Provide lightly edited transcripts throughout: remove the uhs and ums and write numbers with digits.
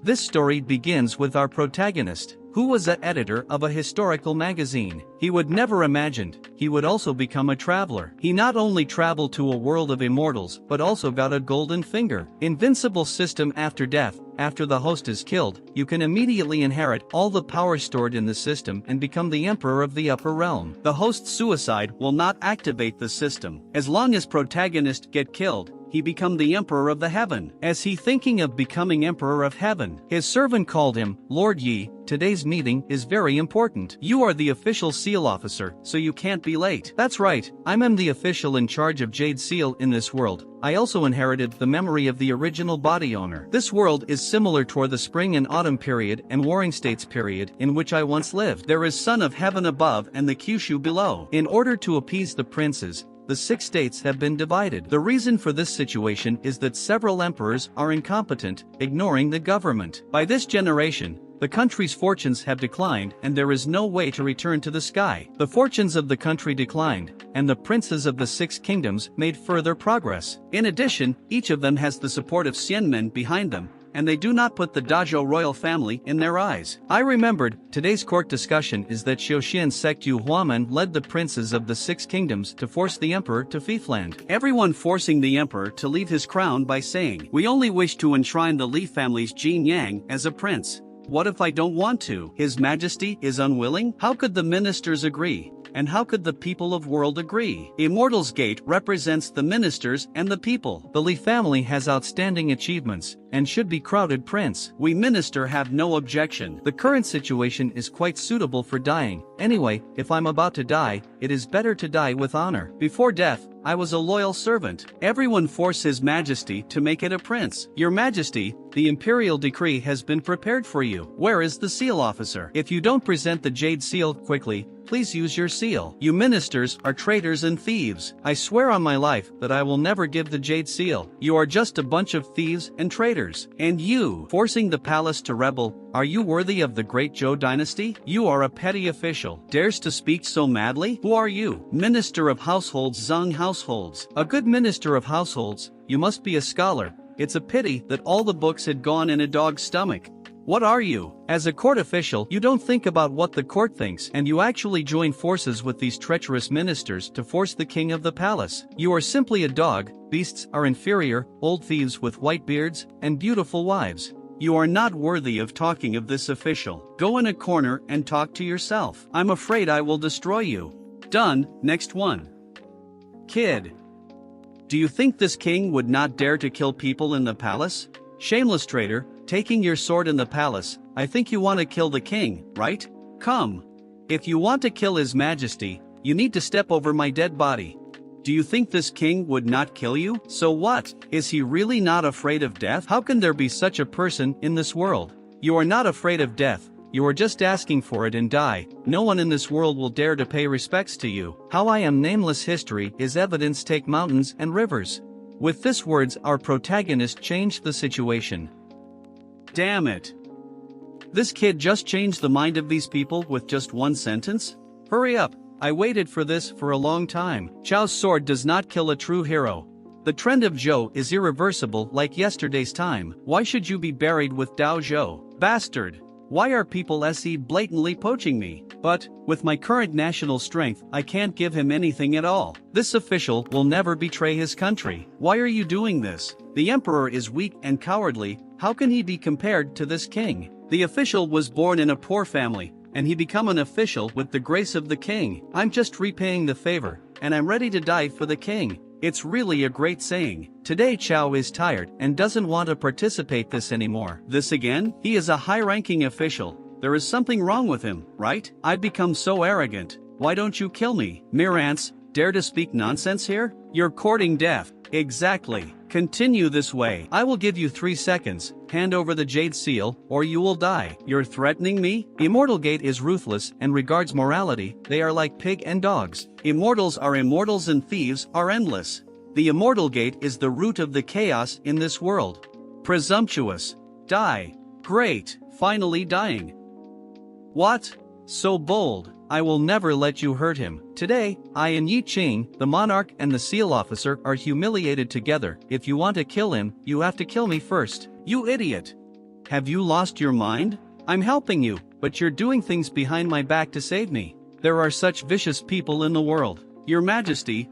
This story begins with our protagonist, who was an editor of a historical magazine. He would never imagined he would also become a traveler. He not only traveled to a world of immortals but also got a golden finger. Invincible system after death. After the host is killed, you can immediately inherit all the power stored in the system and become the emperor of the upper realm. The host's suicide will not activate the system. As long as protagonist get killed, he become the emperor of the heaven. As he thinking of becoming emperor of heaven, his servant called him, Lord Yi, today's meeting is very important. You are the official seal officer, so you can't be late. That's right, I'm the official in charge of Jade Seal in this world. I also inherited the memory of the original body owner. This world is similar toward the spring and autumn period and warring states period in which I once lived. There is sun of heaven above and the Kyushu below. In order to appease the princes, the 6 states have been divided. The reason for this situation is that several emperors are incompetent, ignoring the government. By this generation, the country's fortunes have declined and there is no way to return to the sky. The fortunes of the country declined, and the princes of the 6 kingdoms made further progress. In addition, each of them has the support of Xianmen behind them, and they do not put the Dowager royal family in their eyes. I remembered, today's court discussion is that Xiuxian sect Yu Huaman led the princes of the 6 kingdoms to force the emperor to Fiefland. Everyone forcing the emperor to leave his crown by saying, "We only wish to enshrine the Li family's Jin Yang as a prince. What if I don't want to? His Majesty is unwilling?" How could the ministers agree? And how could the people of world agree? Immortal's Gate represents the ministers and the people. The Li family has outstanding achievements and should be crowded prince. We minister have no objection. The current situation is quite suitable for dying. Anyway, if I'm about to die, it is better to die with honor. Before death, I was a loyal servant. Everyone force His Majesty to make it a prince. Your Majesty, the imperial decree has been prepared for you. Where is the seal officer? If you don't present the jade seal quickly, please use your seal. You ministers are traitors and thieves. I swear on my life that I will never give the jade seal. You are just a bunch of thieves and traitors. And you, forcing the palace to rebel, are you worthy of the great Zhou dynasty? You are a petty official, dares to speak so madly? Who are you? Minister of Households, Zhang Households. A good minister of households, you must be a scholar. It's a pity that all the books had gone in a dog's stomach. What are you? As a court official, you don't think about what the court thinks, and you actually join forces with these treacherous ministers to force the king of the palace. You are simply a dog. Beasts are inferior, old thieves with white beards, and beautiful wives. You are not worthy of talking of this official. Go in a corner and talk to yourself. I'm afraid I will destroy you. Done. Next one. Kid. Do you think this king would not dare to kill people in the palace? Shameless traitor, taking your sword in the palace, I think you want to kill the king, right? Come. If you want to kill His Majesty, you need to step over my dead body. Do you think this king would not kill you? So what? Is he really not afraid of death? How can there be such a person in this world? You are not afraid of death. You are just asking for it and die. No one in this world will dare to pay respects to you. How I am nameless history is evidence. Take mountains and rivers. With this words our protagonist changed the situation. Damn it. This kid just changed the mind of these people with just one sentence? Hurry up, I waited for this for a long time. Chao's sword does not kill a true hero. The trend of Zhou is irreversible like yesterday's time. Why should you be buried with Dao Zhou? Bastard. Why are people blatantly poaching me? But, with my current national strength, I can't give him anything at all. This official will never betray his country. Why are you doing this? The emperor is weak and cowardly. How can he be compared to this king? The official was born in a poor family, and he become an official with the grace of the king. I'm just repaying the favor, and I'm ready to die for the king. It's really a great saying. Today Chao is tired and doesn't want to participate this anymore. This again? He is a high-ranking official. There is something wrong with him, right? I've become so arrogant. Why don't you kill me? Mirance, dare to speak nonsense here? You're courting death. Exactly. Continue this way. I will give you 3 seconds. Hand over the jade seal, or you will die. You're threatening me? Immortal Gate is ruthless and regards morality. They are like pig and dogs. Immortals are immortals and thieves are endless. The Immortal Gate is the root of the chaos in this world. Presumptuous. Die. Great. Finally dying. What? So bold. I will never let you hurt him. Today, I and Yi Qing, the monarch and the seal officer are humiliated together. If you want to kill him, you have to kill me first. You idiot. Have you lost your mind? I'm helping you, but you're doing things behind my back to save me. There are such vicious people in the world. Your Majesty,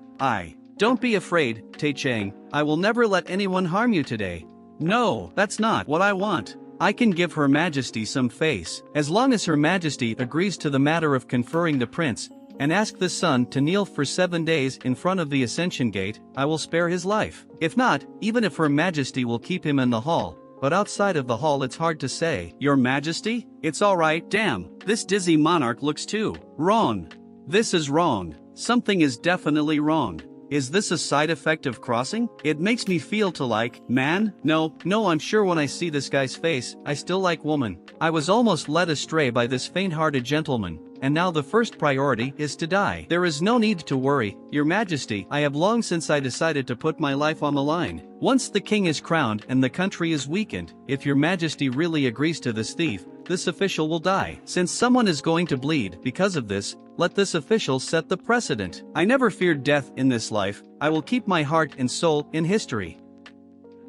Don't be afraid, Tai Chang, I will never let anyone harm you today. No, that's not what I want. I can give Her Majesty some face, as long as Her Majesty agrees to the matter of conferring the prince, and ask the son to kneel for 7 days in front of the Ascension Gate. I will spare his life. If not, even if Her Majesty will keep him in the hall, but outside of the hall it's hard to say. Your Majesty? It's alright. Damn, this dizzy monarch looks too wrong. This is wrong. Something is definitely wrong. Is this a side effect of crossing? It makes me feel to like man. No, I'm sure when I see this guy's face, I still like woman. I was almost led astray by this faint-hearted gentleman, and now the first priority is to die. There is no need to worry, Your Majesty. I have long since I decided to put my life on the line. Once the king is crowned and the country is weakened, if Your Majesty really agrees to this thief, this official will die. Since someone is going to bleed because of this, let this official set the precedent. I never feared death in this life. I will keep my heart and soul in history.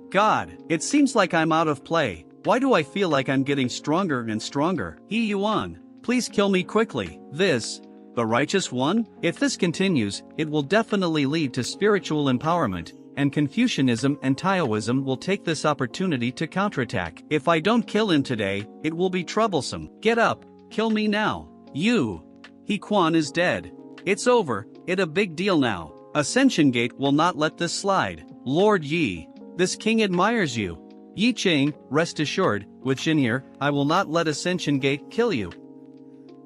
God, it seems like I'm out of play. Why do I feel like I'm getting stronger and stronger? He Yuan, please kill me quickly. The righteous one? If this continues, it will definitely lead to spiritual empowerment, and Confucianism and Taoism will take this opportunity to counterattack. If I don't kill him today, it will be troublesome. Get up, kill me now. He Quan is dead. It's over, it a big deal now. Ascension Gate will not let this slide. Lord Yi, this king admires you. Yi Ching, rest assured, with Jin here, I will not let Ascension Gate kill you.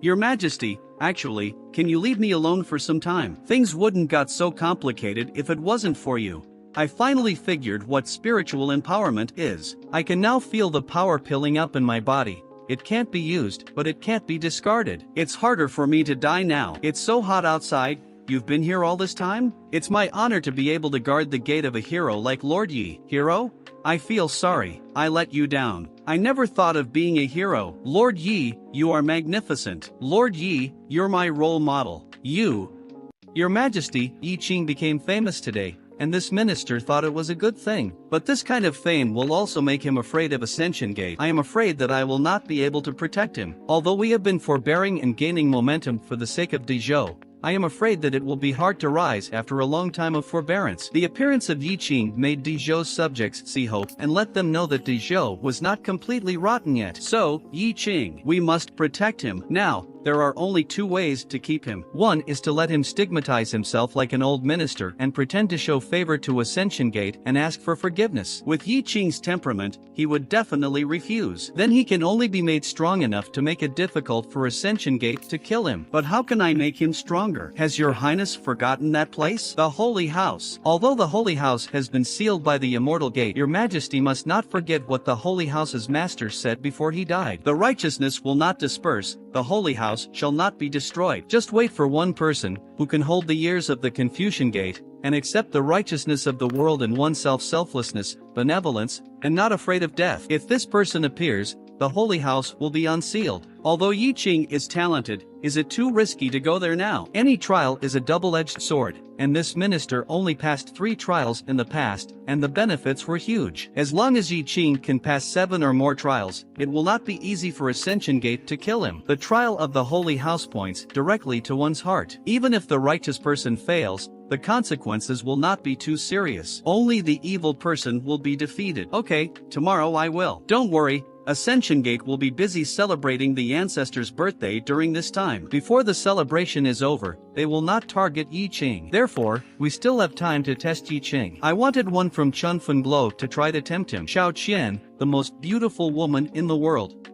Your Majesty, actually, can you leave me alone for some time? Things wouldn't got so complicated if it wasn't for you. I finally figured what spiritual empowerment is. I can now feel the power piling up in my body. It can't be used, but it can't be discarded. It's harder for me to die now. It's so hot outside. You've been here all this time? It's my honor to be able to guard the gate of a hero like Lord Yi. Hero? I feel sorry, I let you down. I never thought of being a hero. Lord Yi, you are magnificent. Lord Yi, you're my role model. Your Majesty, Yi Qing became famous today, and this minister thought it was a good thing. But this kind of fame will also make him afraid of Ascension Gate. I am afraid that I will not be able to protect him. Although we have been forbearing and gaining momentum for the sake of Dezhou, I am afraid that it will be hard to rise after a long time of forbearance. The appearance of Yi Qing made Dezhou's subjects see hope and let them know that Dezhou was not completely rotten yet. So, Yi Qing, we must protect him. Now, there are only 2 ways to keep him. One is to let him stigmatize himself like an old minister and pretend to show favor to Ascension Gate and ask for forgiveness. With Yi Qing's temperament, he would definitely refuse. Then he can only be made strong enough to make it difficult for Ascension Gate to kill him. But how can I make him stronger? Has your highness forgotten that place? The Holy House. Although the Holy House has been sealed by the Immortal Gate, your Majesty must not forget what the Holy House's master said before he died. The righteousness will not disperse, the Holy House shall not be destroyed. Just wait for one person, who can hold the years of the Confucian Gate, and accept the righteousness of the world and oneself selflessness, benevolence, and not afraid of death. If this person appears, the Holy House will be unsealed. Although Yi Qing is talented, is it too risky to go there now? Any trial is a double-edged sword, and this minister only passed 3 trials in the past, and the benefits were huge. As long as Yi Qing can pass 7 or more trials, it will not be easy for Ascension Gate to kill him. The trial of the Holy House points directly to one's heart. Even if the righteous person fails, the consequences will not be too serious. Only the evil person will be defeated. Okay, tomorrow I will. Don't worry. Ascension Gate will be busy celebrating the ancestor's birthday during this time. Before the celebration is over, they will not target Yi Qing. Therefore, we still have time to test Yi Qing. I wanted one from Chun Fenglo to try to tempt him. Xiao Qian, the most beautiful woman in the world.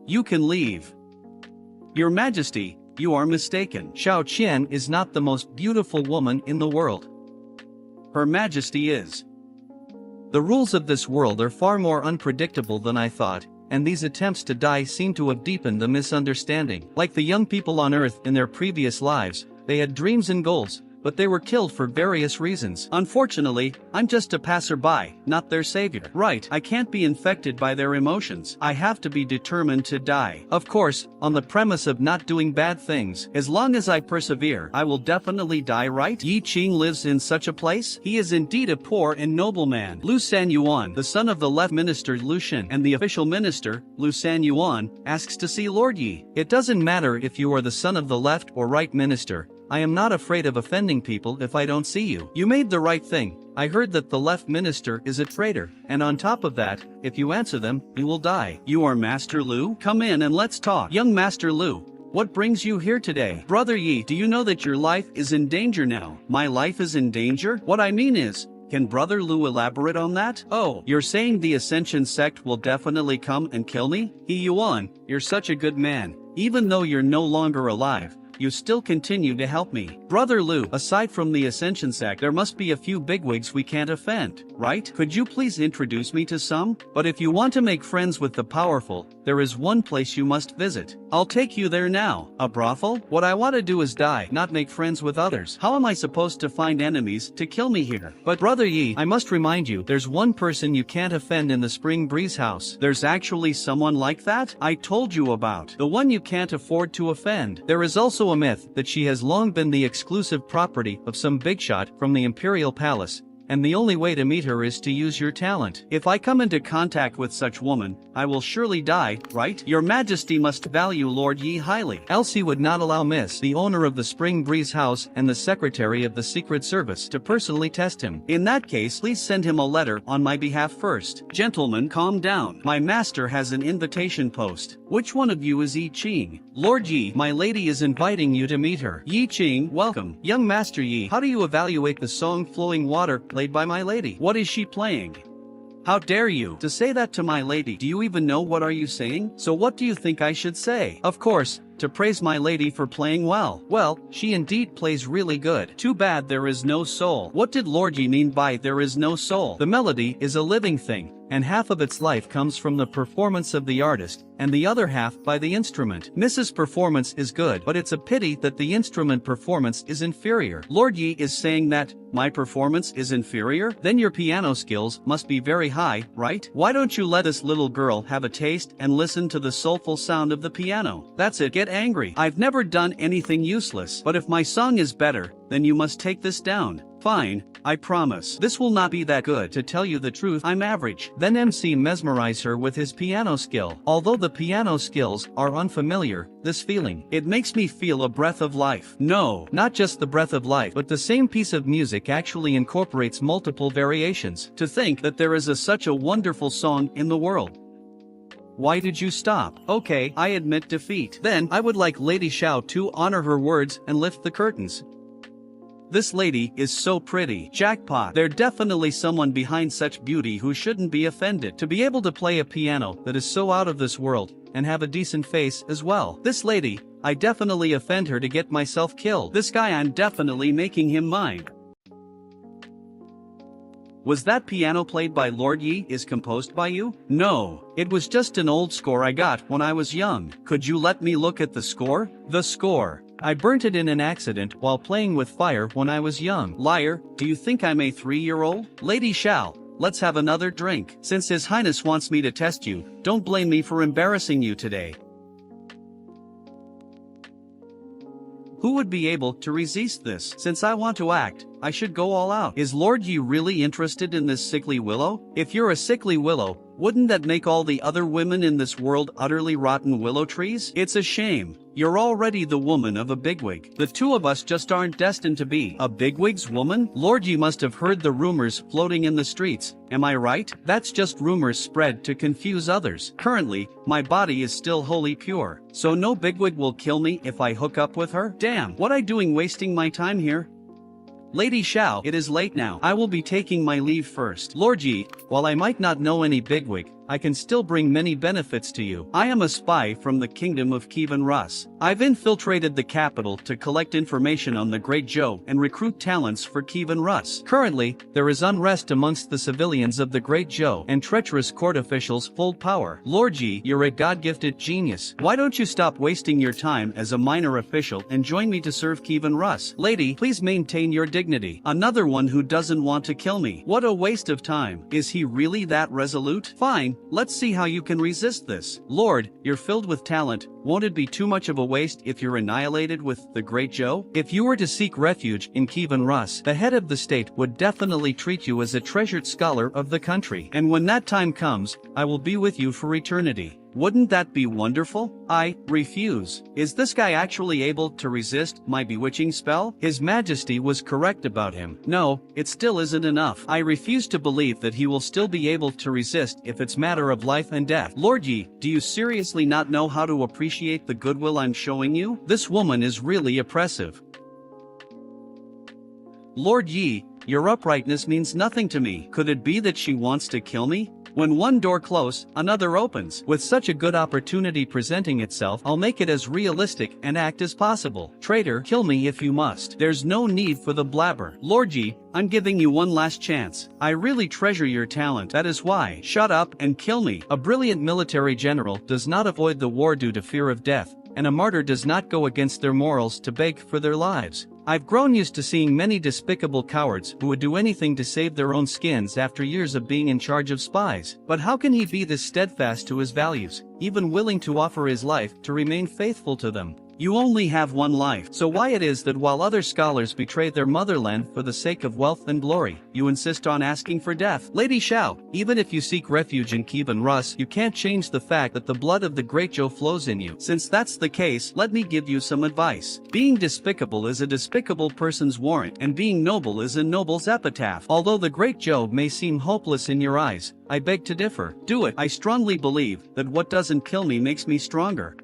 You can leave. Your Majesty, you are mistaken. Xiao Qian is not the most beautiful woman in the world. Her Majesty is. The rules of this world are far more unpredictable than I thought, and these attempts to die seem to have deepened the misunderstanding. Like the young people on Earth in their previous lives, they had dreams and goals, but they were killed for various reasons. Unfortunately, I'm just a passerby, not their savior. Right, I can't be infected by their emotions. I have to be determined to die. Of course, on the premise of not doing bad things. As long as I persevere, I will definitely die, right? Yi Qing lives in such a place? He is indeed a poor and noble man. Lu Sanyuan, the son of the left minister Lu Shen and the official minister, Lu Sanyuan, asks to see Lord Yi. It doesn't matter if you are the son of the left or right minister. I am not afraid of offending people if I don't see you. You made the right thing. I heard that the left minister is a traitor, and on top of that, if you answer them, you will die. You are Master Lu? Come in and let's talk. Young Master Lu, what brings you here today? Brother Yi, do you know that your life is in danger now? My life is in danger? What I mean is, can Brother Lu elaborate on that? Oh, you're saying the Ascension sect will definitely come and kill me? He Yuan, you're such a good man. Even though you're no longer alive, you still continue to help me. Brother Lu, aside from the Ascension sect, there must be a few bigwigs we can't offend, right? Could you please introduce me to some? But if you want to make friends with the powerful, there is one place you must visit. I'll take you there now. A brothel? What I want to do is die, not make friends with others. How am I supposed to find enemies to kill me here? But Brother Yi, I must remind you, there's one person you can't offend in the Spring Breeze house. There's actually someone like that? I told you about. The one you can't afford to offend. There is also a myth that she has long been the exclusive property of some big shot from the Imperial Palace, and the only way to meet her is to use your talent. If I come into contact with such woman, I will surely die, right? Your Majesty must value Lord Yi highly. Elsie would not allow Miss, the owner of the Spring Breeze house and the secretary of the Secret Service, to personally test him. In that case, please send him a letter on my behalf first. Gentlemen, calm down. My master has an invitation post. Which one of you is Yi Qing? Lord Yi, my lady is inviting you to meet her. Yi Qing, welcome. Young Master Yi, how do you evaluate the song Flowing Water played by my lady? What is she playing? How dare you to say that to my lady? Do you even know what are you saying? So what do you think I should say? Of course, to praise my lady for playing well. Well, she indeed plays really good. Too bad there is no soul. What did Lord Yi mean by there is no soul? The melody is a living thing, and half of its life comes from the performance of the artist, and the other half by the instrument. Mrs. Performance is good, but it's a pity that the instrument performance is inferior. Lord Yi is saying that my performance is inferior? Then your piano skills must be very high, right? Why don't you let this little girl have a taste and listen to the soulful sound of the piano? That's it, get angry. I've never done anything useless, but if my song is better, then you must take this down. Fine, I promise. This will not be that good. To tell you the truth, I'm average. Then MC mesmerize her with his piano skill. Although the piano skills are unfamiliar, this feeling, it makes me feel a breath of life. No, not just the breath of life, but the same piece of music actually incorporates multiple variations. To think that there is such a wonderful song in the world. Why did you stop? Okay, I admit defeat. Then, I would like Lady Xiao to honor her words and lift the curtains. This lady is so pretty. Jackpot. There's definitely someone behind such beauty who shouldn't be offended. To be able to play a piano that is so out of this world, and have a decent face as well. This lady, I definitely offend her to get myself killed. This guy, I'm definitely making him mine. Was that piano played by Lord Yi is composed by you? No, it was just an old score I got when I was young. Could you let me look at the score? The score. I burnt it in an accident while playing with fire when I was young. Liar, do you think I'm a 3-year-old? Lady Xiao, let's have another drink. Since His Highness wants me to test you, don't blame me for embarrassing you today. Who would be able to resist this? Since I want to act, I should go all out. Is Lord Yi really interested in this sickly willow? If you're a sickly willow, wouldn't that make all the other women in this world utterly rotten willow trees? It's a shame. You're already the woman of a bigwig. The two of us just aren't destined to be a bigwig's woman. Lord Yi must have heard the rumors floating in the streets. Am I right? That's just rumors spread to confuse others. Currently, my body is still wholly pure. So no bigwig will kill me if I hook up with her? Damn, what I doing wasting my time here? Lady Xiao, it is late now. I will be taking my leave first. Lord Yi, while I might not know any bigwig, I can still bring many benefits to you. I am a spy from the kingdom of Kievan Rus. I've infiltrated the capital to collect information on the Great Joe and recruit talents for Kievan Rus. Currently, there is unrest amongst the civilians of the Great Joe, and treacherous court officials hold power. Lord Yi, you're a god-gifted genius. Why don't you stop wasting your time as a minor official and join me to serve Kievan Rus? Lady, please maintain your dignity. Another one who doesn't want to kill me. What a waste of time. Is he really that resolute? Fine, let's see how you can resist this. Lord, you're filled with talent. Won't it be too much of a waste if you're annihilated with the Great Joe? If you were to seek refuge in Kievan Rus, the head of the state would definitely treat you as a treasured scholar of the country. And when that time comes, I will be with you for eternity. Wouldn't that be wonderful? I refuse. Is this guy actually able to resist my bewitching spell? His Majesty was correct about him. No, it still isn't enough. I refuse to believe that he will still be able to resist if it's matter of life and death. Lord Yi, do you seriously not know how to appreciate the goodwill I'm showing you? This woman is really oppressive. Lord Yi, your uprightness means nothing to me. Could it be that she wants to kill me? When one door closes, another opens. With such a good opportunity presenting itself, I'll make it as realistic and act as possible. Traitor, kill me if you must. There's no need for the blabber. Lord Yi, I'm giving you one last chance. I really treasure your talent. That is why. Shut up and kill me. A brilliant military general does not avoid the war due to fear of death, and a martyr does not go against their morals to beg for their lives. I've grown used to seeing many despicable cowards who would do anything to save their own skins after years of being in charge of spies. But how can he be this steadfast to his values, even willing to offer his life to remain faithful to them? You only have one life, so why it is that while other scholars betray their motherland for the sake of wealth and glory, you insist on asking for death? Lady Xiao, even if you seek refuge in Kievan Rus, you can't change the fact that the blood of the Great Joe flows in you. Since that's the case, let me give you some advice. Being despicable is a despicable person's warrant, and being noble is a noble's epitaph. Although the Great Joe may seem hopeless in your eyes, I beg to differ. Do it. I strongly believe that what doesn't kill me makes me stronger.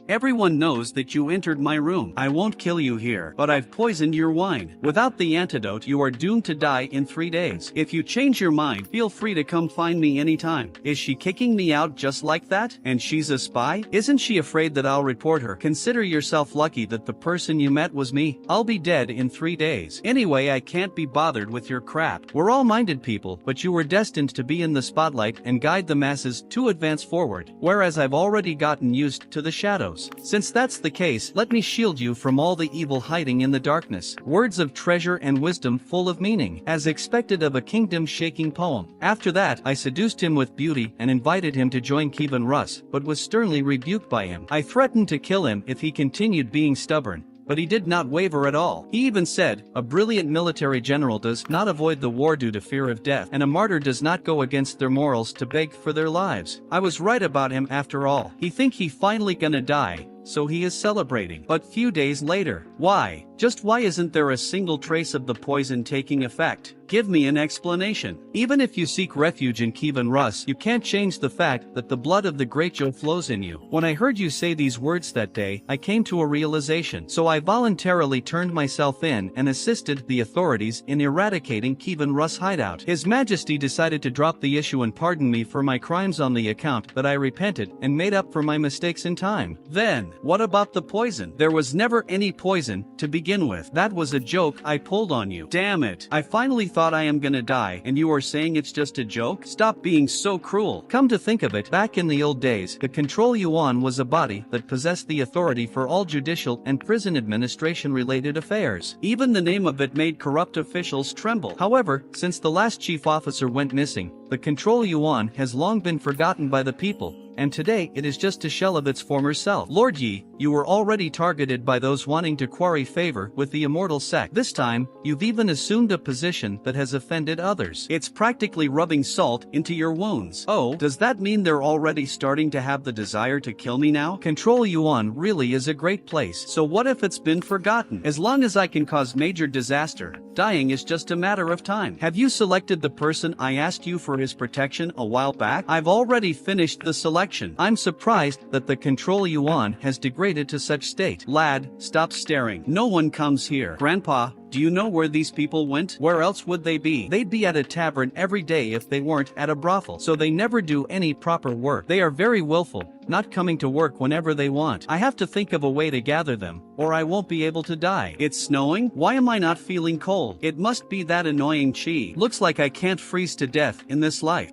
Everyone knows that you entered my room. I won't kill you here, but I've poisoned your wine. Without the antidote, you are doomed to die in 3 days. If you change your mind, feel free to come find me anytime. Is she kicking me out just like that? And she's a spy? Isn't she afraid that I'll report her? Consider yourself lucky that the person you met was me. I'll be dead in 3 days. Anyway, I can't be bothered with your crap. We're all minded people, but you were destined to be in the spotlight and guide the masses to advance forward, whereas I've already gotten used to the shadows. Since that's the case, let me shield you from all the evil hiding in the darkness. Words of treasure and wisdom full of meaning, as expected of a kingdom-shaking poem. After that, I seduced him with beauty and invited him to join Kievan Rus, but was sternly rebuked by him. I threatened to kill him if he continued being stubborn, but he did not waver at all. He even said, a brilliant military general does not avoid the war due to fear of death, and a martyr does not go against their morals to beg for their lives. I was right about him after all. He think he finally gonna die, so he is celebrating. But few days later, why? Just why isn't there a single trace of the poison taking effect? Give me an explanation. Even if you seek refuge in Kievan Rus, you can't change the fact that the blood of the Great Joe flows in you. When I heard you say these words that day, I came to a realization. So I voluntarily turned myself in and assisted the authorities in eradicating Kievan Rus' hideout. His Majesty decided to drop the issue and pardon me for my crimes on the account that I repented and made up for my mistakes in time. Then, what about the poison? There was never any poison to begin with. That was a joke I pulled on you. Damn it. I finally thought I am gonna die, and you are saying it's just a joke? Stop being so cruel. Come to think of it, back in the old days, the Control Yuan was a body that possessed the authority for all judicial and prison administration related affairs. Even the name of it made corrupt officials tremble. However, since the last chief officer went missing, the Control Yuan has long been forgotten by the people, and today it is just a shell of its former self. Lord Yi, you were already targeted by those wanting to quarry favor with the immortal sect. This time, you've even assumed a position that has offended others. It's practically rubbing salt into your wounds. Oh, does that mean they're already starting to have the desire to kill me now? Control Yuan really is a great place. So what if it's been forgotten? As long as I can cause major disaster, dying is just a matter of time. Have you selected the person I asked you for his protection a while back? I've already finished the selection. action. I'm surprised that the control yuan has degraded to such state. Lad, stop staring. No one comes here. Grandpa, do you know where these people went? Where else would they be? They'd be at a tavern every day if they weren't at a brothel. So they never do any proper work. They are very willful, not coming to work whenever they want. I have to think of a way to gather them, or I won't be able to die. It's snowing? Why am I not feeling cold? It must be that annoying chi. Looks like I can't freeze to death in this life.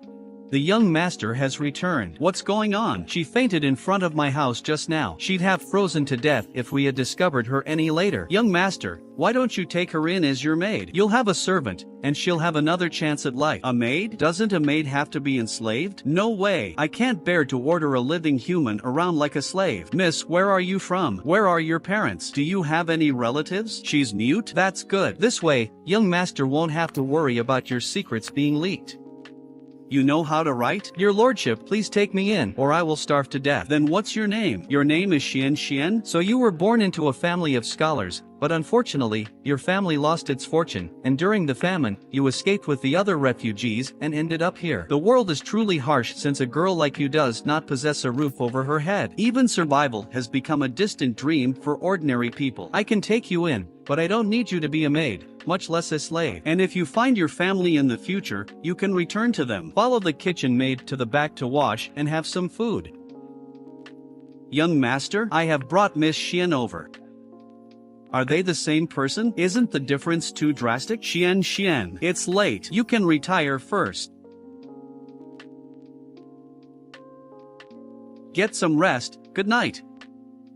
The young master has returned. What's going on? She fainted in front of my house just now. She'd have frozen to death if we had discovered her any later. Young master, why don't you take her in as your maid? You'll have a servant, and she'll have another chance at life. A maid? Doesn't a maid have to be enslaved? No way. I can't bear to order a living human around like a slave. Miss, where are you from? Where are your parents? Do you have any relatives? She's mute? That's good. This way, young master won't have to worry about your secrets being leaked. You know how to write? Your lordship, please take me in, or I will starve to death. Then what's your name? Your name is Xian. So you were born into a family of scholars, but unfortunately, your family lost its fortune, and during the famine, you escaped with the other refugees and ended up here. The world is truly harsh since a girl like you does not possess a roof over her head. Even survival has become a distant dream for ordinary people. I can take you in, but I don't need you to be a maid, much less a slave. And if you find your family in the future, you can return to them. Follow the kitchen maid to the back to wash and have some food. Young master, I have brought Miss Xian over. Are they the same person? Isn't the difference too drastic? Xian, it's late. You can retire first. Get some rest. Good night.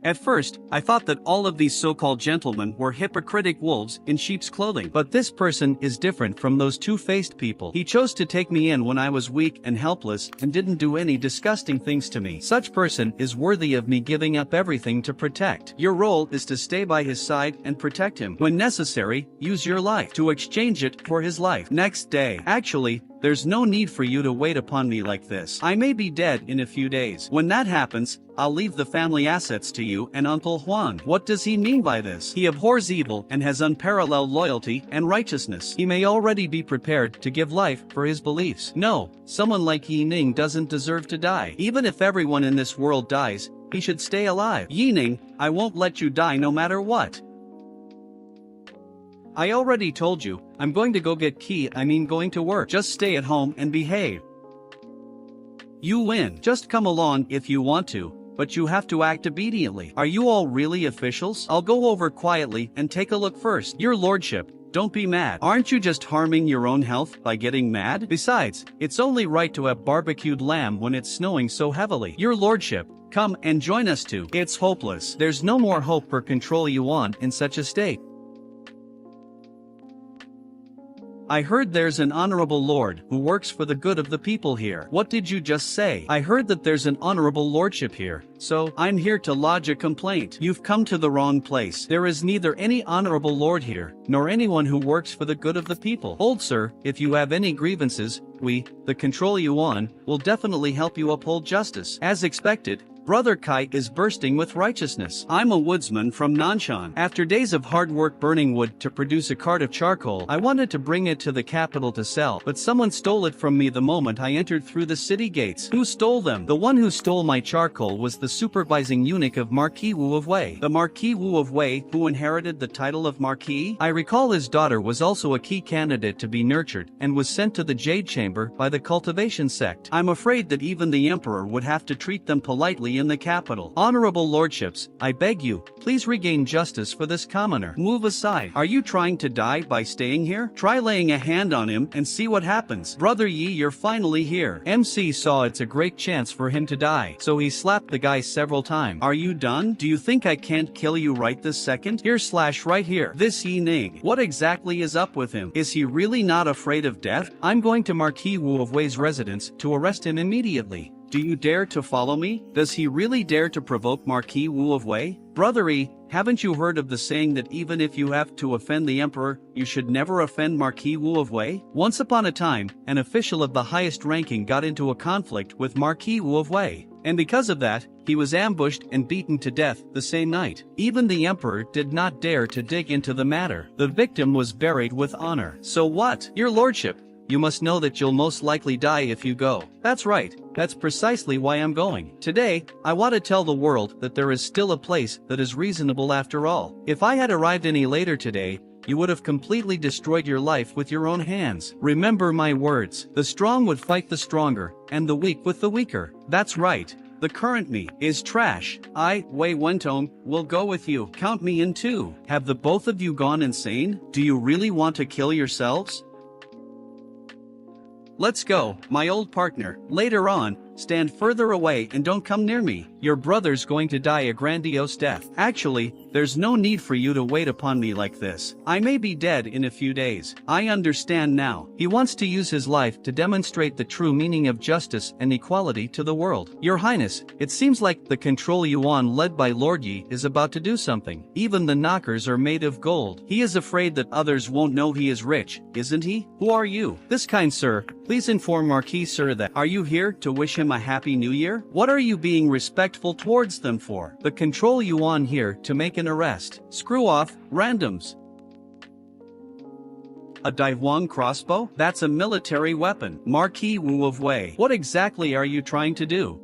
At first, I thought that all of these so-called gentlemen were hypocritic wolves in sheep's clothing. But this person is different from those two-faced people. He chose to take me in when I was weak and helpless and didn't do any disgusting things to me. Such person is worthy of me giving up everything to protect. Your role is to stay by his side and protect him. When necessary, use your life to exchange it for his life. Next day. Actually, there's no need for you to wait upon me like this. I may be dead in a few days. When that happens, I'll leave the family assets to you and Uncle Huan. What does he mean by this? He abhors evil and has unparalleled loyalty and righteousness. He may already be prepared to give life for his beliefs. No, someone like Yi Ning doesn't deserve to die. Even if everyone in this world dies, he should stay alive. Yi Ning, I won't let you die no matter what. I already told you, I'm going to go get going to work. Just stay at home and behave. You win. Just come along if you want to, but you have to act obediently. Are you all really officials? I'll go over quietly and take a look first. Your lordship, don't be mad. Aren't you just harming your own health by getting mad? Besides, it's only right to have barbecued lamb when it's snowing so heavily. Your lordship, come and join us too. It's hopeless. There's no more hope for control yuan in such a state. I heard there's an honorable lord who works for the good of the people here. What did you just say? I heard that there's an honorable lordship here, so I'm here to lodge a complaint. You've come to the wrong place. There is neither any honorable lord here, nor anyone who works for the good of the people. Old sir, if you have any grievances, we, the Control Yuan, will definitely help you uphold justice. As expected, Brother Kai is bursting with righteousness. I'm a woodsman from Nanshan. After days of hard work burning wood to produce a cart of charcoal, I wanted to bring it to the capital to sell, but someone stole it from me the moment I entered through the city gates. Who stole them? The one who stole my charcoal was the supervising eunuch of Marquis Wu of Wei. The Marquis Wu of Wei, who inherited the title of Marquis? I recall his daughter was also a key candidate to be nurtured, and was sent to the Jade Chamber by the cultivation sect. I'm afraid that even the emperor would have to treat them politely in the capital. Honorable lordships, I beg you, please regain justice for this commoner. Move aside. Are you trying to die by staying here? Try laying a hand on him and see what happens. Brother Yi, you're finally here. MC saw it's a great chance for him to die, so he slapped the guy several times. Are you done? Do you think I can't kill you right this second? Here slash right here. This Yi Ning. What exactly is up with him? Is he really not afraid of death? I'm going to Marquis Wu of Wei's residence to arrest him immediately. Do you dare to follow me? Does he really dare to provoke Marquis Wu of Wei? Brother Yi, haven't you heard of the saying that even if you have to offend the emperor, you should never offend Marquis Wu of Wei? Once upon a time, an official of the highest ranking got into a conflict with Marquis Wu of Wei, and because of that, he was ambushed and beaten to death the same night. Even the emperor did not dare to dig into the matter. The victim was buried with honor. So what? Your lordship, you must know that you'll most likely die if you go. That's right, that's precisely why I'm going. Today, I want to tell the world that there is still a place that is reasonable after all. If I had arrived any later today, you would have completely destroyed your life with your own hands. Remember my words, the strong would fight the stronger, and the weak with the weaker. That's right. The current me is trash. I, Wei Wentong, will go with you. Count me in too. Have the both of you gone insane? Do you really want to kill yourselves? Let's go, my old partner. Later on, stand further away and don't come near me. Your brother's going to die a grandiose death. Actually, there's no need for you to wait upon me like this. I may be dead in a few days. I understand now. He wants to use his life to demonstrate the true meaning of justice and equality to the world. Your Highness, it seems like the Control Yuan led by Lord Yi is about to do something. Even the knockers are made of gold. He is afraid that others won't know he is rich, isn't he? Who are you? This kind sir, please inform Marquis Sir that. Are you here to wish him a happy new year? What are you being respectful towards them for? The Control Yuan here to make an arrest. Screw off, randoms. A Daihuang crossbow? That's a military weapon. Marquis Wu of Wei. What exactly are you trying to do?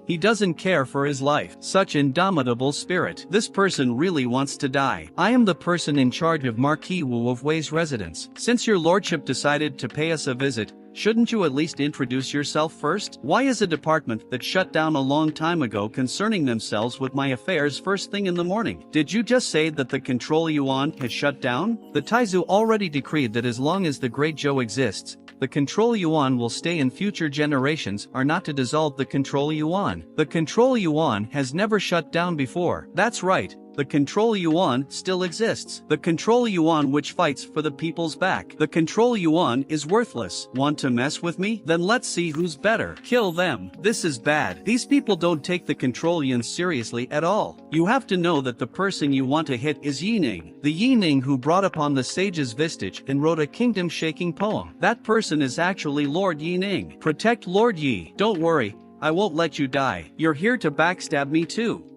He doesn't care for his life. Such indomitable spirit. This person really wants to die. I am the person in charge of Marquis Wu of Wei's residence. Since your lordship decided to pay us a visit, shouldn't you at least introduce yourself first? Why is a department that shut down a long time ago concerning themselves with my affairs first thing in the morning? Did you just say that the Control Yuan has shut down? The Taizu already decreed that as long as the Great Zhou exists, the Control Yuan will stay and future generations are not to dissolve the Control Yuan. The Control Yuan has never shut down before. That's right. The Control Yuan still exists. The Control Yuan which fights for the people's back. The Control Yuan is worthless. Want to mess with me? Then let's see who's better. Kill them. This is bad. These people don't take the Control Yuan seriously at all. You have to know that the person you want to hit is Yining. The Yining who brought upon the sage's vestige and wrote a kingdom-shaking poem. That person is actually Lord Yining. Protect Lord Yi. Don't worry, I won't let you die. You're here to backstab me too.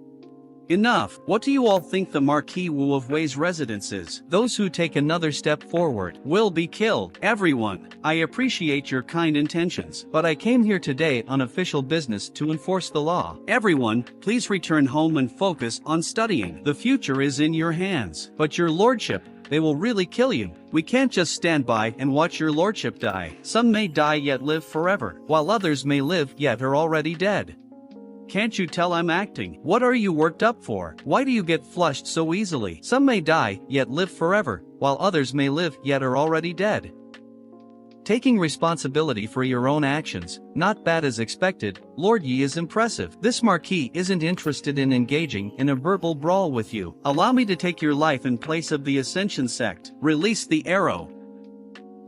Enough. What do you all think the Marquis Wu of Wei's residence is? Those who take another step forward will be killed. Everyone, I appreciate your kind intentions, but I came here today on official business to enforce the law. Everyone, please return home and focus on studying. The future is in your hands. But your lordship, they will really kill you. We can't just stand by and watch your lordship die. Some may die yet live forever, while others may live yet are already dead. Can't you tell I'm acting? What are you worked up for? Why do you get flushed so easily? Some may die, yet live forever, while others may live, yet are already dead. Taking responsibility for your own actions, not bad as expected, Lord Yi is impressive. This Marquis isn't interested in engaging in a verbal brawl with you. Allow me to take your life in place of the Ascension sect. Release the arrow.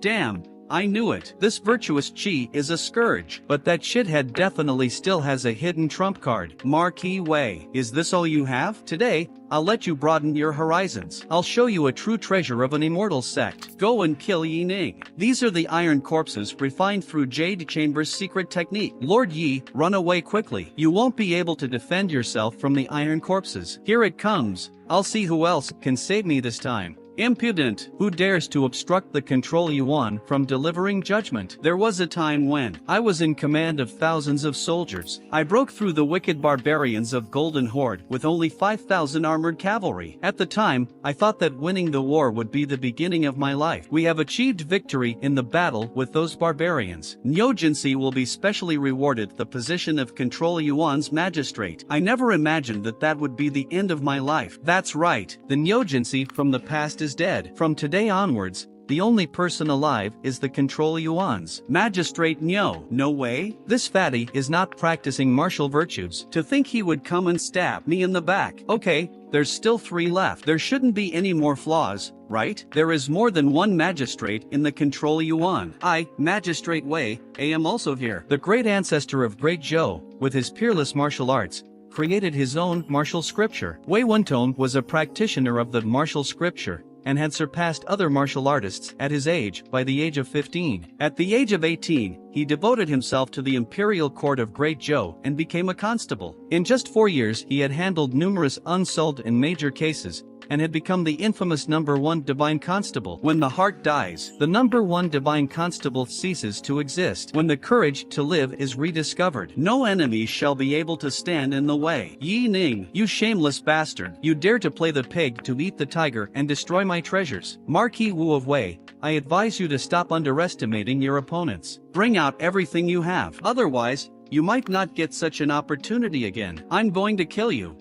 Damn. I knew it. This virtuous Chi is a scourge, but that shithead definitely still has a hidden trump card. Marquis Wei, is this all you have? Today, I'll let you broaden your horizons. I'll show you a true treasure of an immortal sect. Go and kill Yi Ning. These are the iron corpses refined through Jade Chamber's secret technique. Lord Yi, run away quickly. You won't be able to defend yourself from the iron corpses. Here it comes. I'll see who else can save me this time. Impudent! Who dares to obstruct the Control Yuan from delivering judgment? There was a time when I was in command of thousands of soldiers. I broke through the wicked barbarians of Golden Horde with only 5,000 armored cavalry. At the time, I thought that winning the war would be the beginning of my life. We have achieved victory in the battle with those barbarians. Nyogensi will be specially rewarded the position of Control Yuan's magistrate. I never imagined that that would be the end of my life. That's right, the Nyogensi from the past is dead. From today onwards, the only person alive is the Control Yuan's magistrate Nyo. No way. This fatty is not practicing martial virtues. To think he would come and stab me in the back. Okay, there's still 3 left. There shouldn't be any more flaws, right? There is more than one magistrate in the Control Yuan. I, Magistrate Wei, am also here. The great ancestor of Great Zhou, with his peerless martial arts, created his own martial scripture. Wei Wuntong was a practitioner of the martial scripture, and had surpassed other martial artists at his age by the age of 15. At the age of 18, he devoted himself to the imperial court of Great Zhou and became a constable. In just 4 years he had handled numerous unsolved and major cases, and had become the infamous number 1 divine constable. When the heart dies, the number 1 divine constable ceases to exist. When the courage to live is rediscovered, no enemy shall be able to stand in the way. Yi Ning, you shameless bastard, you dare to play the pig to eat the tiger and destroy my treasures. Marquis Wu of Wei, I advise you to stop underestimating your opponents. Bring out everything you have. Otherwise, you might not get such an opportunity again. I'm going to kill you.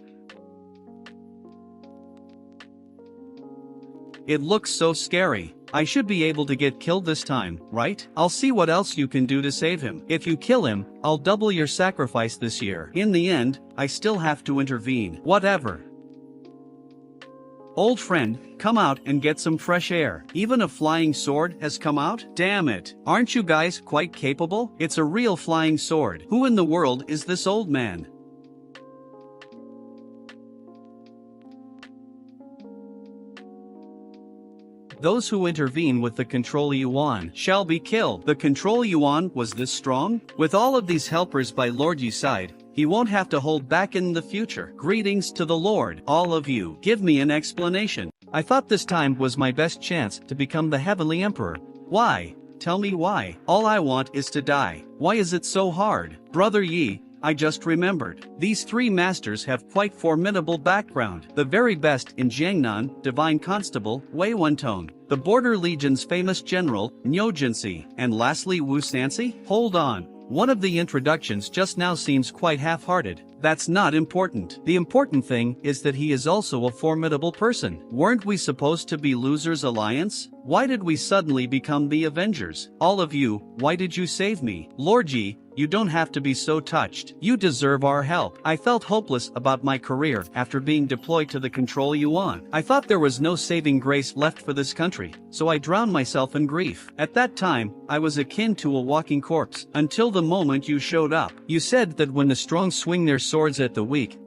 It looks so scary. I should be able to get killed this time, right? I'll see what else you can do to save him. If you kill him, I'll double your sacrifice this year. In the end, I still have to intervene. Whatever. Old friend, come out and get some fresh air. Even a flying sword has come out? Damn it. Aren't you guys quite capable? It's a real flying sword. Who in the world is this old man? Those who intervene with the control yuan shall be killed. The control yuan was this strong? With all of these helpers by Lord Yi's side, he won't have to hold back in the future. Greetings to the Lord, all of you. Give me an explanation. I thought this time was my best chance to become the Heavenly Emperor. Why? Tell me why. All I want is to die. Why is it so hard? Brother Yi, I just remembered. These 3 masters have quite formidable background. The very best in Jiangnan, Divine Constable, Wei Wentong. The Border Legion's famous general, Niu Jinsi. And lastly Wu Sansi? Hold on. One of the introductions just now seems quite half-hearted. That's not important. The important thing is that he is also a formidable person. Weren't we supposed to be Losers Alliance? Why did we suddenly become the Avengers? All of you, why did you save me? Lord Yi, you don't have to be so touched. You deserve our help. I felt hopeless about my career after being deployed to the Control Yuan. I thought there was no saving grace left for this country, so I drowned myself in grief. At that time, I was akin to a walking corpse, until the moment you showed up. You said that when the strong swing their swords at the weak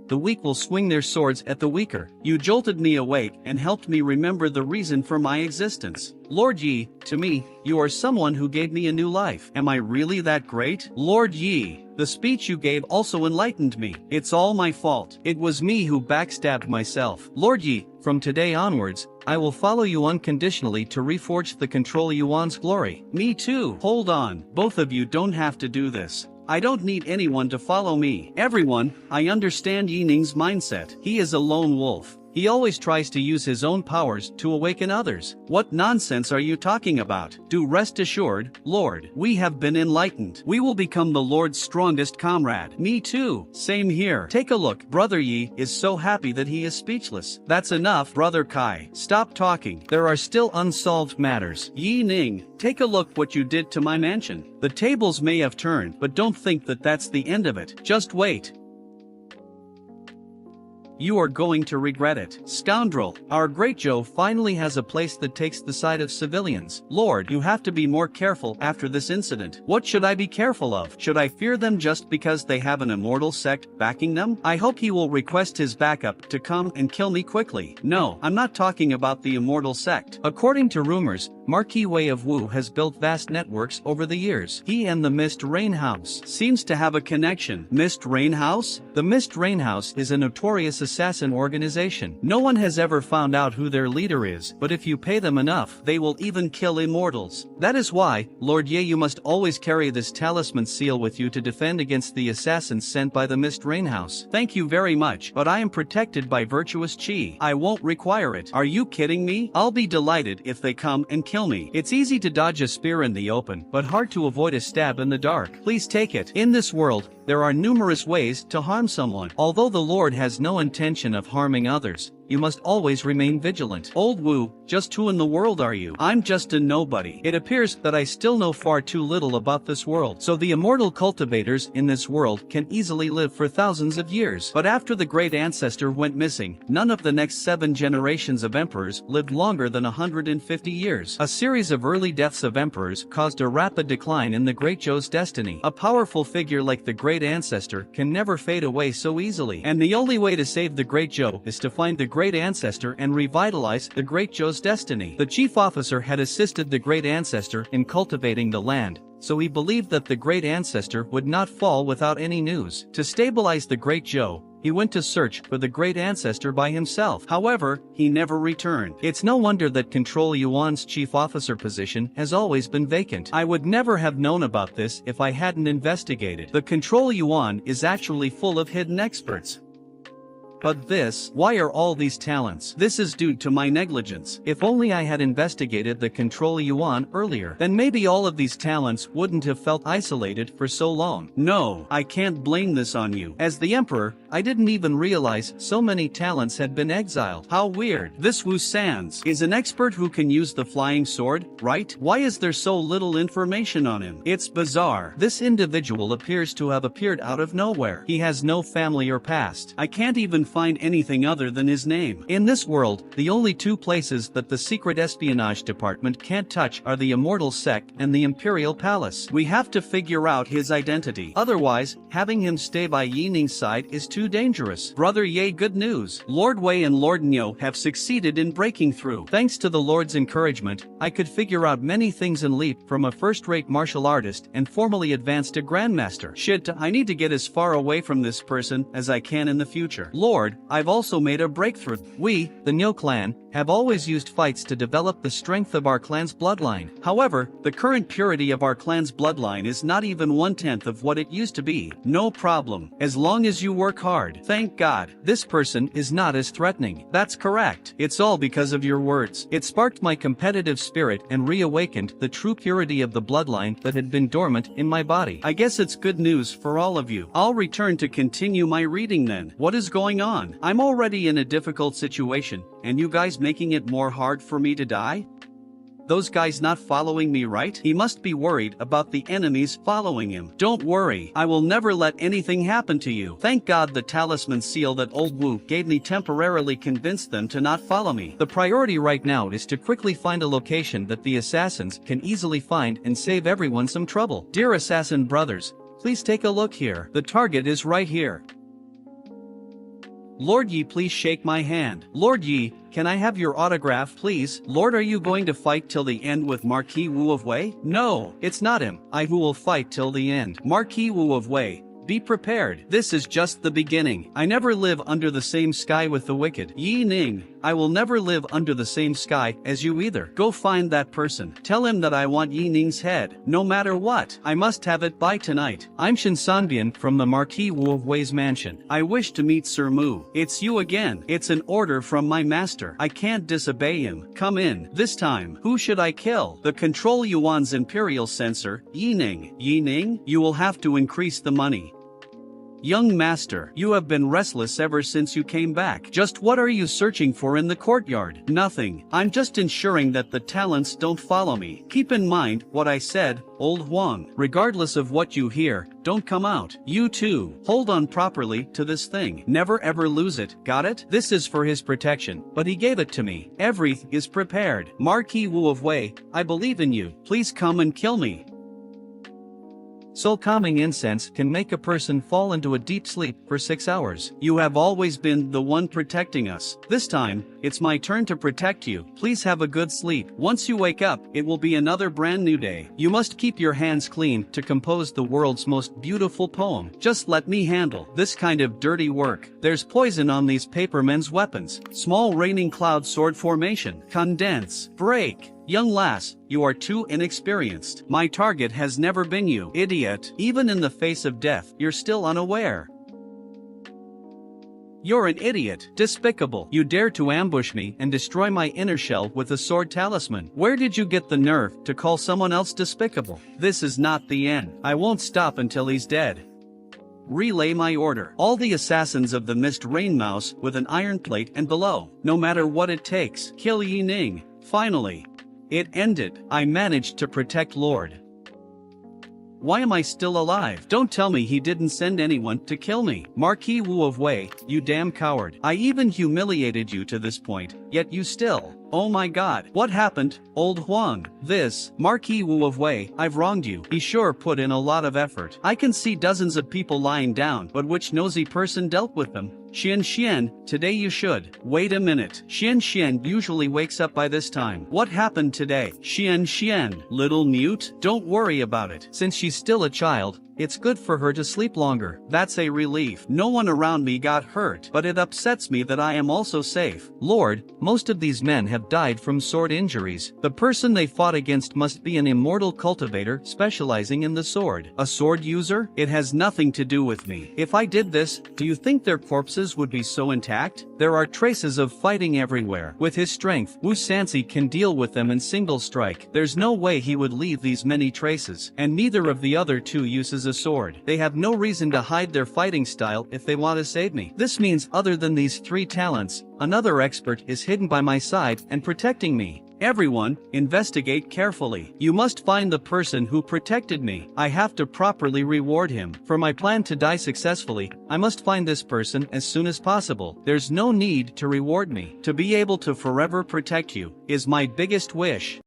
will swing their swords at the weaker. You jolted me awake and helped me remember the reason for my existence. Lord Yi, to me, you are someone who gave me a new life. Am I really that great? Lord Yi, the speech you gave also enlightened me. It's all my fault. It was me who backstabbed myself. Lord Yi, from today onwards, I will follow you unconditionally to reforge the Control Yuan's glory. Me too. Hold on, both of you don't have to do this. I don't need anyone to follow me. Everyone, I understand Yi Ning's mindset. He is a lone wolf. He always tries to use his own powers to awaken others. What nonsense are you talking about? Do rest assured, Lord, we have been enlightened. We will become the Lord's strongest comrade. Me too. Same here. Take a look. Brother Yi is so happy that he is speechless. That's enough, Brother Kai. Stop talking. There are still unsolved matters. Yi Ning, take a look what you did to my mansion. The tables may have turned, but don't think that that's the end of it. Just wait. You are going to regret it. Scoundrel, our great Zhou finally has a place that takes the side of civilians. Lord, you have to be more careful after this incident. What should I be careful of? Should I fear them just because they have an immortal sect backing them? I hope he will request his backup to come and kill me quickly. No, I'm not talking about the immortal sect. According to rumors, Marquis Wei of Wu has built vast networks over the years. He and the Mist Rain House seems to have a connection. Mist Rain House? The Mist Rain House is a notorious assassin organization. No one has ever found out who their leader is, but if you pay them enough, they will even kill immortals. That is why, Lord Ye, you must always carry this talisman seal with you to defend against the assassins sent by the Mist Rain House. Thank you very much, but I am protected by virtuous chi. I won't require it. Are you kidding me? I'll be delighted if they come and kill me. It's easy to dodge a spear in the open, but hard to avoid a stab in the dark. Please take it. In this world, there are numerous ways to harm someone. Although the Lord has no intention of harming others, you must always remain vigilant. Old Wu, just who in the world are you? I'm just a nobody. It appears that I still know far too little about this world. So the immortal cultivators in this world can easily live for thousands of years. But after the great ancestor went missing, none of the next 7 generations of emperors lived longer than 150 years. A series of early deaths of emperors caused a rapid decline in the Great Zhou's destiny. A powerful figure like the great ancestor can never fade away so easily. And the only way to save the Great Zhou is to find the great ancestor and revitalize the Great Zhou's destiny. The chief officer had assisted the great ancestor in cultivating the land, so he believed that the great ancestor would not fall without any news. To stabilize the Great Zhou, He went to search for the great ancestor by himself. However, he never returned. It's no wonder that Control Yuan's chief officer position has always been vacant. I would never have known about this if I hadn't investigated. The Control Yuan is actually full of hidden experts. But why are all these talents? This is due to my negligence. If only I had investigated the Control Yuan earlier, then maybe all of these talents wouldn't have felt isolated for so long. No, I can't blame this on you. As the Emperor, I didn't even realize so many talents had been exiled. How weird. This Wu Sans is an expert who can use the flying sword, right? Why is there so little information on him? It's bizarre. This individual appears to have appeared out of nowhere. He has no family or past. I can't even find anything other than his name. In this world, the only two places that the secret espionage department can't touch are the Immortal Sect and the Imperial Palace. We have to figure out his identity. Otherwise, having him stay by Yi Ning's side is too dangerous. Brother Ye, good news. Lord Wei and Lord Nyo have succeeded in breaking through. Thanks to the Lord's encouragement, I could figure out many things and leap from a first-rate martial artist and formally advance to Grandmaster. Shit, I need to get as far away from this person as I can in the future. Lord, I've also made a breakthrough. We, the Nyo clan, have always used fights to develop the strength of our clan's bloodline. However, the current purity of our clan's bloodline is not even 1/10 of what it used to be. No problem, as long as you work hard. Thank God, this person is not as threatening. That's correct. It's all because of your words. It sparked my competitive spirit and reawakened the true purity of the bloodline that had been dormant in my body. I guess it's good news for all of you. I'll return to continue my reading then. What is going on? I'm already in a difficult situation, and you guys making it more hard for me to die? Those guys not following me, right? He must be worried about the enemies following him. Don't worry, I will never let anything happen to you. Thank God the talisman seal that old Wu gave me temporarily convinced them to not follow me. The priority right now is to quickly find a location that the assassins can easily find and save everyone some trouble. Dear assassin brothers, please take a look here. The target is right here. Lord Yi, please shake my hand. Lord Yi, can I have your autograph please? Lord, are you going to fight till the end with Marquis Wu of Wei? No, it's not him. I who will fight till the end. Marquis Wu of Wei, be prepared. This is just the beginning. I never live under the same sky with the wicked. Yi Ning, I will never live under the same sky as you either. Go find that person. Tell him that I want Yi Ning's head. No matter what, I must have it by tonight. I'm Shin Sanbian from the Marquis Wu of Wei's mansion. I wish to meet Sir Mu. It's you again. It's an order from my master. I can't disobey him. Come in. This time, who should I kill? The Control Yuan's Imperial Censor, Yi Ning. Yi Ning, you will have to increase the money. Young master, you have been restless ever since you came back. Just what are you searching for in the courtyard? Nothing. I'm just ensuring that the talents don't follow me. Keep in mind what I said, old Huang. Regardless of what you hear, don't come out. You too, hold on properly to this thing. Never ever lose it, got it? This is for his protection, but he gave it to me. Everything is prepared. Marquis Wu of Wei, I believe in you. Please come and kill me. Soul-calming incense can make a person fall into a deep sleep for 6 hours. You have always been the one protecting us. This time, it's my turn to protect you. Please have a good sleep. Once you wake up, it will be another brand new day. You must keep your hands clean to compose the world's most beautiful poem. Just let me handle this kind of dirty work. There's poison on these papermen's weapons. Small raining cloud sword formation. Condense. Break. Young lass, you are too inexperienced. My target has never been you, idiot. Even in the face of death, you're still unaware. You're an idiot. Despicable. You dare to ambush me and destroy my inner shell with a sword talisman. Where did you get the nerve to call someone else despicable? This is not the end. I won't stop until he's dead. Relay my order. All the assassins of the Mist Rain Mouse with an iron plate and below. No matter what it takes. Kill Yi Ning. Finally. It ended. I managed to protect Lord. Why am I still alive? Don't tell me he didn't send anyone to kill me. Marquis Wu of Wei, you damn coward. I even humiliated you to this point, yet you still. Oh my god. What happened, old Huang? This, Marquis Wu of Wei, I've wronged you. He sure put in a lot of effort. I can see dozens of people lying down, but which nosy person dealt with them? Xian, today you should. Wait a minute. Xian usually wakes up by this time. What happened today? Xian, little mute? Don't worry about it. Since she's still a child, it's good for her to sleep longer. That's a relief. No one around me got hurt, but it upsets me that I am also safe. Lord, most of these men have died from sword injuries. The person they fought against must be an immortal cultivator specializing in the sword. A sword user? It has nothing to do with me. If I did this, do you think their corpses would be so intact? There are traces of fighting everywhere. With his strength, Wu Sansi can deal with them in single strike. There's no way he would leave these many traces. And neither of the other two uses a sword. They have no reason to hide their fighting style if they want to save me. This means other than these 3 talents, another expert is hidden by my side and protecting me. Everyone, investigate carefully. You must find the person who protected me. I have to properly reward him. For my plan to die successfully, I must find this person as soon as possible. There's no need to reward me. To be able to forever protect you is my biggest wish.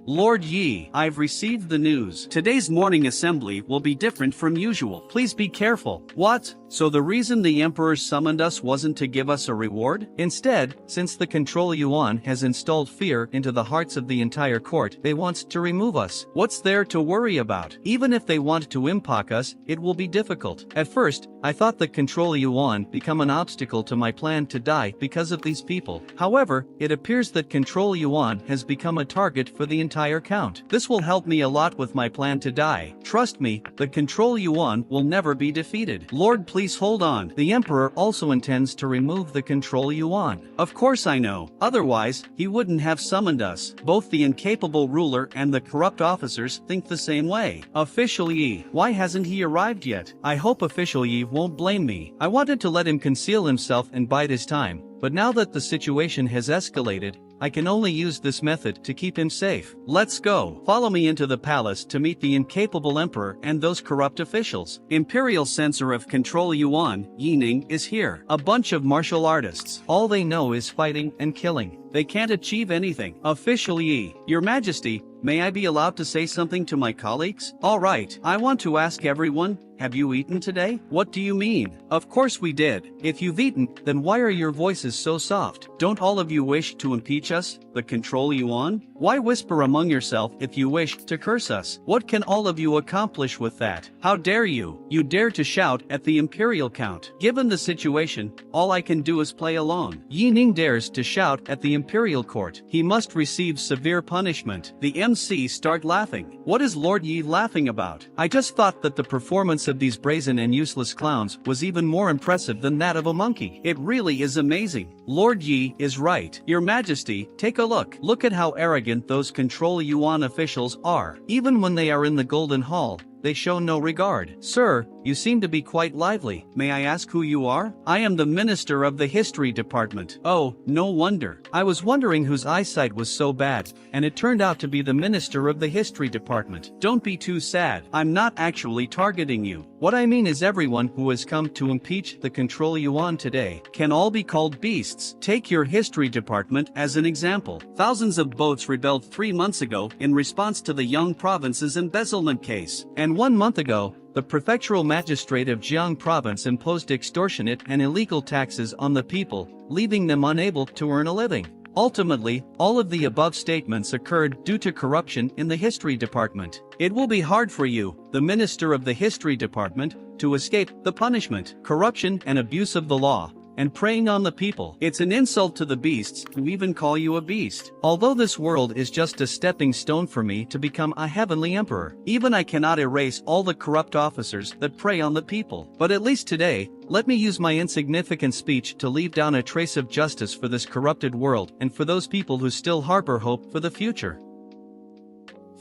Lord Yi, I've received the news. Today's morning assembly will be different from usual. Please be careful. What? So the reason the Emperor summoned us wasn't to give us a reward? Instead, since the Control Yuan has installed fear into the hearts of the entire court, they want to remove us. What's there to worry about? Even if they want to impact us, it will be difficult. At first, I thought the Control Yuan become an obstacle to my plan to die because of these people. However, it appears that Control Yuan has become a target for the entire count. This will help me a lot with my plan to die. Trust me, the Control Yuan will never be defeated. Lord, please hold on. The Emperor also intends to remove the Control Yuan. Of course I know. Otherwise, he wouldn't have summoned us. Both the incapable ruler and the corrupt officers think the same way. Official Yi, why hasn't he arrived yet? I hope Official Yi won't blame me. I wanted to let him conceal himself and bide his time, but now that the situation has escalated, I can only use this method to keep him safe. Let's go. Follow me into the palace to meet the incapable emperor and those corrupt officials. Imperial Censor of Control Yuan, Yining, is here. A bunch of martial artists. All they know is fighting and killing. They can't achieve anything. Official Yi, Your Majesty, may I be allowed to say something to my colleagues? All right, I want to ask everyone, have you eaten today? What do you mean? Of course we did. If you've eaten, then why are your voices so soft? Don't all of you wish to impeach us, the Control Yuan? Why whisper among yourself if you wish to curse us? What can all of you accomplish with that? How dare you? You dare to shout at the Imperial Count. Given the situation, all I can do is play along. Yining dares to shout at the Imperial Court. He must receive severe punishment. The MC start laughing. What is Lord Yi laughing about? I just thought that the performance of these brazen and useless clowns was even more impressive than that of a monkey. It really is amazing. Lord Yi is right. Your Majesty, take a look. Look at how arrogant those Control Yuan officials are. Even when they are in the Golden Hall, they show no regard. Sir, you seem to be quite lively. May I ask who you are? I am the Minister of the History Department. Oh, no wonder. I was wondering whose eyesight was so bad, and it turned out to be the Minister of the History Department. Don't be too sad. I'm not actually targeting you. What I mean is everyone who has come to impeach the Control Yuan today can all be called beasts. Take your History Department as an example. Thousands of boats rebelled 3 months ago in response to the Young Province's embezzlement case. And 1 month ago, the prefectural magistrate of Jiang Province imposed extortionate and illegal taxes on the people, leaving them unable to earn a living. Ultimately, all of the above statements occurred due to corruption in the History Department. It will be hard for you, the Minister of the History Department, to escape the punishment. Corruption and abuse of the law, and preying on the people. It's an insult to the beasts who even call you a beast. Although this world is just a stepping stone for me to become a heavenly emperor, even I cannot erase all the corrupt officers that prey on the people. But at least today, let me use my insignificant speech to leave down a trace of justice for this corrupted world and for those people who still harbor hope for the future.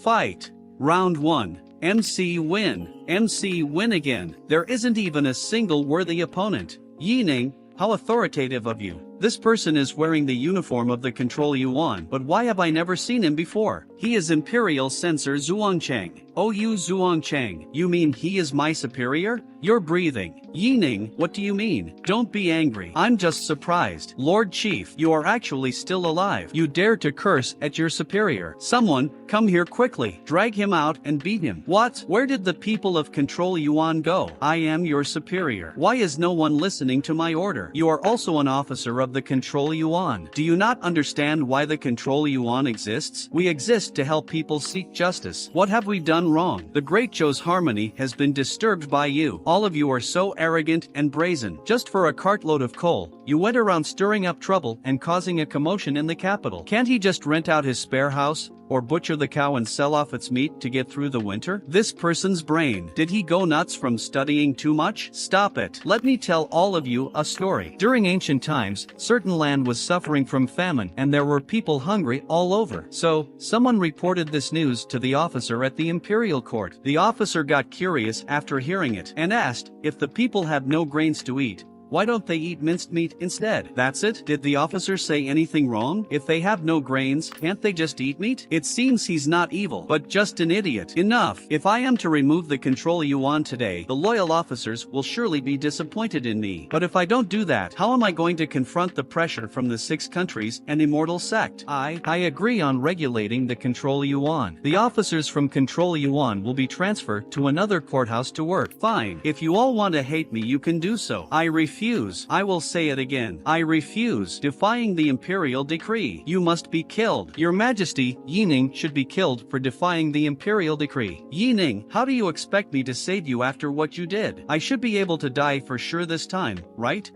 Fight. Round 1. MC win. MC win again. There isn't even a single worthy opponent. Yining, how authoritative of you. This person is wearing the uniform of the Control Yuan, but why have I never seen him before? He is Imperial Censor Zhuangcheng. Oh, you Zhuangcheng, you mean he is my superior? You're breathing. Yining, what do you mean? Don't be angry. I'm just surprised. Lord Chief, you are actually still alive. You dare to curse at your superior. Someone, come here quickly. Drag him out and beat him. What? Where did the people of Control Yuan go? I am your superior. Why is no one listening to my order? You are also an officer of the Control Yuan. Do you not understand why the Control Yuan exists? We exist to help people seek justice. What have we done wrong? The Great Zhou's harmony has been disturbed by you. All of you are so arrogant and brazen. Just for a cartload of coal, you went around stirring up trouble and causing a commotion in the capital. Can't he just rent out his spare house? Or butcher the cow and sell off its meat to get through the winter? This person's brain. Did he go nuts from studying too much? Stop it. Let me tell all of you a story. During ancient times, certain land was suffering from famine and there were people hungry all over. So, someone reported this news to the officer at the imperial court. The officer got curious after hearing it and asked, if the people have no grains to eat, why don't they eat minced meat instead? That's it? Did the officer say anything wrong? If they have no grains, can't they just eat meat? It seems he's not evil, but just an idiot. Enough. If I am to remove the Control Yuan today, the loyal officers will surely be disappointed in me. But if I don't do that, how am I going to confront the pressure from the 6 countries and immortal sect? I agree on regulating the Control Yuan. The officers from Control Yuan will be transferred to another courthouse to work. Fine. If you all want to hate me, you can do so. I refuse. I will say it again. I refuse. Defying the imperial decree. You must be killed. Your Majesty, Yining should be killed for defying the imperial decree. Yining, how do you expect me to save you after what you did? I should be able to die for sure this time, right?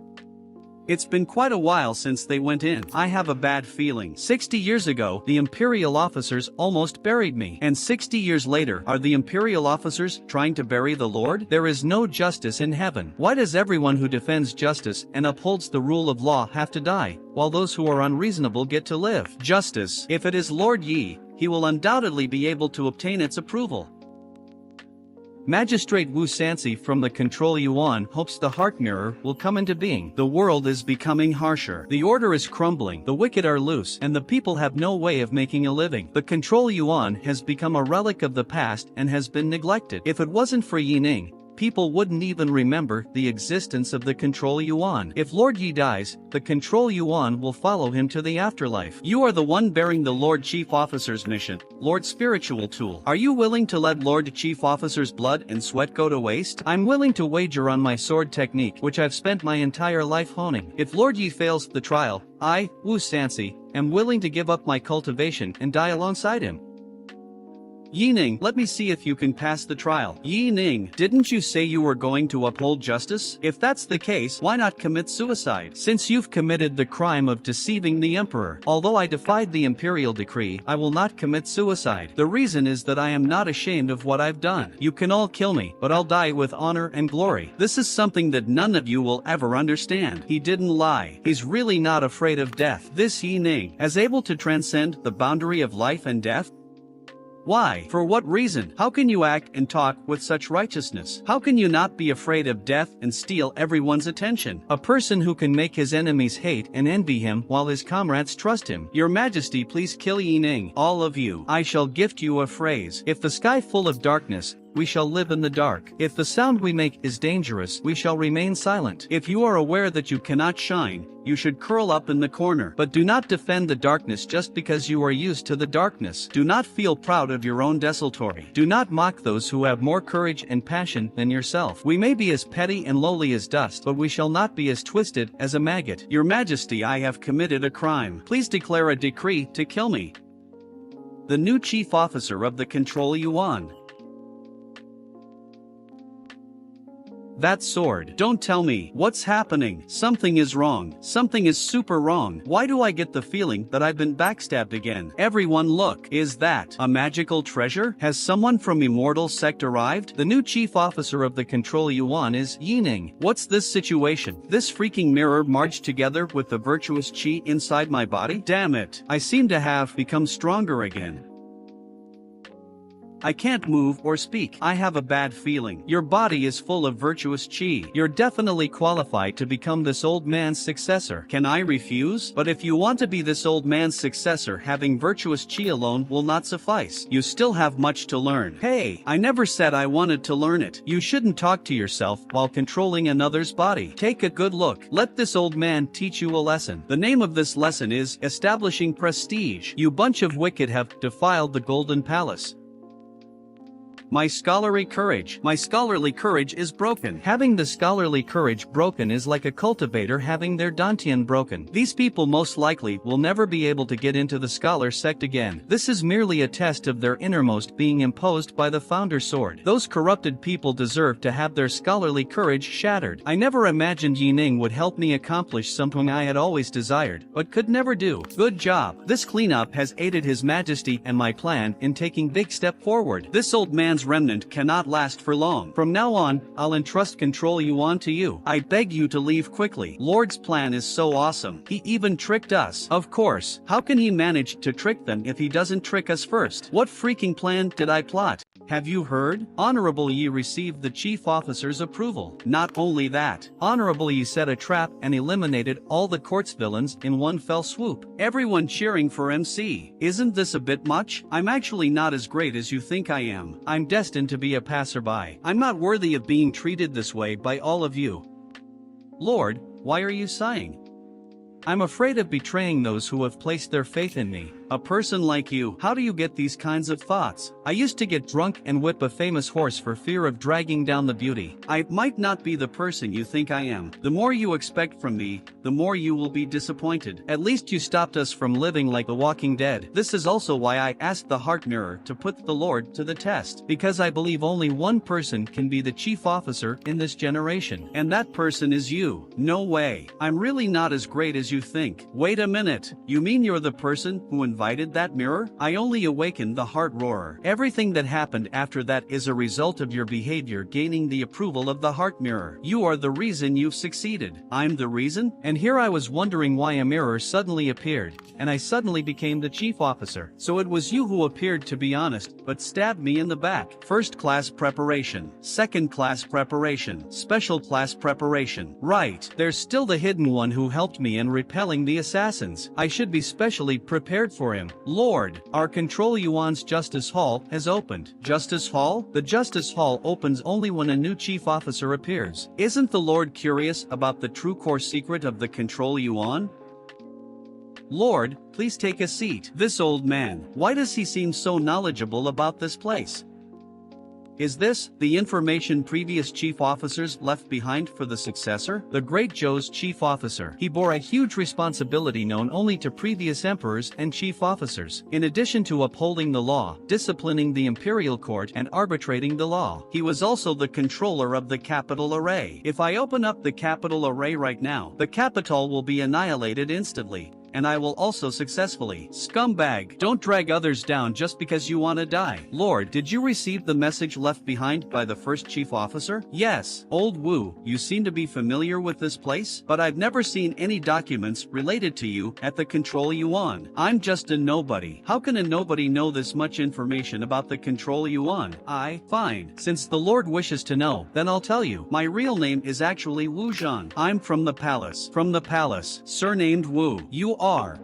It's been quite a while since they went in. I have a bad feeling. 60 years ago, the imperial officers almost buried me. And 60 years later, are the imperial officers trying to bury the Lord? There is no justice in heaven. Why does everyone who defends justice and upholds the rule of law have to die, while those who are unreasonable get to live? Justice. If it is Lord Yi, he will undoubtedly be able to obtain its approval. Magistrate Wu Sansi from the Control Yuan hopes the heart mirror will come into being. The world is becoming harsher. The order is crumbling, the wicked are loose, and the people have no way of making a living. The Control Yuan has become a relic of the past and has been neglected. If it wasn't for Yining, people wouldn't even remember the existence of the Control Yuan. If Lord Yi dies, the Control Yuan will follow him to the afterlife. You are the one bearing the Lord Chief Officer's mission, Lord Spiritual Tool. Are you willing to let Lord Chief Officer's blood and sweat go to waste? I'm willing to wager on my sword technique, which I've spent my entire life honing. If Lord Yi fails the trial, I, Wu Sansi, am willing to give up my cultivation and die alongside him. Yining, let me see if you can pass the trial. Yining, didn't you say you were going to uphold justice? If that's the case, why not commit suicide? Since you've committed the crime of deceiving the emperor. Although I defied the imperial decree, I will not commit suicide. The reason is that I am not ashamed of what I've done. You can all kill me, but I'll die with honor and glory. This is something that none of you will ever understand. He didn't lie. He's really not afraid of death. This Yining, as able to transcend the boundary of life and death? Why? For what reason? How can you act and talk with such righteousness? How can you not be afraid of death and steal everyone's attention? A person who can make his enemies hate and envy him while his comrades trust him. Your Majesty, please kill Yining. All of you. I shall gift you a phrase. If the sky full of darkness, we shall live in the dark. If the sound we make is dangerous, we shall remain silent. If you are aware that you cannot shine, you should curl up in the corner. But do not defend the darkness just because you are used to the darkness. Do not feel proud of your own desultory. Do not mock those who have more courage and passion than yourself. We may be as petty and lowly as dust, but we shall not be as twisted as a maggot. Your Majesty, I have committed a crime. Please declare a decree to kill me. The new chief officer of the Control Yuan. That sword. Don't tell me. What's happening? Something is wrong. Something is super wrong. Why do I get the feeling that I've been backstabbed again? Everyone look. Is that a magical treasure? Has someone from Immortal Sect arrived? The new chief officer of the Control Yuan is Yining. What's this situation? This freaking mirror merged together with the virtuous chi inside my body? Damn it. I seem to have become stronger again. I can't move or speak. I have a bad feeling. Your body is full of virtuous chi. You're definitely qualified to become this old man's successor. Can I refuse? But if you want to be this old man's successor, having virtuous chi alone will not suffice. You still have much to learn. Hey, I never said I wanted to learn it. You shouldn't talk to yourself while controlling another's body. Take a good look. Let this old man teach you a lesson. The name of this lesson is Establishing Prestige. You bunch of wicked have defiled the Golden Palace. My scholarly courage. My scholarly courage is broken. Having the scholarly courage broken is like a cultivator having their dantian broken. These people most likely will never be able to get into the scholar sect again. This is merely a test of their innermost being imposed by the founder sword. Those corrupted people deserve to have their scholarly courage shattered. I never imagined Yining would help me accomplish something I had always desired, but could never do. Good job. This cleanup has aided His Majesty and my plan in taking big step forward. This old man's remnant cannot last for long. From now on, I'll entrust control Yuan to you. I beg you to leave quickly. Lord's plan is so awesome. He even tricked us. Of course. How can he manage to trick them if he doesn't trick us first? What freaking plan did I plot? Have you heard? Honorable Yi received the chief officer's approval. Not only that, Honorable Yi set a trap and eliminated all the court's villains in one fell swoop. Everyone cheering for MC. Isn't this a bit much? I'm actually not as great as you think I am. I'm destined to be a passerby. I'm not worthy of being treated this way by all of you. Lord, why are you sighing? I'm afraid of betraying those who have placed their faith in me. A person like you, how do you get these kinds of thoughts? I used to get drunk and whip a famous horse for fear of dragging down the beauty. I might not be the person you think I am. The more you expect from me, the more you will be disappointed. At least you stopped us from living like the Walking Dead. This is also why I asked the Heart Mirror to put the Lord to the test. Because I believe only one person can be the chief officer in this generation. And that person is you. No way. I'm really not as great as you think. Wait a minute. You mean you're the person who invited that mirror? I only awakened the heart roarer. Everything that happened after that is a result of your behavior gaining the approval of the heart mirror. You are the reason you've succeeded. I'm the reason? And here I was wondering why a mirror suddenly appeared, and I suddenly became the chief officer. So it was you who appeared, to be honest, but stabbed me in the back. First class preparation. Second class preparation. Special class preparation. Right. There's still the hidden one who helped me in repelling the assassins. I should be specially prepared for him. Lord, our Control Yuan's Justice Hall has opened. Justice Hall? The Justice Hall opens only when a new chief officer appears. Isn't the Lord curious about the true core secret of the Control Yuan? Lord, please take a seat. This old man, why does he seem so knowledgeable about this place? Is this the information previous chief officers left behind for the successor? The Great Zhou's chief officer. He bore a huge responsibility known only to previous emperors and chief officers. In addition to upholding the law, disciplining the imperial court and arbitrating the law, he was also the controller of the capital array. If I open up the capital array right now, the capital will be annihilated instantly. And I will also successfully. Scumbag, don't drag others down just because you want to die. Lord, did you receive the message left behind by the first chief officer? Yes. Old Wu, you seem to be familiar with this place, but I've never seen any documents related to you at the Control Yuan. I'm just a nobody. How can a nobody know this much information about the Control Yuan? Fine. Since the Lord wishes to know, then I'll tell you. My real name is actually Wu Zhan. I'm from the palace. From the palace. Surnamed Wu. You are.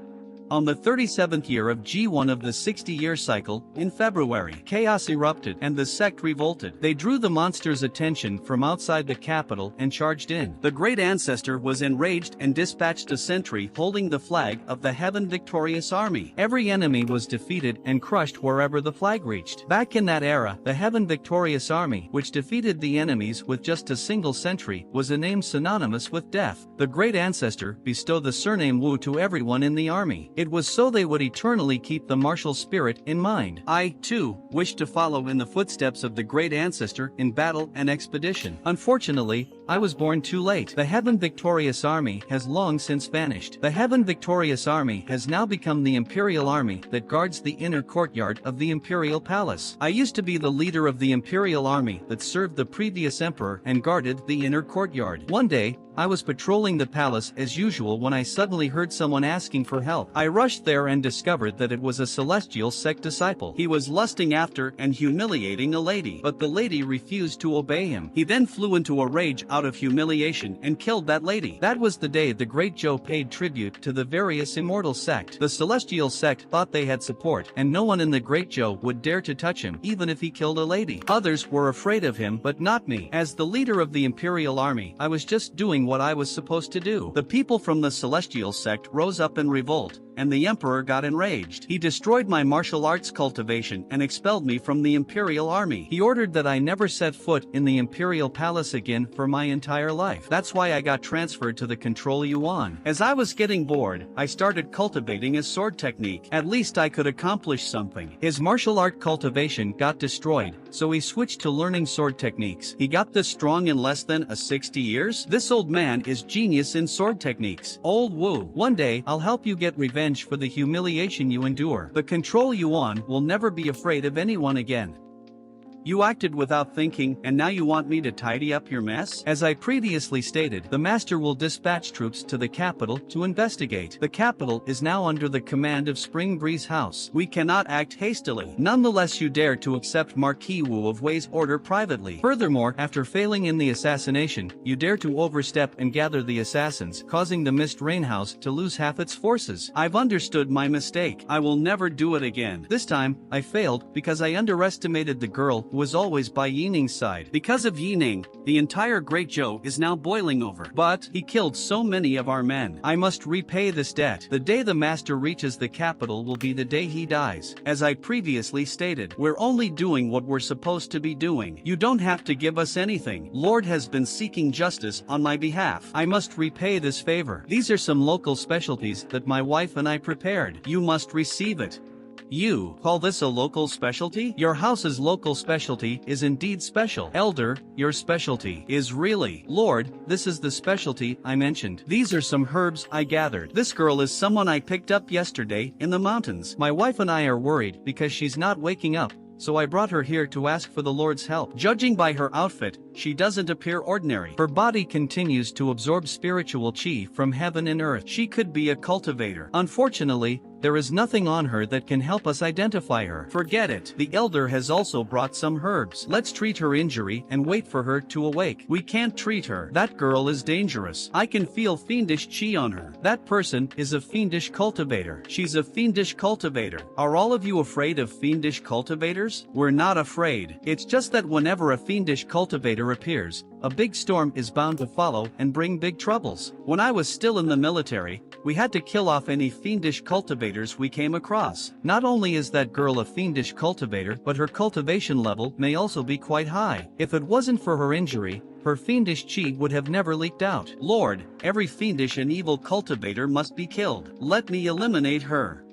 On the 37th year of G1 of the 60-year cycle, in February, chaos erupted and the sect revolted. They drew the monster's attention from outside the capital and charged in. The great ancestor was enraged and dispatched a sentry holding the flag of the Heaven Victorious Army. Every enemy was defeated and crushed wherever the flag reached. Back in that era, the Heaven Victorious Army, which defeated the enemies with just a single sentry, was a name synonymous with death. The great ancestor bestowed the surname Wu to everyone in the army. It was so they would eternally keep the martial spirit in mind. I, too, wished to follow in the footsteps of the great ancestor in battle and expedition. Unfortunately, I was born too late. The Heaven Victorious Army has long since vanished. The Heaven Victorious Army has now become the Imperial Army that guards the inner courtyard of the Imperial Palace. I used to be the leader of the Imperial Army that served the previous emperor and guarded the inner courtyard. One day, I was patrolling the palace as usual when I suddenly heard someone asking for help. I rushed there and discovered that it was a celestial sect disciple. He was lusting after and humiliating a lady, but the lady refused to obey him. He then flew into a rage out of humiliation and killed that lady. That was the day the Great Zhou paid tribute to the various immortal sect. The celestial sect thought they had support, and no one in the Great Zhou would dare to touch him, even if he killed a lady. Others were afraid of him, but not me. As the leader of the Imperial Army, I was just doing what I was supposed to do. The people from the celestial sect rose up in revolt, and the emperor got enraged. He destroyed my martial arts cultivation and expelled me from the imperial army. He ordered that I never set foot in the imperial palace again for my entire life. That's why I got transferred to the control yuan. As I was getting bored, I started cultivating his sword technique. At least I could accomplish something. His martial art cultivation got destroyed, so he switched to learning sword techniques. He got this strong in less than 60 years? This old man is genius in sword techniques. Old Wu. One day, I'll help you get revenge for the humiliation you endure. The control yuan will never be afraid of anyone again. You acted without thinking, and now you want me to tidy up your mess? As I previously stated, the master will dispatch troops to the capital to investigate. The capital is now under the command of Spring Breeze House. We cannot act hastily. Nonetheless, you dare to accept Marquis Wu of Wei's order privately. Furthermore, after failing in the assassination, you dare to overstep and gather the assassins, causing the Mist Rain House to lose half its forces. I've understood my mistake. I will never do it again. This time, I failed because I underestimated the girl was always by Yining's side. Because of Yining, the entire Great Zhou is now boiling over. But he killed so many of our men. I must repay this debt. The day the master reaches the capital will be the day he dies. As I previously stated, we're only doing what we're supposed to be doing. You don't have to give us anything. Lord has been seeking justice on my behalf. I must repay this favor. These are some local specialties that my wife and I prepared. You must receive it. You call this a local specialty? Your house's local specialty is indeed special. Elder, your specialty is really. Lord, this is the specialty I mentioned. These are some herbs I gathered. This girl is someone I picked up yesterday in the mountains. My wife and I are worried because she's not waking up, so I brought her here to ask for the Lord's help. Judging by her outfit, she doesn't appear ordinary. Her body continues to absorb spiritual chi from heaven and earth. She could be a cultivator. Unfortunately, there is nothing on her that can help us identify her. Forget it. The elder has also brought some herbs. Let's treat her injury and wait for her to awake. We can't treat her. That girl is dangerous. I can feel fiendish chi on her. That person is a fiendish cultivator. She's a fiendish cultivator. Are all of you afraid of fiendish cultivators? We're not afraid. It's just that whenever a fiendish cultivator appears, a big storm is bound to follow and bring big troubles. When I was still in the military, we had to kill off any fiendish cultivators we came across. Not only is that girl a fiendish cultivator, but her cultivation level may also be quite high. If it wasn't for her injury, her fiendish chi would have never leaked out. Lord, every fiendish and evil cultivator must be killed. Let me eliminate her.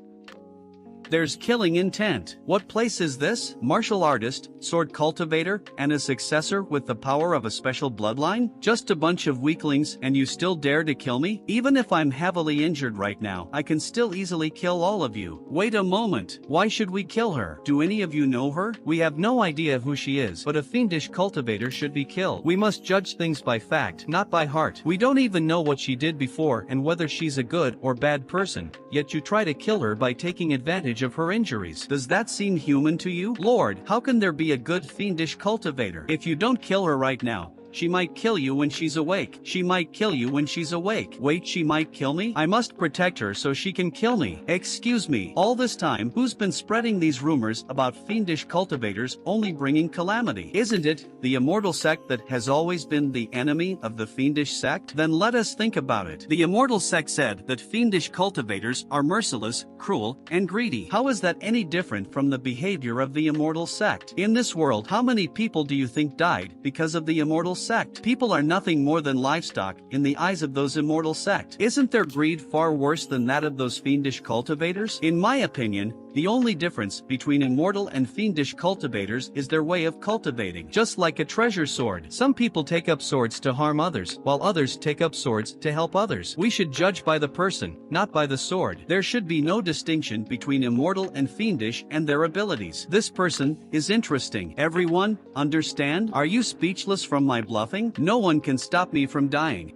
There's killing intent. What place is this? Martial artist, sword cultivator, and a successor with the power of a special bloodline? Just a bunch of weaklings and you still dare to kill me? Even if I'm heavily injured right now, I can still easily kill all of you. Wait a moment. Why should we kill her? Do any of you know her? We have no idea who she is, but a fiendish cultivator should be killed. We must judge things by fact, not by heart. We don't even know what she did before and whether she's a good or bad person, yet you try to kill her by taking advantage of her injuries. Does that seem human to you? Lord, how can there be a good fiendish cultivator? If you don't kill her right now, she might kill you when she's awake. She might kill you when she's awake. Wait, she might kill me? I must protect her so she can kill me. Excuse me, all this time, who's been spreading these rumors about fiendish cultivators only bringing calamity? Isn't it the immortal sect that has always been the enemy of the fiendish sect? Then let us think about it. The immortal sect said that fiendish cultivators are merciless, cruel, and greedy. How is that any different from the behavior of the immortal sect? In this world, how many people do you think died because of the immortal sect? People are nothing more than livestock in the eyes of those immortal sect. Isn't their greed far worse than that of those fiendish cultivators? In my opinion, the only difference between immortal and fiendish cultivators is their way of cultivating. Just like a treasure sword. Some people take up swords to harm others, while others take up swords to help others. We should judge by the person, not by the sword. There should be no distinction between immortal and fiendish and their abilities. This person is interesting. Everyone, understand? Are you speechless from my bluffing? No one can stop me from dying.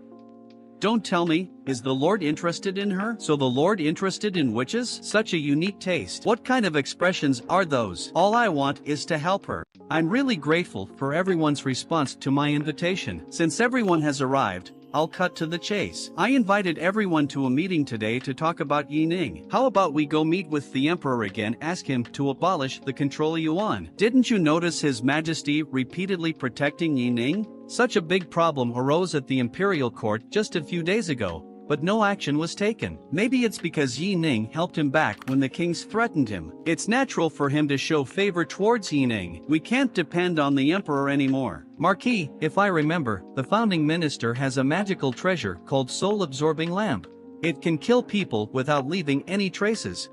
Don't tell me, is the Lord interested in her? So the Lord interested in witches? Such a unique taste. What kind of expressions are those? All I want is to help her. I'm really grateful for everyone's response to my invitation. Since everyone has arrived, I'll cut to the chase. I invited everyone to a meeting today to talk about Yining. How about we go meet with the Emperor again, ask him to abolish the control yuan? Didn't you notice His Majesty repeatedly protecting Yining? Such a big problem arose at the imperial court just a few days ago, but no action was taken. Maybe it's because Yi Ning helped him back when the kings threatened him. It's natural for him to show favor towards Yi Ning. We can't depend on the emperor anymore. Marquis, if I remember, the founding minister has a magical treasure called soul-absorbing lamp. It can kill people without leaving any traces.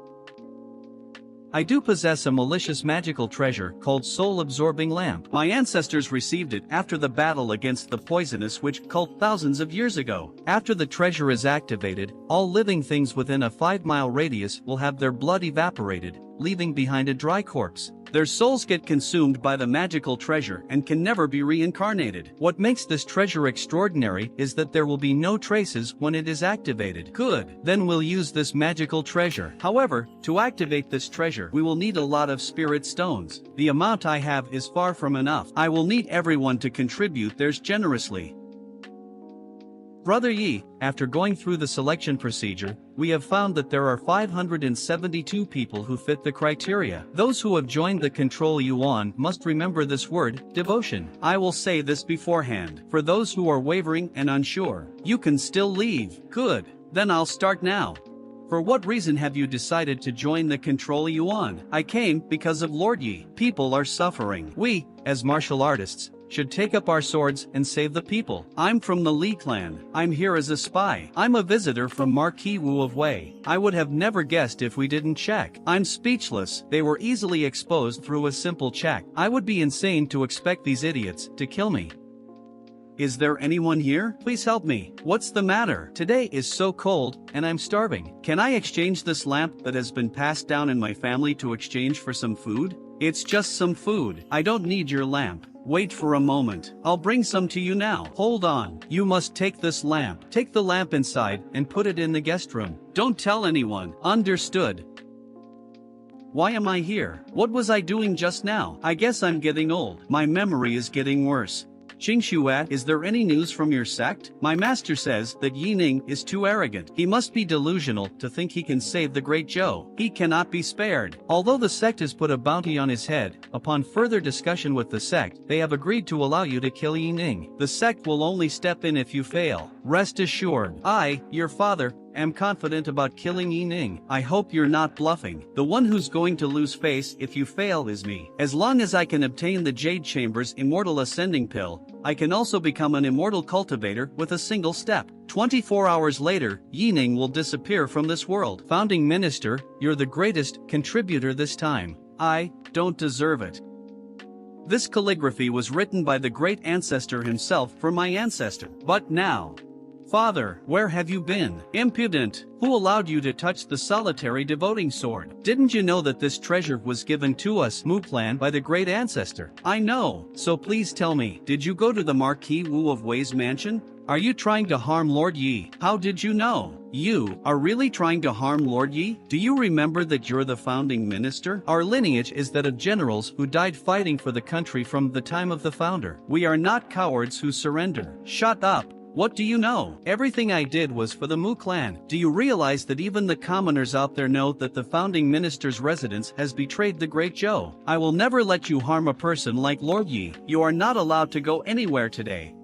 I do possess a malicious magical treasure called soul-absorbing lamp. My ancestors received it after the battle against the poisonous witch cult thousands of years ago. After the treasure is activated, all living things within a 5-mile radius will have their blood evaporated, leaving behind a dry corpse. Their souls get consumed by the magical treasure and can never be reincarnated. What makes this treasure extraordinary is that there will be no traces when it is activated. Good. Then we'll use this magical treasure. However, to activate this treasure, we will need a lot of spirit stones. The amount I have is far from enough. I will need everyone to contribute theirs generously. Brother Yi, after going through the selection procedure, we have found that there are 572 people who fit the criteria. Those who have joined the Control Yuan must remember this word, devotion. I will say this beforehand. For those who are wavering and unsure, you can still leave. Good. Then I'll start now. For what reason have you decided to join the Control Yuan? I came because of Lord Yi. People are suffering. We, as martial artists, should take up our swords and save the people. I'm from the Li clan. I'm here as a spy. I'm a visitor from Marquis Wu of Wei. I would have never guessed if we didn't check. I'm speechless. They were easily exposed through a simple check. I would be insane to expect these idiots to kill me. Is there anyone here? Please help me. What's the matter? Today is so cold, and I'm starving. Can I exchange this lamp that has been passed down in my family to exchange for some food? It's just some food. I don't need your lamp. Wait for a moment. I'll bring some to you now. Hold on. You must take this lamp. Take the lamp inside and put it in the guest room. Don't tell anyone. Understood. Why am I here? What was I doing just now? I guess I'm getting old. My memory is getting worse. Qingshuat, is there any news from your sect? My master says that Yi Ning is too arrogant. He must be delusional to think he can save the great Zhou. He cannot be spared. Although the sect has put a bounty on his head, upon further discussion with the sect, they have agreed to allow you to kill Yi Ning. The sect will only step in if you fail. Rest assured. I, your father, am confident about killing Yi Ning. I hope you're not bluffing. The one who's going to lose face if you fail is me. As long as I can obtain the Jade Chamber's Immortal Ascending Pill, I can also become an immortal cultivator with a single step. 24 hours later, Yi Ning will disappear from this world. Founding Minister, you're the greatest contributor this time. I don't deserve it. This calligraphy was written by the great ancestor himself for my ancestor. But now, Father, where have you been? Impudent! Who allowed you to touch the solitary devoting sword? Didn't you know that this treasure was given to us Mu clan by the great ancestor? I know, so please tell me, did you go to the Marquis Wu of Wei's mansion? Are you trying to harm Lord Yi? How did you know? You are really trying to harm Lord Yi? Do you remember that you're the founding minister? Our lineage is that of generals who died fighting for the country from the time of the founder. We are not cowards who surrender. Shut up. What do you know? Everything I did was for the Mu clan. Do you realize that even the commoners out there know that the founding minister's residence has betrayed the great Zhou? I will never let you harm a person like Lord Yi. You are not allowed to go anywhere today.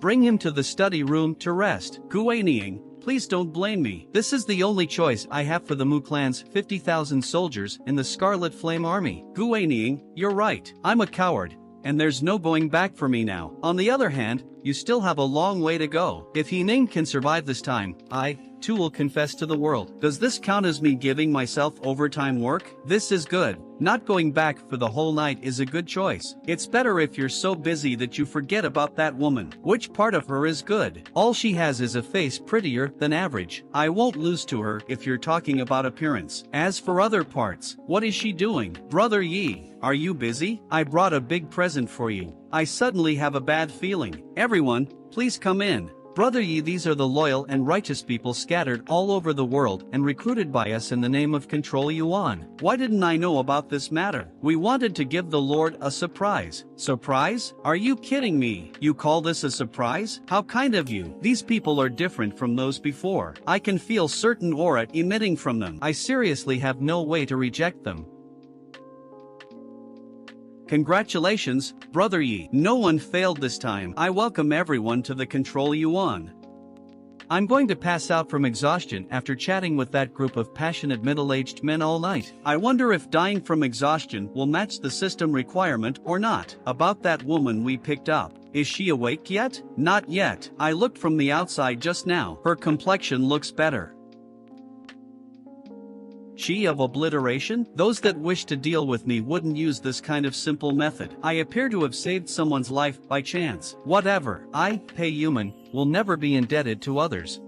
Bring him to the study room to rest. Guanying, please don't blame me. This is the only choice I have for the Mu clan's 50,000 soldiers in the Scarlet Flame Army. Guanying, you're right. I'm a coward, and there's no going back for me now. On the other hand, you still have a long way to go. If Yi Ning can survive this time, I, too, will confess to the world. Does this count as me giving myself overtime work? This is good. Not going back for the whole night is a good choice. It's better if you're so busy that you forget about that woman. Which part of her is good? All she has is a face prettier than average. I won't lose to her if you're talking about appearance. As for other parts, what is she doing? Brother Yi, are you busy? I brought a big present for you. I suddenly have a bad feeling. Everyone, please come in. Brother Yi, these are the loyal and righteous people scattered all over the world and recruited by us in the name of Control Yuan. Why didn't I know about this matter? We wanted to give the Lord a surprise. Surprise? Are you kidding me? You call this a surprise? How kind of you. These people are different from those before. I can feel certain aura emitting from them. I seriously have no way to reject them. Congratulations, Brother Yi. No one failed this time. I welcome everyone to the Control Yuan. I'm going to pass out from exhaustion after chatting with that group of passionate middle-aged men all night. I wonder if dying from exhaustion will match the system requirement or not. About that woman we picked up. Is she awake yet? Not yet. I looked from the outside just now. Her complexion looks better. She of obliteration? Those that wish to deal with me wouldn't use this kind of simple method. I appear to have saved someone's life by chance. Whatever. I, pay human, will never be indebted to others.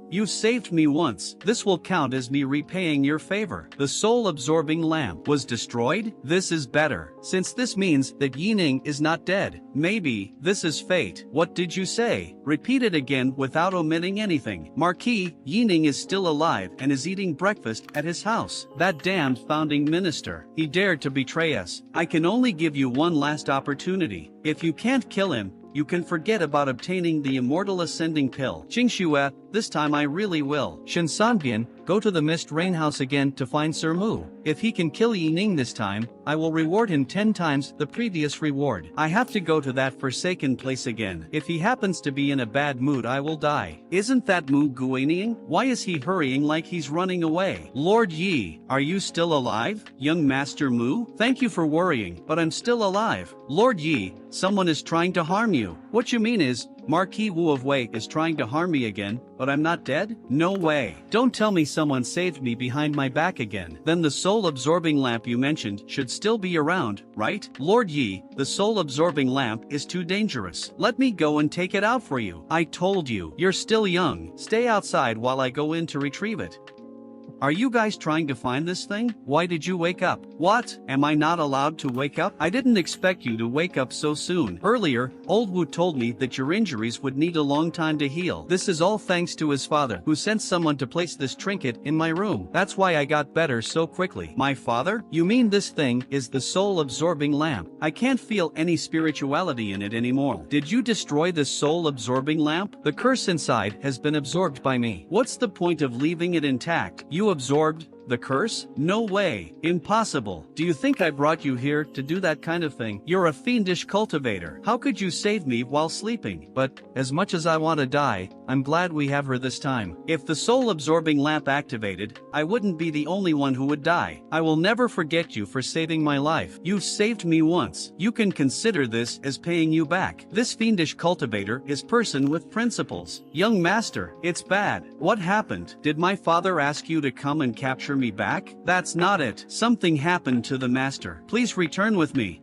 You've saved me once. This will count as me repaying your favor. The soul-absorbing lamp was destroyed? This is better, since this means that Yining is not dead. Maybe this is fate. What did you say? Repeat it again without omitting anything. Marquis, Yining is still alive and is eating breakfast at his house. That damned founding minister. He dared to betray us. I can only give you one last opportunity. If you can't kill him, you can forget about obtaining the immortal ascending pill. Qingxue, this time I really will. Shinsanbian, go to the Mist Rain House again to find Sir Mu. If he can kill Yi Ning this time, I will reward him 10 times the previous reward. I have to go to that forsaken place again. If he happens to be in a bad mood I will die. Isn't that Mu Guanying? Why is he hurrying like he's running away? Lord Yi, are you still alive? Young Master Mu? Thank you for worrying, but I'm still alive. Lord Yi, someone is trying to harm you. What you mean is, Marquis Wu of Wei is trying to harm me again, but I'm not dead? No way. Don't tell me someone saved me behind my back again. Then the soul-absorbing lamp you mentioned should still be around, right? Lord Yi, the soul-absorbing lamp is too dangerous. Let me go and take it out for you. I told you. You're still young. Stay outside while I go in to retrieve it. Are you guys trying to find this thing? Why did you wake up? What? Am I not allowed to wake up? I didn't expect you to wake up so soon. Earlier, Old Wu told me that your injuries would need a long time to heal. This is all thanks to his father, who sent someone to place this trinket in my room. That's why I got better so quickly. My father? You mean this thing is the soul-absorbing lamp? I can't feel any spirituality in it anymore. Did you destroy the soul-absorbing lamp? The curse inside has been absorbed by me. What's the point of leaving it intact? You absorbed the curse? No way. Impossible. Do you think I brought you here to do that kind of thing? You're a fiendish cultivator. How could you save me while sleeping? But, as much as I want to die, I'm glad we have her this time. If the soul-absorbing lamp activated, I wouldn't be the only one who would die. I will never forget you for saving my life. You've saved me once. You can consider this as paying you back. This fiendish cultivator is person with principles. Young master, it's bad. What happened? Did my father ask you to come and capture me back? That's not it. Something happened to the master. Please return with me.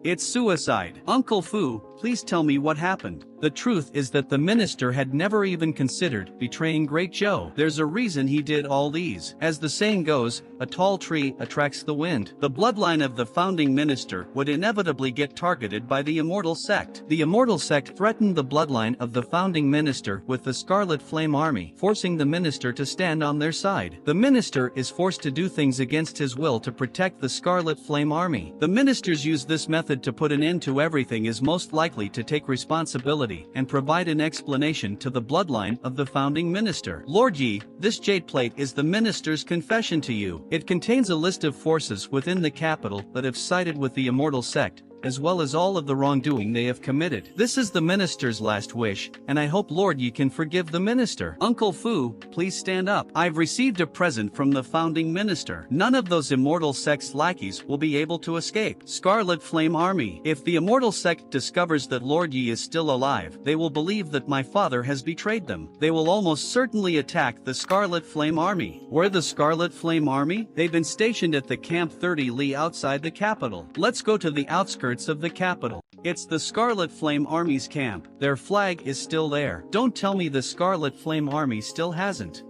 It's suicide. Uncle Fu, please tell me what happened. The truth is that the minister had never even considered betraying Great Zhou. There's a reason he did all these. As the saying goes, a tall tree attracts the wind. The bloodline of the founding minister would inevitably get targeted by the immortal sect. The immortal sect threatened the bloodline of the founding minister with the Scarlet Flame Army, forcing the minister to stand on their side. The minister is forced to do things against his will to protect the Scarlet Flame Army. The ministers use this method to put an end to everything is most likely to take responsibility and provide an explanation to the bloodline of the founding minister. Lord Yi, this jade plate is the minister's confession to you. It contains a list of forces within the capital that have sided with the immortal sect, as well as all of the wrongdoing they have committed. This is the minister's last wish, and I hope Lord Yi can forgive the minister. Uncle Fu, please stand up. I've received a present from the founding minister. None of those immortal sect's lackeys will be able to escape. Scarlet Flame Army. If the immortal sect discovers that Lord Yi is still alive, they will believe that my father has betrayed them. They will almost certainly attack the Scarlet Flame Army. Where the Scarlet Flame Army? They've been stationed at the Camp 30 Li outside the capital. Let's go to the outskirts of the capital. It's the Scarlet Flame Army's camp. Their flag is still there. Don't tell me the Scarlet Flame Army still hasn't.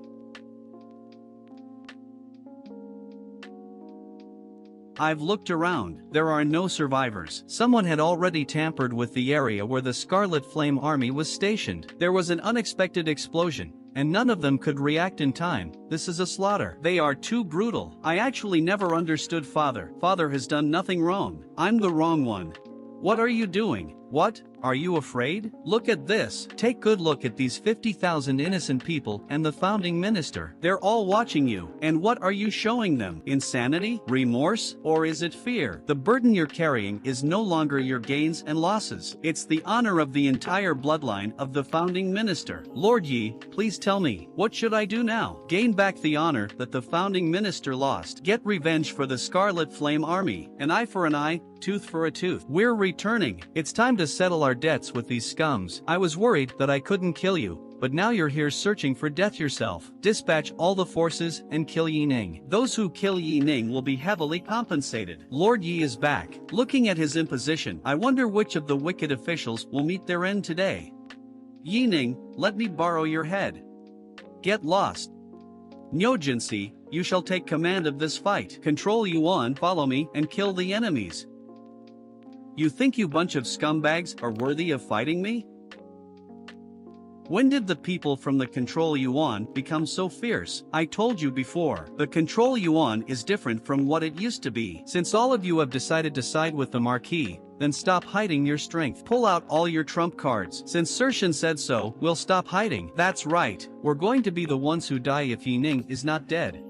I've looked around. There are no survivors. Someone had already tampered with the area where the Scarlet Flame Army was stationed. There was an unexpected explosion, and none of them could react in time. This is a slaughter. They are too brutal. I actually never understood Father. Father has done nothing wrong. I'm the wrong one. What are you doing? What? Are you afraid? Look at this. Take good look at these 50,000 innocent people and the founding minister. They're all watching you. And what are you showing them? Insanity? Remorse? Or is it fear? The burden you're carrying is no longer your gains and losses. It's the honor of the entire bloodline of the founding minister. Lord Yi, please tell me, what should I do now? Gain back the honor that the founding minister lost. Get revenge for the Scarlet Flame Army. An eye for an eye, tooth for a tooth. We're returning. It's time to settle our debts with these scums. I was worried that I couldn't kill you, but now you're here searching for death yourself. Dispatch all the forces and kill Yi Ning. Those who kill Yi Ning will be heavily compensated. Lord Yi is back. Looking at his imposition, I wonder which of the wicked officials will meet their end today. Yi Ning, let me borrow your head. Get lost. Nyojinsi, you shall take command of this fight. Control Yuan, follow me, and kill the enemies. You think you bunch of scumbags are worthy of fighting me? When did the people from the Control Yuan become so fierce? I told you before, the Control Yuan is different from what it used to be. Since all of you have decided to side with the Marquis, then stop hiding your strength. Pull out all your trump cards. Since Sershan said so, we'll stop hiding. That's right, we're going to be the ones who die if Yi Ning is not dead.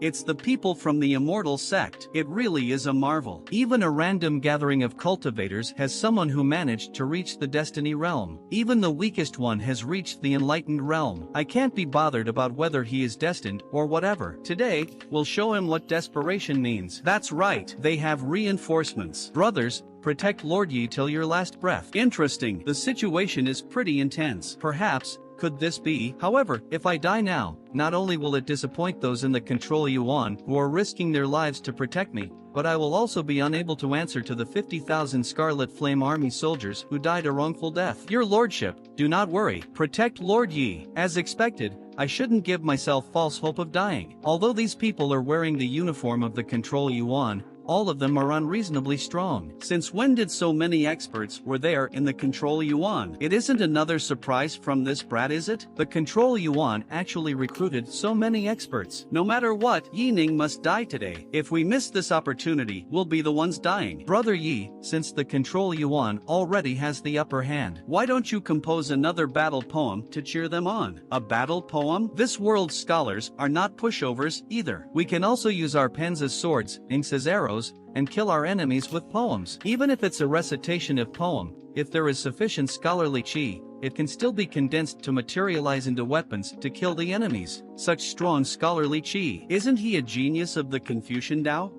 It's the people from the immortal sect. It really is a marvel. Even a random gathering of cultivators has someone who managed to reach the destiny realm. Even the weakest one has reached the enlightened realm. I can't be bothered about whether he is destined or whatever. Today, we'll show him what desperation means. That's right, they have reinforcements. Brothers, protect Lord Yi till your last breath. Interesting, the situation is pretty intense. Perhaps, could this be? However, if I die now, not only will it disappoint those in the Control Yuan who are risking their lives to protect me, but I will also be unable to answer to the 50,000 Scarlet Flame Army soldiers who died a wrongful death. Your lordship, do not worry. Protect Lord Yi. As expected, I shouldn't give myself false hope of dying. Although these people are wearing the uniform of the Control Yuan, all of them are unreasonably strong. Since when did so many experts were there in the Control Yuan? It isn't another surprise from this brat, is it? The Control Yuan actually recruited so many experts. No matter what, Yi Ning must die today. If we miss this opportunity, we'll be the ones dying. Brother Yi, since the Control Yuan already has the upper hand, why don't you compose another battle poem to cheer them on? A battle poem? This world's scholars are not pushovers either. We can also use our pens as swords, inks as arrows, and kill our enemies with poems. Even if it's a recitation of poem, if there is sufficient scholarly chi, it can still be condensed to materialize into weapons to kill the enemies. Such strong scholarly chi. Isn't he a genius of the Confucian Tao?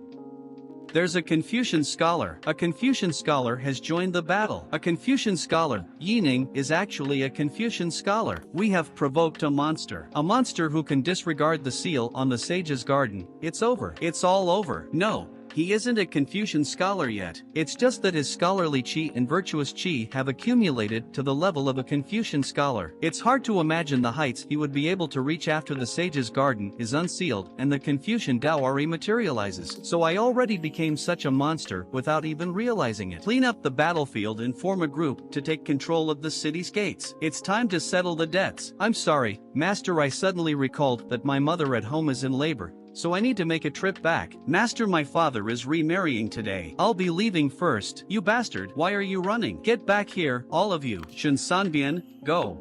There's a Confucian scholar. A Confucian scholar has joined the battle. A Confucian scholar, Yi Ning, is actually a Confucian scholar. We have provoked a monster. A monster who can disregard the seal on the sage's garden. It's over. It's all over. No. He isn't a Confucian scholar yet. It's just that his scholarly chi and virtuous chi have accumulated to the level of a Confucian scholar. It's hard to imagine the heights he would be able to reach after the sage's garden is unsealed and the Confucian dowry materializes. So I already became such a monster without even realizing it. Clean up the battlefield and form a group to take control of the city's gates. It's time to settle the debts. I'm sorry, Master, I suddenly recalled that my mother at home is in labor, so I need to make a trip back. Master, my father is remarrying today. I'll be leaving first. You bastard, why are you running? Get back here, all of you. Shun Sanbian, go.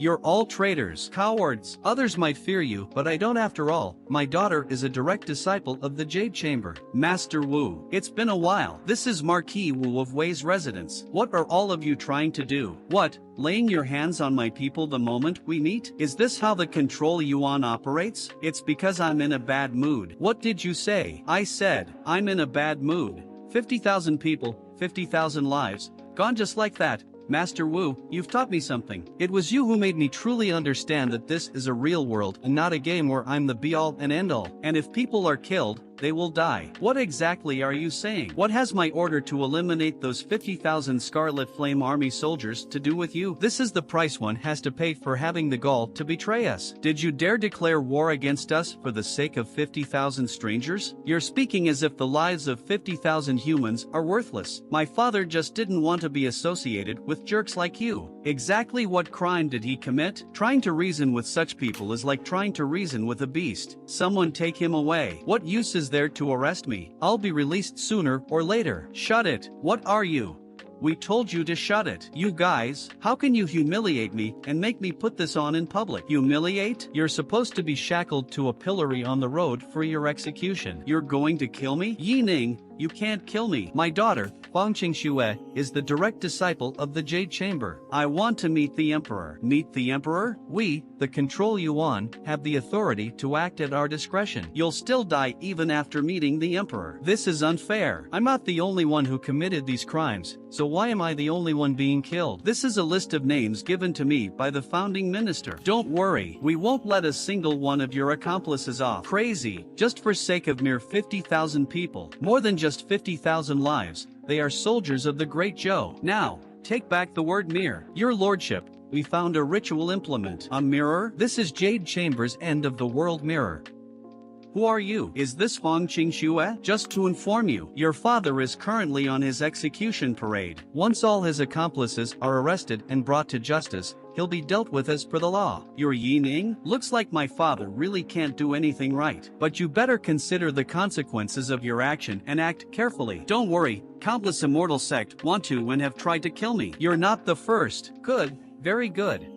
You're all traitors, cowards. Others might fear you, but I don't after all. My daughter is a direct disciple of the Jade Chamber. Master Wu, it's been a while. This is Marquis Wu of Wei's residence. What are all of you trying to do? What, laying your hands on my people the moment we meet? Is this how the Control Yuan operates? It's because I'm in a bad mood. What did you say? I said, I'm in a bad mood. 50,000 people, 50,000 lives, gone just like that. Master Wu, you've taught me something. It was you who made me truly understand that this is a real world and not a game where I'm the be-all and end-all. And if people are killed, they will die. What exactly are you saying? What has my order to eliminate those 50,000 Scarlet Flame Army soldiers to do with you? This is the price one has to pay for having the gall to betray us. Did you dare declare war against us for the sake of 50,000 strangers? You're speaking as if the lives of 50,000 humans are worthless. My father just didn't want to be associated with jerks like you. Exactly what crime did he commit? Trying to reason with such people is like trying to reason with a beast. Someone take him away. What use is there to arrest me? I'll be released sooner or later. Shut it. What are you? We told you to shut it. You guys, how can you humiliate me and make me put this on in public? Humiliate? You're supposed to be shackled to a pillory on the road for your execution. You're going to kill me? Yi Ning, you can't kill me. My daughter, Fang Qingxue, is the direct disciple of the Jade Chamber. I want to meet the Emperor. Meet the Emperor? We, the Control Yuan, have the authority to act at our discretion. You'll still die even after meeting the Emperor. This is unfair. I'm not the only one who committed these crimes, so why am I the only one being killed? This is a list of names given to me by the founding minister. Don't worry, we won't let a single one of your accomplices off. Crazy, just for sake of mere 50,000 people. More than just 50,000 lives. They are soldiers of the Great Zhou. Now, take back the word mere. Your lordship, we found a ritual implement. A mirror? This is Jade Chamber's end of the world mirror. Who are you? Is this Fang Qingxue? Just to inform you, your father is currently on his execution parade. Once all his accomplices are arrested and brought to justice, he'll be dealt with as per the law. You're Yi Ning? Looks like my father really can't do anything right. But you better consider the consequences of your action and act carefully. Don't worry, countless immortal sect want to and have tried to kill me. You're not the first. Good, very good.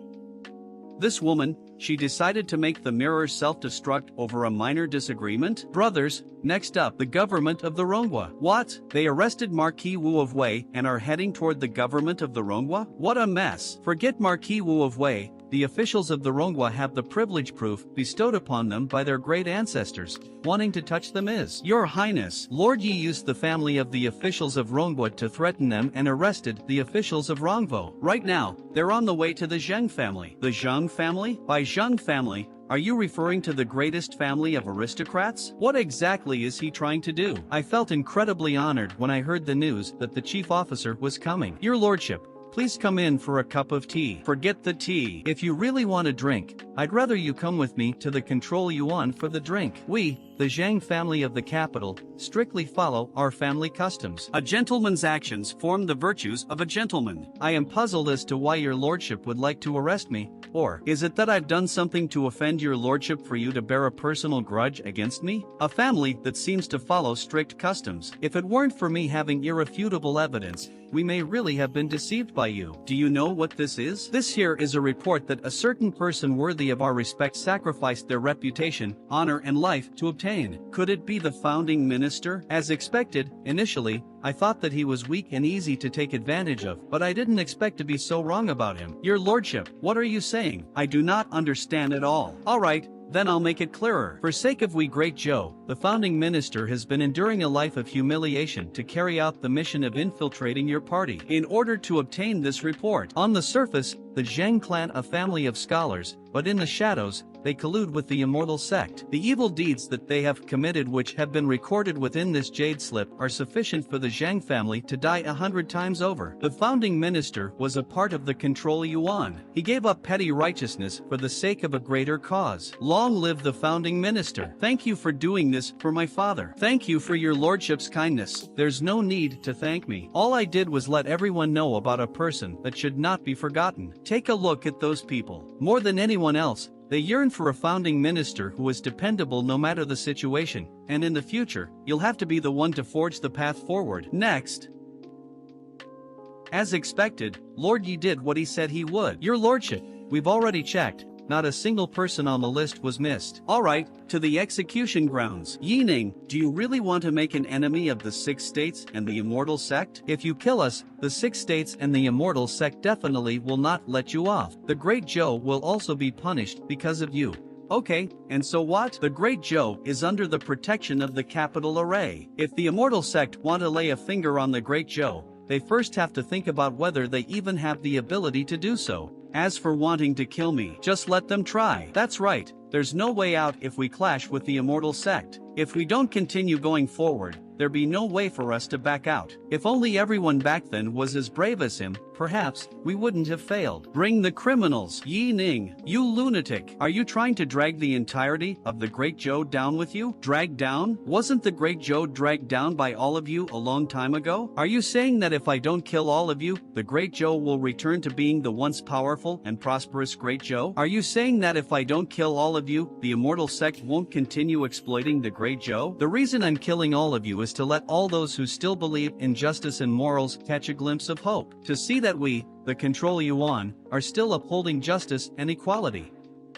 This woman, she decided to make the mirror self-destruct over a minor disagreement? Brothers, next up, the government of the Ronghua. What? They arrested Marquis Wu of Wei and are heading toward the government of the Ronghua? What a mess. Forget Marquis Wu of Wei. The officials of the Ronghua have the privilege proof bestowed upon them by their great ancestors. Wanting to touch them is, Your Highness, Lord Yi used the family of the officials of Ronghua to threaten them and arrested the officials of Rongvo. Right now, they're on the way to the Zheng family. The Zheng family? By Zheng family, are you referring to the greatest family of aristocrats? What exactly is he trying to do? I felt incredibly honored when I heard the news that the chief officer was coming. Your lordship, please come in for a cup of tea. Forget the tea. If you really want a drink, I'd rather you come with me to the Control Yuan for the drink. We, the Zhang family of the capital, strictly follow our family customs. A gentleman's actions form the virtues of a gentleman. I am puzzled as to why your lordship would like to arrest me. Or, is it that I've done something to offend your lordship for you to bear a personal grudge against me? A family that seems to follow strict customs. If it weren't for me having irrefutable evidence, we may really have been deceived by you. Do you know what this is? This here is a report that a certain person worthy of our respect sacrificed their reputation, honor and life to obtain. Could it be the founding minister? As expected, initially, I thought that he was weak and easy to take advantage of, but I didn't expect to be so wrong about him. Your lordship, what are you saying? I do not understand at all. Alright, then I'll make it clearer. For sake of we Great Zhou, the founding minister has been enduring a life of humiliation to carry out the mission of infiltrating your party. In order to obtain this report, on the surface, the Zheng clan a family of scholars, but in the shadows, they collude with the immortal sect. The evil deeds that they have committed which have been recorded within this jade slip are sufficient for the Zhang family to die 100 times over. The founding minister was a part of the Control Yuan. He gave up petty righteousness for the sake of a greater cause. Long live the founding minister. Thank you for doing this for my father. Thank you for your lordship's kindness. There's no need to thank me. All I did was let everyone know about a person that should not be forgotten. Take a look at those people. More than anyone else, they yearn for a founding minister who is dependable no matter the situation, and in the future, you'll have to be the one to forge the path forward. Next. As expected, Lord Yi did what he said he would. Your lordship, we've already checked. Not a single person on the list was missed. Alright, to the execution grounds. Yi Ning, do you really want to make an enemy of the 6 states and the immortal sect? If you kill us, the 6 states and the immortal sect definitely will not let you off. The Great Zhou will also be punished because of you. Okay, and so what? The Great Zhou is under the protection of the capital array. If the immortal sect want to lay a finger on the Great Zhou, they first have to think about whether they even have the ability to do so. As for wanting to kill me, just let them try. That's right, There's no way out if we clash with the immortal sect. If we don't continue going forward, there'd be no way for us to back out. If only everyone back then was as brave as him, perhaps we wouldn't have failed. Bring the criminals. Yi Ning, you lunatic. Are you trying to drag the entirety of the Great Zhou down with you? Drag down? Wasn't the Great Zhou dragged down by all of you a long time ago? Are you saying that if I don't kill all of you, the Great Zhou will return to being the once powerful and prosperous Great Zhou? Are you saying that if I don't kill all of you, the immortal sect won't continue exploiting the Great Zhou? The reason I'm killing all of you is to let all those who still believe in justice and morals catch a glimpse of hope. To see that we, the Control Yuan, are still upholding justice and equality.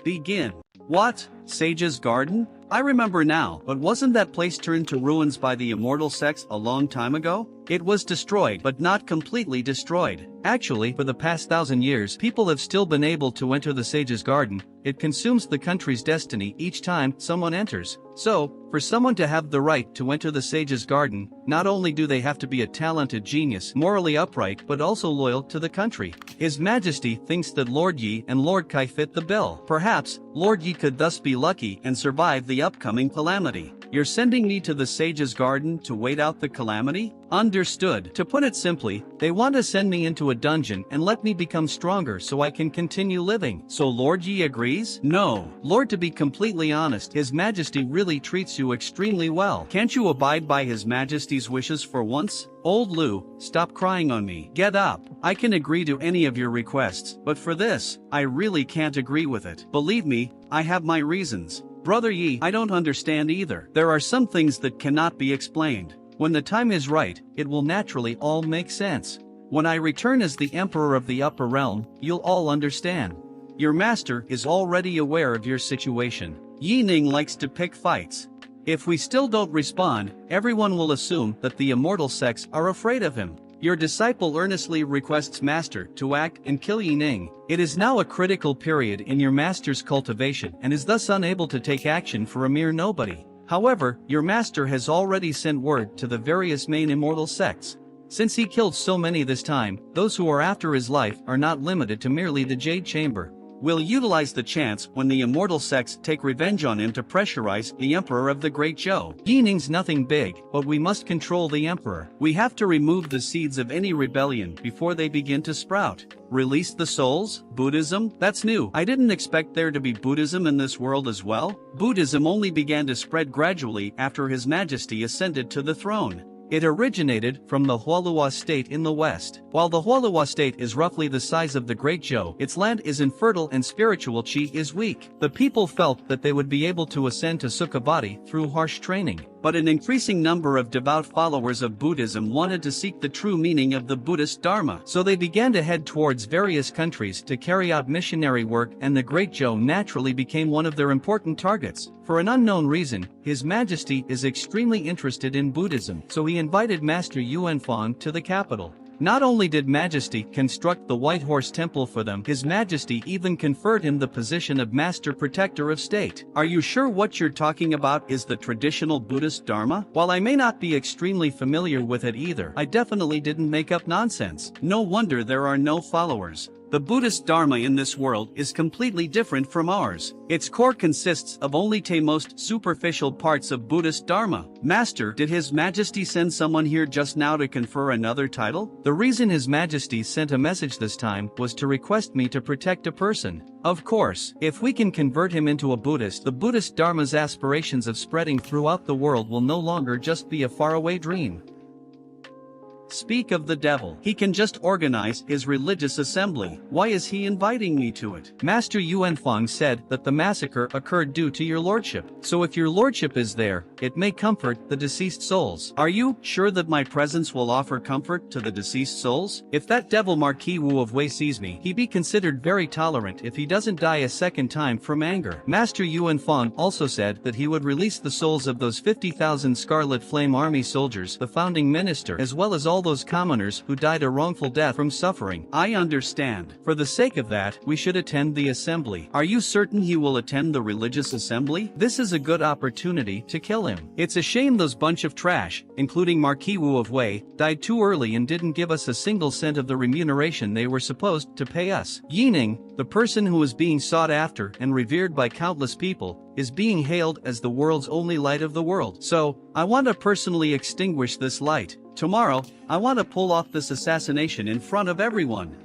Begin. What? Sage's Garden? I remember now, but wasn't that place turned to ruins by the immortal sects a long time ago? It was destroyed, but not completely destroyed. Actually, for the past 1,000 years, people have still been able to enter the Sage's Garden. It consumes the country's destiny each time someone enters. So, for someone to have the right to enter the Sage's Garden, not only do they have to be a talented genius, morally upright, but also loyal to the country. His Majesty thinks that Lord Yi and Lord Kai fit the bill. Perhaps, Lord Yi could thus be lucky and survive the upcoming calamity. You're sending me to the Sage's Garden to wait out the calamity? Understood. To put it simply, they want to send me into a dungeon and let me become stronger so I can continue living. So Lord Yi agrees? No. Lord, to be completely honest, His Majesty really treats you extremely well. Can't you abide by His Majesty's wishes for once? Old Lu, stop crying on me. Get up. I can agree to any of your requests, but for this, I really can't agree with it. Believe me, I have my reasons. Brother Yi, I don't understand either. There are some things that cannot be explained. When the time is right, it will naturally all make sense. When I return as the Emperor of the Upper Realm, you'll all understand. Your master is already aware of your situation. Yi Ning likes to pick fights. If we still don't respond, everyone will assume that the immortal sects are afraid of him. Your disciple earnestly requests Master to act and kill Yi Ning. It is now a critical period in your master's cultivation and is thus unable to take action for a mere nobody. However, your master has already sent word to the various main immortal sects. Since he killed so many this time, those who are after his life are not limited to merely the Jade Chamber. We'll utilize the chance when the immortal sects take revenge on him to pressurize the Emperor of the Great Zhou. Yi Ning's nothing big, but we must control the Emperor. We have to remove the seeds of any rebellion before they begin to sprout. Release the souls? Buddhism? That's new. I didn't expect there to be Buddhism in this world as well. Buddhism only began to spread gradually after His Majesty ascended to the throne. It originated from the Hualua state in the west. While the Hualua state is roughly the size of the Great Zhou, its land is infertile and spiritual qi is weak. The people felt that they would be able to ascend to Sukhavati through harsh training. But an increasing number of devout followers of Buddhism wanted to seek the true meaning of the Buddhist Dharma. So they began to head towards various countries to carry out missionary work, and the Great Zhou naturally became one of their important targets. For an unknown reason, His Majesty is extremely interested in Buddhism, so he invited Master Yuanfang to the capital. Not only did Majesty construct the White Horse Temple for them, His Majesty even conferred him the position of Master Protector of State. Are you sure what you're talking about is the traditional Buddhist Dharma? While I may not be extremely familiar with it either, I definitely didn't make up nonsense. No wonder there are no followers. The Buddhist Dharma in this world is completely different from ours. Its core consists of only the most superficial parts of Buddhist Dharma. Master, did His Majesty send someone here just now to confer another title? The reason His Majesty sent a message this time was to request me to protect a person. Of course, if we can convert him into a Buddhist, the Buddhist Dharma's aspirations of spreading throughout the world will no longer just be a faraway dream. Speak of the devil. He can just organize his religious assembly. Why is he inviting me to it? Master Yuanfang said that the massacre occurred due to your lordship. So if your lordship is there, it may comfort the deceased souls. Are you sure that my presence will offer comfort to the deceased souls? If that devil Marquis Wu of Wei sees me, he'd be considered very tolerant if he doesn't die a second time from anger. Master Yuanfang also said that he would release the souls of those 50,000 Scarlet Flame Army soldiers, the founding minister, as well as all those commoners who died a wrongful death from suffering. I understand. For the sake of that, we should attend the assembly. Are you certain he will attend the religious assembly? This is a good opportunity to kill him. It's a shame those bunch of trash, including Marquis Wu of Wei, died too early and didn't give us a single cent of the remuneration they were supposed to pay us. Yining, the person who is being sought after and revered by countless people, is being hailed as the world's only light of the world. So, I want to personally extinguish this light. Tomorrow, I want to pull off this assassination in front of everyone.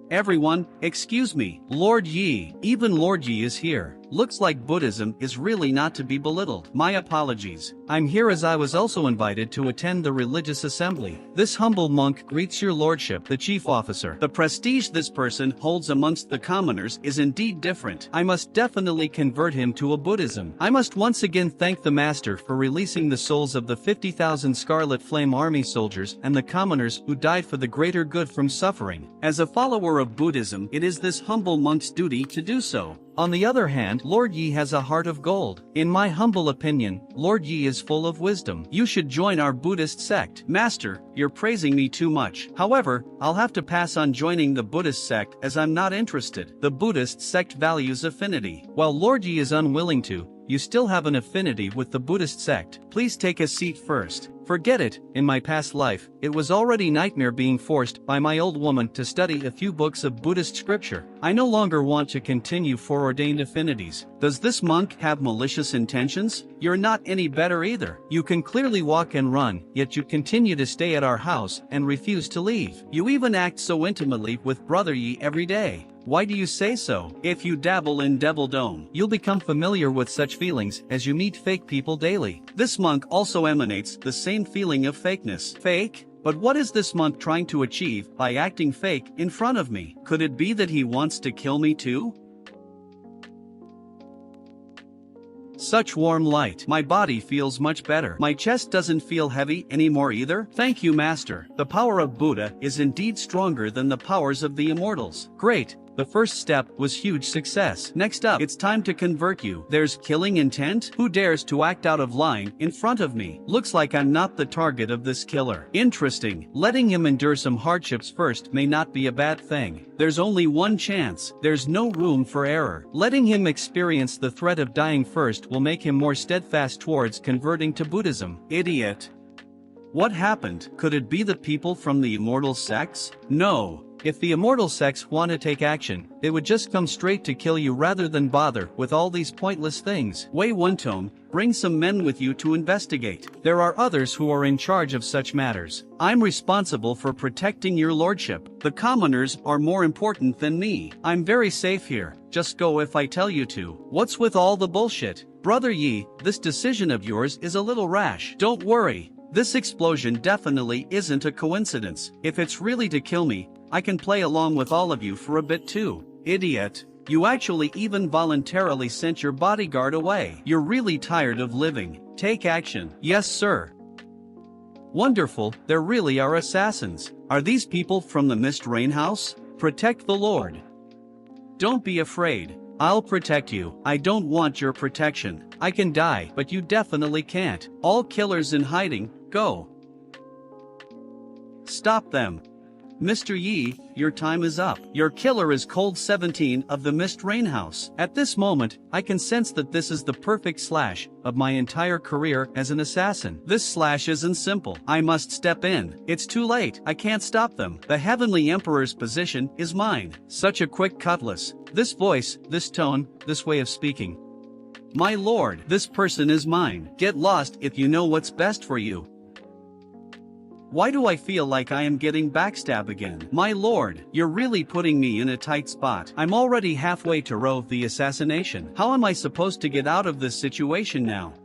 Everyone, excuse me, Lord Yi. Even Lord Yi is here. Looks like Buddhism is really not to be belittled. My apologies. I'm here as I was also invited to attend the religious assembly. This humble monk greets your lordship, the chief officer. The prestige this person holds amongst the commoners is indeed different. I must definitely convert him to a Buddhism. I must once again thank the master for releasing the souls of the 50,000 Scarlet Flame Army soldiers and the commoners who died for the greater good from suffering. As a follower of Buddhism, it is this humble monk's duty to do so. On the other hand, Lord Yi has a heart of gold. In my humble opinion, Lord Yi is full of wisdom. You should join our Buddhist sect. Master, you're praising me too much. However, I'll have to pass on joining the Buddhist sect as I'm not interested. The Buddhist sect values affinity. While Lord Yi is unwilling to, you still have an affinity with the Buddhist sect. Please take a seat first. Forget it, in my past life, it was already nightmare being forced by my old woman to study a few books of Buddhist scripture. I no longer want to continue foreordained affinities. Does this monk have malicious intentions? You're not any better either. You can clearly walk and run, yet you continue to stay at our house and refuse to leave. You even act so intimately with Brother Yi every day. Why do you say so? If you dabble in devildom, you'll become familiar with such feelings as you meet fake people daily. This monk also emanates the same feeling of fakeness. Fake? But what is this monk trying to achieve by acting fake in front of me? Could it be that he wants to kill me too? Such warm light. My body feels much better. My chest doesn't feel heavy anymore either. Thank you, Master. The power of Buddha is indeed stronger than the powers of the immortals. Great. The first step was huge success. Next up, it's time to convert you. There's killing intent? Who dares to act out of line in front of me? Looks like I'm not the target of this killer. Interesting. Letting him endure some hardships first may not be a bad thing. There's only one chance. There's no room for error. Letting him experience the threat of dying first will make him more steadfast towards converting to Buddhism. Idiot. What happened? Could it be the people from the immortal sects? No. If the immortal sects want to take action, they would just come straight to kill you rather than bother with all these pointless things. Wei Wuntong, bring some men with you to investigate. There are others who are in charge of such matters. I'm responsible for protecting your lordship. The commoners are more important than me. I'm very safe here. Just go if I tell you to. What's with all the bullshit? Brother Yi, this decision of yours is a little rash. Don't worry. This explosion definitely isn't a coincidence. If it's really to kill me, I can play along with all of you for a bit too. Idiot. You actually even voluntarily sent your bodyguard away. You're really tired of living. Take action. Yes, sir. Wonderful, there really are assassins. Are these people from the Mist Rain House? Protect the Lord. Don't be afraid. I'll protect you. I don't want your protection. I can die, but you definitely can't. All killers in hiding, go. Stop them. Mr. Yi, your time is up. Your killer is Cold 17 of the Mist Rain House. At this moment, I can sense that this is the perfect slash of my entire career as an assassin. This slash isn't simple. I must step in. It's too late. I can't stop them. The Heavenly Emperor's position is mine. Such a quick cutlass. This voice, this tone, this way of speaking. My lord, this person is mine. Get lost if you know what's best for you. Why do I feel like I am getting backstabbed again? My lord, you're really putting me in a tight spot. I'm already halfway to Rove the assassination. How am I supposed to get out of this situation now?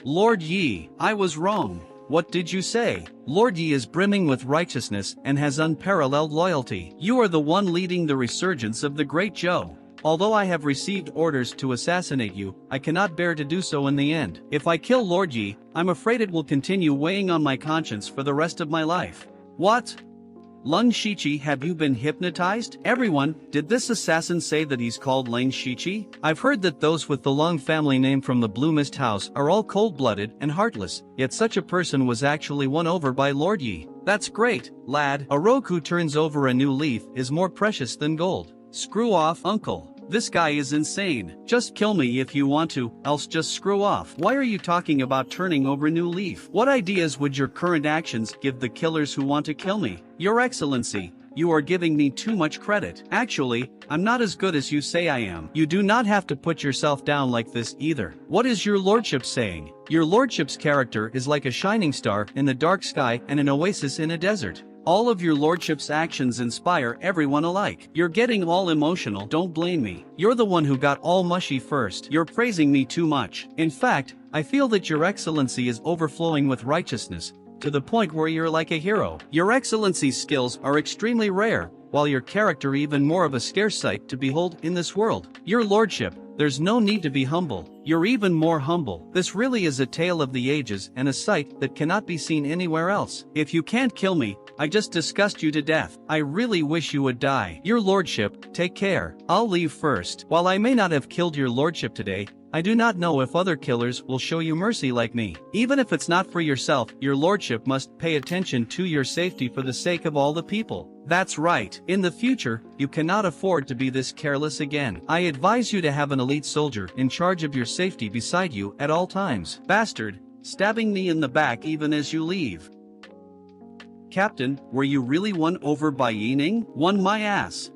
Lord Yi, I was wrong. What did you say? Lord Yi is brimming with righteousness and has unparalleled loyalty. You are the one leading the resurgence of the Great Zhou. Although I have received orders to assassinate you, I cannot bear to do so in the end. If I kill Lord Yi, I'm afraid it will continue weighing on my conscience for the rest of my life. What? Lung Shichi, have you been hypnotized? Everyone, did this assassin say that he's called Lung Shichi? I've heard that those with the Lung family name from the Blue Mist House are all cold-blooded and heartless, yet such a person was actually won over by Lord Yi. That's great, lad. A rogue who turns over a new leaf is more precious than gold. Screw off, uncle. This guy is insane. Just kill me if you want to, else just screw off. Why are you talking about turning over new leaf? What ideas would your current actions give the killers who want to kill me? Your Excellency, you are giving me too much credit. Actually, I'm not as good as you say I am. You do not have to put yourself down like this either. What is your lordship saying? Your lordship's character is like a shining star in the dark sky and an oasis in a desert. All of your lordship's actions inspire everyone alike. You're getting all emotional, don't blame me. You're the one who got all mushy first. You're praising me too much. In fact, I feel that your excellency is overflowing with righteousness, to the point where you're like a hero. Your excellency's skills are extremely rare, while your character even more of a scarce sight to behold in this world. Your lordship, there's no need to be humble. You're even more humble. This really is a tale of the ages and a sight that cannot be seen anywhere else. If you can't kill me, I just disgust you to death. I really wish you would die. Your lordship, take care. I'll leave first. While I may not have killed your lordship today, I do not know if other killers will show you mercy like me. Even if it's not for yourself, your lordship must pay attention to your safety for the sake of all the people. That's right. In the future, you cannot afford to be this careless again. I advise you to have an elite soldier in charge of your safety beside you at all times. Bastard, stabbing me in the back even as you leave. Captain, were you really won over by Yining? Won my ass.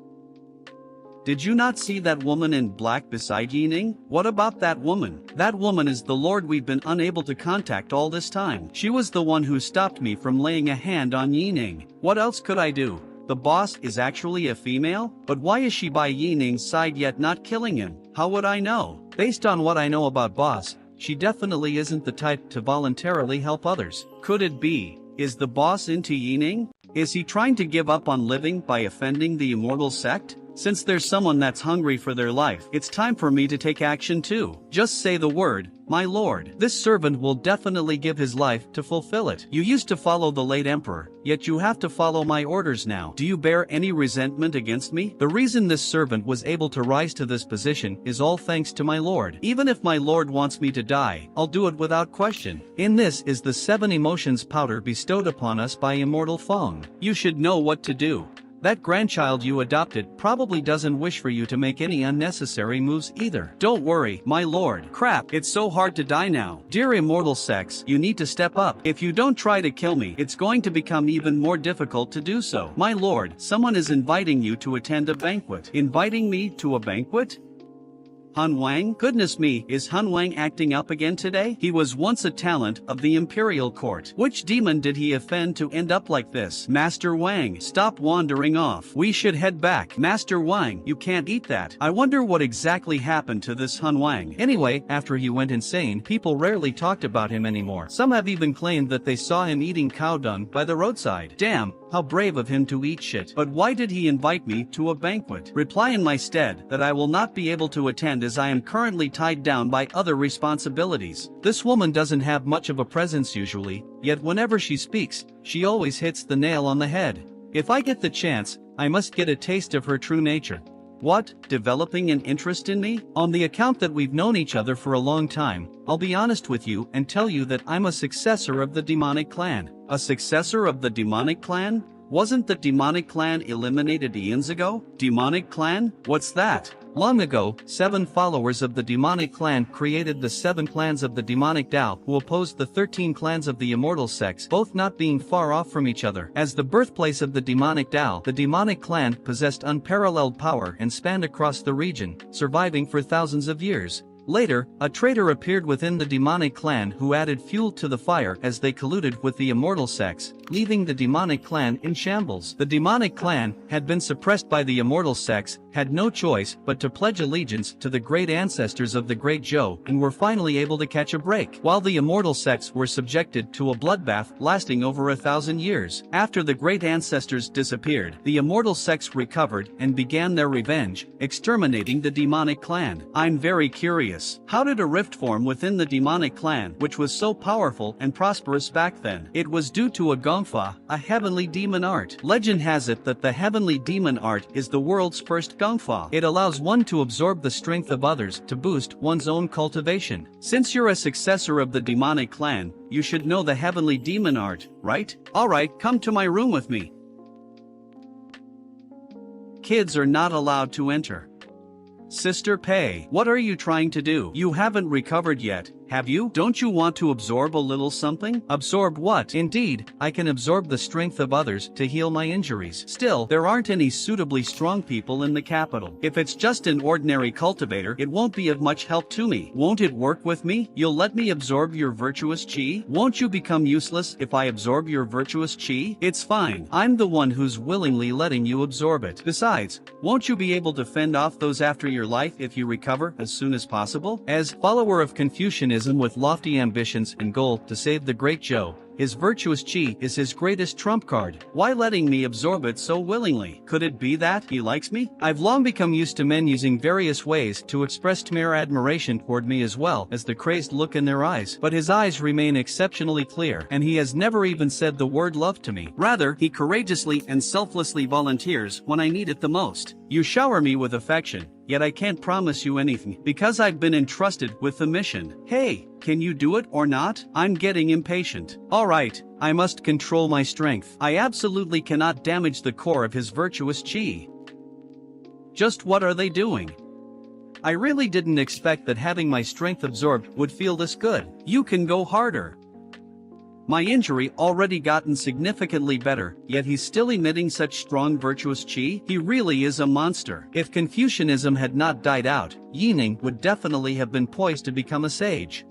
Did you not see that woman in black beside Yining? What about that woman? That woman is the lord we've been unable to contact all this time. She was the one who stopped me from laying a hand on Yining. What else could I do? The boss is actually a female? But why is she by Yining's side yet not killing him? How would I know? Based on what I know about boss, she definitely isn't the type to voluntarily help others. Could it be? Is the boss into Yining? Is he trying to give up on living by offending the immortal sect? Since there's someone that's hungry for their life, it's time for me to take action too. Just say the word, my lord. This servant will definitely give his life to fulfill it. You used to follow the late emperor, yet you have to follow my orders now. Do you bear any resentment against me? The reason this servant was able to rise to this position is all thanks to my lord. Even if my lord wants me to die, I'll do it without question. In this is the 7 emotions powder bestowed upon us by Immortal Feng. You should know what to do. That grandchild you adopted probably doesn't wish for you to make any unnecessary moves either. Don't worry, my lord. Crap, it's so hard to die now. Dear immortal sex, you need to step up. If you don't try to kill me, it's going to become even more difficult to do so. My lord, someone is inviting you to attend a banquet. Inviting me to a banquet? Han Wang? Goodness me, is Han Wang acting up again today? He was once a talent of the Imperial Court. Which demon did he offend to end up like this? Master Wang, stop wandering off. We should head back. Master Wang, you can't eat that. I wonder what exactly happened to this Han Wang. Anyway, after he went insane, people rarely talked about him anymore. Some have even claimed that they saw him eating cow dung by the roadside. Damn, how brave of him to eat shit. But why did he invite me to a banquet? Reply in my stead that I will not be able to attend as I am currently tied down by other responsibilities. This woman doesn't have much of a presence usually, yet whenever she speaks, she always hits the nail on the head. If I get the chance, I must get a taste of her true nature. What? Developing an interest in me? On the account that we've known each other for a long time, I'll be honest with you and tell you that I'm a successor of the demonic clan. A successor of the demonic clan? Wasn't the demonic clan eliminated eons ago? Demonic clan? What's that? Long ago, 7 followers of the demonic clan created the 7 clans of the demonic Tao who opposed the 13 clans of the immortal sects, both not being far off from each other. As the birthplace of the demonic Tao, the demonic clan possessed unparalleled power and spanned across the region, surviving for thousands of years. Later, a traitor appeared within the demonic clan who added fuel to the fire as they colluded with the immortal sects, leaving the demonic clan in shambles. The demonic clan had been suppressed by the immortal sects, had no choice but to pledge allegiance to the great ancestors of the Great Zhou and were finally able to catch a break. While the immortal sects were subjected to a bloodbath lasting over 1,000 years. After the great ancestors disappeared, the immortal sects recovered and began their revenge, exterminating the demonic clan. I'm very curious. curious. How did a rift form within the demonic clan, which was so powerful and prosperous back then? It was due to a gongfa, a heavenly demon art. Legend has it that the heavenly demon art is the world's first gongfa. It allows one to absorb the strength of others to boost one's own cultivation. Since you're a successor of the demonic clan, you should know the heavenly demon art, right? Alright, come to my room with me. Kids are not allowed to enter. Sister Pei, what are you trying to do? You haven't recovered yet, have you? Don't you want to absorb a little something? Absorb what? Indeed, I can absorb the strength of others to heal my injuries. Still, there aren't any suitably strong people in the capital. If it's just an ordinary cultivator, it won't be of much help to me. Won't it work with me? You'll let me absorb your virtuous chi? Won't you become useless if I absorb your virtuous chi? It's fine. I'm the one who's willingly letting you absorb it. Besides, won't you be able to fend off those after your life if you recover as soon as possible? As follower of Confucianism with lofty ambitions and goal to save the great Zhou, his virtuous chi is his greatest trump card. Why letting me absorb it so willingly? Could it be that he likes me? I've long become used to men using various ways to express mere admiration toward me as well as the crazed look in their eyes. But his eyes remain exceptionally clear, and he has never even said the word love to me. Rather, he courageously and selflessly volunteers when I need it the most. You shower me with affection, yet I can't promise you anything because I've been entrusted with the mission. Hey, can you do it or not? I'm getting impatient. Alright, I must control my strength. I absolutely cannot damage the core of his virtuous chi. Just what are they doing? I really didn't expect that having my strength absorbed would feel this good. You can go harder. My injury already gotten significantly better, yet he's still emitting such strong virtuous chi? He really is a monster. If Confucianism had not died out, Yining would definitely have been poised to become a sage.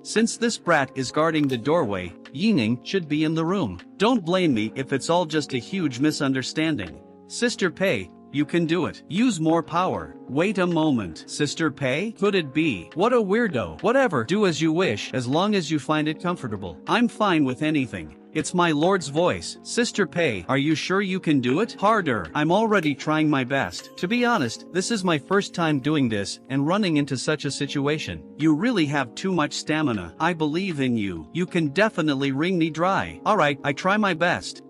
Since this brat is guarding the doorway, Yining should be in the room. Don't blame me if it's all just a huge misunderstanding. Sister Pei, you can do it. Use more power. Wait a moment. Sister Pei? Could it be? What a weirdo. Whatever, do as you wish, as long as you find it comfortable. I'm fine with anything. It's my lord's voice. Sister Pei, are you sure you can do it? Harder. I'm already trying my best. To be honest, this is my first time doing this and running into such a situation. You really have too much stamina. I believe in you. You can definitely wring me dry. Alright, I try my best.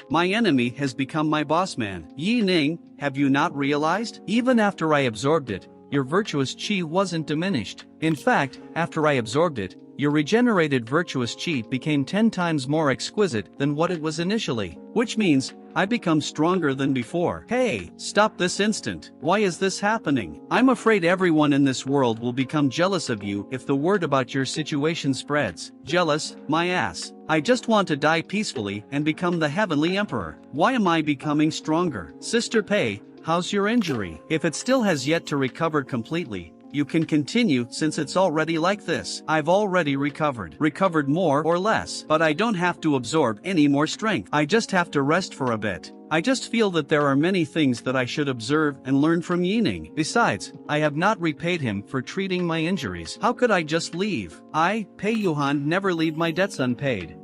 My enemy has become my boss man. Yining, have you not realized? Even after I absorbed it, your virtuous chi wasn't diminished. In fact, after I absorbed it, your regenerated virtuous chi became 10 times more exquisite than what it was initially. Which means, I become stronger than before. Hey, stop this instant. Why is this happening? I'm afraid everyone in this world will become jealous of you if the word about your situation spreads. Jealous, my ass. I just want to die peacefully and become the heavenly emperor. Why am I becoming stronger? Sister Pei, how's your injury? If it still has yet to recover completely, you can continue since it's already like this. I've already recovered. Recovered more or less. But I don't have to absorb any more strength. I just have to rest for a bit. I just feel that there are many things that I should observe and learn from Yining. Besides, I have not repaid him for treating my injuries. How could I just leave? I, Pei Yuhan, never leave my debts unpaid.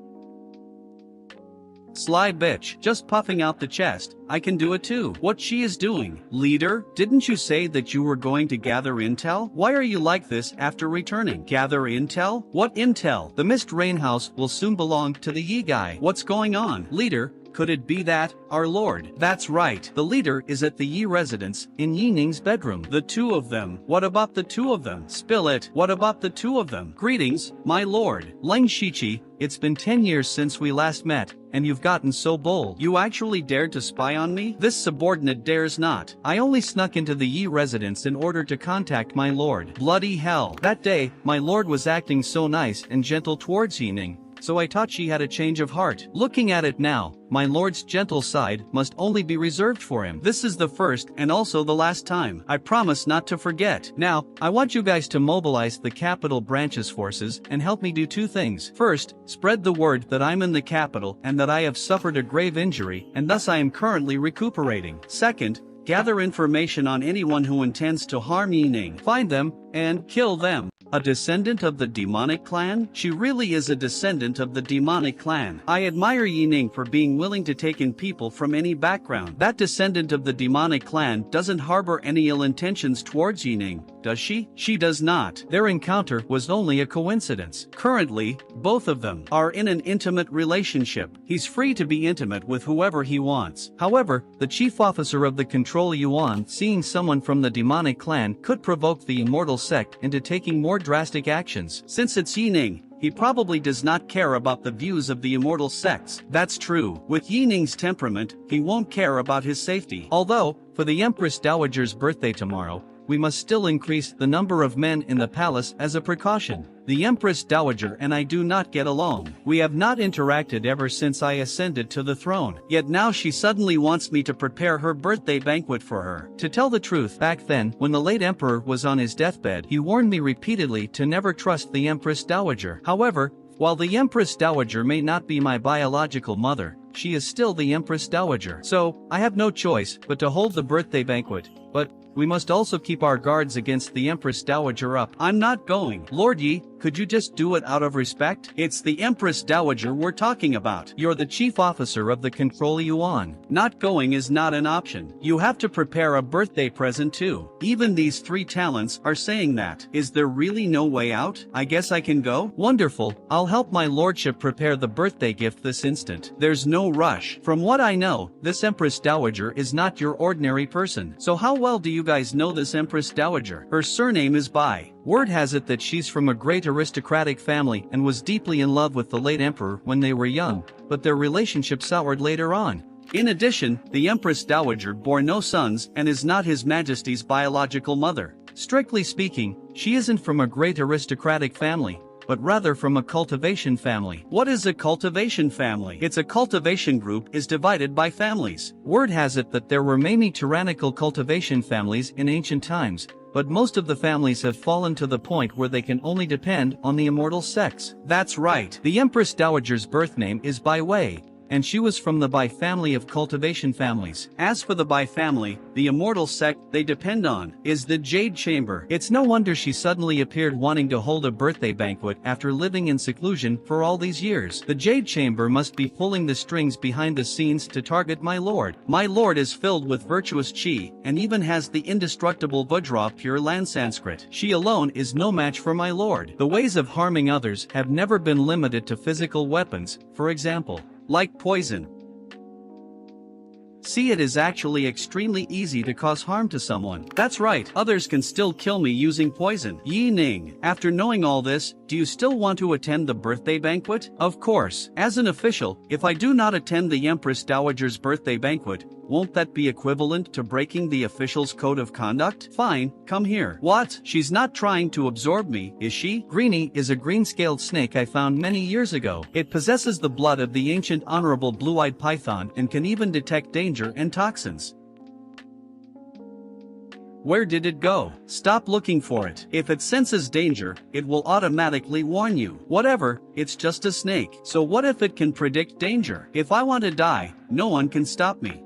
Sly bitch, just puffing out the chest. I can do it too. What she is doing? Leader, didn't you say that you were going to gather intel? Why are you like this after returning? Gather intel? What intel? The Mist Rain House will soon belong to the Yi guy. What's going on? Leader, could it be that, our lord? That's right. The leader is at the Yi residence, in Yining's bedroom. The two of them. What about the two of them? Spill it. What about the two of them? Greetings, my lord. Leng Shiqi, it's been 10 years since we last met, and you've gotten so bold. You actually dared to spy on me? This subordinate dares not. I only snuck into the Yi residence in order to contact my lord. Bloody hell. That day, my lord was acting so nice and gentle towards Yining, so I thought she had a change of heart. Looking at it now, my lord's gentle side must only be reserved for him. This is the first and also the last time. I promise not to forget. Now, I want you guys to mobilize the capital branch's forces and help me do two things. First, spread the word that I'm in the capital and that I have suffered a grave injury and thus I am currently recuperating. Second, gather information on anyone who intends to harm Yining. Find them and kill them. A descendant of the demonic clan? She really is a descendant of the demonic clan. I admire Yi Ning for being willing to take in people from any background. That descendant of the demonic clan doesn't harbor any ill intentions towards Yi Ning, does she? She does not. Their encounter was only a coincidence. Currently, both of them are in an intimate relationship. He's free to be intimate with whoever he wants. However, the chief officer of the Control Yuan, seeing someone from the demonic clan, could provoke the immortal sect into taking more drastic actions. Since it's Yi Ning, he probably does not care about the views of the immortal sects. That's true. With Yi Ning's temperament, he won't care about his safety. Although, for the Empress Dowager's birthday tomorrow, we must still increase the number of men in the palace as a precaution. The Empress Dowager and I do not get along. We have not interacted ever since I ascended to the throne. Yet now she suddenly wants me to prepare her birthday banquet for her. To tell the truth, back then, when the late emperor was on his deathbed, he warned me repeatedly to never trust the Empress Dowager. However, while the Empress Dowager may not be my biological mother, she is still the Empress Dowager. So, I have no choice but to hold the birthday banquet. But we must also keep our guards against the Empress Dowager up. I'm not going. Lord Yi, could you just do it out of respect? It's the Empress Dowager we're talking about. You're the chief officer of the Control Yuan. Not going is not an option. You have to prepare a birthday present too. Even these 3 talents are saying that. Is there really no way out? I guess I can go? Wonderful. I'll help my lordship prepare the birthday gift this instant. There's no rush. From what I know, this Empress Dowager is not your ordinary person. So how well do you guys know this Empress Dowager? Her surname is Bai. Word has it that she's from a great aristocratic family and was deeply in love with the late emperor when they were young, but their relationship soured later on. In addition, the Empress Dowager bore no sons and is not His Majesty's biological mother. Strictly speaking, she isn't from a great aristocratic family, but rather from a cultivation family. What is a cultivation family? It's a cultivation group is divided by families. Word has it that there were many tyrannical cultivation families in ancient times, but most of the families have fallen to the point where they can only depend on the immortal sects. That's right. The Empress Dowager's birth name is Bai Wei, and she was from the Bai family of cultivation families. As for the Bai family, the immortal sect they depend on is the Jade Chamber. It's no wonder she suddenly appeared wanting to hold a birthday banquet after living in seclusion for all these years. The Jade Chamber must be pulling the strings behind the scenes to target my lord. My lord is filled with virtuous chi, and even has the indestructible Vajra Pure Land Sanskrit. She alone is no match for my lord. The ways of harming others have never been limited to physical weapons, for example, like poison. See, it is actually extremely easy to cause harm to someone. That's right, others can still kill me using poison. Yi Ning, after knowing all this, do you still want to attend the birthday banquet? Of course. As an official, if I do not attend the Empress Dowager's birthday banquet, won't that be equivalent to breaking the official's code of conduct? Fine, come here. What? She's not trying to absorb me, is she? Greenie is a green-scaled snake I found many years ago. It possesses the blood of the ancient honorable blue-eyed python and can even detect danger and toxins. Where did it go? Stop looking for it. If it senses danger, it will automatically warn you. Whatever, it's just a snake. So what if it can predict danger? If I want to die, no one can stop me.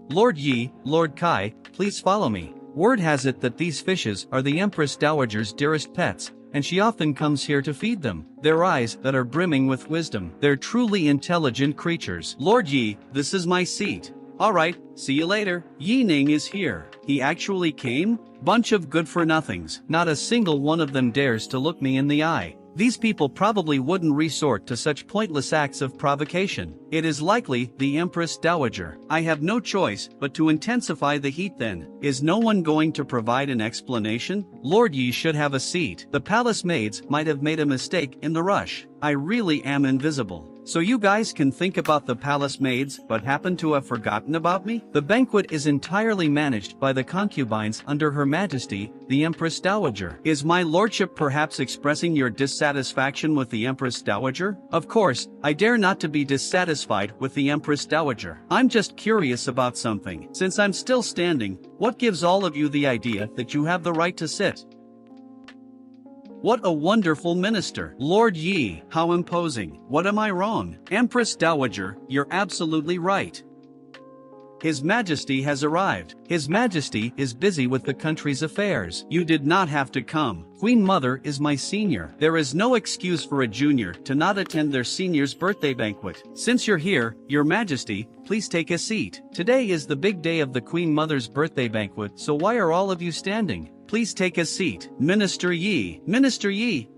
Lord Yi, Lord Kai, please follow me. Word has it that these fishes are the Empress Dowager's dearest pets, and she often comes here to feed them. Their eyes that are brimming with wisdom. They're truly intelligent creatures. Lord Yi, this is my seat. Alright, see you later. Yi Ning is here. He actually came? Bunch of good-for-nothings. Not a single one of them dares to look me in the eye. These people probably wouldn't resort to such pointless acts of provocation. It is likely the Empress Dowager. I have no choice but to intensify the heat then. Is no one going to provide an explanation? Lord Yi should have a seat. The palace maids might have made a mistake in the rush. I really am invisible. So you guys can think about the palace maids but happen to have forgotten about me? The banquet is entirely managed by the concubines under Her Majesty, the Empress Dowager. Is my lordship perhaps expressing your dissatisfaction with the Empress Dowager? Of course, I dare not to be dissatisfied with the Empress Dowager. I'm just curious about something. Since I'm still standing, what gives all of you the idea that you have the right to sit? What a wonderful minister. Lord Yi, how imposing. What am I wrong? Empress Dowager, you're absolutely right. His Majesty has arrived. His Majesty is busy with the country's affairs. You did not have to come. Queen Mother is my senior. There is no excuse for a junior to not attend their senior's birthday banquet. Since you're here, Your Majesty, please take a seat. Today is the big day of the Queen Mother's birthday banquet, so why are all of you standing? Please take a seat. Minister Yi,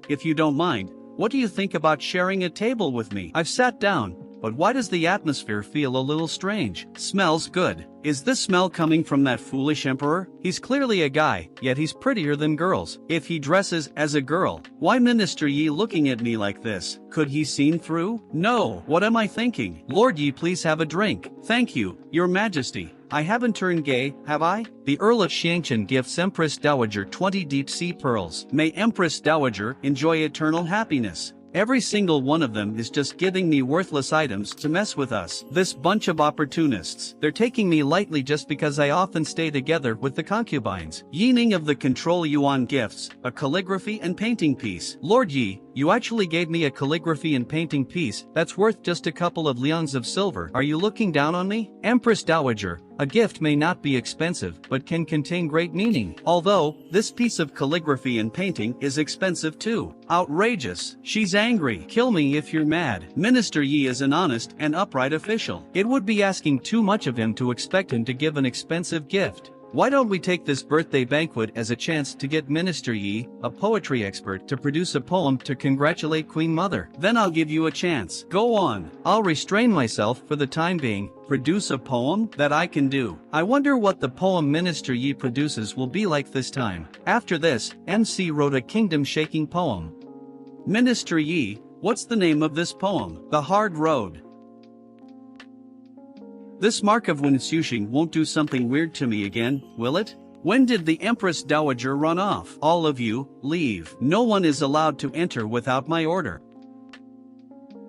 if you don't mind, what do you think about sharing a table with me? I've sat down. But why does the atmosphere feel a little strange? Smells good. Is this smell coming from that foolish emperor? He's clearly a guy, yet he's prettier than girls. If he dresses as a girl, why Minister Yi looking at me like this? Could he seen through? No, what am I thinking? Lord Yi, please have a drink. Thank you, Your Majesty. I haven't turned gay, have I? The Earl of Xiangqian gifts Empress Dowager 20 deep sea pearls. May Empress Dowager enjoy eternal happiness. Every single one of them is just giving me worthless items to mess with us. This bunch of opportunists. They're taking me lightly just because I often stay together with the concubines. Yining of the Control Yuan gifts, a calligraphy and painting piece. Lord Yi, you actually gave me a calligraphy and painting piece that's worth just a couple of liangs of silver. Are you looking down on me? Empress Dowager, a gift may not be expensive but can contain great meaning. Although, this piece of calligraphy and painting is expensive too. Outrageous. She's angry. Kill me if you're mad. Minister Yi is an honest and upright official. It would be asking too much of him to expect him to give an expensive gift. Why don't we take this birthday banquet as a chance to get Minister Yi, a poetry expert, to produce a poem to congratulate Queen Mother? Then I'll give you a chance. Go on. I'll restrain myself for the time being. Produce a poem? That I can do. I wonder what the poem Minister Yi produces will be like this time. After this, MC wrote a kingdom-shaking poem. Minister Yi, what's the name of this poem? The Hard Road. This mark of Wenxuxing won't do something weird to me again, will it? When did the Empress Dowager run off? All of you, leave. No one is allowed to enter without my order.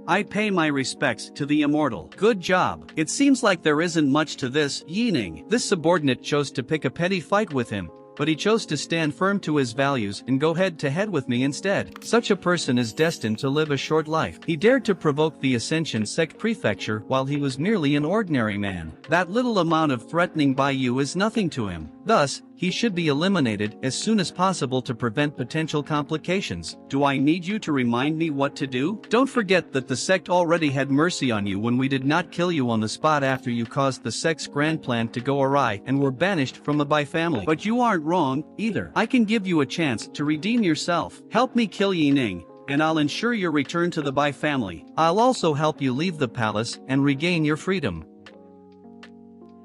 I pay my respects to the immortal. Good job. It seems like there isn't much to this, Yining. This subordinate chose to pick a petty fight with him, but he chose to stand firm to his values and go head-to-head with me instead. Such a person is destined to live a short life. He dared to provoke the Ascension Sect Prefecture while he was merely an ordinary man. That little amount of threatening by you is nothing to him. Thus, he should be eliminated as soon as possible to prevent potential complications. Do I need you to remind me what to do? Don't forget that the sect already had mercy on you when we did not kill you on the spot after you caused the sect's grand plan to go awry and were banished from the Bai family. But you aren't wrong, either. I can give you a chance to redeem yourself. Help me kill Yining, and I'll ensure your return to the Bai family. I'll also help you leave the palace and regain your freedom.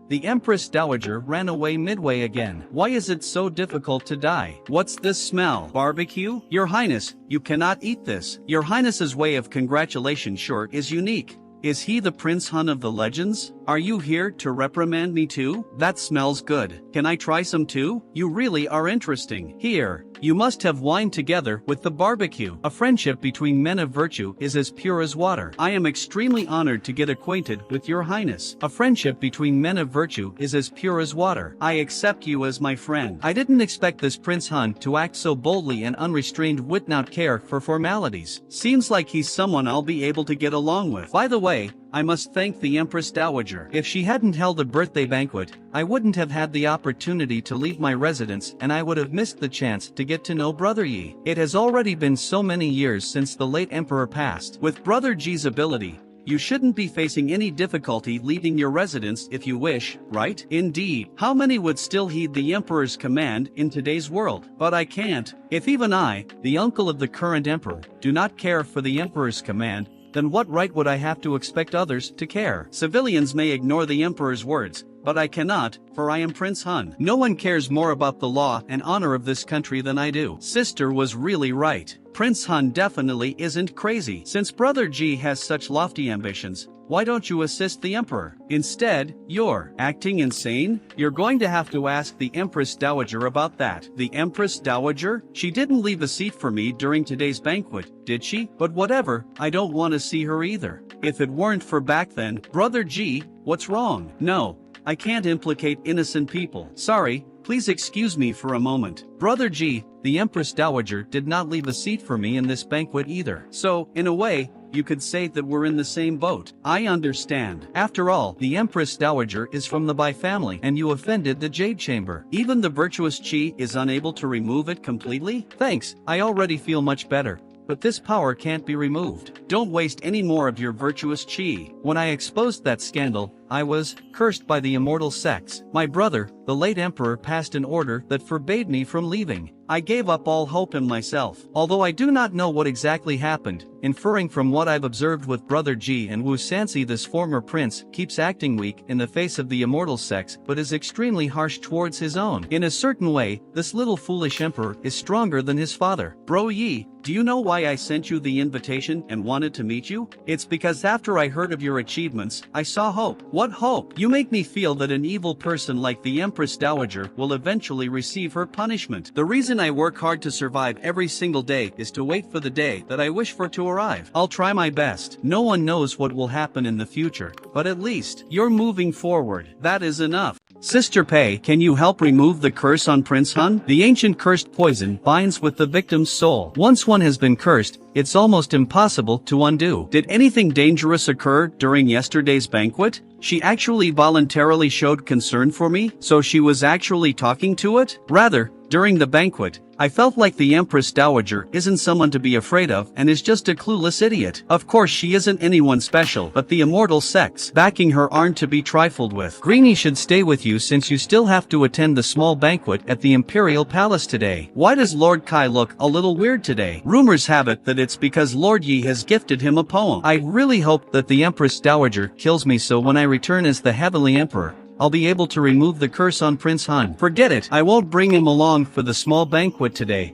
The Empress Dowager ran away midway again. Why is it so difficult to die? What's this smell? Barbecue? Your Highness, you cannot eat this. Your Highness's way of congratulation sure is unique. Is he the Prince Hun of the legends? Are you here to reprimand me too? That smells good. Can I try some too? You really are interesting. Here, you must have wine together with the barbecue. A friendship between men of virtue is as pure as water. I am extremely honored to get acquainted with your Highness. A friendship between men of virtue is as pure as water. I accept you as my friend. I didn't expect this Prince Hun to act so boldly and unrestrained without care for formalities. Seems like he's someone I'll be able to get along with. By the way, I must thank the Empress Dowager. If she hadn't held a birthday banquet, I wouldn't have had the opportunity to leave my residence and I would have missed the chance to get to know Brother Yi. It has already been so many years since the late emperor passed. With Brother Ji's ability, you shouldn't be facing any difficulty leaving your residence if you wish, right? Indeed. How many would still heed the emperor's command in today's world? But I can't. If even I, the uncle of the current emperor, do not care for the emperor's command, then what right would I have to expect others to care? Civilians may ignore the emperor's words, but I cannot, for I am Prince Hun. No one cares more about the law and honor of this country than I do. Sister was really right. Prince Hun definitely isn't crazy. Since Brother Ji has such lofty ambitions, why don't you assist the emperor? Instead, you're acting insane? You're going to have to ask the Empress Dowager about that. The Empress Dowager? She didn't leave a seat for me during today's banquet, did she? But whatever, I don't want to see her either. If it weren't for back then, Brother Ji, what's wrong? No, I can't implicate innocent people. Sorry, please excuse me for a moment. Brother Ji, the Empress Dowager did not leave a seat for me in this banquet either. So, in a way, you could say that we're in the same boat. I understand. After all, the Empress Dowager is from the Bai family, and you offended the Jade Chamber. Even the virtuous Qi is unable to remove it completely? Thanks, I already feel much better. But this power can't be removed. Don't waste any more of your virtuous Qi. When I exposed that scandal, I was cursed by the immortal sects. My brother, the late emperor, passed an order that forbade me from leaving. I gave up all hope in myself. Although I do not know what exactly happened, inferring from what I've observed with Brother Ji and Wu Sansi, this former prince keeps acting weak in the face of the immortal sects but is extremely harsh towards his own. In a certain way, this little foolish emperor is stronger than his father. Bro Yi, do you know why I sent you the invitation and wanted to meet you? It's because after I heard of your achievements, I saw hope. What hope? You make me feel that an evil person like the Empress Dowager will eventually receive her punishment. The reason I work hard to survive every single day is to wait for the day that I wish for to arrive. I'll try my best. No one knows what will happen in the future, but at least you're moving forward. That is enough. Sister Pei, can you help remove the curse on Prince Hun? The ancient cursed poison binds with the victim's soul. Once one has been cursed, it's almost impossible to undo. Did anything dangerous occur during yesterday's banquet? She actually voluntarily showed concern for me, so she was actually talking to it? Rather, during the banquet, I felt like the Empress Dowager isn't someone to be afraid of and is just a clueless idiot. Of course she isn't anyone special, but the immortal sects backing her aren't to be trifled with. Greenie should stay with you since you still have to attend the small banquet at the Imperial Palace today. Why does Lord Kai look a little weird today? Rumors have it that it's because Lord Yi has gifted him a poem. I really hope that the Empress Dowager kills me so when I return as the Heavenly Emperor, I'll be able to remove the curse on Prince Han. Forget it, I won't bring him along for the small banquet today.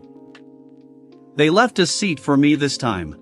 They left a seat for me this time.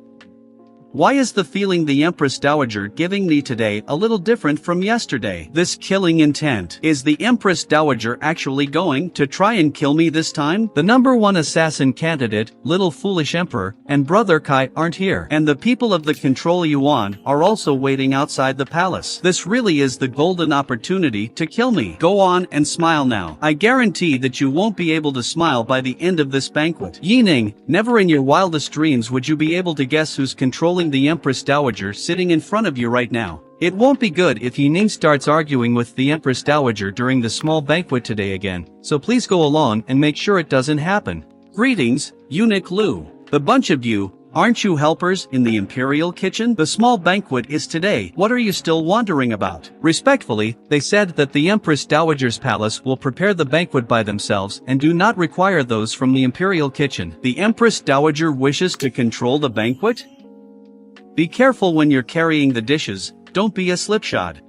Why is the feeling the Empress Dowager giving me today a little different from yesterday? This killing intent. Is the Empress Dowager actually going to try and kill me this time? The #1 assassin candidate, little foolish emperor, and Brother Kai aren't here. And the people of the Control Yuan are also waiting outside the palace. This really is the golden opportunity to kill me. Go on and smile now. I guarantee that you won't be able to smile by the end of this banquet. Yining, never in your wildest dreams would you be able to guess who's controlling the Empress Dowager sitting in front of you right now. It won't be good if Yining starts arguing with the Empress Dowager during the small banquet today again, so please go along and make sure it doesn't happen. Greetings, Eunuch Lu. The bunch of you, aren't you helpers in the Imperial kitchen? The small banquet is today. What are you still wondering about? Respectfully, they said that the Empress Dowager's palace will prepare the banquet by themselves and do not require those from the Imperial kitchen. The Empress Dowager wishes to control the banquet? Be careful when you're carrying the dishes, don't be a slipshod.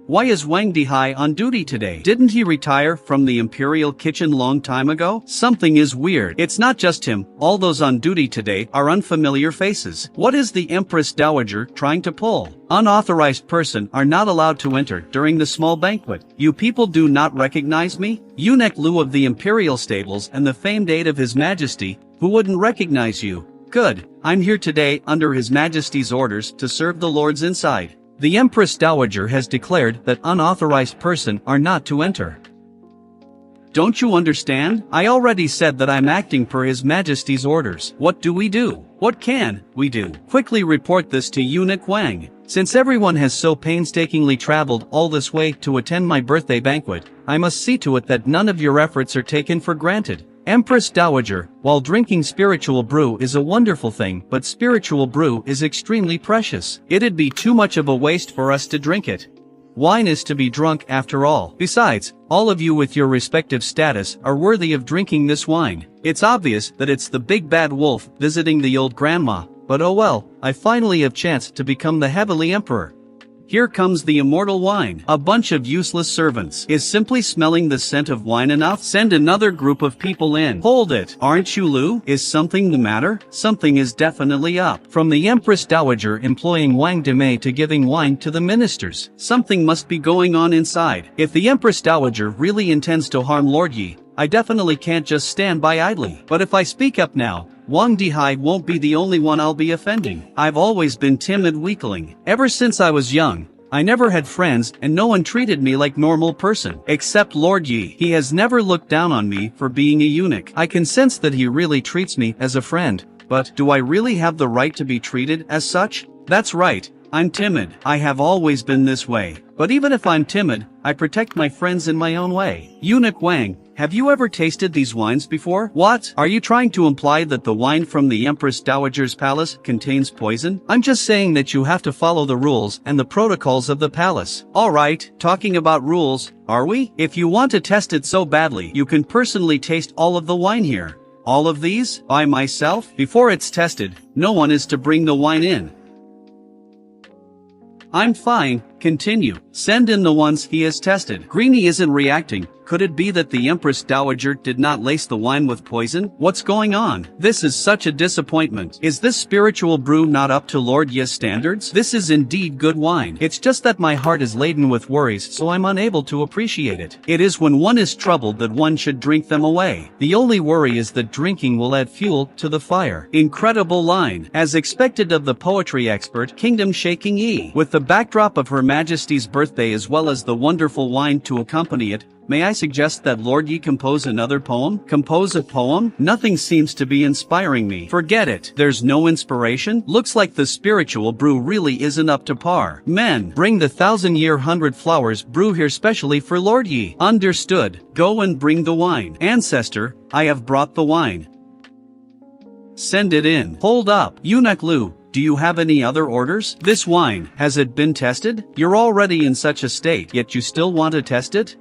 Why is Wang Dihai on duty today? Didn't he retire from the Imperial kitchen long time ago? Something is weird. It's not just him, all those on duty today are unfamiliar faces. What is the Empress Dowager trying to pull? Unauthorized person are not allowed to enter during the small banquet. You people do not recognize me? Eunuch Lu of the Imperial stables and the famed aide of His Majesty, who wouldn't recognize you? Good, I'm here today under His Majesty's orders to serve the lords inside. The Empress Dowager has declared that unauthorized person are not to enter. Don't you understand? I already said that I'm acting per His Majesty's orders. What do we do? What can we do? Quickly report this to Eunuch Wang. Since everyone has so painstakingly traveled all this way to attend my birthday banquet, I must see to it that none of your efforts are taken for granted. Empress Dowager, while drinking spiritual brew is a wonderful thing, but spiritual brew is extremely precious. It'd be too much of a waste for us to drink it. Wine is to be drunk after all. Besides, all of you with your respective status are worthy of drinking this wine. It's obvious that it's the big bad wolf visiting the old grandma, but oh well, I finally have chance to become the Heavenly Emperor. Here comes the immortal wine. A bunch of useless servants. Is simply smelling the scent of wine enough? Send another group of people in. Hold it. Aren't you Lu? Is something the matter? Something is definitely up. From the Empress Dowager employing Wang Demei to giving wine to the ministers. Something must be going on inside. If the Empress Dowager really intends to harm Lord Yi, I definitely can't just stand by idly. But if I speak up now, Wang Dihai won't be the only one I'll be offending. I've always been timid weakling. Ever since I was young, I never had friends and no one treated me like normal person. Except Lord Yi. He has never looked down on me for being a eunuch. I can sense that he really treats me as a friend. But, do I really have the right to be treated as such? That's right. I'm timid. I have always been this way. But even if I'm timid, I protect my friends in my own way. Eunuch Wang, have you ever tasted these wines before? What? Are you trying to imply that the wine from the Empress Dowager's palace contains poison? I'm just saying that you have to follow the rules and the protocols of the palace. Alright, talking about rules, are we? If you want to test it so badly, you can personally taste all of the wine here. All of these? By myself? Before it's tested, no one is to bring the wine in. I'm fine, continue. Send in the ones he has tested. Greenie isn't reacting. Could it be that the Empress Dowager did not lace the wine with poison? What's going on? This is such a disappointment. Is this spiritual brew not up to Lord Ye's standards? This is indeed good wine. It's just that my heart is laden with worries, so I'm unable to appreciate it. It is when one is troubled that one should drink them away. The only worry is that drinking will add fuel to the fire. Incredible line. As expected of the poetry expert, Kingdom Shaking Yi. With the backdrop of Her Majesty's birthday as well as the wonderful wine to accompany it, may I suggest that Lord Yi compose another poem? Compose a poem? Nothing seems to be inspiring me. Forget it. There's no inspiration? Looks like the spiritual brew really isn't up to par. Men, bring the 1,000-year 100 flowers brew here specially for Lord Yi. Understood. Go and bring the wine. Ancestor, I have brought the wine. Send it in. Hold up. Eunuch Lu, do you have any other orders? This wine, has it been tested? You're already in such a state, yet you still want to test it?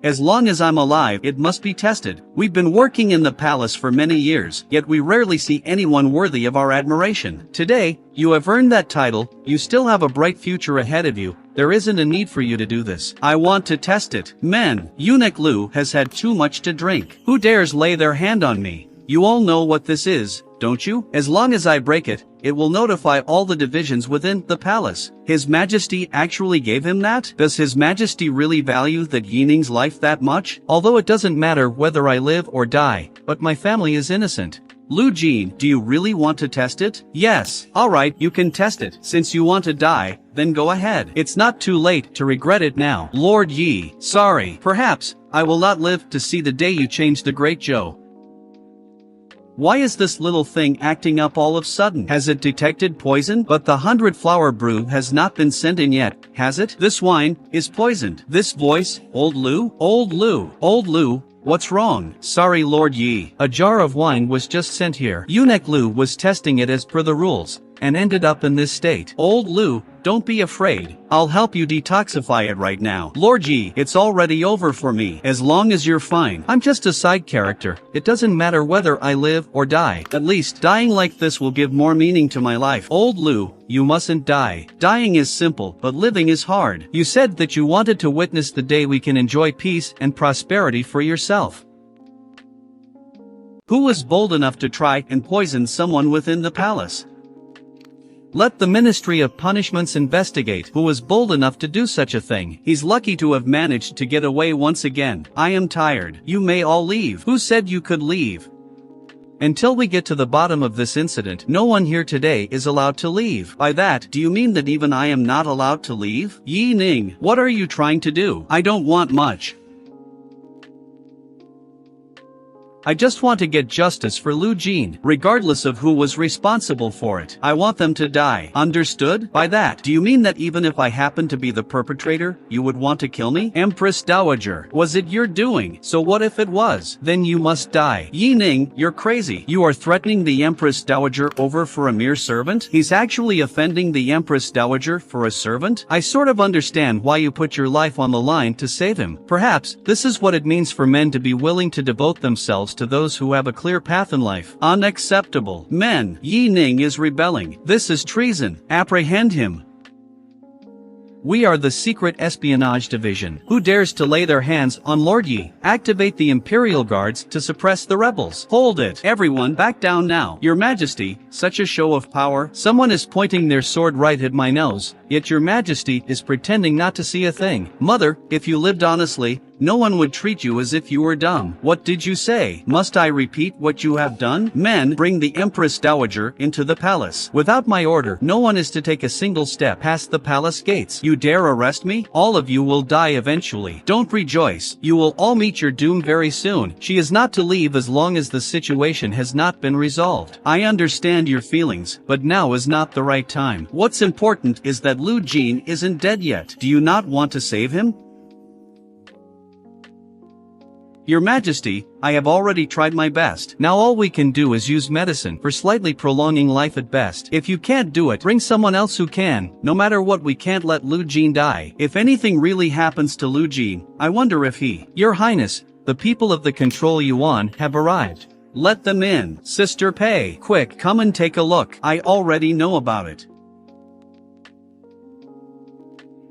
As long as I'm alive, it must be tested. We've been working in the palace for many years, yet we rarely see anyone worthy of our admiration. Today, you have earned that title, you still have a bright future ahead of you. There isn't a need for you to do this. I want to test it. Men, Eunuch Lu has had too much to drink. Who dares lay their hand on me? You all know what this is, don't you? As long as I break it, it will notify all the divisions within the palace. His Majesty actually gave him that? Does His Majesty really value that Yining's life that much? Although it doesn't matter whether I live or die, but my family is innocent. Lu Jin, do you really want to test it? Yes. Alright, you can test it. Since you want to die, then go ahead. It's not too late to regret it now. Lord Yi, sorry. Perhaps, I will not live to see the day you change the Great Zhou. Why is this little thing acting up all of a sudden? Has it detected poison? But the 100-flower brew has not been sent in yet, has it? This wine is poisoned. This voice, Old Lu? Old Lu? Old Lu? What's wrong? Sorry Lord Yi. A jar of wine was just sent here. Eunuch Lu was testing it as per the rules, and ended up in this state. Old Lu, don't be afraid. I'll help you detoxify it right now. Lord Yi, it's already over for me. As long as you're fine. I'm just a side character. It doesn't matter whether I live or die. At least, dying like this will give more meaning to my life. Old Lu, you mustn't die. Dying is simple, but living is hard. You said that you wanted to witness the day we can enjoy peace and prosperity for yourself. Who was bold enough to try and poison someone within the palace? Let the Ministry of Punishments investigate who was bold enough to do such a thing. He's lucky to have managed to get away once again. I am tired. You may all leave. Who said you could leave? Until we get to the bottom of this incident, no one here today is allowed to leave. By that, do you mean that even I am not allowed to leave? Yi Ning, what are you trying to do? I don't want much. I just want to get justice for Lu Jin, regardless of who was responsible for it. I want them to die. Understood? By that, do you mean that even if I happen to be the perpetrator, you would want to kill me? Empress Dowager, was it your doing? So what if it was? Then you must die. Yi Ning, you're crazy. You are threatening the Empress Dowager over for a mere servant? He's actually offending the Empress Dowager for a servant? I sort of understand why you put your life on the line to save him. Perhaps, this is what it means for men to be willing to devote themselves to those who have a clear path in life. Unacceptable. Men, Yi Ning is rebelling. This is treason. Apprehend him. We are the Secret Espionage Division. Who dares to lay their hands on Lord Yi? Activate the Imperial Guards to suppress the rebels. Hold it. Everyone, back down now. Your Majesty, such a show of power. Someone is pointing their sword right at my nose, yet your Majesty is pretending not to see a thing. Mother, if you lived honestly, no one would treat you as if you were dumb. What did you say? Must I repeat what you have done? Men, bring the Empress Dowager into the palace. Without my order, no one is to take a single step past the palace gates. You dare arrest me? All of you will die eventually. Don't rejoice. You will all meet your doom very soon. She is not to leave as long as the situation has not been resolved. I understand your feelings, but now is not the right time. What's important is that Lu Jin isn't dead yet. Do you not want to save him? Your Majesty, I have already tried my best. Now all we can do is use medicine for slightly prolonging life at best. If you can't do it, bring someone else who can. No matter what, we can't let Lu Jin die. If anything really happens to Lu Jin, I wonder if he... Your Highness, the people of the Control Yuan have arrived. Let them in. Sister Pei, quick, come and take a look. I already know about it.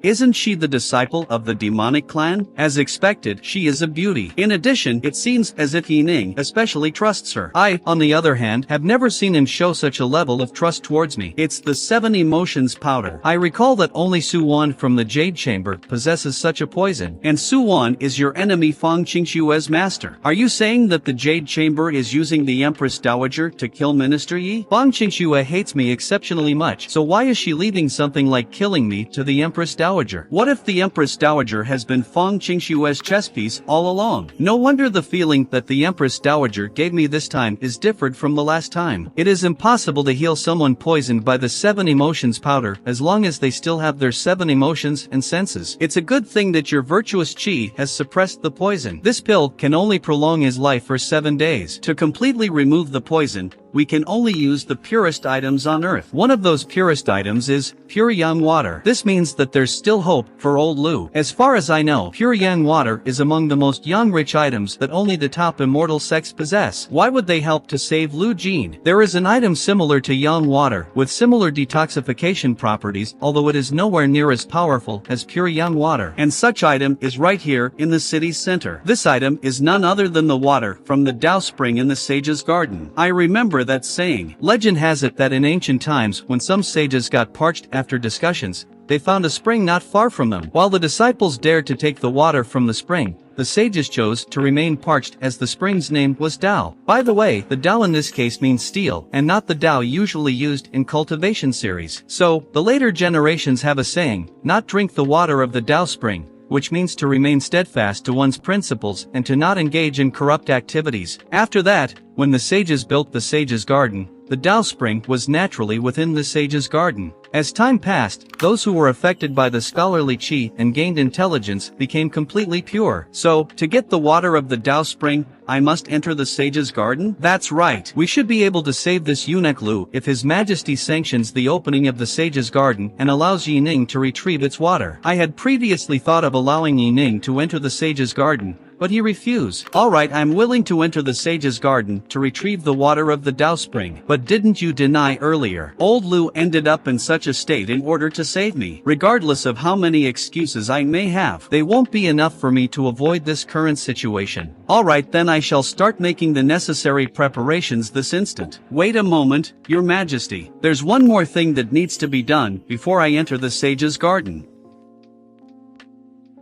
Isn't she the disciple of the demonic clan? As expected, she is a beauty. In addition, it seems as if Yi Ning especially trusts her. I, on the other hand, have never seen him show such a level of trust towards me. It's the 7 emotions powder. I recall that only Su Wan from the Jade Chamber possesses such a poison, and Su Wan is your enemy Fang Qingxue's master. Are you saying that the Jade Chamber is using the Empress Dowager to kill Minister Yi? Fang Qingxue hates me exceptionally much, so why is she leaving something like killing me to the Empress Dowager? What if the Empress Dowager has been Fang Qingxue's chess piece all along? No wonder the feeling that the Empress Dowager gave me this time is different from the last time. It is impossible to heal someone poisoned by the 7 emotions powder as long as they still have their 7 emotions and senses. It's a good thing that your virtuous chi has suppressed the poison. This pill can only prolong his life for 7 days. To completely remove the poison, we can only use the purest items on earth. One of those purest items is pure yang water. This means that there's still hope for old Lu. As far as I know, pure yang water is among the most yang-rich items that only the top immortal sects possess. Why would they help to save Lu Jin? There is an item similar to yang water with similar detoxification properties, although it is nowhere near as powerful as pure yang water. And such item is right here in the city's center. This item is none other than the water from the Dao Spring in the Sage's Garden. I remember that saying. Legend has it that in ancient times, when some sages got parched after discussions, they found a spring not far from them. While the disciples dared to take the water from the spring, the sages chose to remain parched as the spring's name was Dao. By the way, the Dao in this case means steel, and not the Dao usually used in cultivation series. So, the later generations have a saying, not drink the water of the Dao spring, which means to remain steadfast to one's principles and to not engage in corrupt activities. After that, when the sages built the Sage's Garden, the Dao Spring was naturally within the Sage's Garden. As time passed, those who were affected by the scholarly chi and gained intelligence became completely pure. So, to get the water of the Dao Spring, I must enter the Sage's Garden? That's right. We should be able to save this eunuch Lu if His Majesty sanctions the opening of the Sage's Garden and allows Yi Ning to retrieve its water. I had previously thought of allowing Yi Ning to enter the Sage's Garden, but he refused. Alright, I'm willing to enter the Sage's Garden to retrieve the water of the Dao Spring. But didn't you deny earlier? Old Lu ended up in such a state in order to save me. Regardless of how many excuses I may have, they won't be enough for me to avoid this current situation. Alright, then I shall start making the necessary preparations this instant. Wait a moment, Your Majesty. There's one more thing that needs to be done before I enter the Sage's Garden.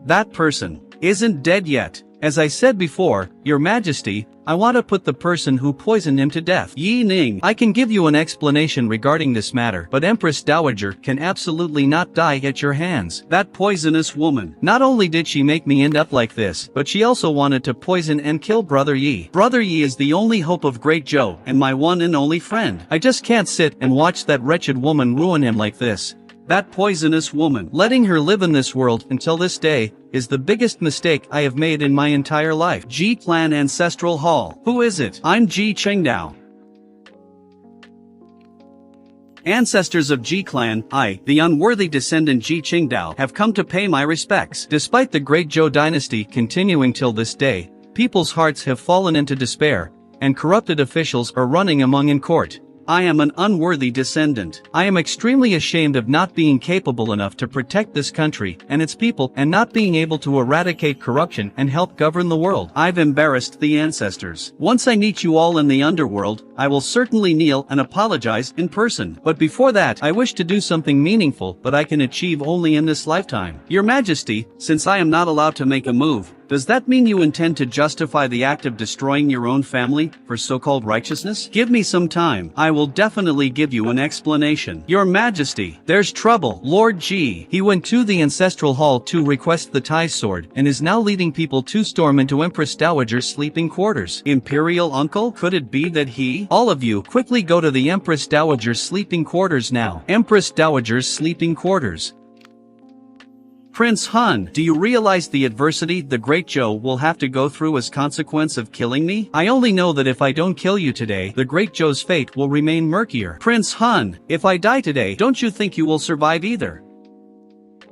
That person isn't dead yet. As I said before, Your Majesty, I want to put the person who poisoned him to death. Yi Ning, I can give you an explanation regarding this matter, but Empress Dowager can absolutely not die at your hands. That poisonous woman. Not only did she make me end up like this, but she also wanted to poison and kill Brother Yi. Brother Yi is the only hope of Great Zhou and my one and only friend. I just can't sit and watch that wretched woman ruin him like this. That poisonous woman. Letting her live in this world until this day is the biggest mistake I have made in my entire life. Ji Clan Ancestral Hall. Who is it? I'm Ji Qingdao. Ancestors of Ji Clan, I, the unworthy descendant Ji Qingdao, have come to pay my respects. Despite the Great Zhou dynasty continuing till this day, people's hearts have fallen into despair, and corrupted officials are running among in court. I am an unworthy descendant. I am extremely ashamed of not being capable enough to protect this country and its people and not being able to eradicate corruption and help govern the world. I've embarrassed the ancestors. Once I meet you all in the underworld, I will certainly kneel and apologize in person. But before that, I wish to do something meaningful but I can achieve only in this lifetime. Your Majesty, since I am not allowed to make a move, Does that mean you intend to justify the act of destroying your own family for so-called righteousness? Give me some time. I will definitely give you an explanation. Your Majesty, there's trouble. Lord Ji, he went to the ancestral hall to request the Tai sword and is now leading people to storm into Empress Dowager's sleeping quarters. Imperial uncle? Could it be that he? All of you, quickly go to the Empress Dowager's sleeping quarters now. Empress Dowager's sleeping quarters. Prince Hun, do you realize the adversity the Great Zhou will have to go through as consequence of killing me? I only know that if I don't kill you today, the Great Zhou's fate will remain murkier. Prince Hun, if I die today, don't you think you will survive either?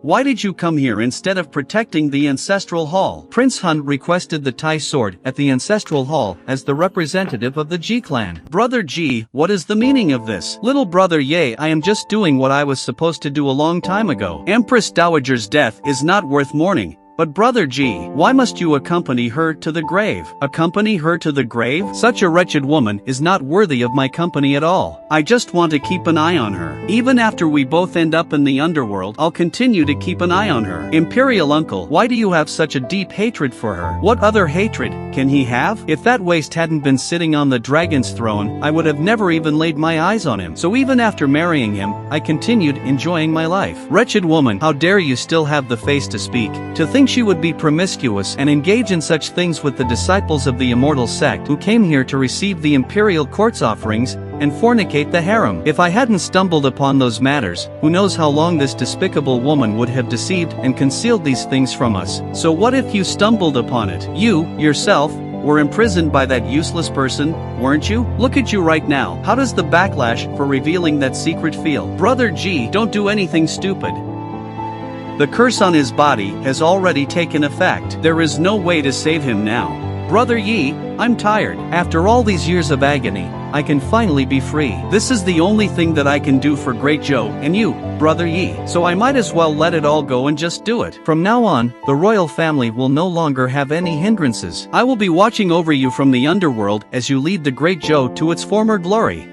Why did you come here instead of protecting the ancestral hall? Prince Hun requested the Tai sword at the ancestral hall as the representative of the Ji clan. Brother Ji, what is the meaning of this? Little brother Ye, I am just doing what I was supposed to do a long time ago. Empress Dowager's death is not worth mourning. But brother Ji, why must you accompany her to the grave? Accompany her to the grave? Such a wretched woman is not worthy of my company at all. I just want to keep an eye on her. Even after we both end up in the underworld, I'll continue to keep an eye on her. Imperial uncle, why do you have such a deep hatred for her? What other hatred can he have? If that waste hadn't been sitting on the dragon's throne, I would have never even laid my eyes on him. So even after marrying him, I continued enjoying my life. Wretched woman, how dare you still have the face to speak? To think she would be promiscuous and engage in such things with the disciples of the immortal sect who came here to receive the imperial court's offerings and fornicate the harem. If I hadn't stumbled upon those matters, who knows how long this despicable woman would have deceived and concealed these things from us. So what if you stumbled upon it? You, yourself, were imprisoned by that useless person, weren't you? Look at you right now. How does the backlash for revealing that secret feel? Brother Ji, don't do anything stupid. The curse on his body has already taken effect. There is no way to save him now. Brother Yi, I'm tired. After all these years of agony, I can finally be free. This is the only thing that I can do for Great Zhou and you, Brother Yi. So I might as well let it all go and just do it. From now on, the royal family will no longer have any hindrances. I will be watching over you from the underworld as you lead the Great Zhou to its former glory.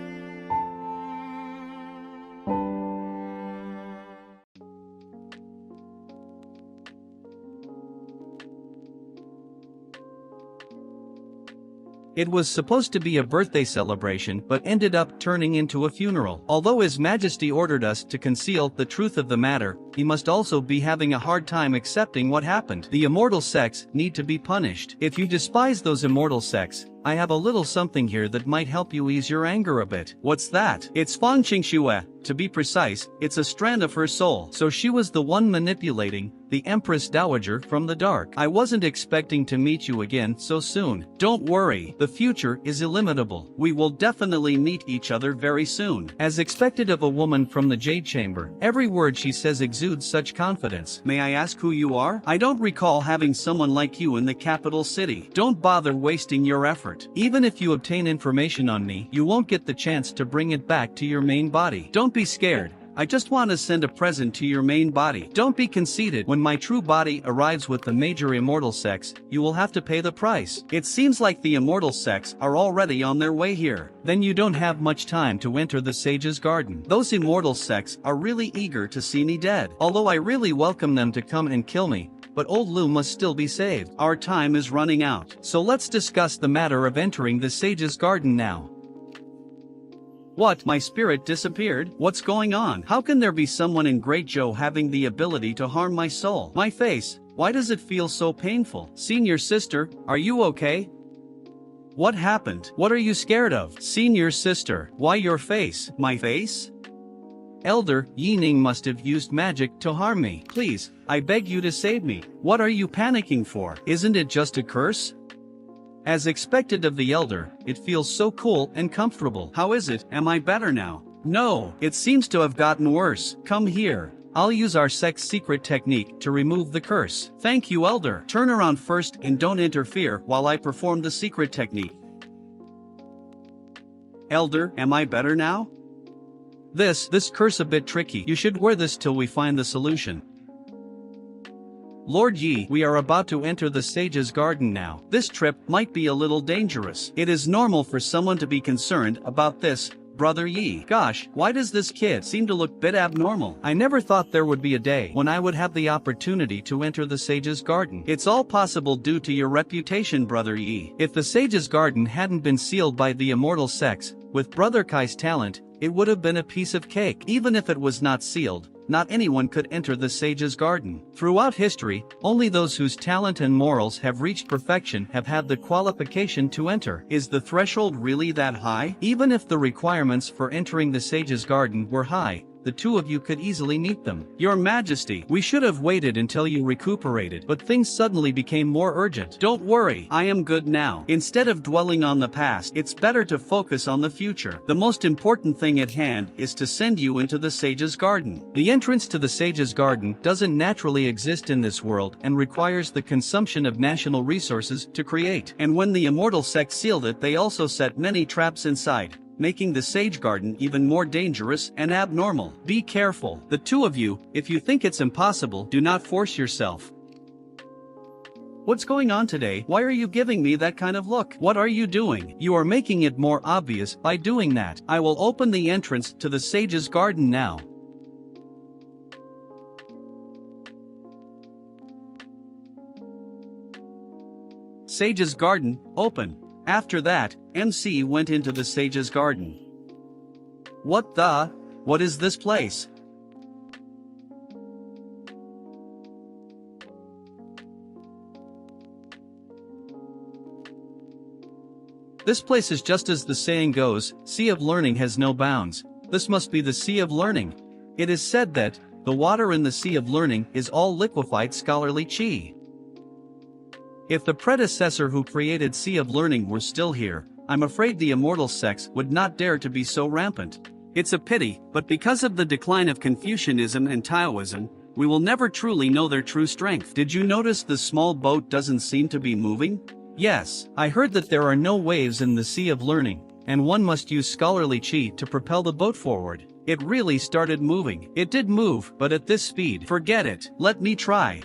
It was supposed to be a birthday celebration but ended up turning into a funeral. Although His Majesty ordered us to conceal the truth of the matter, he must also be having a hard time accepting what happened. The immortal sects need to be punished. If you despise those immortal sects, I have a little something here that might help you ease your anger a bit. What's that? It's Fang Qingxue. To be precise, it's a strand of her soul. So she was the one manipulating the Empress Dowager from the dark. I wasn't expecting to meet you again so soon. Don't worry, the future is illimitable. We will definitely meet each other very soon. As expected of a woman from the Jade Chamber, every word she says exudes such confidence. May I ask who you are? I don't recall having someone like you in the capital city. Don't bother wasting your effort. Even if you obtain information on me, you won't get the chance to bring it back to your main body. Don't be scared. I just want to send a present to your main body. Don't be conceited. When my true body arrives with the major immortal sects, you will have to pay the price. It seems like the immortal sects are already on their way here. Then you don't have much time to enter the sage's garden. Those immortal sects are really eager to see me dead. Although I really welcome them to come and kill me, but old Lu must still be saved. Our time is running out. So let's discuss the matter of entering the sage's garden now. What? My spirit disappeared? What's going on? How can there be someone in Great Zhou having the ability to harm my soul? My face, why does it feel so painful? Senior sister, are you okay? What happened? What are you scared of? Senior sister, why your face? My face? Elder, Yining must have used magic to harm me. Please, I beg you to save me. What are you panicking for? Isn't it just a curse? As expected of the elder, it feels so cool and comfortable. How is it? Am I better now? No, it seems to have gotten worse. Come here. I'll use our sect's secret technique to remove the curse. Thank you, elder. Turn around first and don't interfere while I perform the secret technique. Elder, am I better now? This curse a bit tricky. You should wear this till we find the solution. Lord Yi, we are about to enter the sage's garden now. This trip might be a little dangerous. It is normal for someone to be concerned about this, Brother Yi. Gosh, why does this kid seem to look bit abnormal? I never thought there would be a day when I would have the opportunity to enter the Sage's Garden. It's all possible due to your reputation, Brother Yi. If the Sage's Garden hadn't been sealed by the immortal sects, with Brother Kai's talent, it would have been a piece of cake. Even if it was not sealed, not anyone could enter the Sage's Garden. Throughout history, only those whose talent and morals have reached perfection have had the qualification to enter. Is the threshold really that high? Even if the requirements for entering the Sage's Garden were high, the two of you could easily meet them. Your Majesty, we should have waited until you recuperated, but things suddenly became more urgent. Don't worry, I am good now. Instead of dwelling on the past, it's better to focus on the future. The most important thing at hand is to send you into the Sage's Garden. The entrance to the Sage's Garden doesn't naturally exist in this world and requires the consumption of national resources to create. And when the immortal sect sealed it, they also set many traps inside, making the Sage Garden even more dangerous and abnormal. Be careful. The two of you, if you think it's impossible, do not force yourself. What's going on today? Why are you giving me that kind of look? What are you doing? You are making it more obvious by doing that. I will open the entrance to the Sage's Garden now. Sage's Garden, open. After that, MC went into the Sage's Garden. What is this place? This place is just as the saying goes, Sea of Learning has no bounds. This must be the Sea of Learning. It is said that the water in the Sea of Learning is all liquefied scholarly chi. If the predecessor who created Sea of Learning were still here, I'm afraid the immortal sects would not dare to be so rampant. It's a pity, but because of the decline of Confucianism and Taoism, we will never truly know their true strength. Did you notice the small boat doesn't seem to be moving? Yes, I heard that there are no waves in the Sea of Learning, and one must use scholarly chi to propel the boat forward. It really started moving. It did move, but at this speed, forget it. Let me try.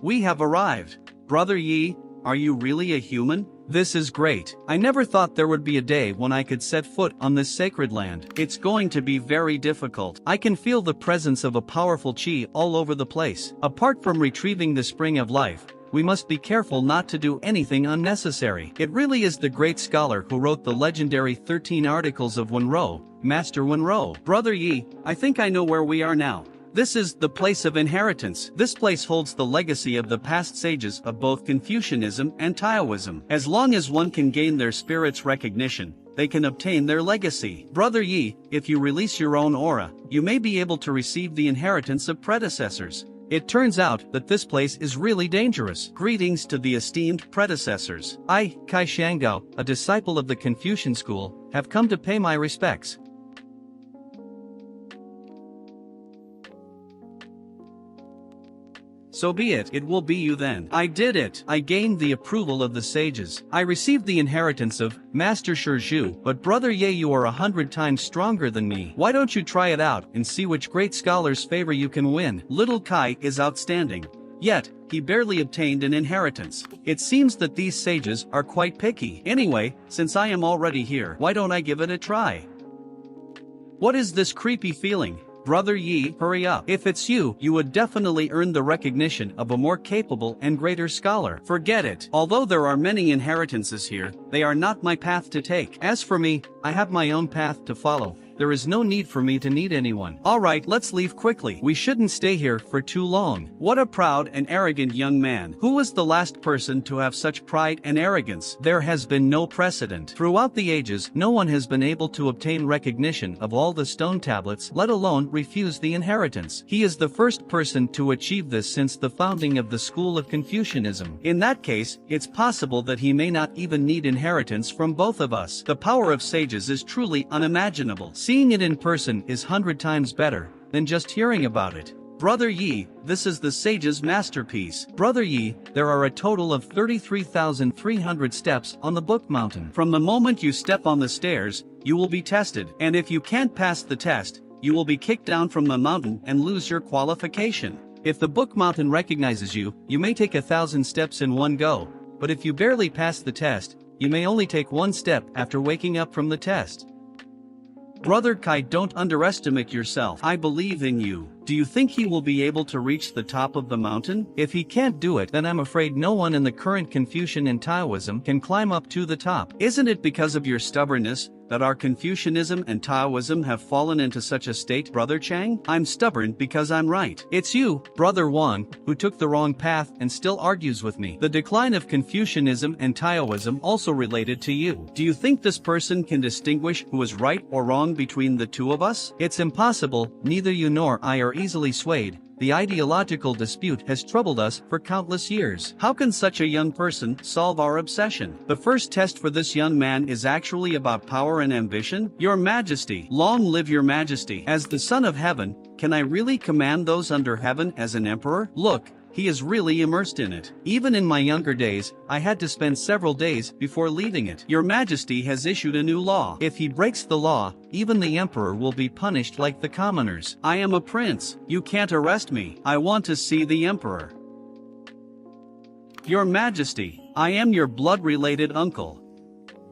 We have arrived. Brother Yi, are you really a human? This is great. I never thought there would be a day when I could set foot on this sacred land. It's going to be very difficult. I can feel the presence of a powerful chi all over the place. Apart from retrieving the spring of life, we must be careful not to do anything unnecessary. It really is the great scholar who wrote the legendary 13 Articles of Wenro, Master Wenro. Brother Yi, I think I know where we are now. This is the place of inheritance. This place holds the legacy of the past sages of both Confucianism and Taoism. As long as one can gain their spirit's recognition, they can obtain their legacy. Brother Yi, if you release your own aura, you may be able to receive the inheritance of predecessors. It turns out that this place is really dangerous. Greetings to the esteemed predecessors. I, Kai Shangdao, a disciple of the Confucian school, have come to pay my respects. So be it, it will be you then. I did it. I gained the approval of the sages. I received the inheritance of Master Shizhu, but Brother Ye, you are 100 times stronger than me. Why don't you try it out and see which great scholar's favor you can win? Little Kai is outstanding. Yet, he barely obtained an inheritance. It seems that these sages are quite picky. Anyway, since I am already here, why don't I give it a try? What is this creepy feeling? Brother Yi, hurry up. If it's you, you would definitely earn the recognition of a more capable and greater scholar. Forget it. Although there are many inheritances here, they are not my path to take. As for me, I have my own path to follow. There is no need for me to need anyone. Alright, let's leave quickly. We shouldn't stay here for too long. What a proud and arrogant young man. Who was the last person to have such pride and arrogance? There has been no precedent. Throughout the ages, no one has been able to obtain recognition of all the stone tablets, let alone refuse the inheritance. He is the first person to achieve this since the founding of the school of Confucianism. In that case, it's possible that he may not even need inheritance from both of us. The power of sages is truly unimaginable. Seeing it in person is 100 times better than just hearing about it. Brother Yi, this is the sage's masterpiece. Brother Yi, there are a total of 33,300 steps on the Book Mountain. From the moment you step on the stairs, you will be tested. And if you can't pass the test, you will be kicked down from the mountain and lose your qualification. If the Book Mountain recognizes you, you may take 1,000 steps in one go. But if you barely pass the test, you may only take one step after waking up from the test. Brother Kai, don't underestimate yourself. I believe in you. Do you think he will be able to reach the top of the mountain? If he can't do it, then I'm afraid no one in the current Confucian and Taoism can climb up to the top. Isn't it because of your stubbornness that our Confucianism and Taoism have fallen into such a state, Brother Chang? I'm stubborn because I'm right. It's you, Brother Wang, who took the wrong path and still argues with me. The decline of Confucianism and Taoism also related to you. Do you think this person can distinguish who is right or wrong between the two of us? It's impossible. Neither you nor I are easily swayed. The ideological dispute has troubled us for countless years. How can such a young person solve our obsession? The first test for this young man is actually about power and ambition. Your Majesty, long live your Majesty. As the Son of Heaven, can I really command those under heaven as an emperor? Look, he is really immersed in it. Even in my younger days, I had to spend several days before leaving it. Your Majesty has issued a new law. If he breaks the law, even the emperor will be punished like the commoners. I am a prince. You can't arrest me. I want to see the emperor. Your Majesty, I am your blood-related uncle.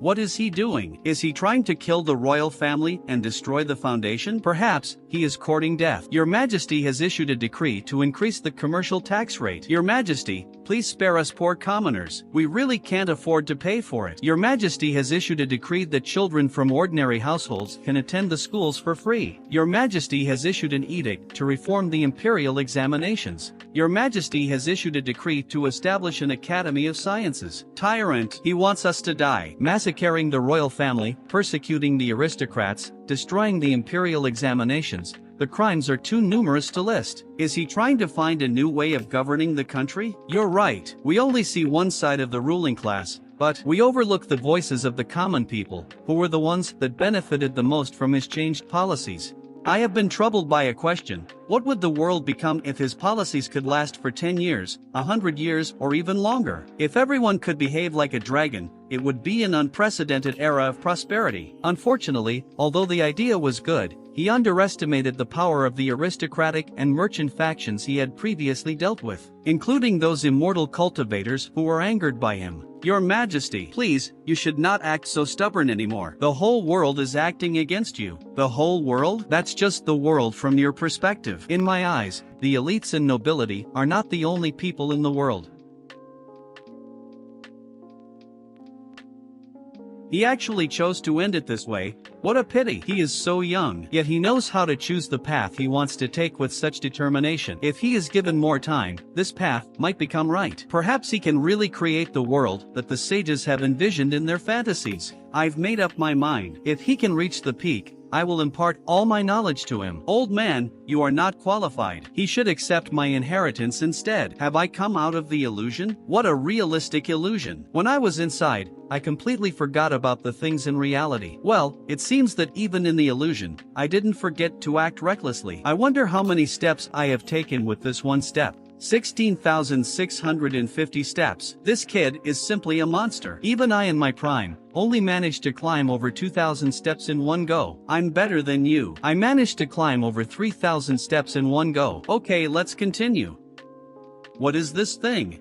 What is he doing? Is he trying to kill the royal family and destroy the foundation? Perhaps he is courting death. Your Majesty has issued a decree to increase the commercial tax rate. Your Majesty, please spare us poor commoners. We really can't afford to pay for it. Your Majesty has issued a decree that children from ordinary households can attend the schools for free. Your Majesty has issued an edict to reform the imperial examinations. Your Majesty has issued a decree to establish an Academy of Sciences. Tyrant, he wants us to die. Massacring the royal family, persecuting the aristocrats, destroying the imperial examinations. The crimes are too numerous to list. Is he trying to find a new way of governing the country? You're right. We only see one side of the ruling class, but we overlook the voices of the common people, who were the ones that benefited the most from his changed policies. I have been troubled by a question. What would the world become if his policies could last for 10 years, 100 years, or even longer? If everyone could behave like a dragon, it would be an unprecedented era of prosperity. Unfortunately, although the idea was good, he underestimated the power of the aristocratic and merchant factions he had previously dealt with, including those immortal cultivators who were angered by him. Your Majesty, please, you should not act so stubborn anymore. The whole world is acting against you. The whole world? That's just the world from your perspective. In my eyes, the elites and nobility are not the only people in the world. He actually chose to end it this way. What a pity. He is so young, yet he knows how to choose the path he wants to take with such determination. If he is given more time, this path might become right. Perhaps he can really create the world that the sages have envisioned in their fantasies. I've made up my mind. If he can reach the peak, I will impart all my knowledge to him. Old man, you are not qualified. He should accept my inheritance instead. Have I come out of the illusion? What a realistic illusion. When I was inside, I completely forgot about the things in reality. Well, it seems that even in the illusion, I didn't forget to act recklessly. I wonder how many steps I have taken with this one step. 16,650 steps. This kid is simply a monster. Even I in my prime only managed to climb over 2,000 steps in one go. I'm better than you. I managed to climb over 3,000 steps in one go. Okay, let's continue. What is this thing?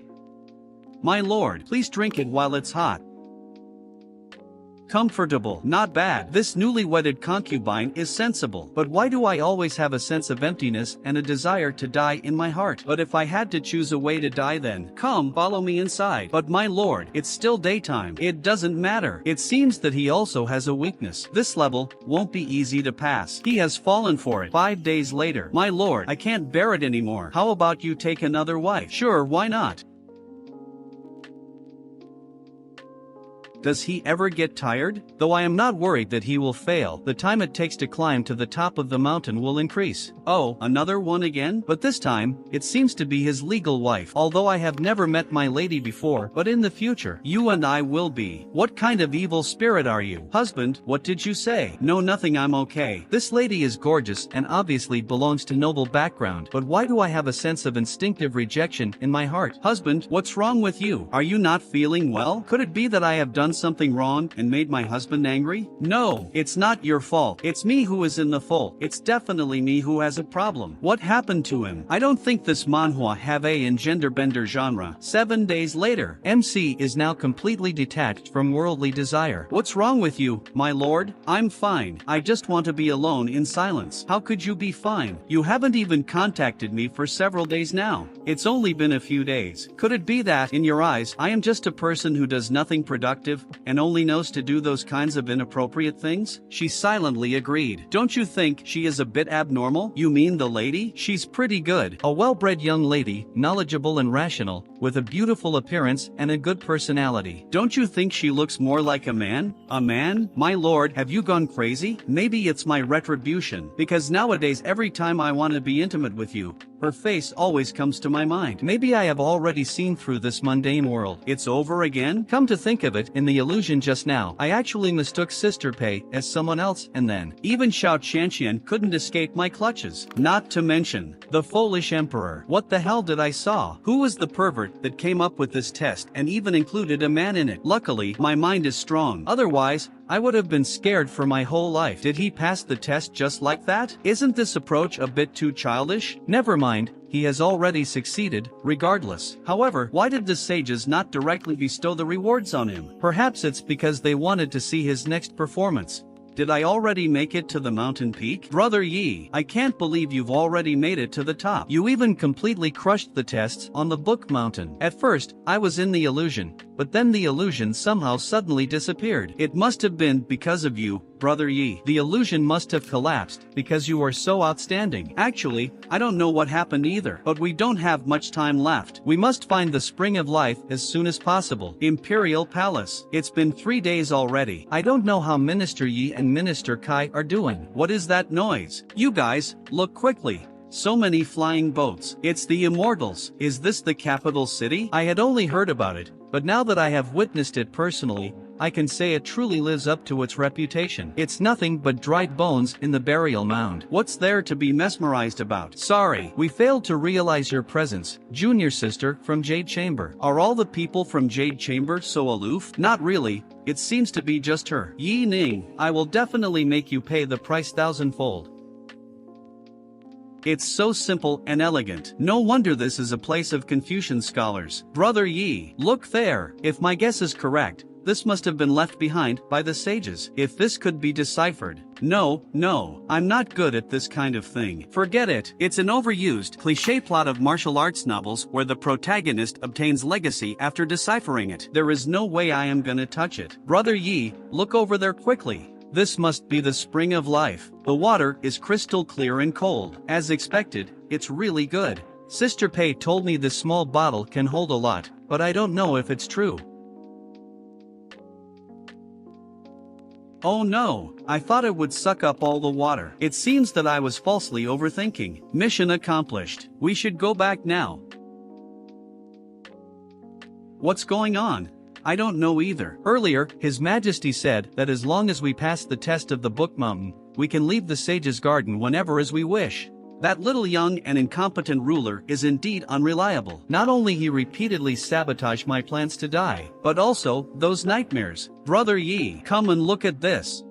My lord, please drink it while it's hot. Comfortable. Not bad. This newly wedded concubine is sensible. But why do I always have a sense of emptiness and a desire to die in my heart? But if I had to choose a way to die, then come, follow me inside. But my lord, it's still daytime. It doesn't matter. It seems that he also has a weakness. This level won't be easy to pass. He has fallen for it. 5 days later. My lord, I can't bear it anymore. How about you take another wife? Sure, why not? Does he ever get tired? Though I am not worried that he will fail, the time it takes to climb to the top of the mountain will increase. Oh, another one again? But this time, it seems to be his legal wife. Although I have never met my lady before, but in the future, you and I will be. What kind of evil spirit are you? Husband, what did you say? No, nothing, I'm okay. This lady is gorgeous and obviously belongs to noble background, but why do I have a sense of instinctive rejection in my heart? Husband, what's wrong with you? Are you not feeling well? Could it be that I have done done something wrong and made my husband angry? No, it's not your fault. It's me who is in the fault. It's definitely me who has a problem. What happened to him? I don't think this manhwa have a in gender bender genre. 7 days later, MC is now completely detached from worldly desire. What's wrong with you, my lord? I'm fine. I just want to be alone in silence. How could you be fine? You haven't even contacted me for several days now. It's only been a few days. Could it be that, in your eyes, I am just a person who does nothing productive and only knows to do those kinds of inappropriate things? She silently agreed. Don't you think she is a bit abnormal? You mean the lady? She's pretty good. A well-bred young lady, knowledgeable and rational, with a beautiful appearance and a good personality. Don't you think she looks more like a man? A man? My lord, have you gone crazy? Maybe it's my retribution, because nowadays every time I want to be intimate with you, her face always comes to my mind. Maybe I have already seen through this mundane world. It's over again? Come to think of it, in the illusion just now, I actually mistook Sister Pei as someone else, and then, even Xiao Qianqian couldn't escape my clutches. Not to mention, the foolish emperor. What the hell did I saw? Who was the pervert that came up with this test and even included a man in it? Luckily, my mind is strong. Otherwise, I would have been scared for my whole life. Did he pass the test just like that? Isn't this approach a bit too childish? Never mind, he has already succeeded, regardless. However, why did the sages not directly bestow the rewards on him? Perhaps it's because they wanted to see his next performance. Did I already make it to the mountain peak? Brother Yi, I can't believe you've already made it to the top. You even completely crushed the tests on the book mountain. At first, I was in the illusion, but then the illusion somehow suddenly disappeared. It must have been because of you, Brother Yi. The illusion must have collapsed because you are so outstanding. Actually, I don't know what happened either, but we don't have much time left. We must find the spring of life as soon as possible. Imperial Palace. It's been 3 days already. I don't know how Minister Yi and Minister Kai are doing. What is that noise? You guys, look quickly. So many flying boats. It's the Immortals. Is this the capital city? I had only heard about it, but now that I have witnessed it personally, I can say it truly lives up to its reputation. It's nothing but dried bones in the burial mound. What's there to be mesmerized about? Sorry, we failed to realize your presence, junior sister from Jade Chamber. Are all the people from Jade Chamber so aloof? Not really. It seems to be just her. Yi Ning, I will definitely make you pay the price thousandfold. It's so simple and elegant. No wonder this is a place of Confucian scholars. Brother Yi, look there. If my guess is correct, this must have been left behind by the sages. If this could be deciphered. No, I'm not good at this kind of thing. Forget it. It's an overused, cliché plot of martial arts novels where the protagonist obtains legacy after deciphering it. There is no way I am gonna touch it. Brother Yi, look over there quickly. This must be the spring of life. The water is crystal clear and cold. As expected, it's really good. Sister Pei told me this small bottle can hold a lot, but I don't know if it's true. Oh no, I thought it would suck up all the water. It seems that I was falsely overthinking. Mission accomplished. We should go back now. What's going on? I don't know either. Earlier, His Majesty said that as long as we pass the test of the Book Mountain, we can leave the Sage's Garden whenever as we wish. That little young and incompetent ruler is indeed unreliable. Not only he repeatedly sabotaged my plans to die, but also those nightmares. Brother Yi, come and look at this.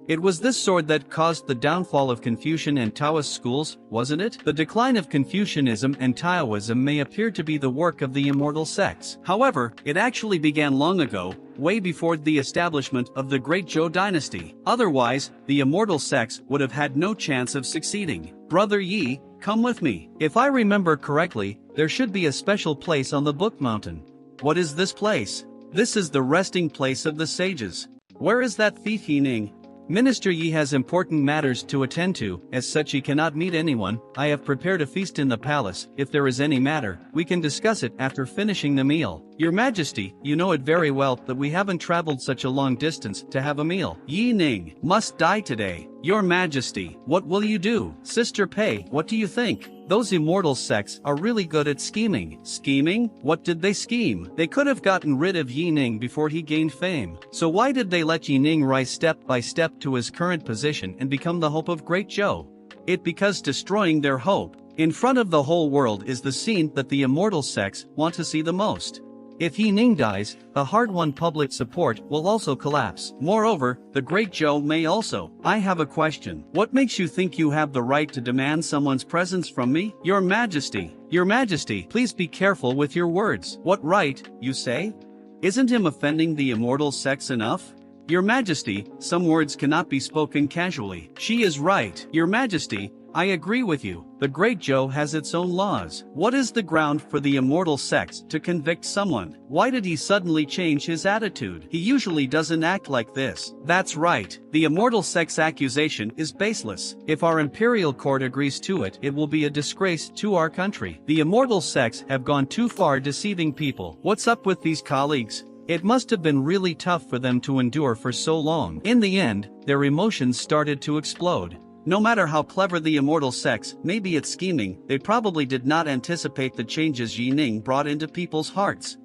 It was this sword that caused the downfall of Confucian and Taoist schools, wasn't it? The decline of Confucianism and Taoism may appear to be the work of the immortal sects. However, it actually began long ago, way before the establishment of the Great Zhou dynasty. Otherwise, the immortal sects would have had no chance of succeeding. Brother Yi, come with me. If I remember correctly, there should be a special place on the Book Mountain. What is this place? This is the resting place of the sages. Where is that thief Yi Ning? Minister Yi has important matters to attend to, as such he cannot meet anyone. I have prepared a feast in the palace. If there is any matter, we can discuss it after finishing the meal. Your Majesty, you know it very well that we haven't traveled such a long distance to have a meal. Yi Ning must die today. Your Majesty, what will you do? Sister Pei, what do you think? Those immortal sects are really good at scheming. Scheming? What did they scheme? They could have gotten rid of Yi Ning before he gained fame. So why did they let Yi Ning rise step by step to his current position and become the hope of Great Zhou? It because destroying their hope In front of the whole world is the scene that the immortal sects want to see the most. If He Ning dies, the hard-won public support will also collapse. Moreover, the Great Zhou may also. I have a question. What makes you think you have the right to demand someone's presence from me? Your Majesty. Your Majesty, please be careful with your words. What right, you say? Isn't him offending the immortal sects enough? Your Majesty, some words cannot be spoken casually. She is right. Your Majesty, I agree with you. The Great Zhou has its own laws. What is the ground for the immortal sects to convict someone? Why did he suddenly change his attitude? He usually doesn't act like this. That's right. The immortal sect's accusation is baseless. If our imperial court agrees to it, it will be a disgrace to our country. The immortal sects have gone too far deceiving people. What's up with these colleagues? It must have been really tough for them to endure for so long. In the end, their emotions started to explode. No matter how clever the immortal sects may be at scheming, they probably did not anticipate the changes Yi Ning brought into people's hearts.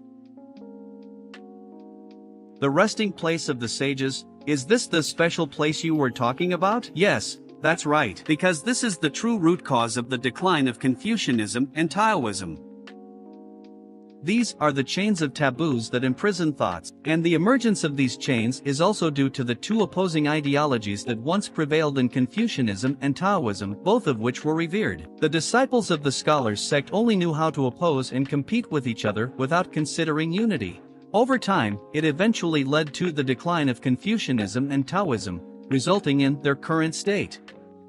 The resting place of the sages, is this the special place you were talking about? Yes, that's right, because this is the true root cause of the decline of Confucianism and Taoism. These are the chains of taboos that imprison thoughts, and the emergence of these chains is also due to the two opposing ideologies that once prevailed in Confucianism and Taoism, both of which were revered. The disciples of the scholars' sect only knew how to oppose and compete with each other without considering unity. Over time, it eventually led to the decline of Confucianism and Taoism, resulting in their current state.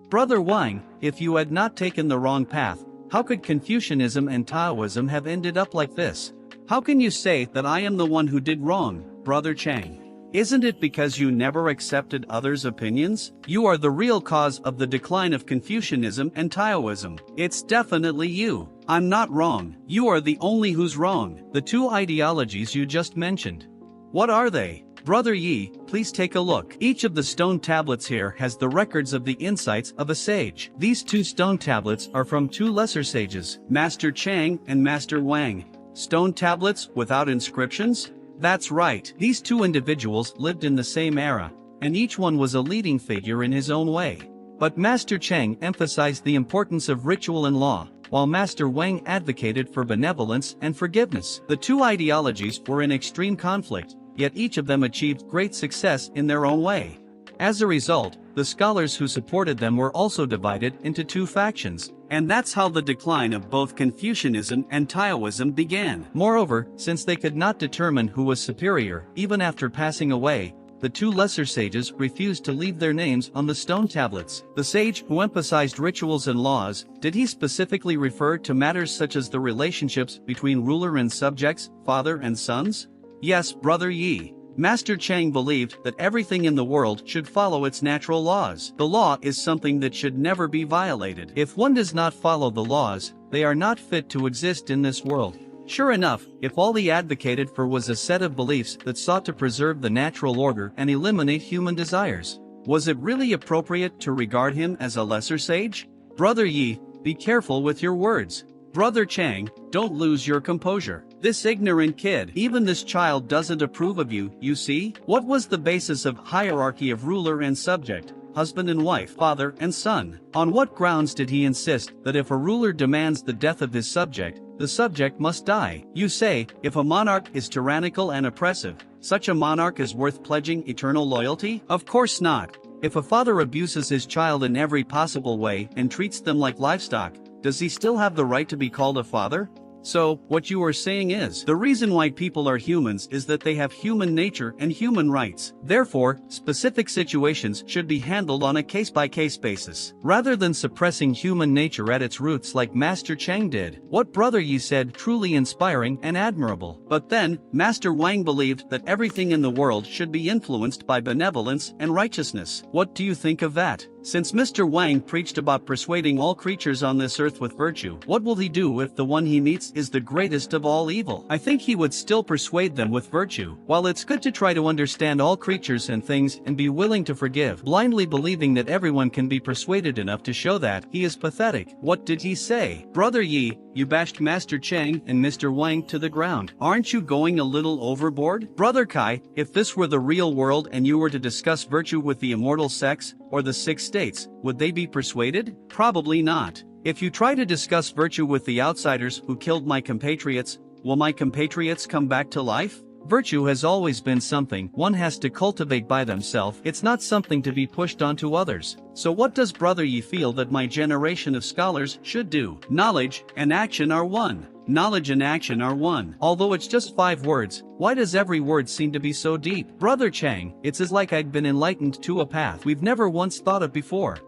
Brother Wang, if you had not taken the wrong path, how could Confucianism and Taoism have ended up like this? How can you say that I am the one who did wrong, Brother Chang? Isn't it because you never accepted others' opinions? You are the real cause of the decline of Confucianism and Taoism. It's definitely you. I'm not wrong. You are the only who's wrong. The two ideologies you just mentioned. What are they? Brother Yi, please take a look. Each of the stone tablets here has the records of the insights of a sage. These two stone tablets are from two lesser sages, Master Chang and Master Wang. Stone tablets without inscriptions? That's right. These two individuals lived in the same era, and each one was a leading figure in his own way. But Master Chang emphasized the importance of ritual and law, while Master Wang advocated for benevolence and forgiveness. The two ideologies were in extreme conflict, yet each of them achieved great success in their own way. As a result, the scholars who supported them were also divided into two factions, and that's how the decline of both Confucianism and Taoism began. Moreover, since they could not determine who was superior, even after passing away, the two lesser sages refused to leave their names on the stone tablets. The sage who emphasized rituals and laws, did he specifically refer to matters such as the relationships between ruler and subjects, father and sons? Yes, Brother Yi. Master Chang believed that everything in the world should follow its natural laws. The law is something that should never be violated. If one does not follow the laws, they are not fit to exist in this world. Sure enough, if all he advocated for was a set of beliefs that sought to preserve the natural order and eliminate human desires, was it really appropriate to regard him as a lesser sage? Brother Yi, be careful with your words. Brother Chang, don't lose your composure. This ignorant kid, even this child doesn't approve of you, you see? What was the basis of hierarchy of ruler and subject, husband and wife, father and son? On what grounds did he insist that if a ruler demands the death of his subject, the subject must die? You say, if a monarch is tyrannical and oppressive, such a monarch is worth pledging eternal loyalty? Of course not. If a father abuses his child in every possible way and treats them like livestock, does he still have the right to be called a father? So, what you are saying is, the reason why people are humans is that they have human nature and human rights. Therefore, specific situations should be handled on a case-by-case basis, rather than suppressing human nature at its roots like Master Chang did. What Brother Yi said truly inspiring and admirable. But then, Master Wang believed that everything in the world should be influenced by benevolence and righteousness. What do you think of that? Since Mr. Wang preached about persuading all creatures on this earth with virtue, what will he do if the one he meets is the greatest of all evil? I think he would still persuade them with virtue. While it's good to try to understand all creatures and things and be willing to forgive, blindly believing that everyone can be persuaded enough to show that, he is pathetic. What did he say? Brother Yi, you bashed Master Chang and Mr. Wang to the ground. Aren't you going a little overboard? Brother Kai, if this were the real world and you were to discuss virtue with the immortal sects, or the 6 states, would they be persuaded? Probably not. If you try to discuss virtue with the outsiders who killed my compatriots, will my compatriots come back to life? Virtue has always been something one has to cultivate by themselves, it's not something to be pushed onto others. So what does Brother Yi feel that my generation of scholars should do? Knowledge and action are one. Knowledge and action are one. Although it's just 5 words, why does every word seem to be so deep? Brother Chang, it's as like I'd been enlightened to a path we've never once thought of before.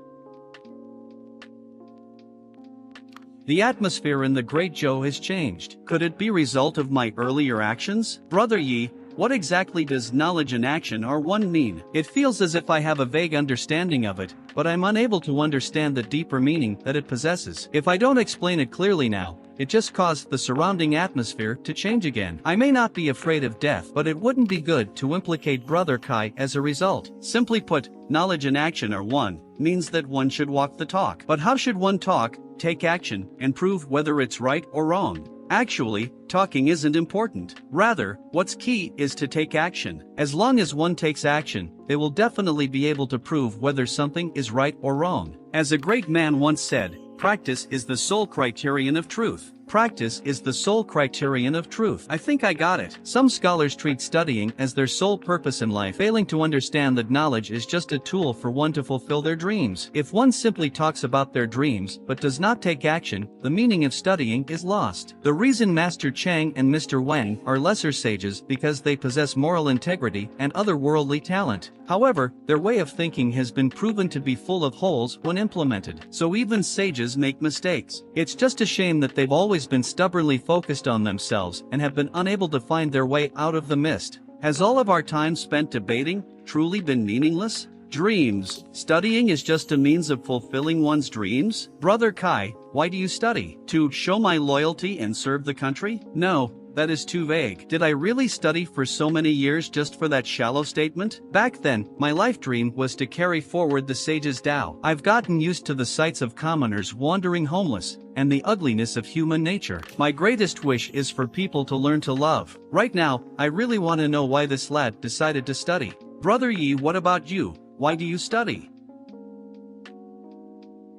The atmosphere in the Great Zhou has changed. Could it be a result of my earlier actions? Brother Yi, what exactly does knowledge and action are one mean? It feels as if I have a vague understanding of it, but I'm unable to understand the deeper meaning that it possesses. If I don't explain it clearly now, it just caused the surrounding atmosphere to change again. I may not be afraid of death, but it wouldn't be good to implicate Brother Kai as a result. Simply put, knowledge and action are one, means that one should walk the talk. But how should one talk, take action, and prove whether it's right or wrong? Actually, talking isn't important. Rather, what's key is to take action. As long as one takes action, they will definitely be able to prove whether something is right or wrong. As a great man once said, practice is the sole criterion of truth. Practice is the sole criterion of truth. I think I got it. Some scholars treat studying as their sole purpose in life, failing to understand that knowledge is just a tool for one to fulfill their dreams. If one simply talks about their dreams but does not take action, the meaning of studying is lost. The reason Master Chang and Mr. Wang are lesser sages because they possess moral integrity and otherworldly talent. However, their way of thinking has been proven to be full of holes when implemented. So even sages make mistakes. It's just a shame that they've always been stubbornly focused on themselves and have been unable to find their way out of the mist. Has all of our time spent debating truly been meaningless? Dreams. Studying is just a means of fulfilling one's dreams? Brother Kai, why do you study? To show my loyalty and serve the country? No. That is too vague. Did I really study for so many years just for that shallow statement? Back then, my life dream was to carry forward the sage's Tao. I've gotten used to the sights of commoners wandering homeless, and the ugliness of human nature. My greatest wish is for people to learn to love. Right now, I really want to know why this lad decided to study. Brother Yi, what about you? Why do you study?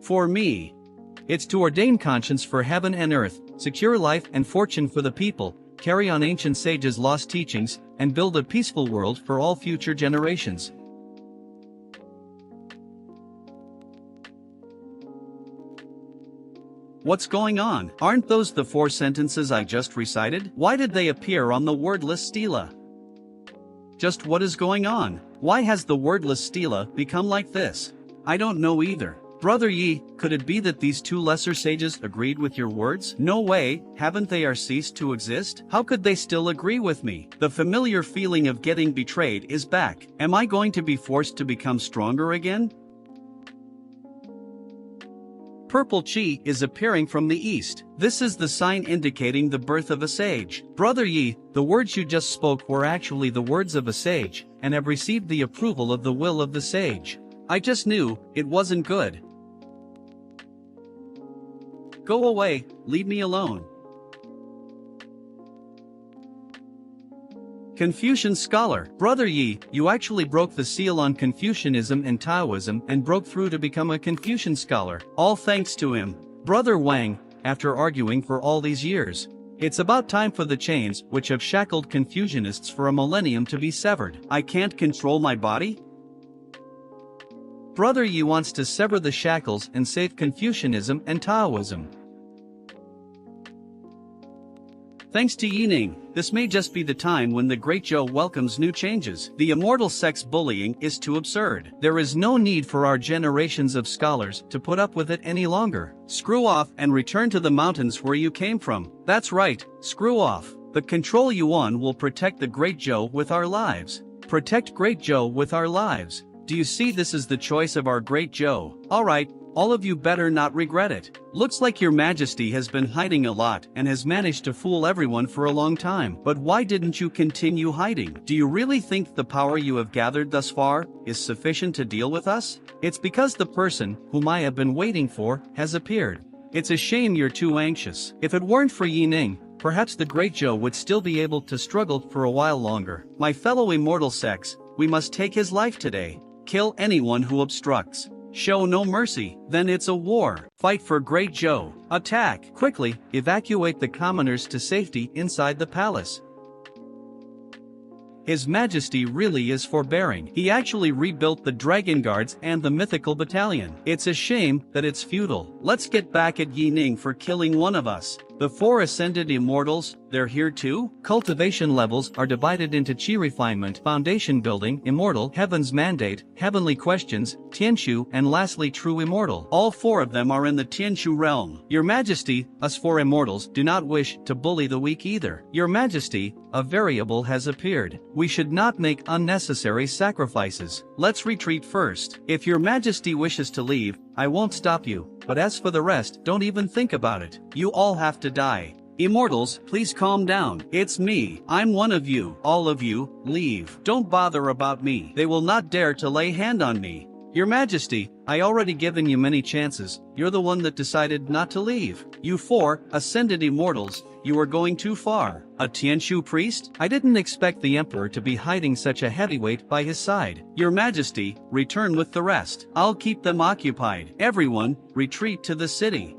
For me, it's to ordain conscience for heaven and earth, secure life and fortune for the people, carry on ancient sages' lost teachings, and build a peaceful world for all future generations. What's going on? Aren't those the 4 sentences I just recited? Why did they appear on the wordless stela? Just what is going on? Why has the wordless stela become like this? I don't know either. Brother Yi, could it be that these 2 lesser sages agreed with your words? No way, haven't they ceased to exist? How could they still agree with me? The familiar feeling of getting betrayed is back. Am I going to be forced to become stronger again? Purple chi is appearing from the east. This is the sign indicating the birth of a sage. Brother Yi, the words you just spoke were actually the words of a sage, and have received the approval of the will of the sage. I just knew it wasn't good. Go away, leave me alone. Confucian scholar. Brother Yi, you actually broke the seal on Confucianism and Taoism and broke through to become a Confucian scholar. All thanks to him. Brother Wang, after arguing for all these years. It's about time for the chains which have shackled Confucianists for a millennium to be severed. I can't control my body? Brother Yi wants to sever the shackles and save Confucianism and Taoism. Thanks to Yining, this may just be the time when the Great Zhou welcomes new changes. The immortal sect's bullying is too absurd. There is no need for our generations of scholars to put up with it any longer. Screw off and return to the mountains where you came from. That's right, screw off. The control Yuan will protect the Great Zhou with our lives. Protect Great Zhou with our lives. Do you see this is the choice of our Great Zhou? Alright, all of you better not regret it. Looks like your majesty has been hiding a lot and has managed to fool everyone for a long time. But why didn't you continue hiding? Do you really think the power you have gathered thus far is sufficient to deal with us? It's because the person whom I have been waiting for has appeared. It's a shame you're too anxious. If it weren't for Yining, perhaps the Great Zhou would still be able to struggle for a while longer. My fellow immortal sects, we must take his life today. Kill anyone who obstructs. Show no mercy, then it's a war. Fight for Great Joe. Attack. Quickly, evacuate the commoners to safety inside the palace. His Majesty really is forbearing. He actually rebuilt the Dragon Guards and the Mythical Battalion. It's a shame that it's futile. Let's get back at Yi Ning for killing one of us. The 4 Ascended Immortals, they're here too? Cultivation levels are divided into Qi Refinement, Foundation Building, Immortal, Heaven's Mandate, Heavenly Questions, Tianshu, and lastly True Immortal. All 4 of them are in the Tianshu realm. Your Majesty, us 4 Immortals do not wish to bully the weak either. Your Majesty, a variable has appeared. We should not make unnecessary sacrifices. Let's retreat first. If your Majesty wishes to leave, I won't stop you, but as for the rest, don't even think about it. You all have to die. Immortals, please calm down. It's me. I'm one of you. All of you, leave. Don't bother about me. They will not dare to lay hand on me. Your Majesty, I already given you many chances. You're the one that decided not to leave. You 4 Ascended Immortals, you are going too far. A Tianshu priest? I didn't expect the Emperor to be hiding such a heavyweight by his side. Your Majesty, return with the rest. I'll keep them occupied. Everyone, retreat to the city.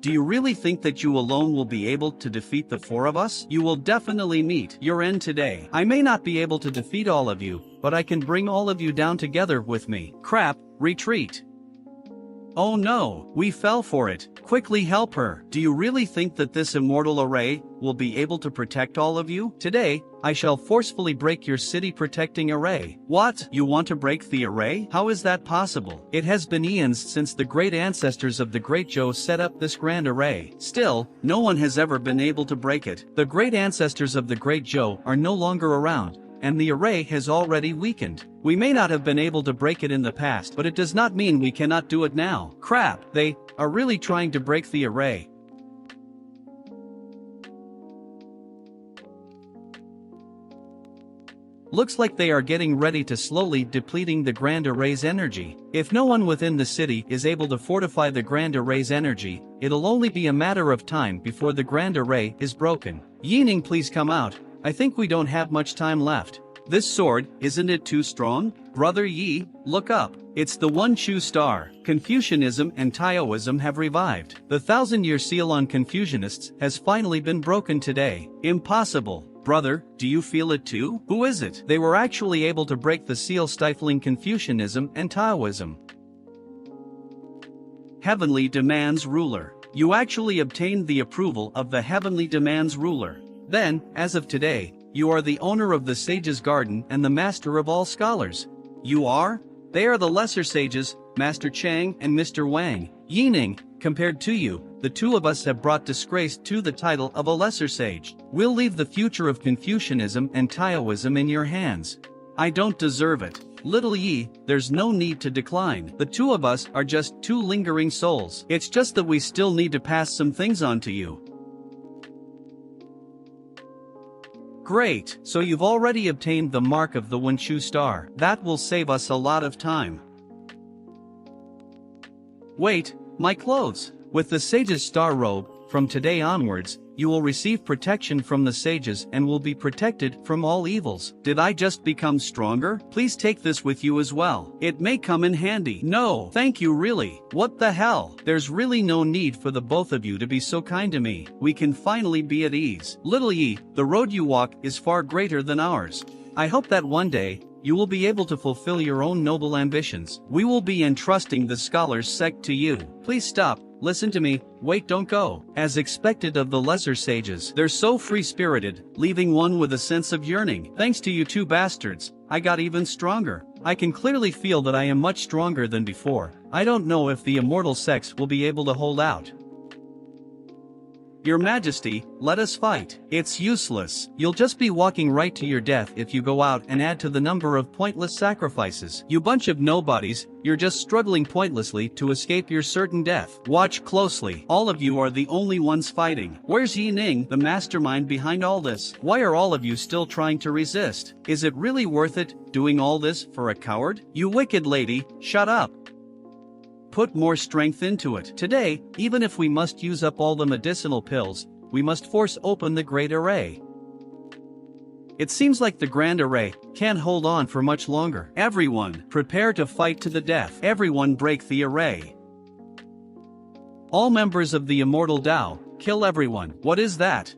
Do you really think that you alone will be able to defeat the 4 of us? You will definitely meet your end today. I may not be able to defeat all of you, but I can bring all of you down together with me. Crap, retreat. Oh no, we fell for it. Quickly help her. Do you really think that this immortal array will be able to protect all of you? Today, I shall forcefully break your city protecting array. What? You want to break the array? How is that possible? It has been eons since the great ancestors of the Great Joe set up this grand array. Still, no one has ever been able to break it. The great ancestors of the Great Joe are no longer around, and the array has already weakened. We may not have been able to break it in the past, but it does not mean we cannot do it now. Crap, they are really trying to break the array. Looks like they are getting ready to slowly depleting the Grand Array's energy. If no one within the city is able to fortify the Grand Array's energy, it'll only be a matter of time before the Grand Array is broken. Yi Ning, please come out. I think we don't have much time left. This sword, isn't it too strong? Brother Yi, look up. It's the One True Star. Confucianism and Taoism have revived. The 1,000-year seal on Confucianists has finally been broken today. Impossible. Brother, do you feel it too? Who is it? They were actually able to break the seal stifling Confucianism and Taoism. Heavenly Demands Ruler. You actually obtained the approval of the Heavenly Demands Ruler. Then, as of today, you are the owner of the Sage's Garden and the master of all scholars. You are? They are the lesser sages, Master Chang and Mr. Wang. Yi Ning, compared to you, the 2 of us have brought disgrace to the title of a lesser sage. We'll leave the future of Confucianism and Taoism in your hands. I don't deserve it. Little Yi, there's no need to decline. The 2 of us are just 2 lingering souls. It's just that we still need to pass some things on to you. Great, so you've already obtained the mark of the One True Star. That will save us a lot of time. Wait, my clothes. With the Sage's Star Robe, from today onwards, you will receive protection from the sages and will be protected from all evils. Did I just become stronger? Please take this with you as well. It may come in handy. No, thank you really. What the hell? There's really no need for the both of you to be so kind to me. We can finally be at ease. Little Yi, the road you walk is far greater than ours. I hope that one day, you will be able to fulfill your own noble ambitions. We will be entrusting the Scholars Sect to you. Please stop. Listen to me, wait, don't go. As expected of the lesser sages, they're so free-spirited, leaving one with a sense of yearning. Thanks to you 2 bastards, I got even stronger. I can clearly feel that I am much stronger than before. I don't know if the immortal sects will be able to hold out. Your Majesty, let us fight. It's useless. You'll just be walking right to your death if you go out and add to the number of pointless sacrifices. You bunch of nobodies, you're just struggling pointlessly to escape your certain death. Watch closely. All of you are the only ones fighting. Where's Yi Ning, the mastermind behind all this? Why are all of you still trying to resist? Is it really worth it, doing all this for a coward? You wicked lady, shut up. Put more strength into it. Today, even if we must use up all the medicinal pills, we must force open the Great Array. It seems like the Grand Array can't hold on for much longer. Everyone, prepare to fight to the death. Everyone break the array. All members of the Immortal Tao, kill everyone. What is that?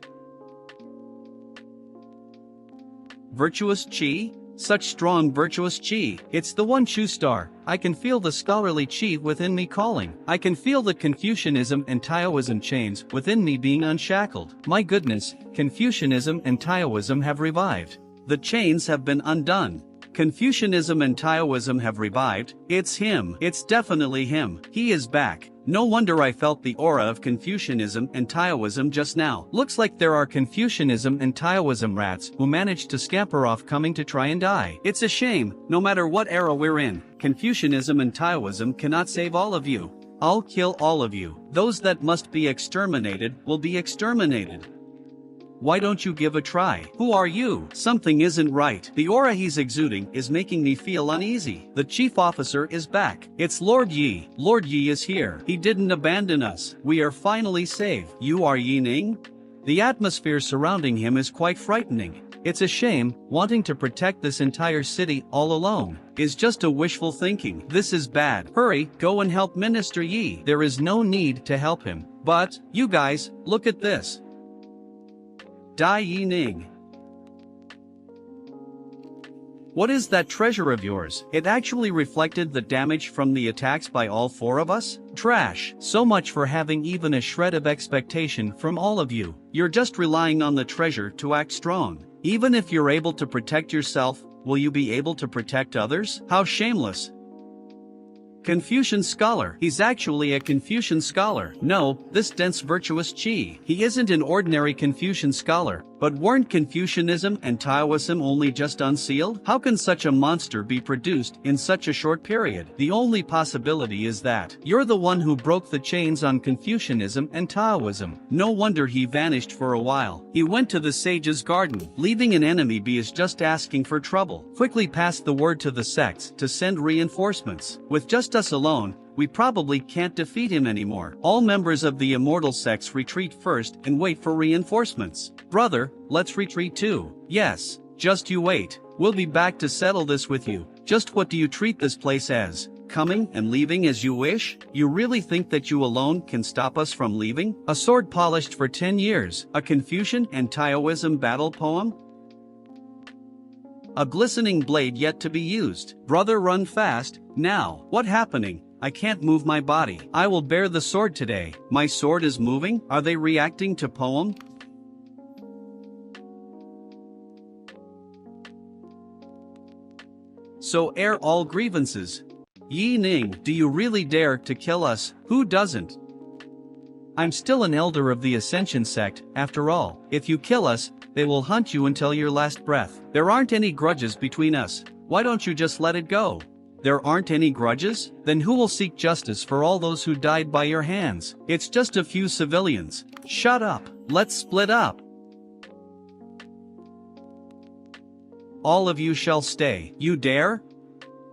Virtuous Chi? Such strong virtuous Chi. It's the one true star. I can feel the scholarly Chi within me calling. I can feel the Confucianism and Taoism chains within me being unshackled. My goodness, Confucianism and Taoism have revived. The chains have been undone. Confucianism and Taoism have revived. It's him. It's definitely him. He is back. No wonder I felt the aura of Confucianism and Taoism just now. Looks like there are Confucianism and Taoism rats who managed to scamper off coming to try and die. It's a shame, no matter what era we're in, Confucianism and Taoism cannot save all of you. I'll kill all of you. Those that must be exterminated will be exterminated. Why don't you give a try? Who are you? Something isn't right. The aura he's exuding is making me feel uneasy. The chief officer is back. It's Lord Yi. Lord Yi is here. He didn't abandon us. We are finally saved. You are Yi Ning? The atmosphere surrounding him is quite frightening. It's a shame, wanting to protect this entire city all alone is just a wishful thinking. This is bad. Hurry, go and help Minister Yi. There is no need to help him. But, you guys, look at this. Dai Yi Ning. What is that treasure of yours? It actually reflected the damage from the attacks by all four of us? Trash. So much for having even a shred of expectation from all of you. You're just relying on the treasure to act strong. Even if you're able to protect yourself, will you be able to protect others? How shameless. Confucian scholar. He's actually a Confucian scholar. No, this dense virtuous Chi. He isn't an ordinary Confucian scholar. But weren't Confucianism and Taoism only just unsealed? How can such a monster be produced in such a short period? The only possibility is that you're the one who broke the chains on Confucianism and Taoism. No wonder he vanished for a while. He went to the sage's garden. Leaving an enemy be is just asking for trouble. Quickly pass the word to the sects to send reinforcements. With just us alone, we probably can't defeat him anymore. All members of the immortal sects retreat first and wait for reinforcements. Brother, let's retreat too. Yes, just you wait. We'll be back to settle this with you. Just what do you treat this place as? Coming and leaving as you wish? You really think that you alone can stop us from leaving? A sword polished for 10 years. A Confucian and Taoism battle poem? A glistening blade yet to be used. Brother, run fast. Now. What happening? I can't move my body. I will bear the sword today. My sword is moving? Are they reacting to poem? So air all grievances. Yi Ning, do you really dare to kill us? Who doesn't? I'm still an elder of the Ascension sect, after all. If you kill us, they will hunt you until your last breath. There aren't any grudges between us. Why don't you just let it go? There aren't any grudges? Then who will seek justice for all those who died by your hands? It's just a few civilians. Shut up. Let's split up. All of you shall stay. You dare?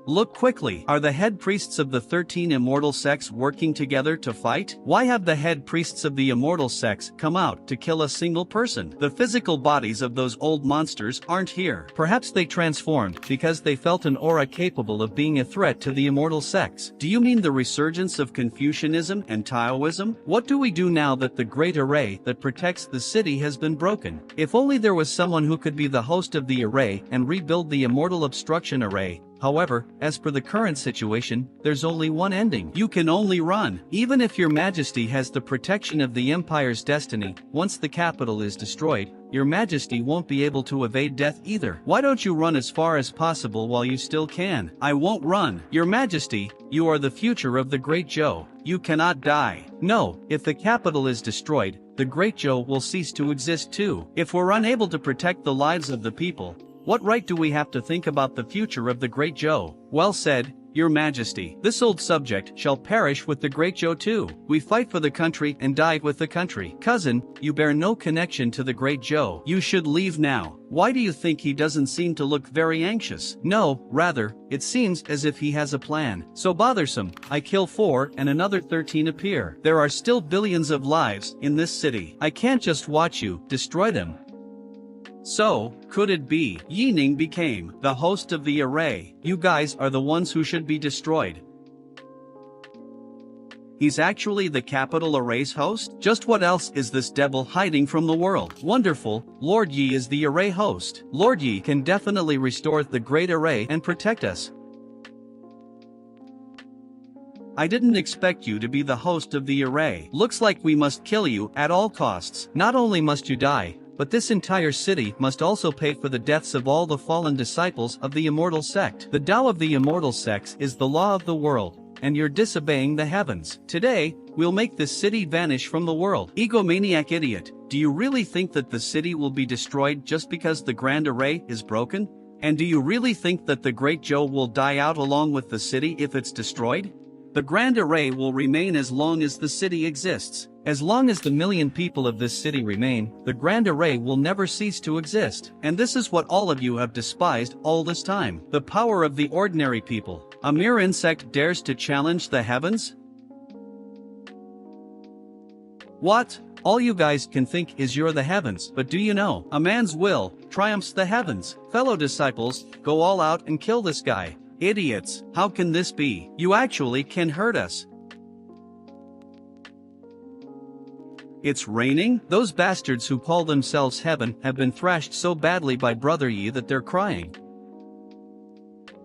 Look quickly. Are the head priests of the 13 immortal sects working together to fight? Why have the head priests of the immortal sects come out to kill a single person? The physical bodies of those old monsters aren't here. Perhaps they transformed because they felt an aura capable of being a threat to the immortal sects. Do you mean the resurgence of Confucianism and Taoism? What do we do now that the great array that protects the city has been broken? If only there was someone who could be the host of the array and rebuild the immortal obstruction array. However, as per the current situation, there's only one ending. You can only run. Even if your majesty has the protection of the empire's destiny, once the capital is destroyed, your majesty won't be able to evade death either. Why don't you run as far as possible while you still can? I won't run. Your majesty, you are the future of the Great Zhou. You cannot die. No, if the capital is destroyed, the Great Zhou will cease to exist too. If we're unable to protect the lives of the people, what right do we have to think about the future of the Great Zhou? Well said, Your Majesty. This old subject shall perish with the Great Zhou too. We fight for the country and die with the country. Cousin, you bear no connection to the Great Zhou. You should leave now. Why do you think he doesn't seem to look very anxious? No, rather, it seems as if he has a plan. So bothersome. I kill 4 and another 13 appear. There are still billions of lives in this city. I can't just watch you destroy them. So, could it be? Yi Ning became the host of the array. You guys are the ones who should be destroyed. He's actually the capital array's host? Just what else is this devil hiding from the world? Wonderful, Lord Yi is the array host. Lord Yi can definitely restore the great array and protect us. I didn't expect you to be the host of the array. Looks like we must kill you at all costs. Not only must you die, but this entire city must also pay for the deaths of all the fallen disciples of the immortal sect. The Tao of the immortal sects is the law of the world, and you're disobeying the heavens. Today, we'll make this city vanish from the world. Egomaniac idiot, do you really think that the city will be destroyed just because the grand array is broken? And do you really think that the great Zhou will die out along with the city if it's destroyed? The grand array will remain as long as the city exists. As long as the million people of this city remain, the grand array will never cease to exist. And this is what all of you have despised all this time. The power of the ordinary people. A mere insect dares to challenge the heavens? What? All you guys can think is you're the heavens, but do you know, a man's will triumphs the heavens. Fellow disciples, go all out and kill this guy. Idiots, how can this be? You actually can hurt us. It's raining? Those bastards who call themselves heaven have been thrashed so badly by Brother Yi that they're crying.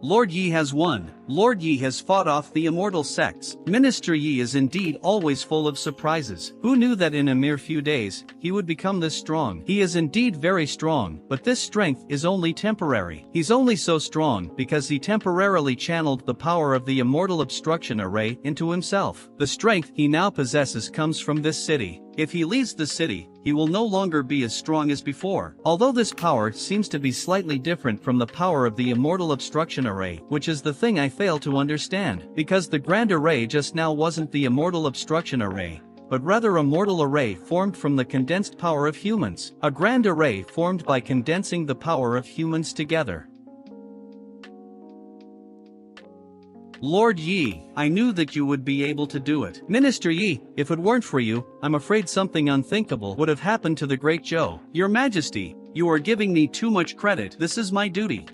Lord Yi has won. Lord Yi has fought off the immortal sects. Minister Yi is indeed always full of surprises. Who knew that in a mere few days, he would become this strong? He is indeed very strong, but this strength is only temporary. He's only so strong because he temporarily channeled the power of the immortal obstruction array into himself. The strength he now possesses comes from this city. If he leaves the city, he will no longer be as strong as before. Although this power seems to be slightly different from the power of the immortal obstruction array, which is the thing I fail to understand. Because the grand array just now wasn't the immortal obstruction array, but rather a mortal array formed from the condensed power of humans. A grand array formed by condensing the power of humans together. Lord Yi, I knew that you would be able to do it. Minister Yi, if it weren't for you, I'm afraid something unthinkable would have happened to the great Zhou. Your Majesty, you are giving me too much credit. This is my duty.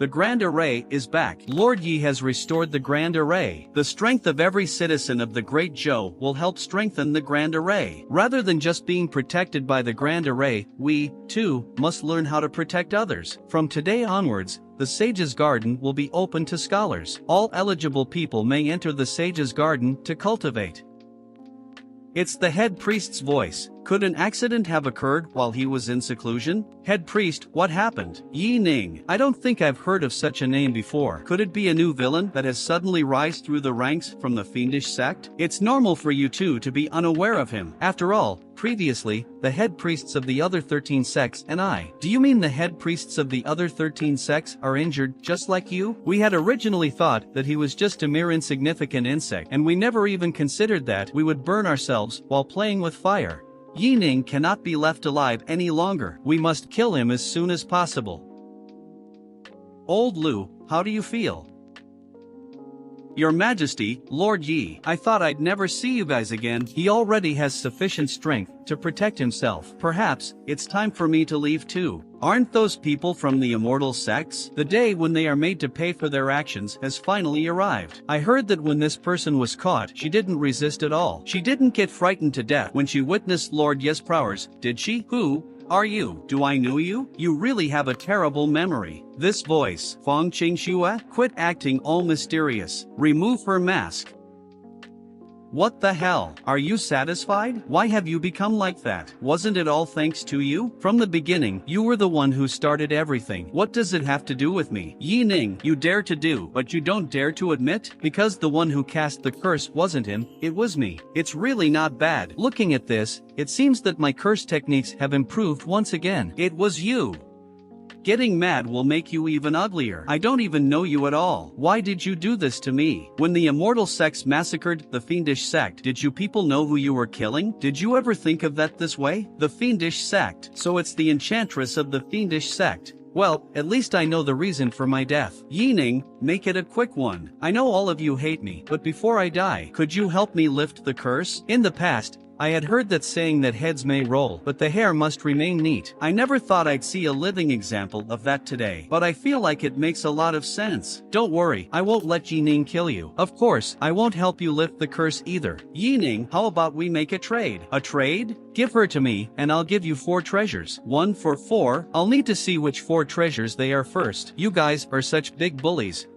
The Grand Array is back. Lord Yi has restored the Grand Array. The strength of every citizen of the Great Zhou will help strengthen the Grand Array. Rather than just being protected by the Grand Array, we, too, must learn how to protect others. From today onwards, the Sage's Garden will be open to scholars. All eligible people may enter the Sage's Garden to cultivate. It's the head priest's voice. Could an accident have occurred while he was in seclusion? Head priest, what happened? Yi Ning. I don't think I've heard of such a name before. Could it be a new villain that has suddenly rise through the ranks from the fiendish sect? It's normal for you two to be unaware of him. After all, previously, the head priests of the other 13 sects and I. Do you mean the head priests of the other 13 sects are injured just like you? We had originally thought that he was just a mere insignificant insect, and we never even considered that we would burn ourselves while playing with fire. Yi Ning cannot be left alive any longer. We must kill him as soon as possible. Old Lu, how do you feel? Your Majesty, Lord Yi, I thought I'd never see you guys again. He already has sufficient strength to protect himself. Perhaps, it's time for me to leave too. Aren't those people from the immortal sects? The day when they are made to pay for their actions has finally arrived. I heard that when this person was caught, she didn't resist at all. She didn't get frightened to death when she witnessed Lord Ye's prowess, did she? Who are you? Do I know you? You really have a terrible memory. This voice, Fong Qingxue, quit acting all mysterious. Remove her mask. What the hell? Are you satisfied? Why have you become like that? Wasn't it all thanks to you? From the beginning, you were the one who started everything. What does it have to do with me? Yi Ning, you dare to do, but you don't dare to admit? Because the one who cast the curse wasn't him, it was me. It's really not bad. Looking at this, it seems that my curse techniques have improved once again. It was you. Getting mad will make you even uglier. I don't even know you at all. Why did you do this to me? When the immortal sects massacred the fiendish sect, did you people know who you were killing? Did you ever think of that this way? The fiendish sect. So it's the enchantress of the fiendish sect. Well, at least I know the reason for my death. Yining, make it a quick one. I know all of you hate me, but before I die, could you help me lift the curse? In the past, I had heard that saying that heads may roll, but the hair must remain neat. I never thought I'd see a living example of that today, but I feel like it makes a lot of sense. Don't worry, I won't let Yining kill you. Of course, I won't help you lift the curse either. Yining, how about we make a trade? A trade? Give her to me, and I'll give you 4 treasures. 1 for 4? I'll need to see which 4 treasures they are first. You guys are such big bullies.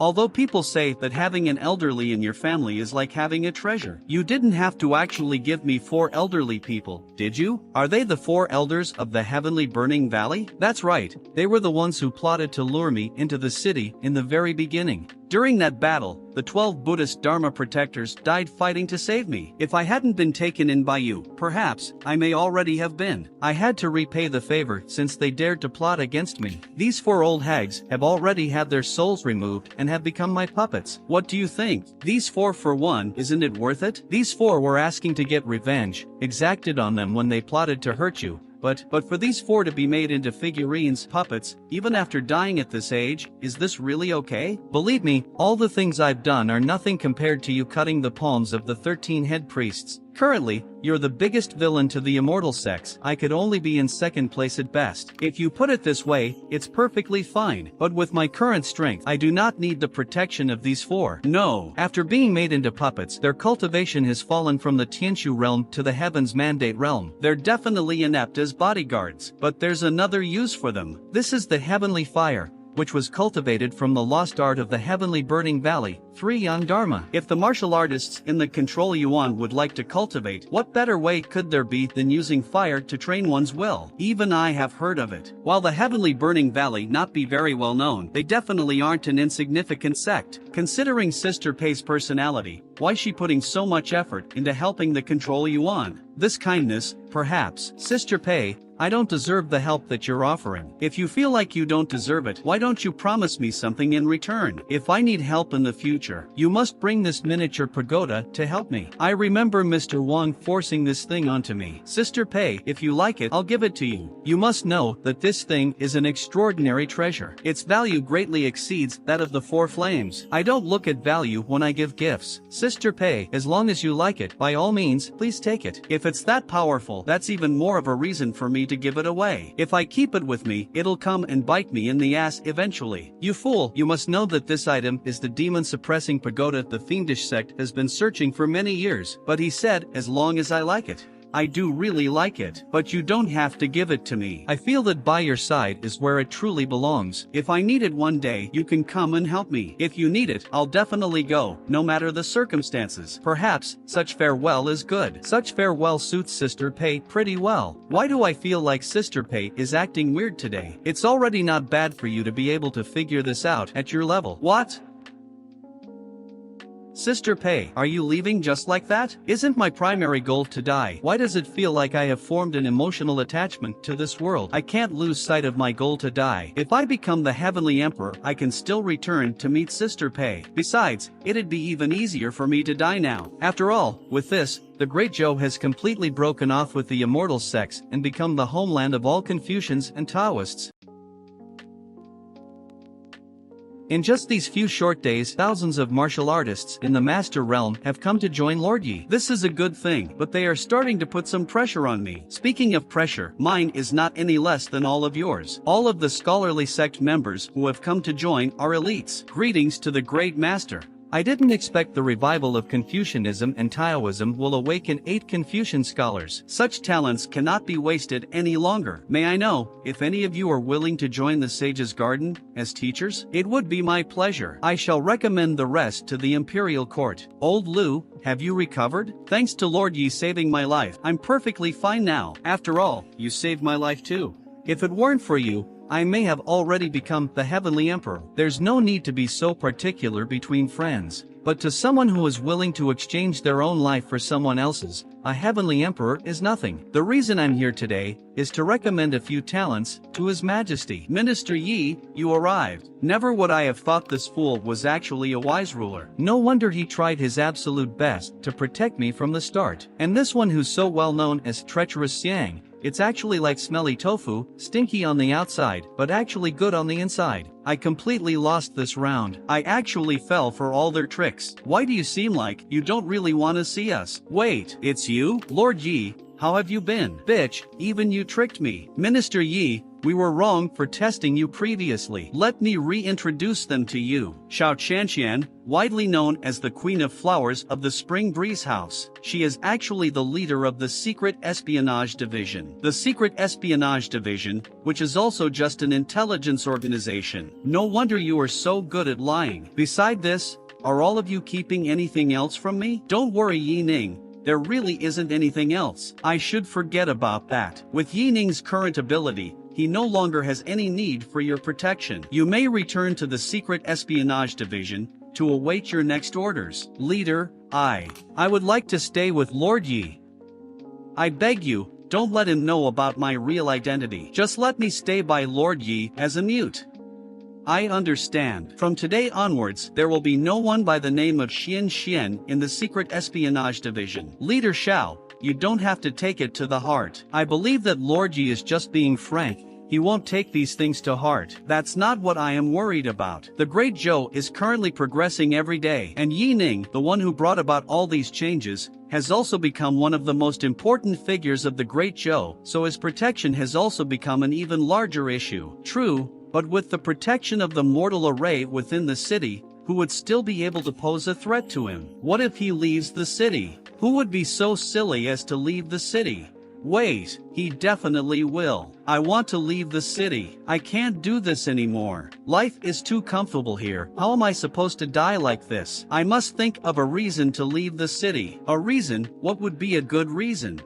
Although people say that having an elderly in your family is like having a treasure, you didn't have to actually give me 4 elderly people, did you? Are they the 4 elders of the heavenly burning valley? That's right, they were the ones who plotted to lure me into the city in the very beginning. During that battle, the 12 Buddhist Dharma protectors died fighting to save me. If I hadn't been taken in by you, perhaps I may already have been. I had to repay the favor since they dared to plot against me. These 4 old hags have already had their souls removed and have become my puppets. What do you think? These 4 for 1, isn't it worth it? These 4 were asking to get revenge, exacted on them when they plotted to hurt you. But for these 4 to be made into figurines, puppets, even after dying at this age, is this really okay? Believe me, all the things I've done are nothing compared to you cutting the palms of the 13 head priests. Currently, you're the biggest villain to the immortal sects. I could only be in second place at best. If you put it this way, it's perfectly fine. But with my current strength, I do not need the protection of these 4. No. After being made into puppets, their cultivation has fallen from the Tianshu realm to the Heaven's Mandate realm. They're definitely inept as bodyguards, but there's another use for them. This is the heavenly fire, which was cultivated from the lost art of the heavenly burning valley, 3 young Dharma. If the martial artists in the control Yuan would like to cultivate, what better way could there be than using fire to train one's will? Even I have heard of it. While the heavenly burning valley not be very well known, they definitely aren't an insignificant sect. Considering Sister Pei's personality, why is she putting so much effort into helping the control Yuan? This kindness, perhaps. Sister Pei, I don't deserve the help that you're offering. If you feel like you don't deserve it, why don't you promise me something in return? If I need help in the future, you must bring this miniature pagoda to help me. I remember Mr. Wang forcing this thing onto me. Sister Pei, if you like it, I'll give it to you. You must know that this thing is an extraordinary treasure. Its value greatly exceeds that of the 4 flames. I don't look at value when I give gifts. Sister Pei, as long as you like it, by all means, please take it. If it's that powerful, that's even more of a reason for me to give it away. If I keep it with me, it'll come and bite me in the ass eventually. You fool, you must know that this item is the demon-suppressing pagoda the fiendish sect has been searching for many years. But he said, as long as I like it. I do really like it, but you don't have to give it to me. I feel that by your side is where it truly belongs. If I need it one day, you can come and help me. If you need it, I'll definitely go, no matter the circumstances. Perhaps, such farewell is good. Such farewell suits Sister Pei pretty well. Why do I feel like Sister Pei is acting weird today? It's already not bad for you to be able to figure this out at your level. What? Sister Pei, are you leaving just like that? Isn't my primary goal to die? Why does it feel like I have formed an emotional attachment to this world? I can't lose sight of my goal to die. If I become the Heavenly Emperor, I can still return to meet Sister Pei. Besides, it'd be even easier for me to die now. After all, with this, the Great Zhou has completely broken off with the immortal sects and become the homeland of all Confucians and Taoists. In just these few short days, thousands of martial artists in the Master Realm have come to join Lord Yi. This is a good thing, but they are starting to put some pressure on me. Speaking of pressure, mine is not any less than all of yours. All of the scholarly sect members who have come to join are elites. Greetings to the Great Master. I didn't expect the revival of Confucianism and Taoism will awaken 8 Confucian scholars. Such talents cannot be wasted any longer. May I know if any of you are willing to join the Sage's Garden as teachers? It would be my pleasure. I shall recommend the rest to the Imperial Court. Old Lu, have you recovered? Thanks to Lord Yi saving my life, I'm perfectly fine now. After all, you saved my life too. If it weren't for you, I may have already become the Heavenly Emperor. There's no need to be so particular between friends. But to someone who is willing to exchange their own life for someone else's, a Heavenly Emperor is nothing. The reason I'm here today is to recommend a few talents to His Majesty. Minister Yi, you arrived. Never would I have thought this fool was actually a wise ruler. No wonder he tried his absolute best to protect me from the start. And this one who's so well known as Treacherous Xiang It's actually like smelly tofu, stinky on the outside, but actually good on the inside. I completely lost this round. I actually fell for all their tricks. Why do you seem like you don't really want to see us? Wait, it's you? Lord Yi, how have you been? Bitch, even you tricked me. Minister Yi, we were wrong for testing you previously. Let me reintroduce them to you. Xiao Qianqian, widely known as the Queen of Flowers of the Spring Breeze House. She is actually the leader of the Secret Espionage Division. The Secret Espionage Division, which is also just an intelligence organization. No wonder you are so good at lying. Beside this, are all of you keeping anything else from me? Don't worry, Yi Ning. There really isn't anything else. I should forget about that. With Yi Ning's current ability, he no longer has any need for your protection. You may return to the Secret Espionage Division to await your next orders. Leader, I would like to stay with Lord Yi. I beg you, don't let him know about my real identity. Just let me stay by Lord Yi as a mute. I understand. From today onwards, there will be no one by the name of Xian Xian in the Secret Espionage Division. Leader Xiao, you don't have to take it to the heart. I believe that Lord Yi is just being frank. He won't take these things to heart. That's not what I am worried about. The Great Zhou is currently progressing every day, and Yi Ning, the one who brought about all these changes, has also become one of the most important figures of the Great Zhou, so his protection has also become an even larger issue. True, but with the protection of the mortal array within the city, who would still be able to pose a threat to him? What if he leaves the city? Who would be so silly as to leave the city? Wait, he definitely will. I want to leave the city. I can't do this anymore. Life is too comfortable here. How am I supposed to die like this? I must think of a reason to leave the city. A reason? What would be a good reason?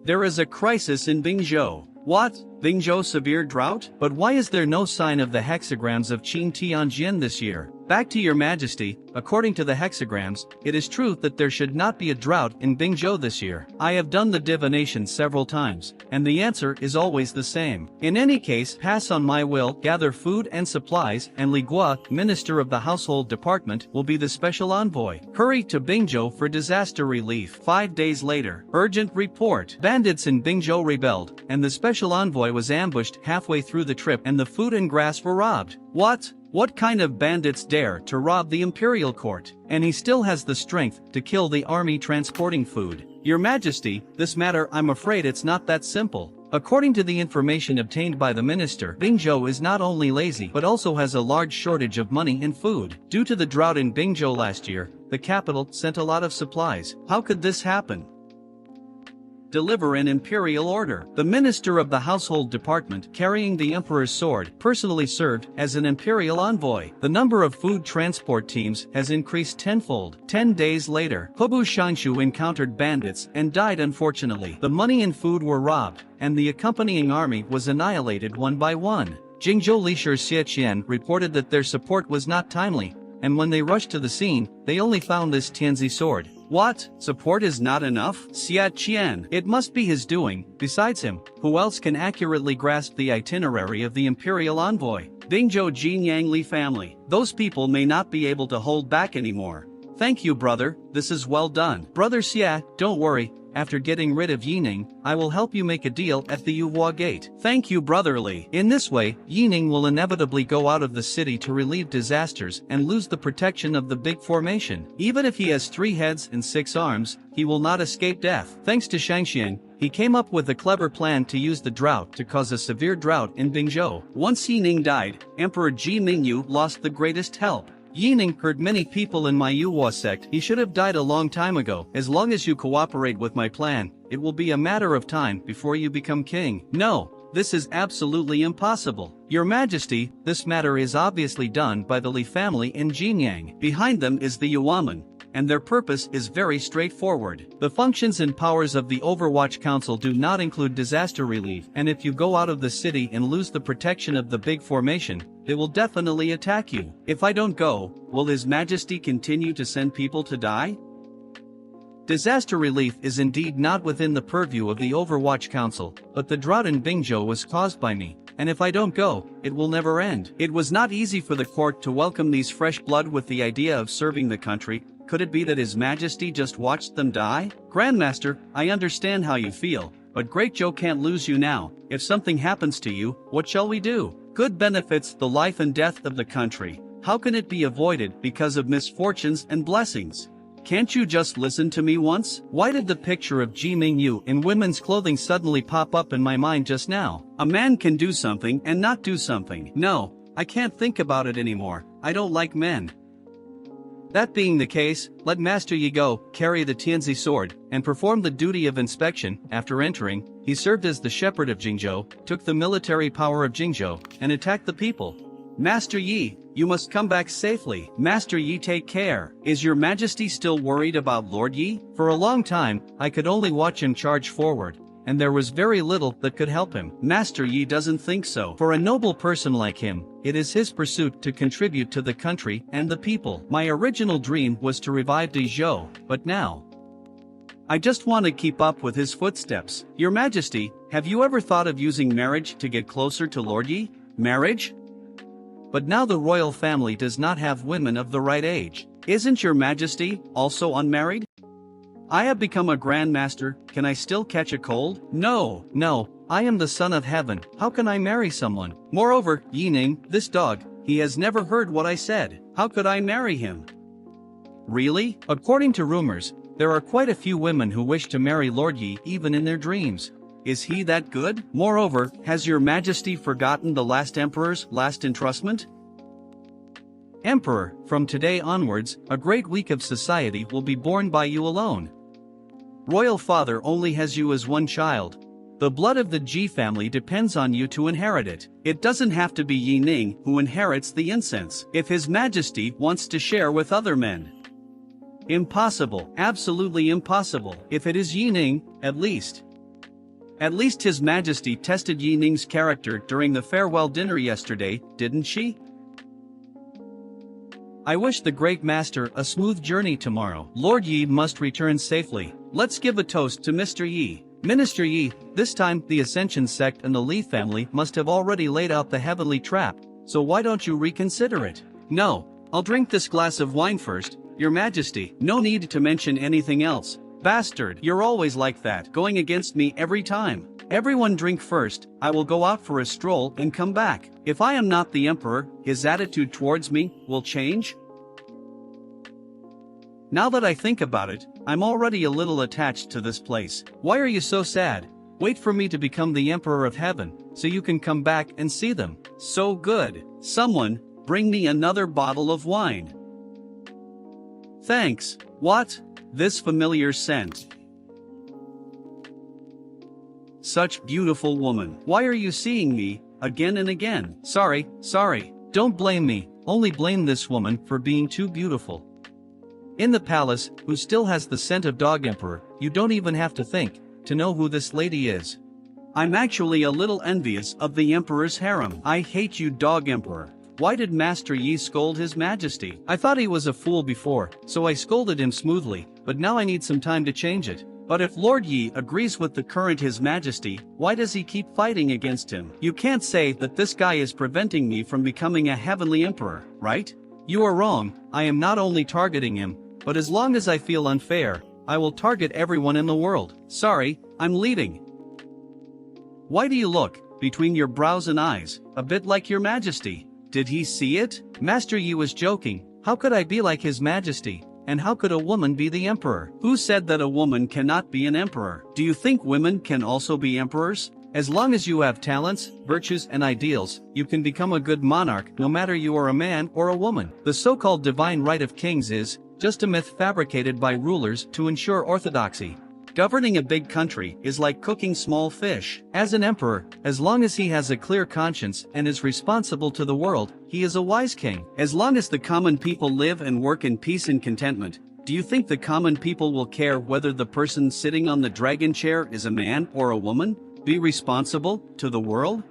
There is a crisis in Bingzhou. What? Bingzhou severe drought? But why is there no sign of the hexagrams of Qin Tianjin this year? Back to your majesty, according to the hexagrams, it is true that there should not be a drought in Bingzhou this year. I have done the divination several times, and the answer is always the same. In any case, pass on my will, gather food and supplies, and Li Gua, minister of the household department, will be the special envoy. Hurry to Bingzhou for disaster relief. 5 days later, urgent report. Bandits in Bingzhou rebelled, and the special envoy was ambushed halfway through the trip, and the food and grass were robbed. What? What kind of bandits dare to rob the imperial court? And he still has the strength to kill the army transporting food. Your Majesty, this matter, I'm afraid it's not that simple. According to the information obtained by the minister, Bingzhou is not only lazy but also has a large shortage of money and food. Due to the drought in Bingzhou last year, the capital sent a lot of supplies. How could this happen? Deliver an imperial order. The minister of the household department, carrying the emperor's sword, personally served as an imperial envoy. The number of food transport teams has increased tenfold. 10 days later, Hebu Shanshu encountered bandits and died unfortunately. The money and food were robbed, and the accompanying army was annihilated one by one. Jingzhou Lishur Xieqian reported that their support was not timely, and when they rushed to the scene, they only found this Tianzi sword. What? Support is not enough? Xia Qian. It must be his doing. Besides him, who else can accurately grasp the itinerary of the imperial envoy? Bingzhou Jinyang Li family. Those people may not be able to hold back anymore. Thank you, brother. This is well done. Brother Xia, don't worry. After getting rid of Yining, I will help you make a deal at the Yuhua Gate. Thank you, brotherly. In this way, Yining will inevitably go out of the city to relieve disasters and lose the protection of the big formation. Even if he has 3 heads and 6 arms, he will not escape death. Thanks to Shangxian, he came up with a clever plan to use the drought to cause a severe drought in Bingzhou. Once Yining died, Emperor Ji Mingyu lost the greatest help. Yining hurt many people in my Yuhua sect. He should have died a long time ago. As long as you cooperate with my plan, it will be a matter of time before you become king. No, this is absolutely impossible. Your Majesty, this matter is obviously done by the Li family in Jinyang. Behind them is the Yuaman, and their purpose is very straightforward. The functions and powers of the Overwatch Council do not include disaster relief, and if you go out of the city and lose the protection of the big formation, they will definitely attack you. If I don't go, will His Majesty continue to send people to die? Disaster relief is indeed not within the purview of the Overwatch Council, but the drought in Bingzhou was caused by me, and if I don't go, it will never end. It was not easy for the court to welcome these fresh blood with the idea of serving the country. Could it be that His Majesty just watched them die? Grandmaster, I understand how you feel, but Great Joe can't lose you now. If something happens to you, what shall we do? Good benefits the life and death of the country. How can it be avoided because of misfortunes and blessings? Can't you just listen to me once? Why did the picture of Ji Ming Yu in women's clothing suddenly pop up in my mind just now? A man can do something and not do something. No, I can't think about it anymore. I don't like men. That being the case, let Master Yi go, carry the Tianzi sword, and perform the duty of inspection. After entering, he served as the shepherd of Jingzhou, took the military power of Jingzhou, and attacked the people. Master Yi, you must come back safely. Master Yi, take care. Is your majesty still worried about Lord Yi? For a long time, I could only watch him charge forward, and there was very little that could help him. Master Yi doesn't think so. For a noble person like him, it is his pursuit to contribute to the country and the people. My original dream was to revive Di Zhou, but now I just want to keep up with his footsteps. Your Majesty, have you ever thought of using marriage to get closer to Lord Yi? Marriage? But now the royal family does not have women of the right age. Isn't your Majesty also unmarried? I have become a Grand Master, can I still catch a cold? No, I am the son of heaven, how can I marry someone? Moreover, Yining, this dog, he has never heard what I said. How could I marry him? Really? According to rumors, there are quite a few women who wish to marry Lord Yi even in their dreams. Is he that good? Moreover, has your Majesty forgotten the last emperor's last entrustment? Emperor, from today onwards, a great week of society will be borne by you alone. Royal father only has you as one child. The blood of the Ji family depends on you to inherit it. It doesn't have to be Yi Ning who inherits the incense if His Majesty wants to share with other men. Impossible, absolutely impossible. If it is Yi Ning, at least His Majesty tested Yi Ning's character during the farewell dinner yesterday, didn't she? I wish the Great Master a smooth journey tomorrow. Lord Yi must return safely. Let's give a toast to Mr. Yi. Minister Yi, this time the Ascension sect and the Li family must have already laid out the heavenly trap, so why don't you reconsider it? No, I'll drink this glass of wine first, Your Majesty. No need to mention anything else. Bastard, you're always like that, going against me every time. Everyone drink first, I will go out for a stroll and come back. If I am not the emperor, his attitude towards me will change? Now that I think about it, I'm already a little attached to this place. Why are you so sad? Wait for me to become the emperor of heaven, so you can come back and see them. So good. Someone, bring me another bottle of wine. Thanks. What? This familiar scent. Such beautiful woman. Why are you seeing me, again and again? Sorry. Don't blame me, only blame this woman for being too beautiful. In the palace, who still has the scent of Dog Emperor, you don't even have to think to know who this lady is. I'm actually a little envious of the Emperor's harem. I hate you, Dog Emperor. Why did Master Yi scold His Majesty? I thought he was a fool before, so I scolded him smoothly, but now I need some time to change it. But if Lord Yi agrees with the current His Majesty, why does he keep fighting against him? You can't say that this guy is preventing me from becoming a heavenly emperor, right? You are wrong, I am not only targeting him, but as long as I feel unfair, I will target everyone in the world. Sorry, I'm leaving. Why do you look, between your brows and eyes, a bit like Your Majesty? Did he see it? Master Yi was joking. How could I be like His Majesty? And how could a woman be the emperor? Who said that a woman cannot be an emperor? Do you think women can also be emperors? As long as you have talents, virtues and ideals, you can become a good monarch no matter you are a man or a woman. The so-called divine right of kings is just a myth fabricated by rulers to ensure orthodoxy. Governing a big country is like cooking small fish. As an emperor, as long as he has a clear conscience and is responsible to the world, he is a wise king. As long as the common people live and work in peace and contentment, do you think the common people will care whether the person sitting on the dragon chair is a man or a woman? Be responsible to the world?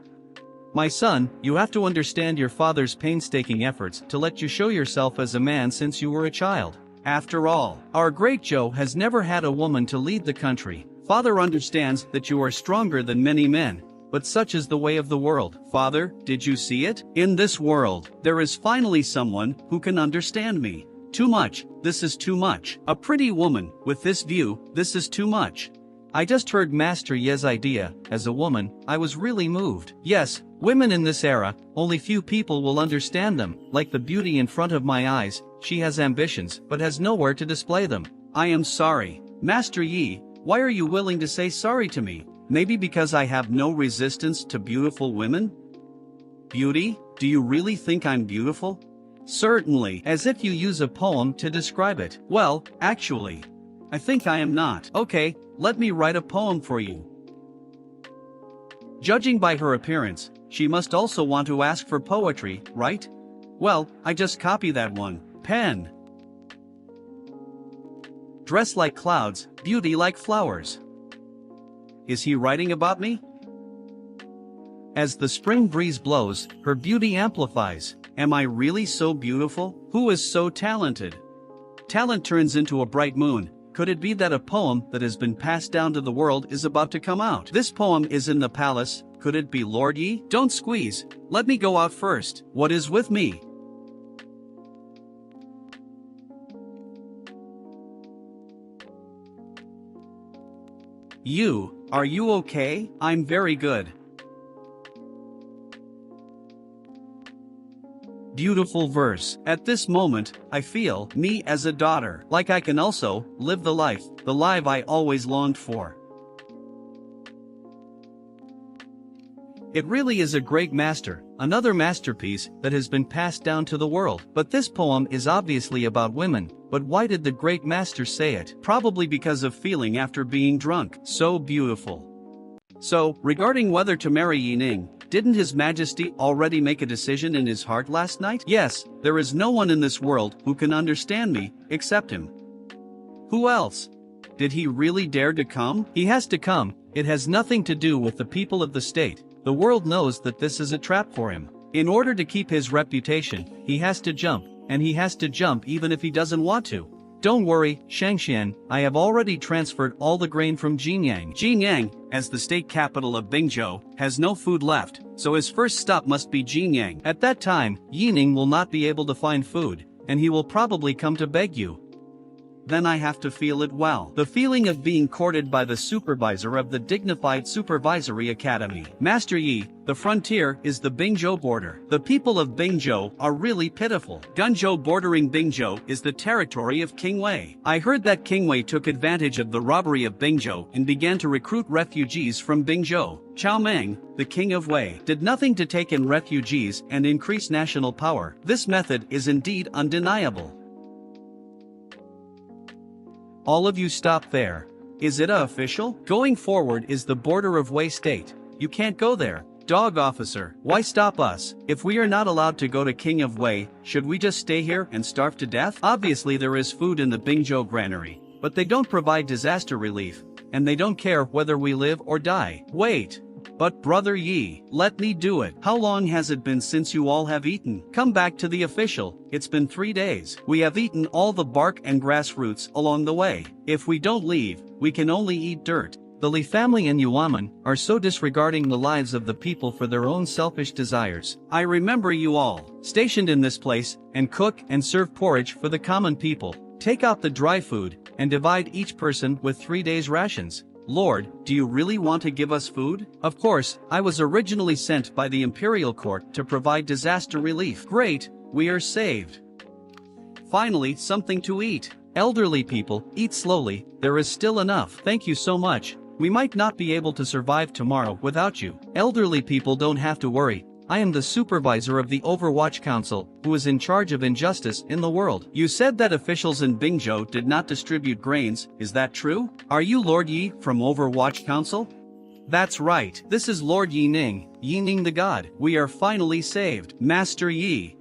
My son, you have to understand your father's painstaking efforts to let you show yourself as a man since you were a child. After all, our great Joe has never had a woman to lead the country. Father understands that you are stronger than many men, but such is the way of the world. Father, did you see it? In this world, there is finally someone who can understand me. Too much, this is too much. A pretty woman, with this view, this is too much. I just heard Master Ye's idea. As a woman, I was really moved. Yes, women in this era, only few people will understand them. Like the beauty in front of my eyes, she has ambitions but has nowhere to display them. I am sorry. Master Yi, why are you willing to say sorry to me? Maybe because I have no resistance to beautiful women? Beauty? Do you really think I'm beautiful? Certainly. As if you use a poem to describe it. Well, actually, I think I am not. Okay, let me write a poem for you. Judging by her appearance, she must also want to ask for poetry, right? Well, I just copy that one. Pen. Dress like clouds, beauty like flowers. Is he writing about me? As the spring breeze blows, her beauty amplifies. Am I really so beautiful? Who is so talented? Talent turns into a bright moon. Could it be that a poem that has been passed down to the world is about to come out? This poem is in the palace. Could it be Lord Yi? Don't squeeze. Let me go out first. What is with me? Are you okay? I'm very good. Beautiful verse. At this moment, I feel me as a daughter, like I can also live the life I always longed for. It really is a great master, another masterpiece that has been passed down to the world. But this poem is obviously about women. But why did the great master say it? Probably because of feeling after being drunk. So beautiful. So, regarding whether to marry Yi Ning, didn't His Majesty already make a decision in his heart last night? Yes, there is no one in this world who can understand me, except him. Who else? Did he really dare to come? He has to come. It has nothing to do with the people of the state. The world knows that this is a trap for him. In order to keep his reputation, he has to jump, and he has to jump even if he doesn't want to. Don't worry, Shangxian, I have already transferred all the grain from Jinyang. Jinyang, as the state capital of Bingzhou, has no food left, so his first stop must be Jinyang. At that time, Yi Ning will not be able to find food, and he will probably come to beg you. Then I have to feel it well. The feeling of being courted by the supervisor of the dignified supervisory academy. Master Yi, the frontier is the Bingzhou border. The people of Bingzhou are really pitiful. Gunzhou bordering Bingzhou is the territory of King Wei. I heard that King Wei took advantage of the robbery of Bingzhou and began to recruit refugees from Bingzhou. Chao Meng, the king of Wei, did nothing to take in refugees and increase national power. This method is indeed undeniable. All of you stop there. Is it official? Going forward is the border of Wei State. You can't go there. Dog officer, why stop us? If we are not allowed to go to King of Wei, should we just stay here and starve to death? Obviously there is food in the Bingzhou granary, but they don't provide disaster relief, and they don't care whether we live or die. Wait. But brother Yi, let me do it. How long has it been since you all have eaten? Come back to the official. It's been 3 days. We have eaten all the bark and grass roots along the way. If we don't leave, we can only eat dirt. The Li family and Yuanmen are so disregarding the lives of the people for their own selfish desires. I remember you all, stationed in this place, and cook and serve porridge for the common people. Take out the dry food, and divide each person with 3 days' rations. Lord, do you really want to give us food? Of course, I was originally sent by the imperial court to provide disaster relief. Great, we are saved. Finally, something to eat. Elderly people, eat slowly, there is still enough. Thank you so much. We might not be able to survive tomorrow without you. Elderly people don't have to worry. I am the supervisor of the Overwatch Council, who is in charge of injustice in the world. You said that officials in Bingzhou did not distribute grains, is that true? Are you Lord Yi from Overwatch Council? That's right, this is Lord Yi Ning the god. We are finally saved. Master Yi,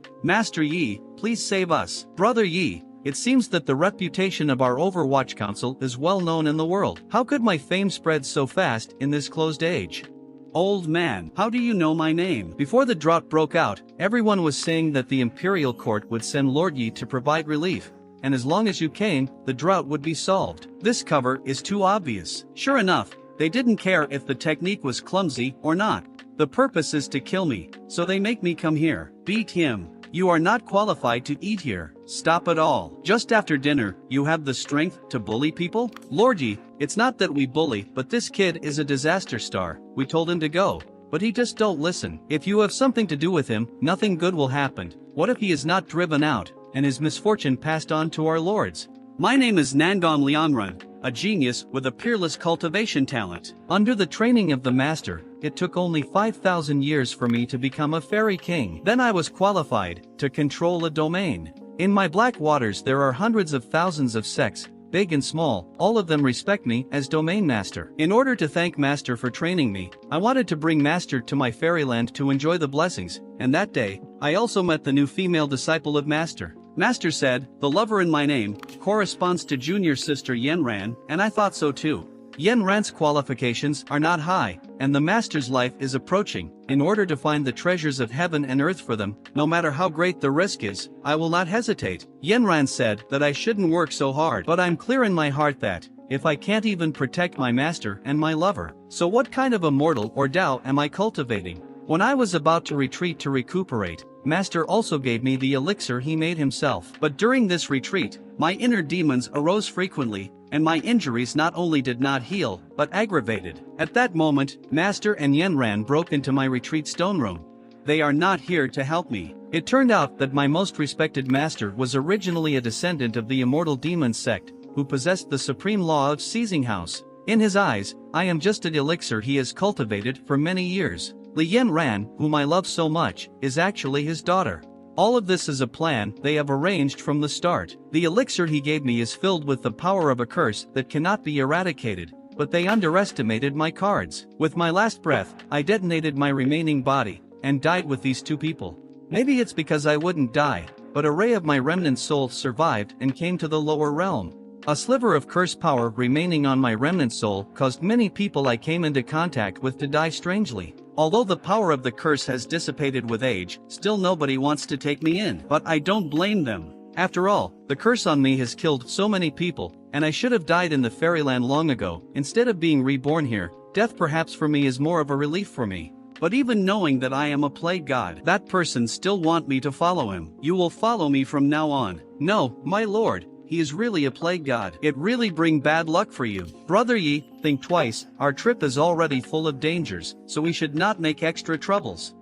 please save us. Brother Yi, it seems that the reputation of our Overwatch Council is well known in the world. How could my fame spread so fast in this closed age? Old man, how do you know my name? Before the drought broke out, everyone was saying that the imperial court would send Lord Yi to provide relief, and as long as you came, the drought would be solved. This cover is too obvious. Sure enough, they didn't care if the technique was clumsy or not. The purpose is to kill me, so they make me come here. Beat him. You are not qualified to eat here. Stop it all. Just after dinner, you have the strength to bully people? Lord Yi, it's not that we bully, but this kid is a disaster star. We told him to go, but he just don't listen. If you have something to do with him, nothing good will happen. What if he is not driven out, and his misfortune passed on to our lords? My name is Nangam Liangrun, a genius with a peerless cultivation talent. Under the training of the master, it took only 5,000 years for me to become a fairy king. Then I was qualified to control a domain. In my black waters there are hundreds of thousands of sects, big and small, all of them respect me as domain master. In order to thank master for training me, I wanted to bring master to my fairyland to enjoy the blessings, and that day, I also met the new female disciple of master. Master said, the lover in my name corresponds to junior sister Yenran, and I thought so too. Yenran's qualifications are not high, and the master's life is approaching. In order to find the treasures of heaven and earth for them, no matter how great the risk is, I will not hesitate. Yenran said that I shouldn't work so hard, but I'm clear in my heart that, if I can't even protect my master and my lover, so what kind of a mortal or Tao am I cultivating? When I was about to retreat to recuperate, master also gave me the elixir he made himself. But during this retreat, my inner demons arose frequently, and my injuries not only did not heal, but aggravated. At that moment, master and Yenran broke into my retreat stone room. They are not here to help me. It turned out that my most respected master was originally a descendant of the immortal demon sect, who possessed the supreme law of seizing house. In his eyes, I am just an elixir he has cultivated for many years. Li Yenran, whom I love so much, is actually his daughter. All of this is a plan they have arranged from the start. The elixir he gave me is filled with the power of a curse that cannot be eradicated, but they underestimated my cards. With my last breath, I detonated my remaining body, and died with these two people. Maybe it's because I wouldn't die, but a ray of my remnant soul survived and came to the lower realm. A sliver of curse power remaining on my remnant soul caused many people I came into contact with to die strangely. Although the power of the curse has dissipated with age, still nobody wants to take me in. But I don't blame them. After all, the curse on me has killed so many people, and I should have died in the fairyland long ago. Instead of being reborn here, death perhaps for me is more of a relief for me. But even knowing that I am a plague god, that person still want me to follow him. You will follow me from now on. No, my lord. He is really a plague god. It really bring bad luck for you. Brother Yi, think twice, our trip is already full of dangers, so we should not make extra troubles.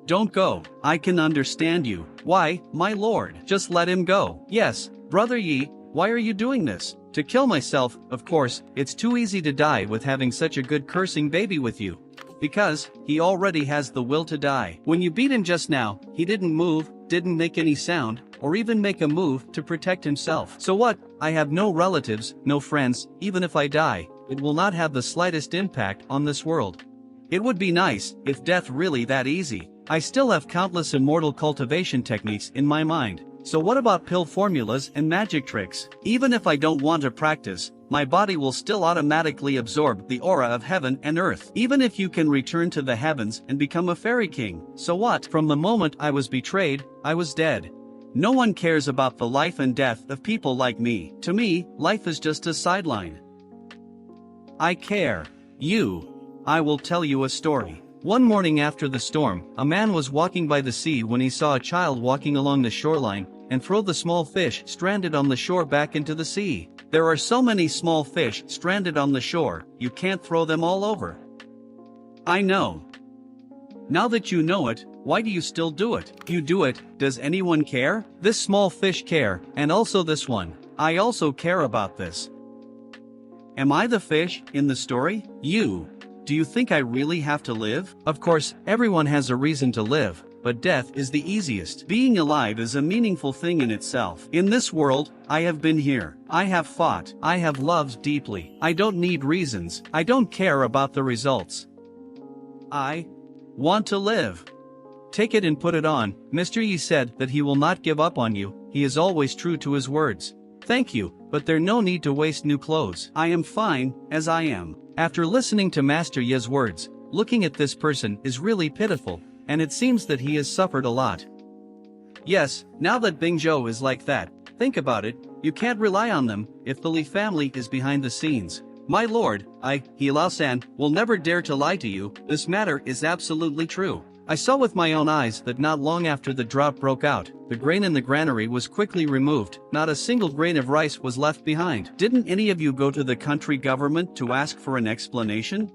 Don't go. I can understand you. Why, my lord? Just let him go. Yes, Brother Yi, why are you doing this? To kill myself, of course. It's too easy to die with having such a good cursing baby with you. Because, he already has the will to die. When you beat him just now, he didn't move, didn't make any sound, or even make a move to protect himself. So what? I have no relatives, no friends. Even if I die, it will not have the slightest impact on this world. It would be nice if death really that easy. I still have countless immortal cultivation techniques in my mind. So what about pill formulas and magic tricks? Even if I don't want to practice, my body will still automatically absorb the aura of heaven and earth. Even if you can return to the heavens and become a fairy king, so what? From the moment I was betrayed, I was dead. No one cares about the life and death of people like me. To me, life is just a sideline. I care. I will tell you a story. One morning after the storm, a man was walking by the sea when he saw a child walking along the shoreline and throw the small fish stranded on the shore back into the sea. There are so many small fish stranded on the shore, you can't throw them all over. I know. Now that you know it, why do you still do it? You do it, does anyone care? This small fish care, and also this one. I also care about this. Am I the fish in the story? Do you think I really have to live? Of course, everyone has a reason to live, but death is the easiest. Being alive is a meaningful thing in itself. In this world, I have been here. I have fought. I have loved deeply. I don't need reasons. I don't care about the results. I want to live. Take it and put it on. Mr. Yi said that he will not give up on you. He is always true to his words. Thank you, but there's no need to waste new clothes. I am fine, as I am. After listening to Master Ye's words, looking at this person is really pitiful, and it seems that he has suffered a lot. Yes, now that Bingzhou is like that, think about it, you can't rely on them if the Li family is behind the scenes. My lord, He Lao-san, will never dare to lie to you. This matter is absolutely true. I saw with my own eyes that not long after the drought broke out, the grain in the granary was quickly removed, not a single grain of rice was left behind. Didn't any of you go to the country government to ask for an explanation?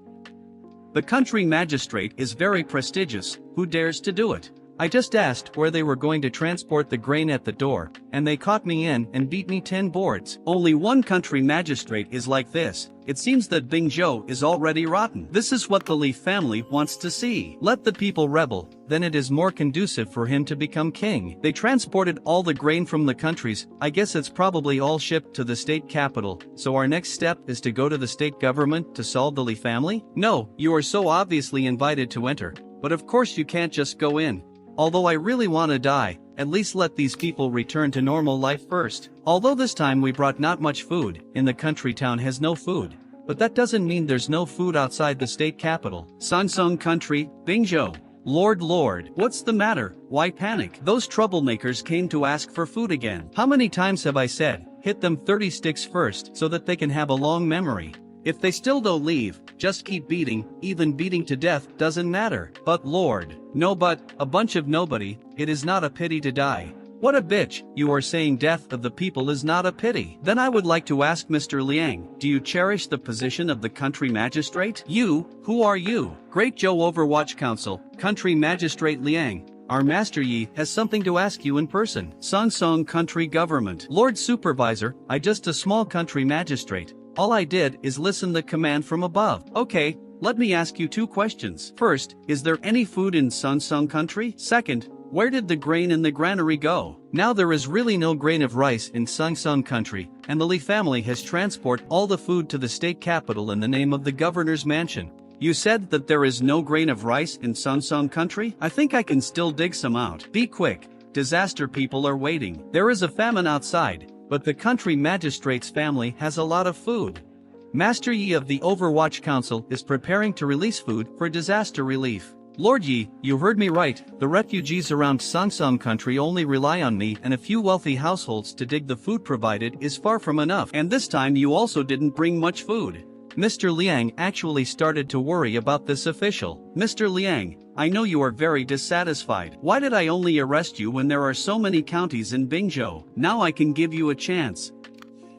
The country magistrate is very prestigious, who dares to do it? I just asked where they were going to transport the grain at the door, and they caught me in and beat me 10 boards. Only one country magistrate is like this. It seems that Bingzhou is already rotten. This is what the Li family wants to see. Let the people rebel, then it is more conducive for him to become king. They transported all the grain from the countries, I guess it's probably all shipped to the state capital, so our next step is to go to the state government to solve the Li family? No, you are so obviously invited to enter, but of course you can't just go in. Although I really want to die, at least let these people return to normal life first. Although this time we brought not much food, in the country town has no food. But that doesn't mean there's no food outside the state capital. Sansong country, Bingzhou. Lord, what's the matter? Why panic? Those troublemakers came to ask for food again. How many times have I said, hit them 30 sticks first so that they can have a long memory? If they still don't leave, just keep beating, even beating to death doesn't matter. But Lord. No but, a bunch of nobody, it is not a pity to die. What a bitch, you are saying death of the people is not a pity. Then I would like to ask Mr. Liang, do you cherish the position of the country magistrate? You, who are you? Great Zhou Overwatch Council, country magistrate Liang. Our Master Yi has something to ask you in person. Sansong country government. Lord Supervisor, I just a small country magistrate. All I did is listen the command from above. Okay, let me ask you 2 questions. First, is there any food in Sansong country? Second, where did the grain in the granary go? Now there is really no grain of rice in Sansong country, and the Li family has transported all the food to the state capital in the name of the governor's mansion. You said that there is no grain of rice in Sansong country? I think I can still dig some out. Be quick, disaster people are waiting. There is a famine outside, but the country magistrate's family has a lot of food. Master Yi of the Overwatch Council is preparing to release food for disaster relief. Lord Yi, you heard me right, the refugees around Sansong country only rely on me and a few wealthy households to dig the food provided is far from enough. And this time you also didn't bring much food. Mr. Liang actually started to worry about this official. Mr. Liang, I know you are very dissatisfied. Why did I only arrest you when there are so many counties in Bingzhou? Now I can give you a chance.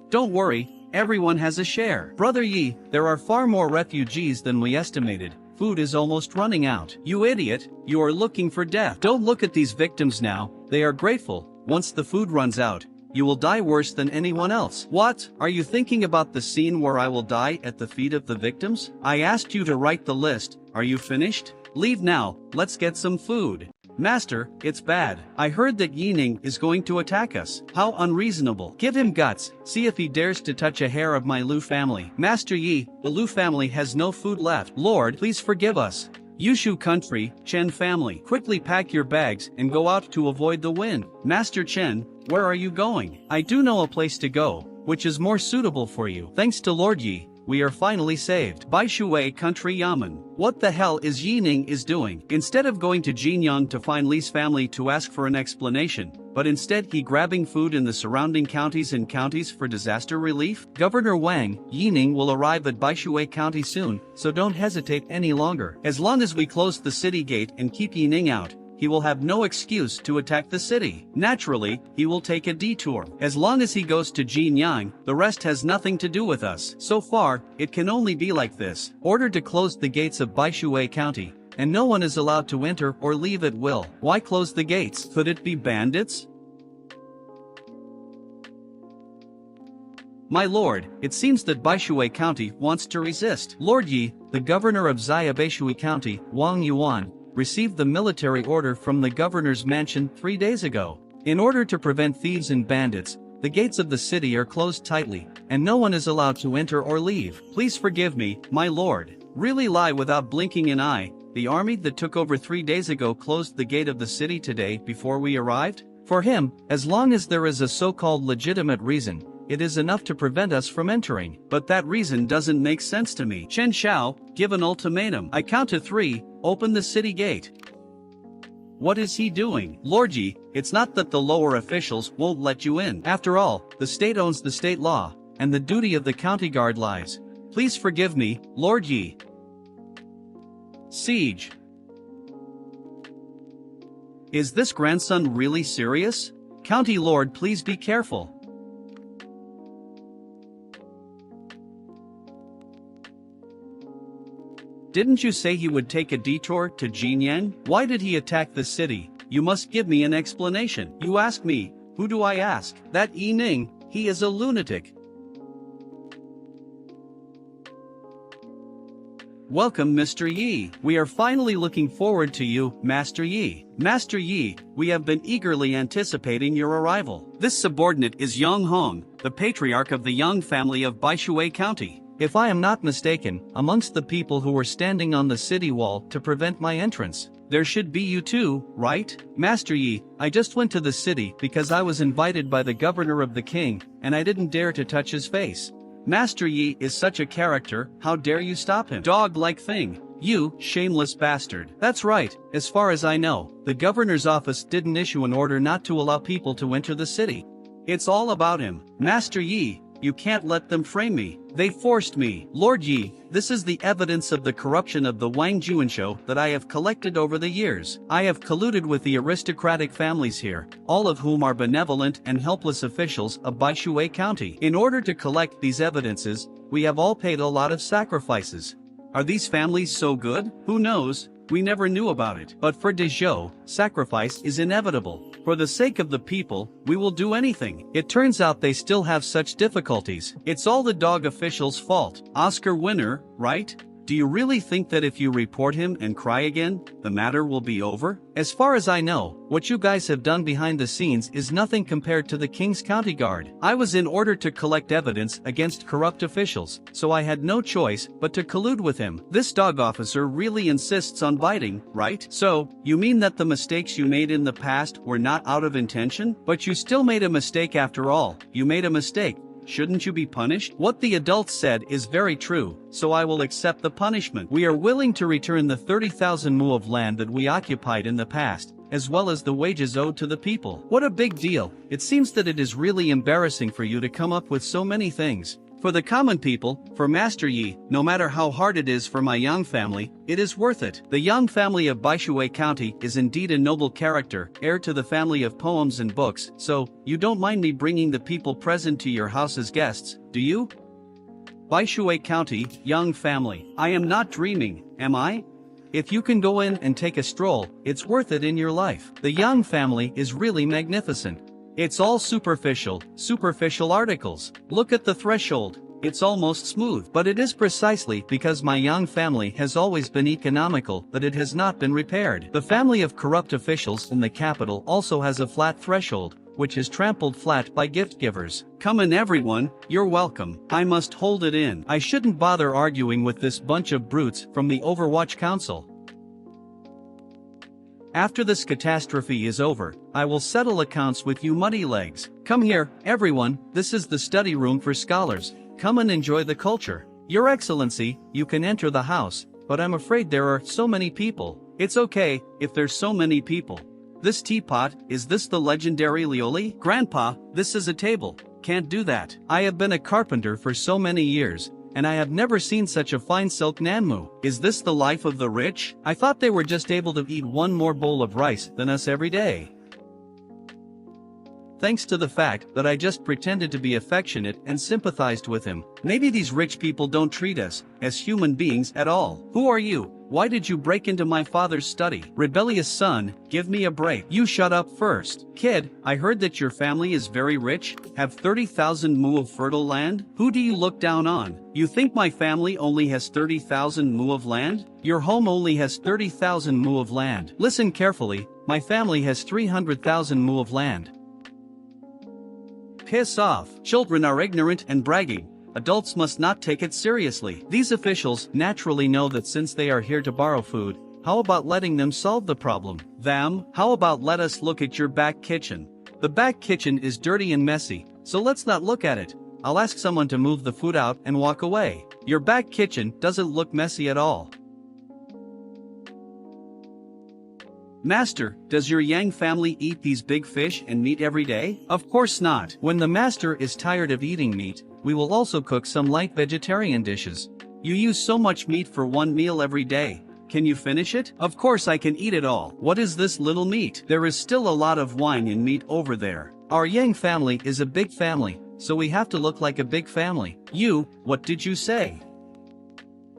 Don't worry, everyone has a share. Brother Yi, there are far more refugees than we estimated. Food is almost running out. You idiot, you are looking for death. Don't look at these victims now, they are grateful. Once the food runs out, you will die worse than anyone else. What? Are you thinking about the scene where I will die at the feet of the victims? I asked you to write the list. Are you finished? Leave now, let's get some food. Master, it's bad. I heard that Yining is going to attack us. How unreasonable. Give him guts, see if he dares to touch a hair of my Lu family. Master Yi, the Lu family has no food left. Lord, please forgive us. Yushu country, Chen family, quickly pack your bags and go out to avoid the wind. Master Chen, where are you going? I do know a place to go, which is more suitable for you. Thanks to Lord Yi, we are finally saved. Baishui country Yamen. What the hell is Yining is doing? Instead of going to Jinyang to find Li's family to ask for an explanation, but instead he grabbing food in the surrounding counties and counties for disaster relief? Governor Wang, Yining will arrive at Baishui County soon, so don't hesitate any longer. As long as we close the city gate and keep Yining out, he will have no excuse to attack the city. Naturally, he will take a detour. As long as he goes to Jinyang, the rest has nothing to do with us. So far, it can only be like this. Ordered to close the gates of Baishui County, and no one is allowed to enter or leave at will. Why close the gates? Could it be bandits? My lord, it seems that Baishui County wants to resist. Lord Yi, the governor of Baishui County, Wang Yuan, received the military order from the governor's mansion 3 days ago. In order to prevent thieves and bandits, the gates of the city are closed tightly, and no one is allowed to enter or leave. Please forgive me, my lord. Really lie without blinking an eye. The army that took over 3 days ago closed the gate of the city today before we arrived? For him, as long as there is a so-called legitimate reason, it is enough to prevent us from entering. But that reason doesn't make sense to me. Chen Xiao, give an ultimatum. I count to 3, open the city gate. What is he doing? Lord Yi, it's not that the lower officials won't let you in. After all, the state owns the state law, and the duty of the county guard lies. Please forgive me, Lord Yi. Siege. Is this grandson really serious? County Lord, please be careful. Didn't you say he would take a detour to Jinyang? Why did he attack the city? You must give me an explanation. You ask me, who do I ask? That Yi Ning, he is a lunatic. Welcome, Mr. Yi. We are finally looking forward to you, Master Yi. Master Yi, we have been eagerly anticipating your arrival. This subordinate is Yang Hong, the patriarch of the Yang family of Baishui County. If I am not mistaken, amongst the people who were standing on the city wall to prevent my entrance, there should be you too, right? Master Yi, I just went to the city because I was invited by the governor of the king, and I didn't dare to touch his face. Master Yi is such a character, how dare you stop him? Dog-like thing. You, shameless bastard. That's right, as far as I know, the governor's office didn't issue an order not to allow people to enter the city. It's all about him. Master Yi, you can't let them frame me. They forced me. Lord Yi, this is the evidence of the corruption of the Wang Juansho that I have collected over the years. I have colluded with the aristocratic families here, all of whom are benevolent and helpless officials of Baishui County. In order to collect these evidences, we have all paid a lot of sacrifices. Are these families so good? Who knows? We never knew about it. But for Dezhou, sacrifice is inevitable. For the sake of the people, we will do anything. It turns out they still have such difficulties. It's all the dog official's fault. Oscar winner, right? Do you really think that if you report him and cry again, the matter will be over? As far as I know, what you guys have done behind the scenes is nothing compared to the King's County Guard. I was in order to collect evidence against corrupt officials, so I had no choice but to collude with him. This dog officer really insists on biting, right? So, you mean that the mistakes you made in the past were not out of intention? But you still made a mistake after all. You made a mistake. Shouldn't you be punished? What the adults said is very true, so I will accept the punishment. We are willing to return the 30,000 mu of land that we occupied in the past, as well as the wages owed to the people. What a big deal. It seems that it is really embarrassing for you to come up with so many things. For the common people, for Master Yi, no matter how hard it is for my Yang family, it is worth it. The Yang family of Baishui County is indeed a noble character, heir to the family of poems and books, so, you don't mind me bringing the people present to your house as guests, do you? Baishui County, Yang family. I am not dreaming, am I? If you can go in and take a stroll, it's worth it in your life. The Yang family is really magnificent. It's all superficial articles. Look at the threshold, it's almost smooth. But it is precisely because my Yang family has always been economical that it has not been repaired. The family of corrupt officials in the capital also has a flat threshold, which is trampled flat by gift givers. Come in everyone, you're welcome. I must hold it in. I shouldn't bother arguing with this bunch of brutes from the Overwatch Council. After this catastrophe is over, I will settle accounts with you muddy legs. Come here, everyone, this is the study room for scholars. Come and enjoy the culture. Your Excellency, you can enter the house, but I'm afraid there are so many people. It's okay, if there's so many people. This teapot, is this the legendary Lioli? Grandpa, this is a table. Can't do that. I have been a carpenter for so many years, and I have never seen such a fine silk nanmu. Is this the life of the rich? I thought they were just able to eat one more bowl of rice than us every day. Thanks to the fact that I just pretended to be affectionate and sympathized with him. Maybe these rich people don't treat us as human beings at all. Who are you? Why did you break into my father's study? Rebellious son, give me a break. You shut up first. Kid, I heard that your family is very rich, have 30,000 mu of fertile land? Who do you look down on? You think my family only has 30,000 mu of land? Your home only has 30,000 mu of land. Listen carefully, my family has 300,000 mu of land. Piss off. Children are ignorant and bragging. Adults must not take it seriously. These officials naturally know that since they are here to borrow food, how about letting them solve the problem? Them? How about let us look at your back kitchen? The back kitchen is dirty and messy, so let's not look at it. I'll ask someone to move the food out and walk away. Your back kitchen doesn't look messy at all. Master, does your Yang family eat these big fish and meat every day? Of course not. When the master is tired of eating meat, we will also cook some light vegetarian dishes. You use so much meat for one meal every day. Can you finish it? Of course I can eat it all. What is this little meat? There is still a lot of wine and meat over there. Our Yang family is a big family, so we have to look like a big family. What did you say?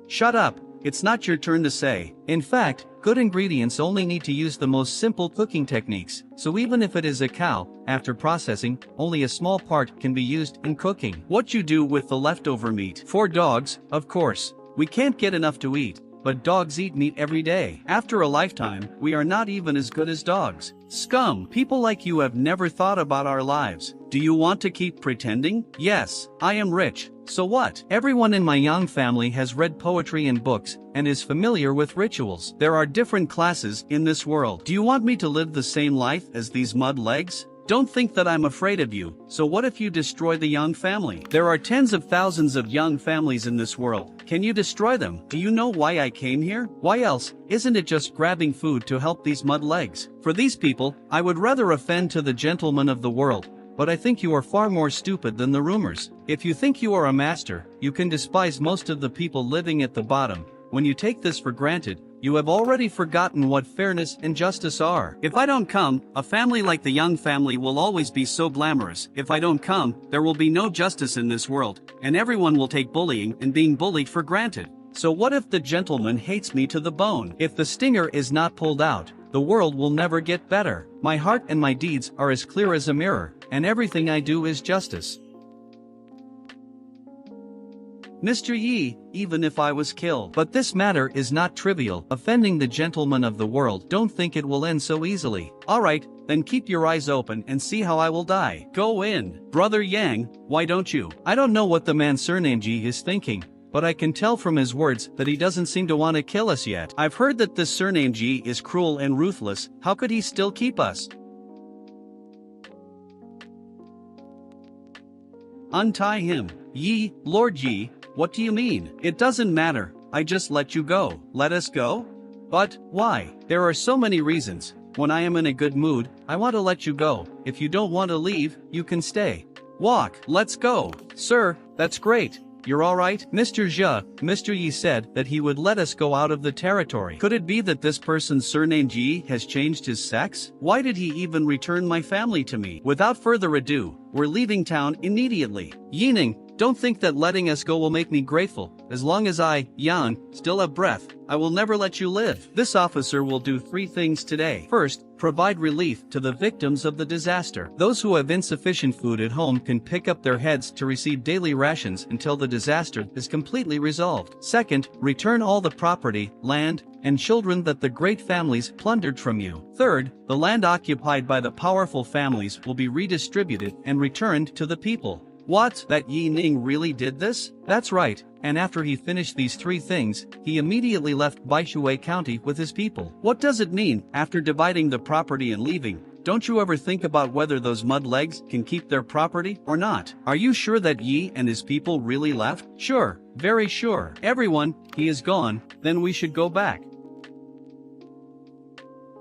Shut up, it's not your turn to say. In fact, good ingredients only need to use the most simple cooking techniques, so even if it is a cow, after processing, only a small part can be used in cooking. What you do with the leftover meat? For dogs, of course. We can't get enough to eat, but dogs eat meat every day. After a lifetime, we are not even as good as dogs. Scum, people like you have never thought about our lives. Do you want to keep pretending? Yes, I am rich, so what? Everyone in my Yang family has read poetry and books, and is familiar with rituals. There are different classes in this world. Do you want me to live the same life as these mud legs? Don't think that I'm afraid of you, so what if you destroy the Yang family? There are tens of thousands of Yang families in this world. Can you destroy them? Do you know why I came here? Why else? Isn't it just grabbing food to help these mud legs? For these people, I would rather offend to the gentlemen of the world. But I think you are far more stupid than the rumors. If you think you are a master, you can despise most of the people living at the bottom. When you take this for granted, you have already forgotten what fairness and justice are. If I don't come, a family like the Yang family will always be so glamorous. If I don't come, there will be no justice in this world, and everyone will take bullying and being bullied for granted. So what if the gentleman hates me to the bone? If the stinger is not pulled out, the world will never get better. My heart and my deeds are as clear as a mirror, and everything I do is justice. Mr. Yi, even if I was killed. But this matter is not trivial. Offending the gentlemen of the world, don't think it will end so easily. Alright, then keep your eyes open and see how I will die. Go in. Brother Yang, why don't you? I don't know what the man surnamed Yi is thinking, but I can tell from his words that he doesn't seem to want to kill us yet. I've heard that this surname Yi is cruel and ruthless. How could he still keep us? Untie him. Yi, Lord Yi, what do you mean? It doesn't matter, I just let you go. Let us go? But, why? There are so many reasons. When I am in a good mood, I want to let you go. If you don't want to leave, you can stay. Walk, let's go. Sir, that's great. You're alright? Mr. Mr. Yi said that he would let us go out of the territory. Could it be that this person's surname Yi has changed his sex? Why did he even return my family to me? Without further ado, we're leaving town immediately. Yining, don't think that letting us go will make me grateful. As long as I, Yang, still have breath, I will never let you live. This officer will do 3 things today. First, provide relief to the victims of the disaster. Those who have insufficient food at home can pick up their heads to receive daily rations until the disaster is completely resolved. Second, return all the property, land, and children that the great families plundered from you. Third, the land occupied by the powerful families will be redistributed and returned to the people. What? That Yi Ning really did this? That's right, and after he finished these 3 things, he immediately left Baishui County with his people. What does it mean, after dividing the property and leaving? Don't you ever think about whether those mud legs can keep their property or not? Are you sure that Yi and his people really left? Sure, very sure. Everyone, he is gone, then we should go back.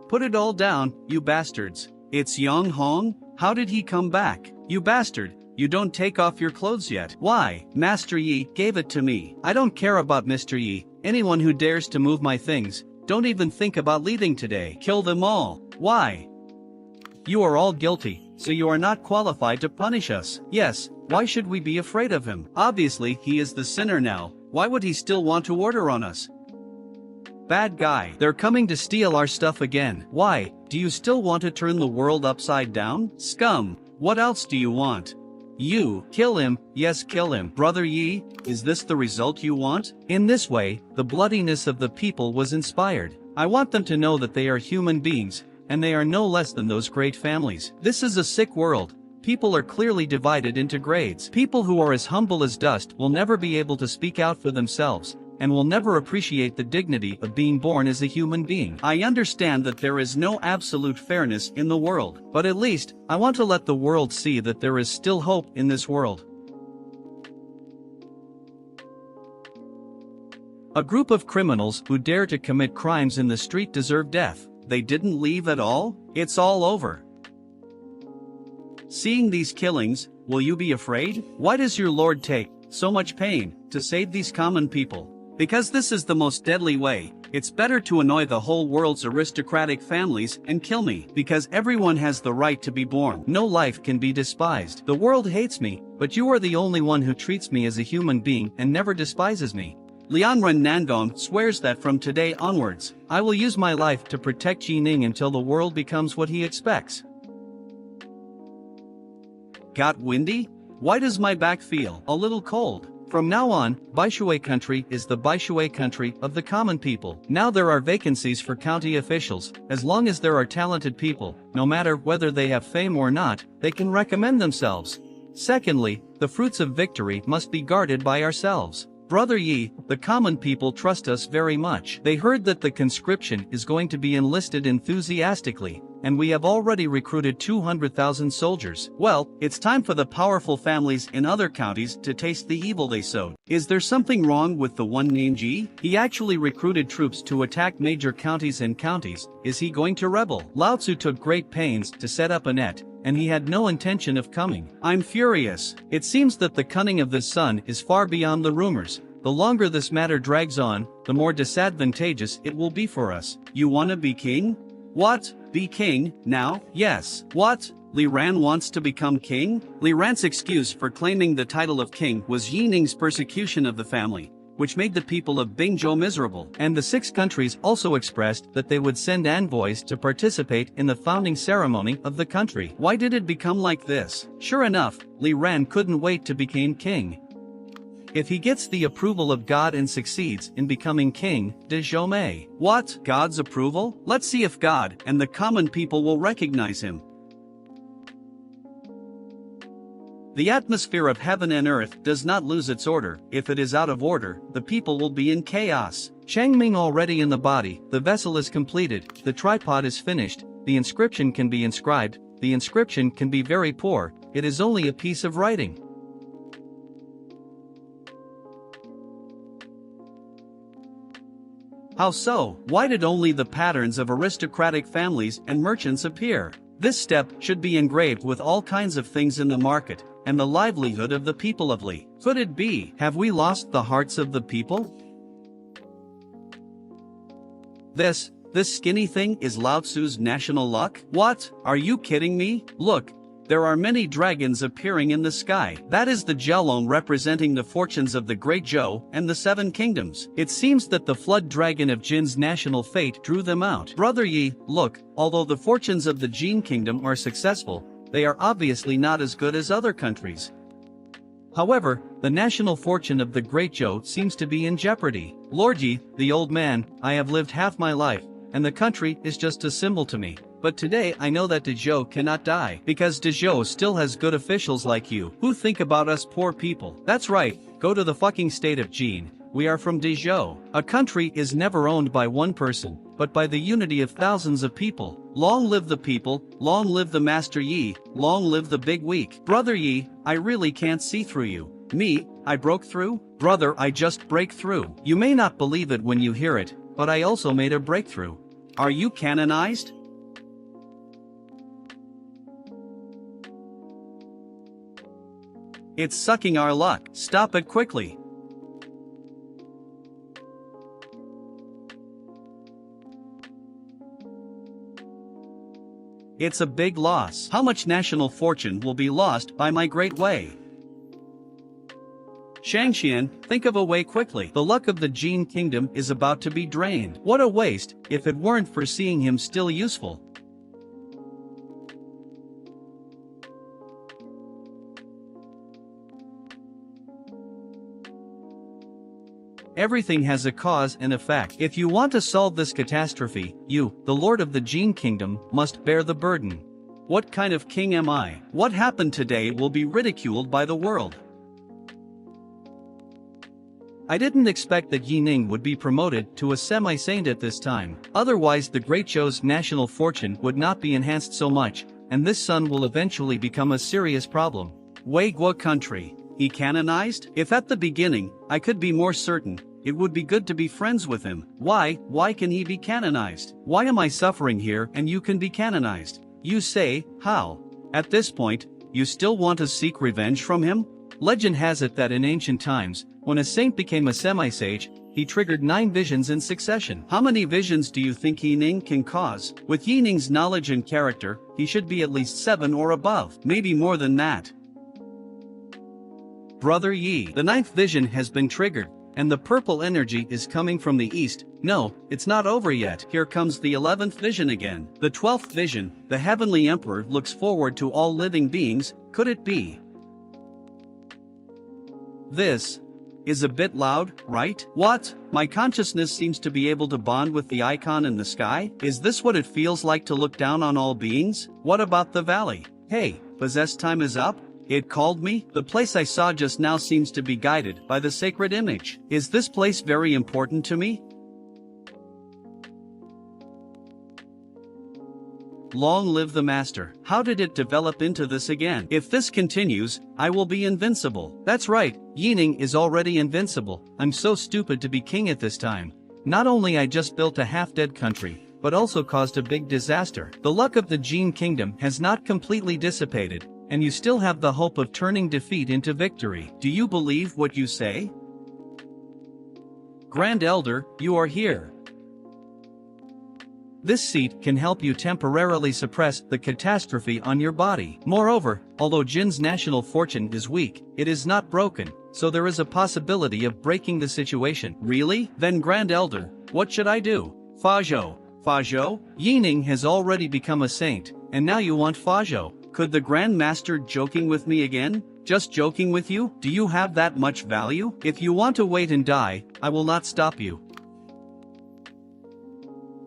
Put it all down, you bastards. It's Yang Hong? How did he come back? You bastard. You don't take off your clothes yet. Why? Master Yi gave it to me. I don't care about Mr. Yi. Anyone who dares to move my things, don't even think about leaving today. Kill them all. Why? You are all guilty, so you are not qualified to punish us. Yes, why should we be afraid of him? Obviously he is the sinner now. Why would he still want to order on us? Bad guy. They're coming to steal our stuff again. Why? Do you still want to turn the world upside down? Scum. What else do you want? You, kill him, yes kill him. Brother Yi, is this the result you want? In this way, the bloodiness of the people was inspired. I want them to know that they are human beings, and they are no less than those great families. This is a sick world. People are clearly divided into grades. People who are as humble as dust will never be able to speak out for themselves, and will never appreciate the dignity of being born as a human being. I understand that there is no absolute fairness in the world, but at least, I want to let the world see that there is still hope in this world. A group of criminals who dare to commit crimes in the street deserve death. They didn't leave at all? It's all over. Seeing these killings, will you be afraid? Why does your lord take so much pain to save these common people? Because this is the most deadly way It's better to annoy the whole world's aristocratic families and kill me, because everyone has the right to be born. No life can be despised. The world hates me, but you are the only one who treats me as a human being and never despises me. Lianren Nangong swears that from today onwards, I will use my life to protect Jining until the world becomes what he expects. Got windy? Why does my back feel a little cold? From now on, Baishui country is the Baishui country of the common people. Now there are vacancies for county officials. As long as there are talented people, no matter whether they have fame or not, they can recommend themselves. Secondly, the fruits of victory must be guarded by ourselves. Brother Yi, the common people trust us very much. They heard that the conscription is going to be enlisted enthusiastically, and we have already recruited 200,000 soldiers. Well, it's time for the powerful families in other counties to taste the evil they sowed. Is there something wrong with the one named Ji? He actually recruited troops to attack major counties and counties. Is he going to rebel? Lao Tzu took great pains to set up a net, and he had no intention of coming. I'm furious. It seems that the cunning of this son is far beyond the rumors. The longer this matter drags on, the more disadvantageous it will be for us. You wanna be king? What? Be king, now? Yes. What? Li Ran wants to become king? Li Ran's excuse for claiming the title of king was Yining's persecution of the family, which made the people of Bingzhou miserable. And the 6 countries also expressed that they would send envoys to participate in the founding ceremony of the country. Why did it become like this? Sure enough, Li Ran couldn't wait to become king. If he gets the approval of God and succeeds in becoming king, de Zhou Mei. What? God's approval? Let's see if God and the common people will recognize him. The atmosphere of heaven and earth does not lose its order. If it is out of order, the people will be in chaos. Changming already in the body, the vessel is completed, the tripod is finished, the inscription can be inscribed, the inscription can be very poor, it is only a piece of writing. How so? Why did only the patterns of aristocratic families and merchants appear? This step should be engraved with all kinds of things in the market, and the livelihood of the people of Li. Could it be? Have we lost the hearts of the people? This skinny thing is Lao Tzu's national luck? What? Are you kidding me? Look. There are many dragons appearing in the sky. That is the Jiaolong representing the fortunes of the Great Zhou and the 7 kingdoms. It seems that the flood dragon of Jin's national fate drew them out. Brother Yi, look, although the fortunes of the Jin kingdom are successful, they are obviously not as good as other countries. However, the national fortune of the Great Zhou seems to be in jeopardy. Lord Yi, the old man, I have lived half my life, and the country is just a symbol to me. But today I know that Dezhou cannot die, because Dezhou still has good officials like you, who think about us poor people. That's right, go to the fucking state of Jin. We are from Dezhou. A country is never owned by one person, but by the unity of thousands of people. Long live the people, long live the Master Yi, long live the big weak. Brother Yi, I really can't see through you. Me, I broke through? Brother, I just break through. You may not believe it when you hear it, but I also made a breakthrough. Are you canonized? It's sucking our luck. Stop it quickly. It's a big loss. How much national fortune will be lost by my great way? Shangxian, think of a way quickly. The luck of the Jin kingdom is about to be drained. What a waste, if it weren't for seeing him still useful. Everything has a cause and effect. If you want to solve this catastrophe, you, the Lord of the Jin Kingdom, must bear the burden. What kind of king am I? What happened today will be ridiculed by the world. I didn't expect that Yining would be promoted to a semi-saint at this time. Otherwise the Great Zhou's national fortune would not be enhanced so much, and this son will eventually become a serious problem. Wei Guo country. He canonized? If at the beginning, I could be more certain, it would be good to be friends with him. Why can he be canonized? Why am I suffering here and you can be canonized? You say, how? At this point, you still want to seek revenge from him? Legend has it that in ancient times, when a saint became a semi-sage, he triggered 9 visions in succession. How many visions do you think Yi-Ning can cause? With Yi-Ning's knowledge and character, he should be at least 7 or above, maybe more than that. Brother Yi, the 9th vision has been triggered, and the purple energy is coming from the east. No, it's not over yet. Here comes the 11th vision again. The 12th vision, the Heavenly Emperor looks forward to all living beings. Could it be? This is a bit loud, right? What? My consciousness seems to be able to bond with the icon in the sky? Is this what it feels like to look down on all beings? What about the valley? Hey, possessed time is up? It called me? The place I saw just now seems to be guided by the sacred image. Is this place very important to me? Long live the master. How did it develop into this again? If this continues, I will be invincible. That's right, Yi-Ning is already invincible. I'm so stupid to be king at this time. Not only I just built a half-dead country, but also caused a big disaster. The luck of the Jin kingdom has not completely dissipated, and you still have the hope of turning defeat into victory. Do you believe what you say? Grand Elder, you are here. This seat can help you temporarily suppress the catastrophe on your body. Moreover, although Jin's national fortune is weak, it is not broken, so there is a possibility of breaking the situation. Really? Then Grand Elder, what should I do? Fazhou. Fazhou? Yi-Ning has already become a saint, and now you want Fazhou. Could the Grand Master joking with me again? Just joking with you? Do you have that much value? If you want to wait and die, I will not stop you.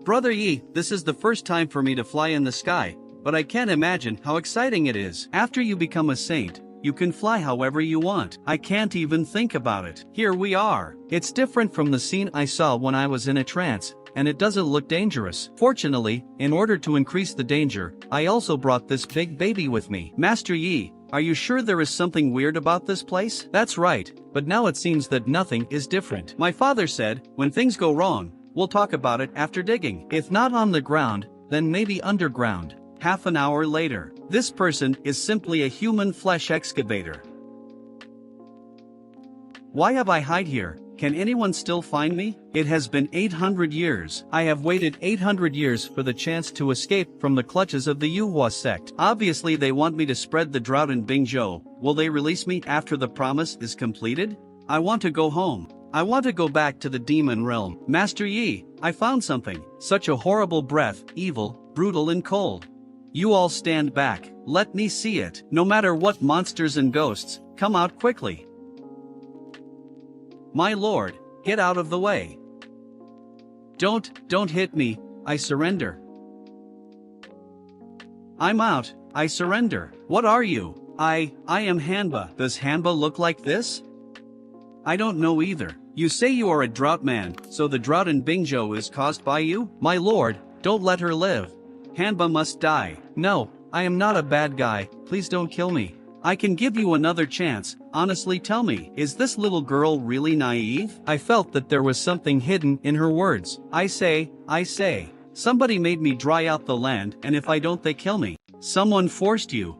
Brother Yi, this is the first time for me to fly in the sky, but I can't imagine how exciting it is. After you become a saint, you can fly however you want. I can't even think about it. Here we are. It's different from the scene I saw when I was in a trance, and it doesn't look dangerous. Fortunately, in order to increase the danger, I also brought this big baby with me. Master Yi, are you sure there is something weird about this place? That's right, but now it seems that nothing is different. My father said, when things go wrong, we'll talk about it after digging. If not on the ground, then maybe underground. Half an hour later, this person is simply a human flesh excavator. Why have I hide here? Can anyone still find me? It has been 800 years. I have waited 800 years for the chance to escape from the clutches of the Yuhua sect. Obviously they want me to spread the drought in Bingzhou. Will they release me after the promise is completed? I want to go home. I want to go back to the demon realm. Master Yi, I found something. Such a horrible breath, evil, brutal and cold. You all stand back. Let me see it. No matter what monsters and ghosts, come out quickly. My lord, get out of the way. Don't hit me, I surrender. I'm out, I surrender. What are you? I am Hanba. Does Hanba look like this? I don't know either. You say you are a drought man, so the drought in Bingzhou is caused by you? My lord, don't let her live. Hanba must die. No, I am not a bad guy, please don't kill me. I can give you another chance. Honestly tell me, is this little girl really naive? I felt that there was something hidden in her words. I say, somebody made me dry out the land, and if I don't they kill me. Someone forced you.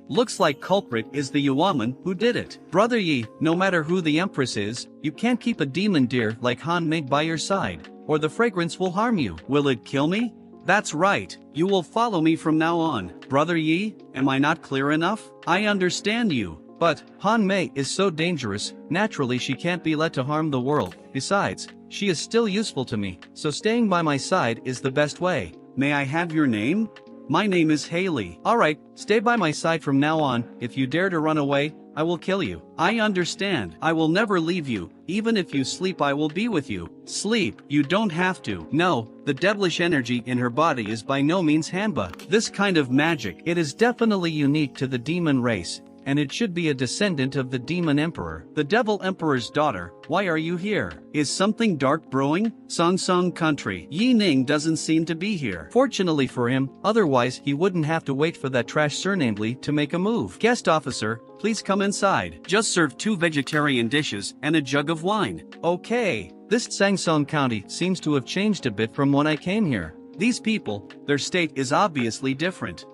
Looks like culprit is the Yuaman who did it. Brother Yi, no matter who the empress is, you can't keep a demon deer like Han Ming by your side, or the fragrance will harm you. Will it kill me? That's right, you will follow me from now on. Brother Yi, am I not clear enough? I understand you. But, Han Mei is so dangerous, naturally she can't be let to harm the world. Besides, she is still useful to me, so staying by my side is the best way. May I have your name? My name is Haley. Alright, stay by my side from now on. If you dare to run away, I will kill you. I understand. I will never leave you. Even if you sleep I will be with you. Sleep, you don't have to. No, the devilish energy in her body is by no means Hanba. This kind of magic, it is definitely unique to the demon race, and it should be a descendant of the demon emperor. The devil emperor's daughter, why are you here? Is something dark brewing? Song country. Yi-Ning doesn't seem to be here. Fortunately for him, otherwise he wouldn't have to wait for that trash surnamely to make a move. Guest officer, please come inside. Just serve 2 vegetarian dishes and a jug of wine. Okay, this Sangsong County seems to have changed a bit from when I came here. These people, their state is obviously different.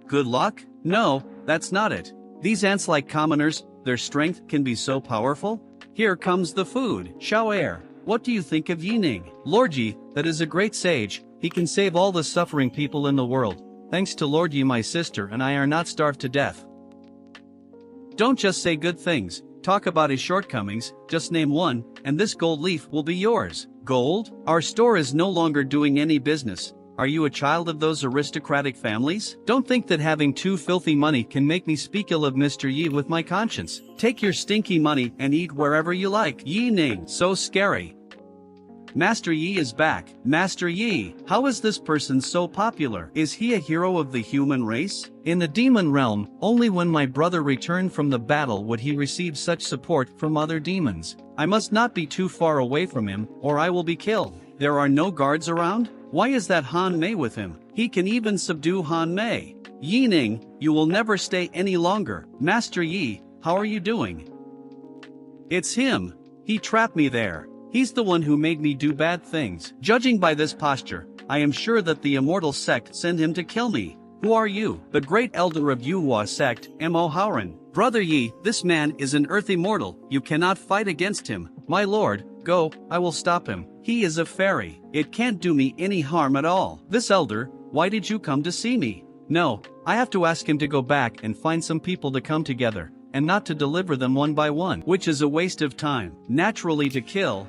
Good luck? No, that's not it. These ants like commoners, their strength can be so powerful? Here comes the food. Xiao what do you think of Yining? Lord Yi, that is a great sage, he can save all the suffering people in the world. Thanks to Lord Yi, my sister and I are not starved to death. Don't just say good things, talk about his shortcomings, just name one, and this gold leaf will be yours. Gold? Our store is no longer doing any business. Are you a child of those aristocratic families? Don't think that having too filthy money can make me speak ill of Mr. Yi with my conscience. Take your stinky money and eat wherever you like. Yining, so scary. Master Yi is back. Master Yi, how is this person so popular? Is he a hero of the human race? In the demon realm, only when my brother returned from the battle would he receive such support from other demons. I must not be too far away from him, or I will be killed. There are no guards around? Why is that Han Mei with him? He can even subdue Han Mei. Yining, you will never stay any longer. Master Yi, how are you doing? It's him. He trapped me there. He's the one who made me do bad things. Judging by this posture, I am sure that the immortal sect sent him to kill me. Who are you? The great elder of Yuhua sect, Mo Howren. Brother Yi, this man is an earth immortal. You cannot fight against him. My lord, go, I will stop him. He is a fairy. It can't do me any harm at all. This elder, why did you come to see me? No, I have to ask him to go back and find some people to come together, and not to deliver them one by one. Which is a waste of time. Naturally to kill.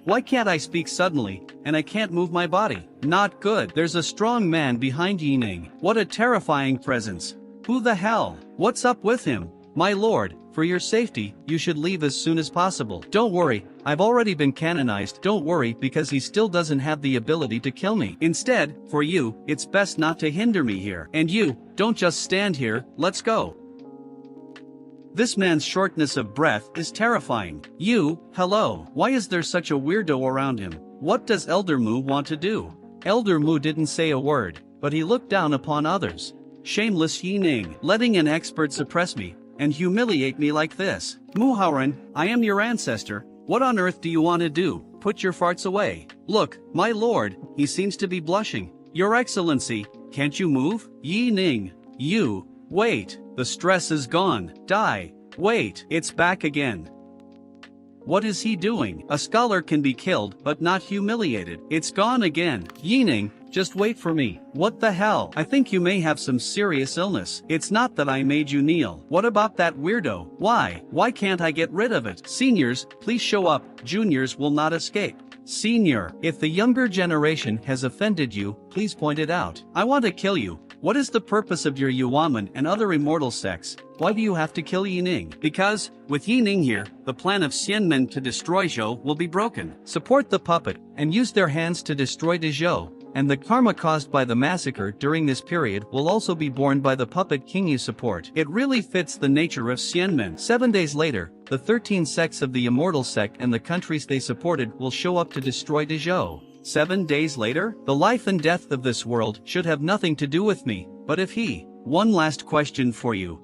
Why can't I speak suddenly, and I can't move my body? Not good. There's a strong man behind Yining. What a terrifying presence. Who the hell? What's up with him? My lord, for your safety, you should leave as soon as possible. Don't worry, I've already been canonized. Don't worry, because he still doesn't have the ability to kill me. Instead, for you, it's best not to hinder me here. And you, don't just stand here, let's go. This man's shortness of breath is terrifying. You, hello. Why is there such a weirdo around him? What does Elder Mu want to do? Elder Mu didn't say a word, but he looked down upon others. Shameless Yining, letting an expert suppress me and humiliate me like this. Mu Howren, I am your ancestor. What on earth do you want to do? Put your farts away. Look, my lord, he seems to be blushing. Your Excellency, can't you move? Yining, you, wait. The stress is gone. Die. Wait, it's back again. What is he doing? A scholar can be killed but not humiliated. It's gone again. Yining, just wait for me. What the hell? I think you may have some serious illness. It's not that I made you kneel. What about that weirdo? Why? Why can't I get rid of it? Seniors, please show up. Juniors will not escape. Senior, if the younger generation has offended you, please point it out. I want to kill you. What is the purpose of your Yuanmen and other immortal sects? Why do you have to kill Yining? Because, with Yining here, the plan of Xianmen to destroy Zhou will be broken. Support the puppet, and use their hands to destroy Zhou, and the karma caused by the massacre during this period will also be borne by the puppet king you support. It really fits the nature of Xianmen. 7 days later, the 13 sects of the immortal sect and the countries they supported will show up to destroy Zhou. 7 days later? The life and death of this world should have nothing to do with me, but if he. One last question for you.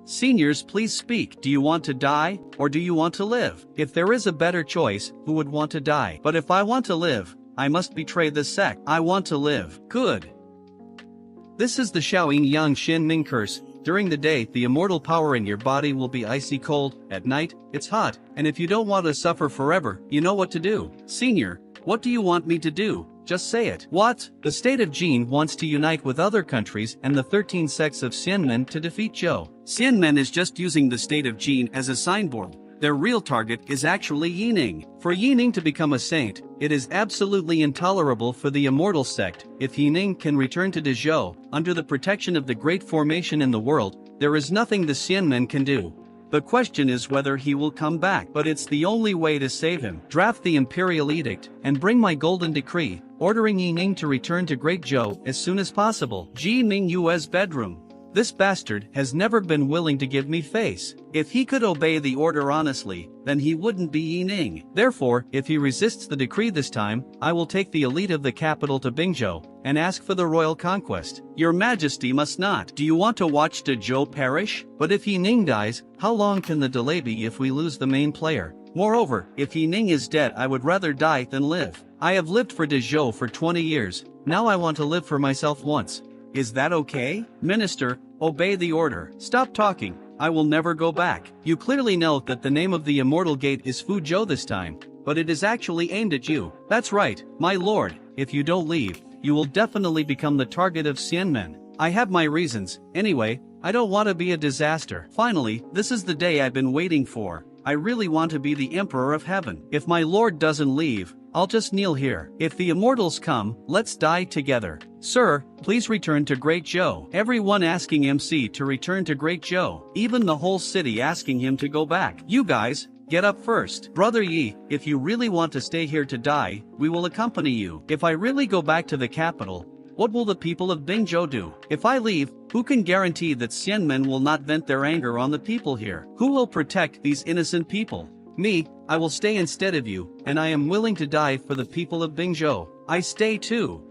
Seniors, please speak. Do you want to die, or do you want to live? If there is a better choice, who would want to die? But if I want to live, I must betray the sect. I want to live. Good. This is the Shaoying Yang Xin Ming curse. During the day, the immortal power in your body will be icy cold. At night, it's hot. And if you don't want to suffer forever, you know what to do. Senior, what do you want me to do? Just say it. What? The state of Jin wants to unite with other countries and the 13 sects of Xianmen to defeat Zhou. Xianmen is just using the state of Jin as a signboard. Their real target is actually Yining. For Yining to become a saint, it is absolutely intolerable for the immortal sect. If Yining can return to Zhou, under the protection of the great formation in the world, there is nothing the Xianmen can do. The question is whether he will come back, but it's the only way to save him. Draft the imperial edict, and bring my golden decree, ordering Yining to return to Great Zhou as soon as possible. Ji Mingyue's bedroom. This bastard has never been willing to give me face. If he could obey the order honestly, then he wouldn't be Yining. Therefore, if he resists the decree this time, I will take the elite of the capital to Bingzhou, and ask for the royal conquest. Your Majesty must not. Do you want to watch Zhou perish? But if Yining dies, how long can the delay be if we lose the main player? Moreover, if Yining is dead, I would rather die than live. I have lived for Zhou for 20 years. Now I want to live for myself once. Is that okay? Minister, obey the order. Stop talking. I will never go back. You clearly know that the name of the immortal gate is Fuzhou this time, but it is actually aimed at you. That's right, my lord, if you don't leave, you will definitely become the target of Xianmen. I have my reasons, anyway, I don't want to be a disaster. Finally, this is the day I've been waiting for. I really want to be the Emperor of Heaven. If my lord doesn't leave, I'll just kneel here. If the immortals come, let's die together. Sir, please return to Great Zhou. Everyone asking MC to return to Great Zhou. Even the whole city asking him to go back. You guys, get up first. Brother Yi, if you really want to stay here to die, we will accompany you. If I really go back to the capital, what will the people of Bingzhou do? If I leave, who can guarantee that Xianmen will not vent their anger on the people here? Who will protect these innocent people? Me, I will stay instead of you, and I am willing to die for the people of Bingzhou. I stay too.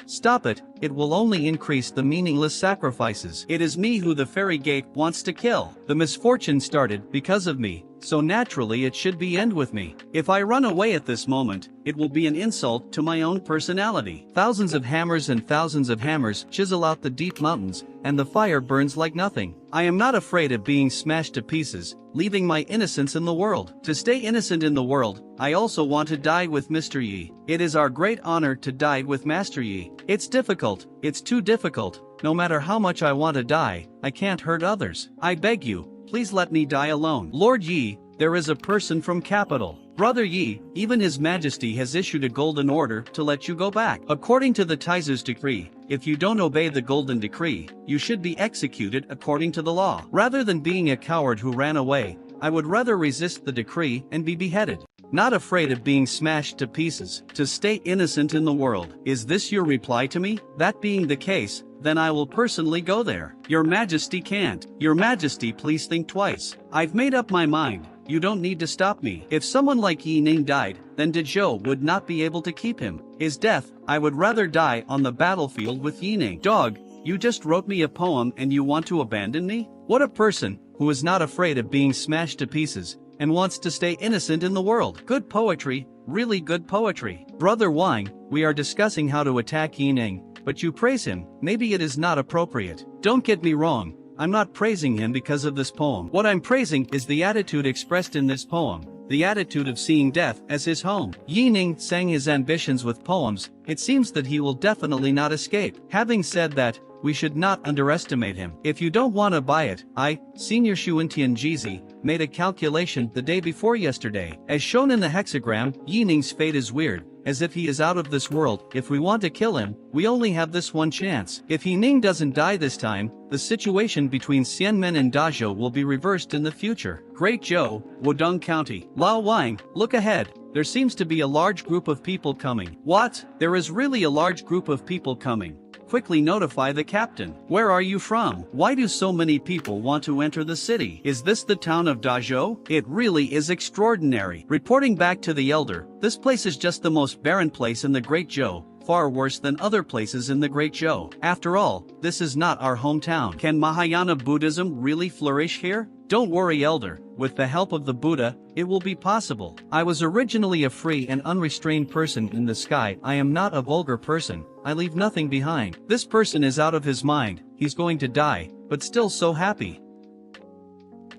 Stop it, it will only increase the meaningless sacrifices. It is me who the fairy gate wants to kill. The misfortune started because of me, so naturally it should be end with me. If I run away at this moment, it will be an insult to my own personality. Thousands of hammers and thousands of hammers chisel out the deep mountains, and the fire burns like nothing. I am not afraid of being smashed to pieces, leaving my innocence in the world. To stay innocent in the world, I also want to die with Mr. Yi. It is our great honor to die with Master Yi. It's difficult, it's too difficult. No matter how much I want to die, I can't hurt others. I beg you, please let me die alone. Lord Yi, there is a person from capital. Brother Yi, even His Majesty has issued a golden order to let you go back. According to the Taizu's decree, if you don't obey the golden decree, you should be executed according to the law. Rather than being a coward who ran away, I would rather resist the decree and be beheaded. Not afraid of being smashed to pieces, to stay innocent in the world. Is this your reply to me? That being the case, then I will personally go there. Your Majesty can't. Your Majesty, please think twice. I've made up my mind. You don't need to stop me. If someone like Yi Ning died, then Dezhou would not be able to keep him. His death, I would rather die on the battlefield with Yi Ning. Dog, you just wrote me a poem and you want to abandon me? What a person, who is not afraid of being smashed to pieces, and wants to stay innocent in the world. Good poetry, really good poetry. Brother Wang, we are discussing how to attack Yi Ning, but you praise him. Maybe it is not appropriate. Don't get me wrong, I'm not praising him because of this poem. What I'm praising is the attitude expressed in this poem, the attitude of seeing death as his home. Yi Ning sang his ambitions with poems. It seems that he will definitely not escape. Having said that, we should not underestimate him. If you don't want to buy it, I, Senior Shuentian Jizi, made a calculation the day before yesterday. As shown in the hexagram, Yi Ning's fate is weird, as if he is out of this world. If we want to kill him, we only have this one chance. If Yi Ning doesn't die this time, the situation between Xianmen and Dazhou will be reversed in the future. Great Zhou, Wudong County. Lao Wang, look ahead. There seems to be a large group of people coming. What? There is really a large group of people coming. Quickly notify the captain. Where are you from? Why do so many people want to enter the city? Is this the town of Dazhou? It really is extraordinary. Reporting back to the elder, this place is just the most barren place in the Great Zhou, far worse than other places in the Great Zhou. After all, this is not our hometown. Can Mahayana Buddhism really flourish here? Don't worry, elder, with the help of the Buddha, it will be possible. I was originally a free and unrestrained person in the sky. I am not a vulgar person. I leave nothing behind. This person is out of his mind. He's going to die, but still so happy.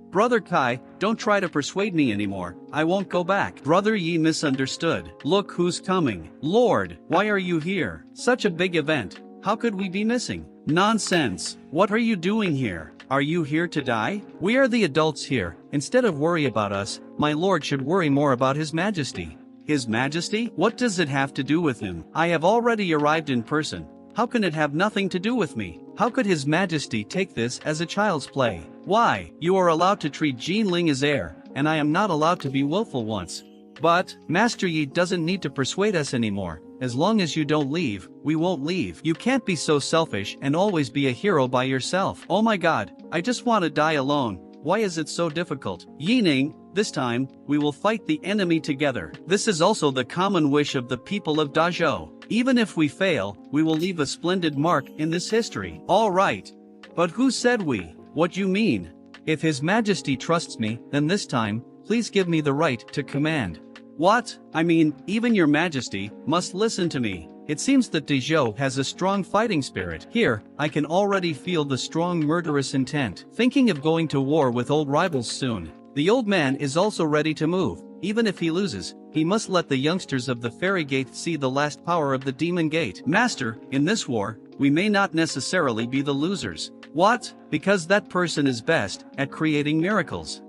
Brother Kai, don't try to persuade me anymore. I won't go back. Brother Yi misunderstood. Look who's coming. Lord, why are you here? Such a big event. How could we be missing? Nonsense. What are you doing here? Are you here to die? We are the adults here. Instead of worry about us, my lord should worry more about His Majesty. His Majesty? What does it have to do with him? I have already arrived in person. How can it have nothing to do with me? How could His Majesty take this as a child's play? Why? You are allowed to treat Jinling as heir, and I am not allowed to be willful once. But, Master Yi doesn't need to persuade us anymore. As long as you don't leave, we won't leave. You can't be so selfish and always be a hero by yourself. Oh my god, I just want to die alone. Why is it so difficult? Yi Ning, this time, we will fight the enemy together. This is also the common wish of the people of Dazhou. Even if we fail, we will leave a splendid mark in this history. All right. But who said we? What you mean? If His Majesty trusts me, then this time, please give me the right to command. What? I mean, even your Majesty must listen to me. It seems that Dezhou has a strong fighting spirit. Here, I can already feel the strong murderous intent. Thinking of going to war with old rivals soon. The old man is also ready to move. Even if he loses, he must let the youngsters of the Fairy Gate see the last power of the Demon Gate. Master, in this war, we may not necessarily be the losers. What? Because that person is best at creating miracles.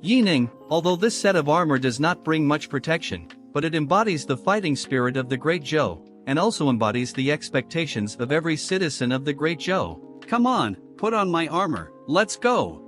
Yining, although this set of armor does not bring much protection, but it embodies the fighting spirit of the Great Zhou, and also embodies the expectations of every citizen of the Great Zhou. Come on, put on my armor, let's go.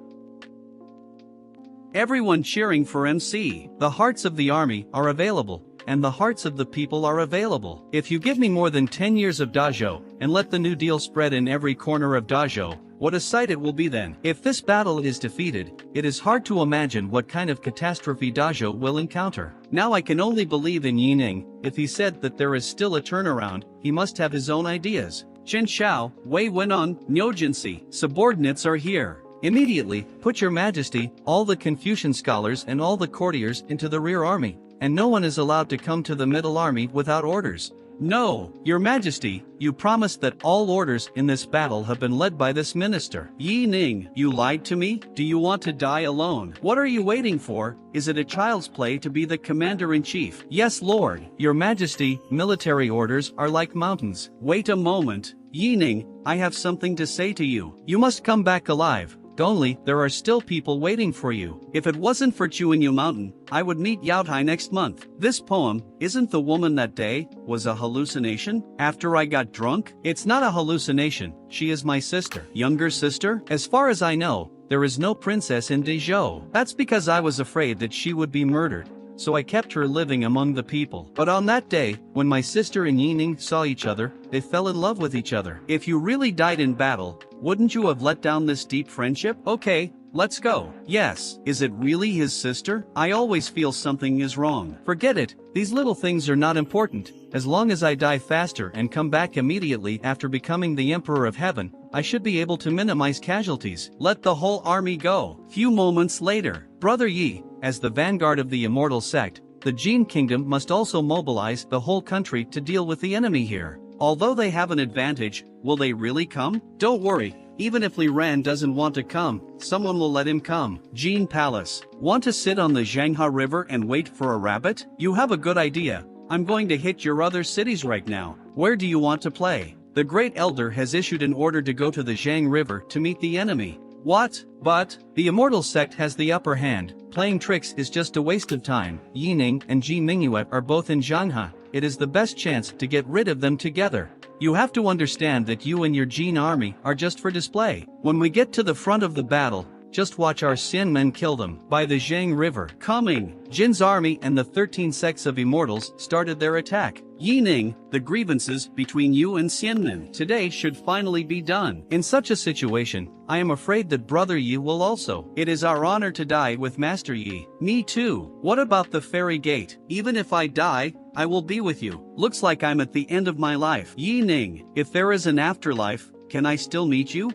Everyone cheering for MC. The hearts of the army are available, and the hearts of the people are available. If you give me more than 10 years of Dazhou, and let the new deal spread in every corner of Dazhou, what a sight it will be then. If this battle is defeated, it is hard to imagine what kind of catastrophe Dazhou will encounter. Now I can only believe in Yining. If he said that there is still a turnaround, he must have his own ideas. Chen Shao, Wei Wenon, Nyogensi, subordinates are here. Immediately, put your majesty, all the Confucian scholars and all the courtiers into the rear army, and no one is allowed to come to the middle army without orders. No, your majesty, you promised that all orders in this battle have been led by this minister. Yining, you lied to me? Do you want to die alone? What are you waiting for? Is it a child's play to be the commander-in-chief? Yes, Lord. Your majesty, military orders are like mountains. Wait a moment. Yining, I have something to say to you. You must come back alive. Only, there are still people waiting for you. If it wasn't for Chuanyu Mountain, I would meet Yaotai next month. This poem, isn't the woman that day, was a hallucination? After I got drunk? It's not a hallucination, she is my sister. Younger sister? As far as I know, there is no princess in Dezhou. That's because I was afraid that she would be murdered, so I kept her living among the people. But on that day, when my sister and Yining saw each other, they fell in love with each other. If you really died in battle, wouldn't you have let down this deep friendship? Okay, let's go. Yes, is it really his sister? I always feel something is wrong. Forget it, these little things are not important. As long as I die faster and come back immediately after becoming the Emperor of Heaven, I should be able to minimize casualties. Let the whole army go. Few moments later, Brother Yi, as the vanguard of the immortal sect, the Jin Kingdom must also mobilize the whole country to deal with the enemy here. Although they have an advantage, will they really come? Don't worry, even if Li Ran doesn't want to come, someone will let him come. Jin Palace. Want to sit on the Zhanghe River and wait for a rabbit? You have a good idea. I'm going to hit your other cities right now. Where do you want to play? The Great Elder has issued an order to go to the Zhang River to meet the enemy. What? But the immortal sect has the upper hand. Playing tricks is just a waste of time. Yining and Ji Mingyue are both in Zhanghe. It is the best chance to get rid of them together. You have to understand that you and your Jin army are just for display. When we get to the front of the battle, just watch our Xian men kill them by the Zhang River. Coming. Jin's army and the 13 sects of immortals started their attack. Yining, the grievances between you and Xianmen today should finally be done. In such a situation, I am afraid that Brother Yi will also. It is our honor to die with Master Yi. Me too. What about the Fairy Gate? Even if I die, I will be with you. Looks like I'm at the end of my life. Yining, if there is an afterlife, can I still meet you?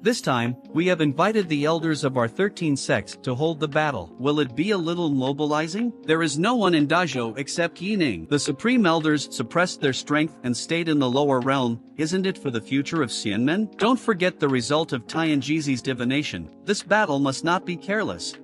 This time, we have invited the elders of our 13 sects to hold the battle. Will it be a little mobilizing? There is no one in Dazhou except Yining. The Supreme Elders suppressed their strength and stayed in the lower realm. Isn't it for the future of Xianmen? Don't forget the result of Tianjizi's divination. This battle must not be careless.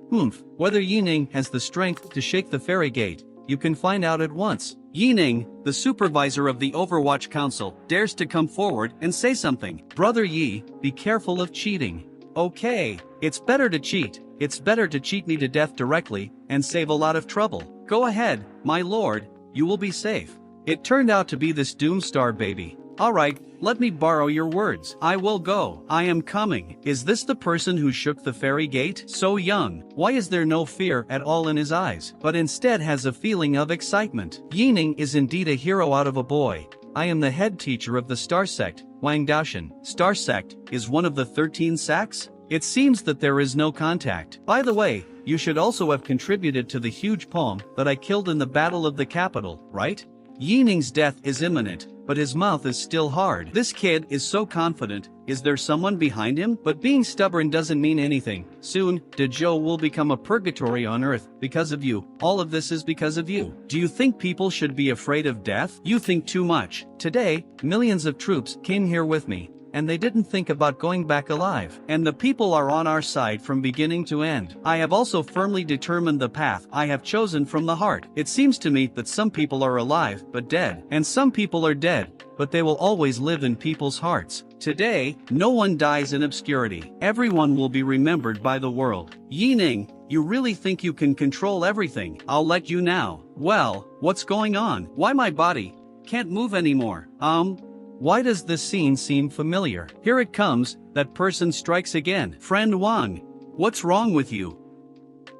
Whether Yining has the strength to shake the Fairy Gate, you can find out at once. Yining, the supervisor of the Overwatch Council, dares to come forward and say something. Brother Yi, be careful of cheating. Okay, it's better to cheat. It's better to cheat me to death directly and save a lot of trouble. Go ahead, my lord, you will be safe. It turned out to be this Doomstar baby. Alright, let me borrow your words. I will go. I am coming. Is this the person who shook the Fairy Gate? So young. Why is there no fear at all in his eyes, but instead has a feeling of excitement? Yining is indeed a hero out of a boy. I am the head teacher of the Star Sect, Wang Daoshan. Star Sect is one of the 13 sects? It seems that there is no contact. By the way, you should also have contributed to the huge poem that I killed in the Battle of the Capital, right? Yining's death is imminent. but his mouth is still hard. This kid is so confident. Is there someone behind him? But being stubborn doesn't mean anything. Soon, Dezhou will become a purgatory on earth because of you. All of this is because of you. Do you think people should be afraid of death? You think too much. Today, millions of troops came here with me, and they didn't think about going back alive. And the people are on our side from beginning to end. I have also firmly determined the path I have chosen from the heart. It seems to me that some people are alive but dead, and some people are dead, but they will always live in people's hearts. Today, no one dies in obscurity. Everyone will be remembered by the world. Yining, you really think you can control everything? I'll let you now. Well, what's going on? Why my body can't move anymore? Why does this scene seem familiar? Here it comes, that person strikes again. Friend Wang, what's wrong with you?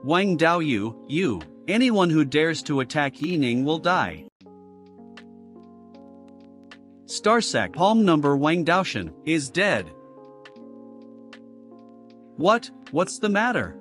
Wang Daoyu, you. Anyone who dares to attack Yining will die. Star Sect Palm number Wang Daoshan is dead. What's the matter?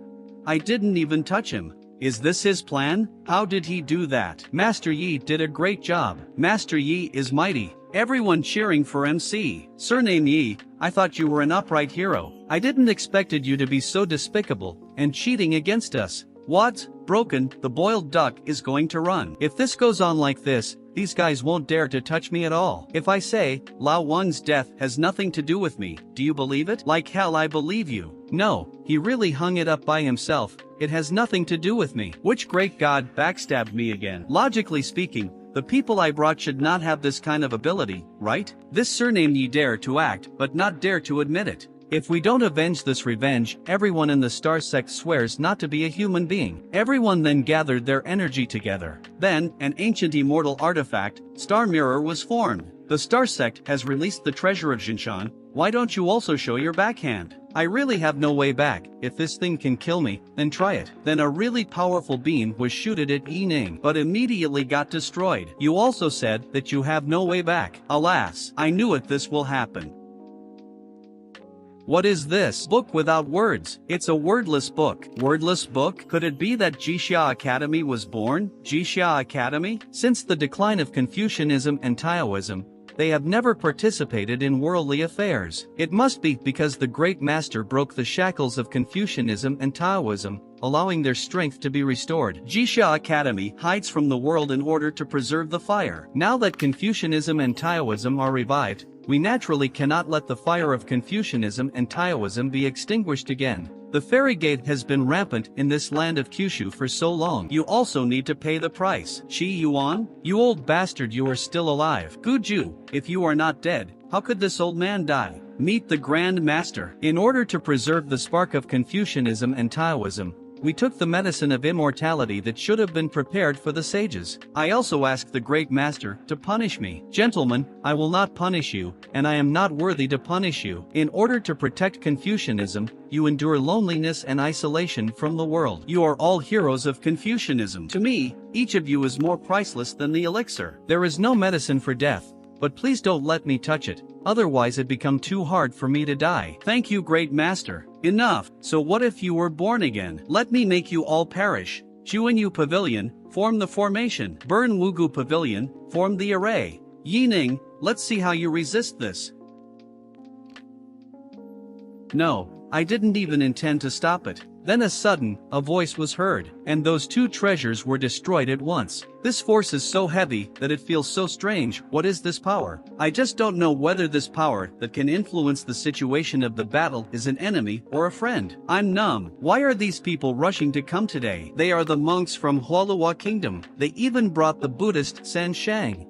I didn't even touch him. Is this his plan? How did he do that? Master Yi did a great job. Master Yi is mighty. Everyone cheering for MC. Surname Yi, I thought you were an upright hero. I didn't expected you to be so despicable and cheating against us. What? Broken, the boiled duck is going to run. If this goes on like this, these guys won't dare to touch me at all. If I say, Lao Wang's death has nothing to do with me, do you believe it? Like hell I believe you. No, he really hung it up by himself. It has nothing to do with me. Which great god backstabbed me again? Logically speaking, the people I brought should not have this kind of ability, right? This surname Yi dare to act, but not dare to admit it. If we don't avenge this revenge, everyone in the Star Sect swears not to be a human being. Everyone then gathered their energy together. Then, an ancient immortal artifact, Star Mirror, was formed. The Star Sect has released the treasure of Jinshan. Why don't you also show your backhand? I really have no way back. If this thing can kill me, then try it. Then a really powerful beam was shooted at Yining, but immediately got destroyed. You also said that you have no way back. Alas, I knew it, this will happen. What is this? Book without words. It's a wordless book. Wordless book? Could it be that Jixia Academy was born? Jixia Academy? Since the decline of Confucianism and Taoism, they have never participated in worldly affairs. It must be because the great master broke the shackles of Confucianism and Taoism, allowing their strength to be restored. Jixia Academy hides from the world in order to preserve the fire. Now that Confucianism and Taoism are revived, we naturally cannot let the fire of Confucianism and Taoism be extinguished again. The fairy gate has been rampant in this land of Kyushu for so long. You also need to pay the price. Shi Yuan? You old bastard, you are still alive. Guju, if you are not dead, how could this old man die? Meet the Grand Master. In order to preserve the spark of Confucianism and Taoism, we took the medicine of immortality that should have been prepared for the sages. I also asked the great master to punish me. Gentlemen, I will not punish you, and I am not worthy to punish you. In order to protect Confucianism, you endure loneliness and isolation from the world. You are all heroes of Confucianism. To me, each of you is more priceless than the elixir. There is no medicine for death, but please don't let me touch it, otherwise it become too hard for me to die. Thank you, great master. Enough. So what if you were born again? Let me make you all perish. Juanyu Pavilion, form the formation. Burn Wugu Pavilion, form the array. Yining, let's see how you resist this. No, I didn't even intend to stop it. Then a voice was heard, and those two treasures were destroyed at once. This force is so heavy that it feels so strange. What is this power? I just don't know whether this power that can influence the situation of the battle is an enemy or a friend. I'm numb. Why are these people rushing to come today? They are the monks from Hualua Kingdom. They even brought the Buddhist San Shang.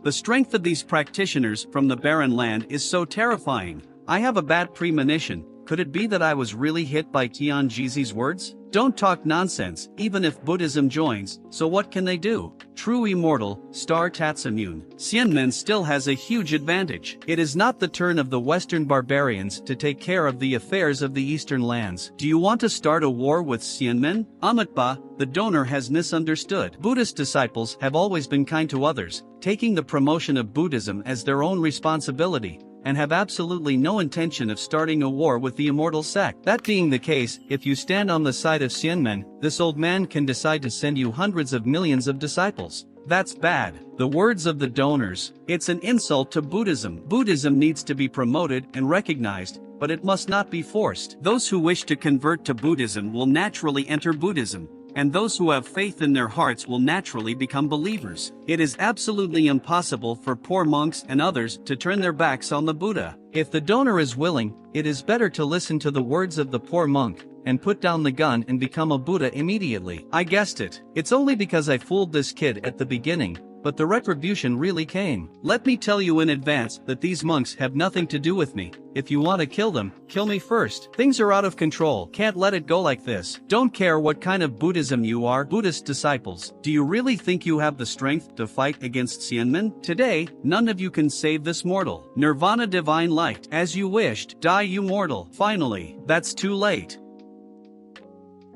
The strength of these practitioners from the barren land is so terrifying. I have a bad premonition. Could it be that I was really hit by Tianjizi's words? Don't talk nonsense, even if Buddhism joins, so what can they do? True immortal, Star Tatsamune. Xianmen still has a huge advantage. It is not the turn of the Western barbarians to take care of the affairs of the Eastern lands. Do you want to start a war with Xianmen? Amitba, the donor, has misunderstood. Buddhist disciples have always been kind to others, taking the promotion of Buddhism as their own responsibility, and have absolutely no intention of starting a war with the immortal sect. That being the case, if you stand on the side of Xianmen, this old man can decide to send you hundreds of millions of disciples. That's bad. The words of the donors. It's an insult to Buddhism. Buddhism needs to be promoted and recognized, but it must not be forced. Those who wish to convert to Buddhism will naturally enter Buddhism, and those who have faith in their hearts will naturally become believers. It is absolutely impossible for poor monks and others to turn their backs on the Buddha. If the donor is willing, it is better to listen to the words of the poor monk, and put down the gun and become a Buddha immediately. I guessed it. It's only because I fooled this kid at the beginning, but the retribution really came. Let me tell you in advance that these monks have nothing to do with me. If you want to kill them, kill me first. Things are out of control, can't let it go like this. Don't care what kind of Buddhism you are, Buddhist disciples. Do you really think you have the strength to fight against Xianmen? Today, none of you can save this mortal. Nirvana divine light. As you wished, die you mortal. Finally, that's too late.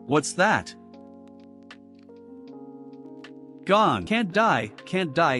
What's that? Gone. Can't die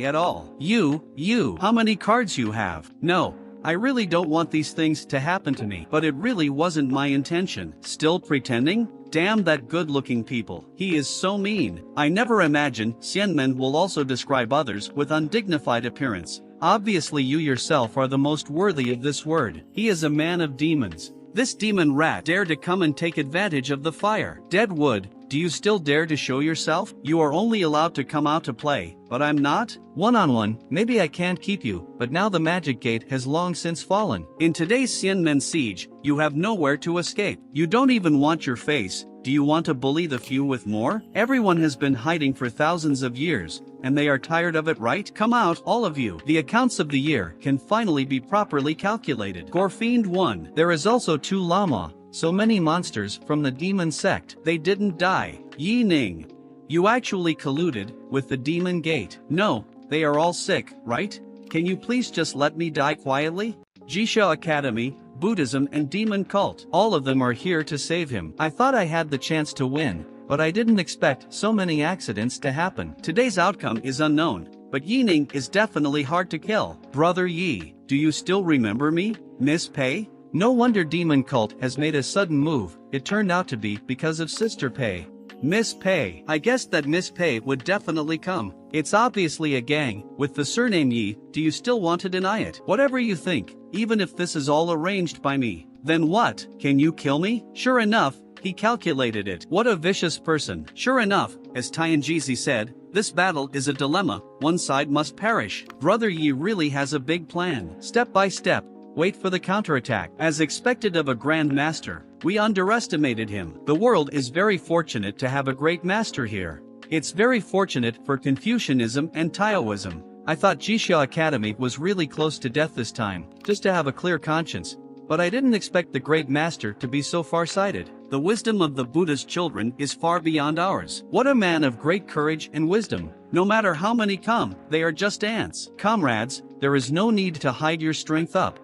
at all. You, how many cards you have? No, I really don't want these things to happen to me, but it really wasn't my intention. Still pretending? Damn that good-looking people. He is so mean. I never imagined Xianmen will also describe others with undignified appearance. Obviously you yourself are the most worthy of this word. He is a man of demons. This demon rat dared to come and take advantage of the fire. Deadwood, do you still dare to show yourself? You are only allowed to come out to play, but I'm not? One-on-one, maybe I can't keep you, but now the magic gate has long since fallen. In today's Xianmen siege, you have nowhere to escape. You don't even want your face. Do you want to bully the few with more? Everyone has been hiding for thousands of years, and they are tired of it, right? Come out, all of you. The accounts of the year can finally be properly calculated. Gorfiend 1. There is also 2 Lama, so many monsters from the demon sect. They didn't die. Yi Ning. You actually colluded with the demon gate. No, they are all sick, right? Can you please just let me die quietly? Jisha Academy, Buddhism and demon cult. All of them are here to save him. I thought I had the chance to win, but I didn't expect so many accidents to happen. Today's outcome is unknown, but Yi Ning is definitely hard to kill. Brother Yi, do you still remember me, Miss Pei? No wonder demon cult has made a sudden move. It turned out to be because of Sister Pei. Miss Pei. I guessed that Miss Pei would definitely come. It's obviously a gang. With the surname Yi, do you still want to deny it? Whatever you think, even if this is all arranged by me. Then what? Can you kill me? Sure enough, he calculated it. What a vicious person. Sure enough, as Tianjizi said, this battle is a dilemma. One side must perish. Brother Yi really has a big plan. Step by step, wait for the counterattack. As expected of a grand master, we underestimated him. The world is very fortunate to have a great master here. It's very fortunate for Confucianism and Taoism. I thought Jisha Academy was really close to death this time, just to have a clear conscience. But I didn't expect the great master to be so far-sighted. The wisdom of the Buddha's children is far beyond ours. What a man of great courage and wisdom. No matter how many come, they are just ants. Comrades, there is no need to hide your strength up.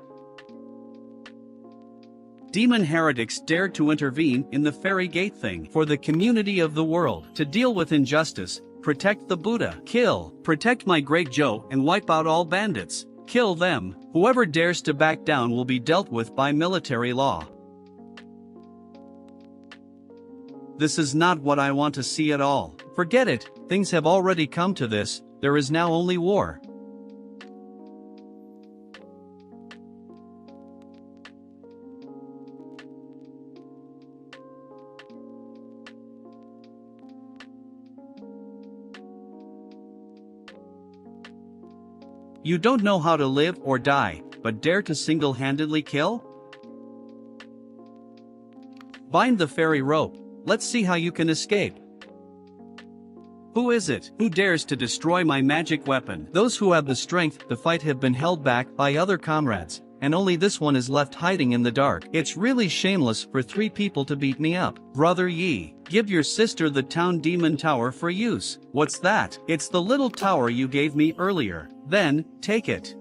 Demon heretics dared to intervene in the fairy gate thing for the community of the world. To deal with injustice, protect the Buddha. Kill, protect my great Joe and wipe out all bandits. Kill them. Whoever dares to back down will be dealt with by military law. This is not what I want to see at all. Forget it, things have already come to this, there is now only war. You don't know how to live or die, but dare to single-handedly kill? Bind the fairy rope. Let's see how you can escape. Who is it? Who dares to destroy my magic weapon? Those who have the strength to fight have been held back by other comrades, and only this one is left hiding in the dark. It's really shameless for 3 people to beat me up. Brother Yi, give your sister the town demon tower for use. What's that? It's the little tower you gave me earlier. Then, take it.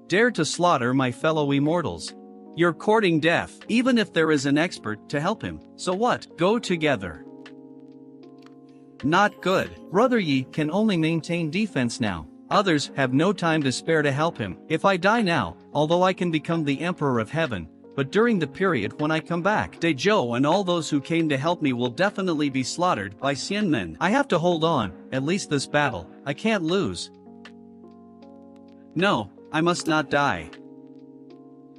Dare to slaughter my fellow immortals. You're courting death, even if there is an expert to help him. So what? Go together. Not good. Brother Yi can only maintain defense now. Others have no time to spare to help him. If I die now, although I can become the Emperor of Heaven, but during the period when I come back, Dezhou and all those who came to help me will definitely be slaughtered by Xianmen. I have to hold on, at least this battle. I can't lose. No, I must not die.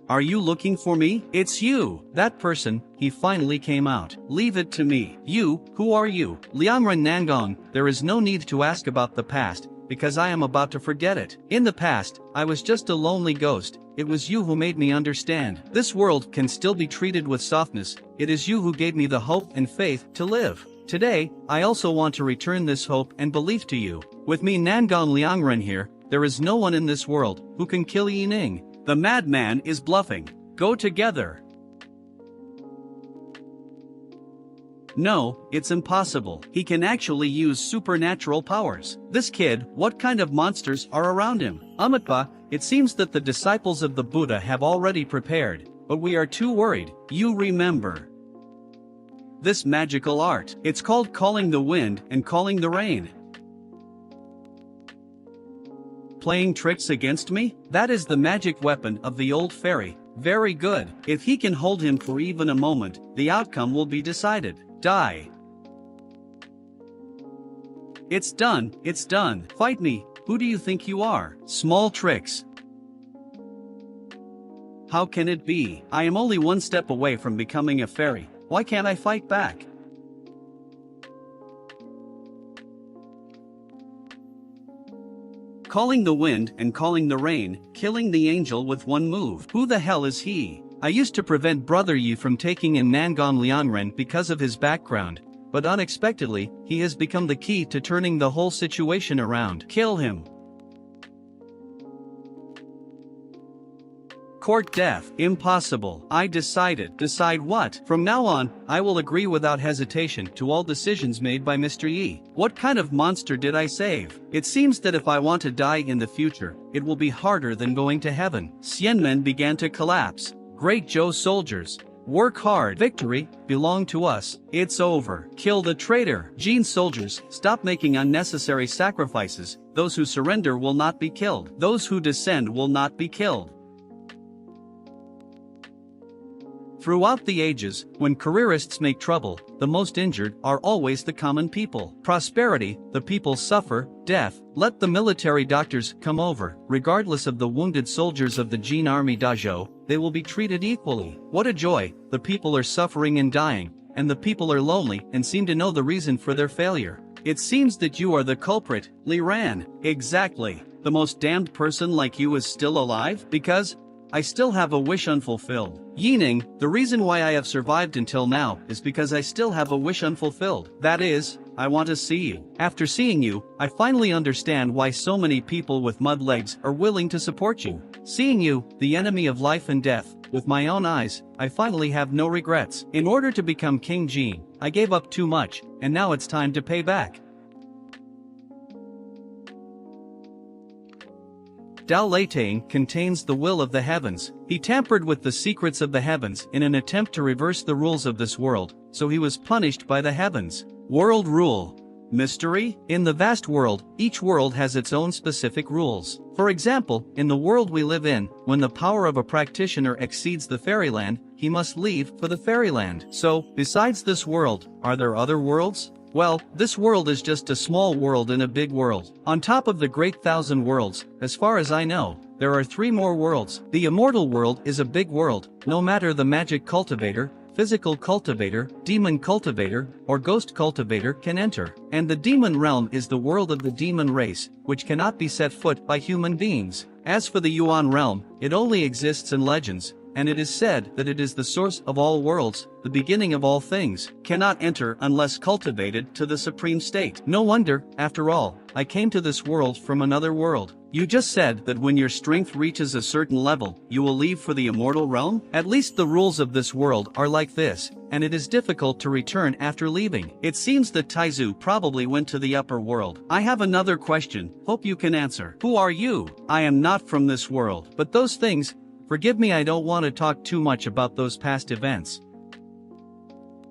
Are you looking for me? It's you! That person, he finally came out. Leave it to me. You, who are you? Liangren Nangong, there is no need to ask about the past, because I am about to forget it. In the past, I was just a lonely ghost. It was you who made me understand. This world can still be treated with softness. It is you who gave me the hope and faith to live. Today, I also want to return this hope and belief to you. With me Nangong Liangren here, there is no one in this world who can kill Yining. The madman is bluffing. Go together. No, it's impossible. He can actually use supernatural powers. This kid, what kind of monsters are around him? Amitpa, it seems that the disciples of the Buddha have already prepared, but we are too worried. You remember this magical art. It's called calling the wind and calling the rain. Playing tricks against me? That is the magic weapon of the old fairy. Very good. If he can hold him for even a moment, the outcome will be decided. Die. It's done, it's done. Fight me. Who do you think you are? Small tricks. How can it be? I am only one step away from becoming a fairy. Why can't I fight back? Calling the wind and calling the rain, killing the angel with one move. Who the hell is he? I used to prevent Brother Yi from taking in Nangong Liangren because of his background, but unexpectedly, he has become the key to turning the whole situation around. Kill him. Court death. Impossible. I decided. Decide what? From now on, I will agree without hesitation to all decisions made by Mr. Yi. What kind of monster did I save? It seems that if I want to die in the future, it will be harder than going to heaven. Xianmen began to collapse. Great Zhou soldiers. Work hard. Victory belong to us. It's over. Kill the traitor. Jin soldiers, stop making unnecessary sacrifices. Those who surrender will not be killed. Those who descend will not be killed. Throughout the ages, when careerists make trouble, the most injured are always the common people. Prosperity, the people suffer. Death, let the military doctors come over. Regardless of the wounded soldiers of the Jin army Dazhou, they will be treated equally. What a joy, the people are suffering and dying, and the people are lonely and seem to know the reason for their failure. It seems that you are the culprit, Li Ran. Exactly. The most damned person like you is still alive? Because I still have a wish unfulfilled. Yining, the reason why I have survived until now is because I still have a wish unfulfilled. That is, I want to see you. After seeing you, I finally understand why so many people with mud legs are willing to support you. Seeing you, the enemy of life and death, with my own eyes, I finally have no regrets. In order to become King Jin, I gave up too much, and now it's time to pay back. Dao Leitang contains the will of the heavens. He tampered with the secrets of the heavens in an attempt to reverse the rules of this world, so he was punished by the heavens. World rule. Mystery? In the vast world, each world has its own specific rules. For example, in the world we live in, when the power of a practitioner exceeds the fairyland, he must leave for the fairyland. So, besides this world, are there other worlds? Well, this world is just a small world in a big world. On top of the great thousand worlds, as far as I know, there are 3 more worlds. The immortal world is a big world, no matter the magic cultivator, physical cultivator, demon cultivator, or ghost cultivator can enter. And the demon realm is the world of the demon race, which cannot be set foot by human beings. As for the Yuan realm, it only exists in legends, and it is said that it is the source of all worlds, the beginning of all things, cannot enter unless cultivated to the supreme state. No wonder, after all, I came to this world from another world. You just said that when your strength reaches a certain level, you will leave for the immortal realm? At least the rules of this world are like this, and it is difficult to return after leaving. It seems that Taizu probably went to the upper world. I have another question, hope you can answer. Who are you? I am not from this world, but those things, forgive me, I don't want to talk too much about those past events.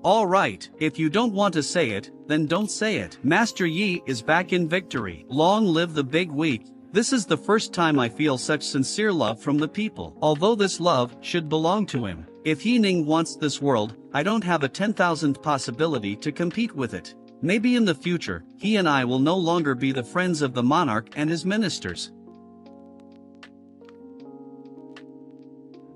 Alright, if you don't want to say it, then don't say it. Master Yi is back in victory. Long live the big week. This is the first time I feel such sincere love from the people. Although this love should belong to him. If He Ning wants this world, I don't have a 10,000th possibility to compete with it. Maybe in the future, he and I will no longer be the friends of the monarch and his ministers.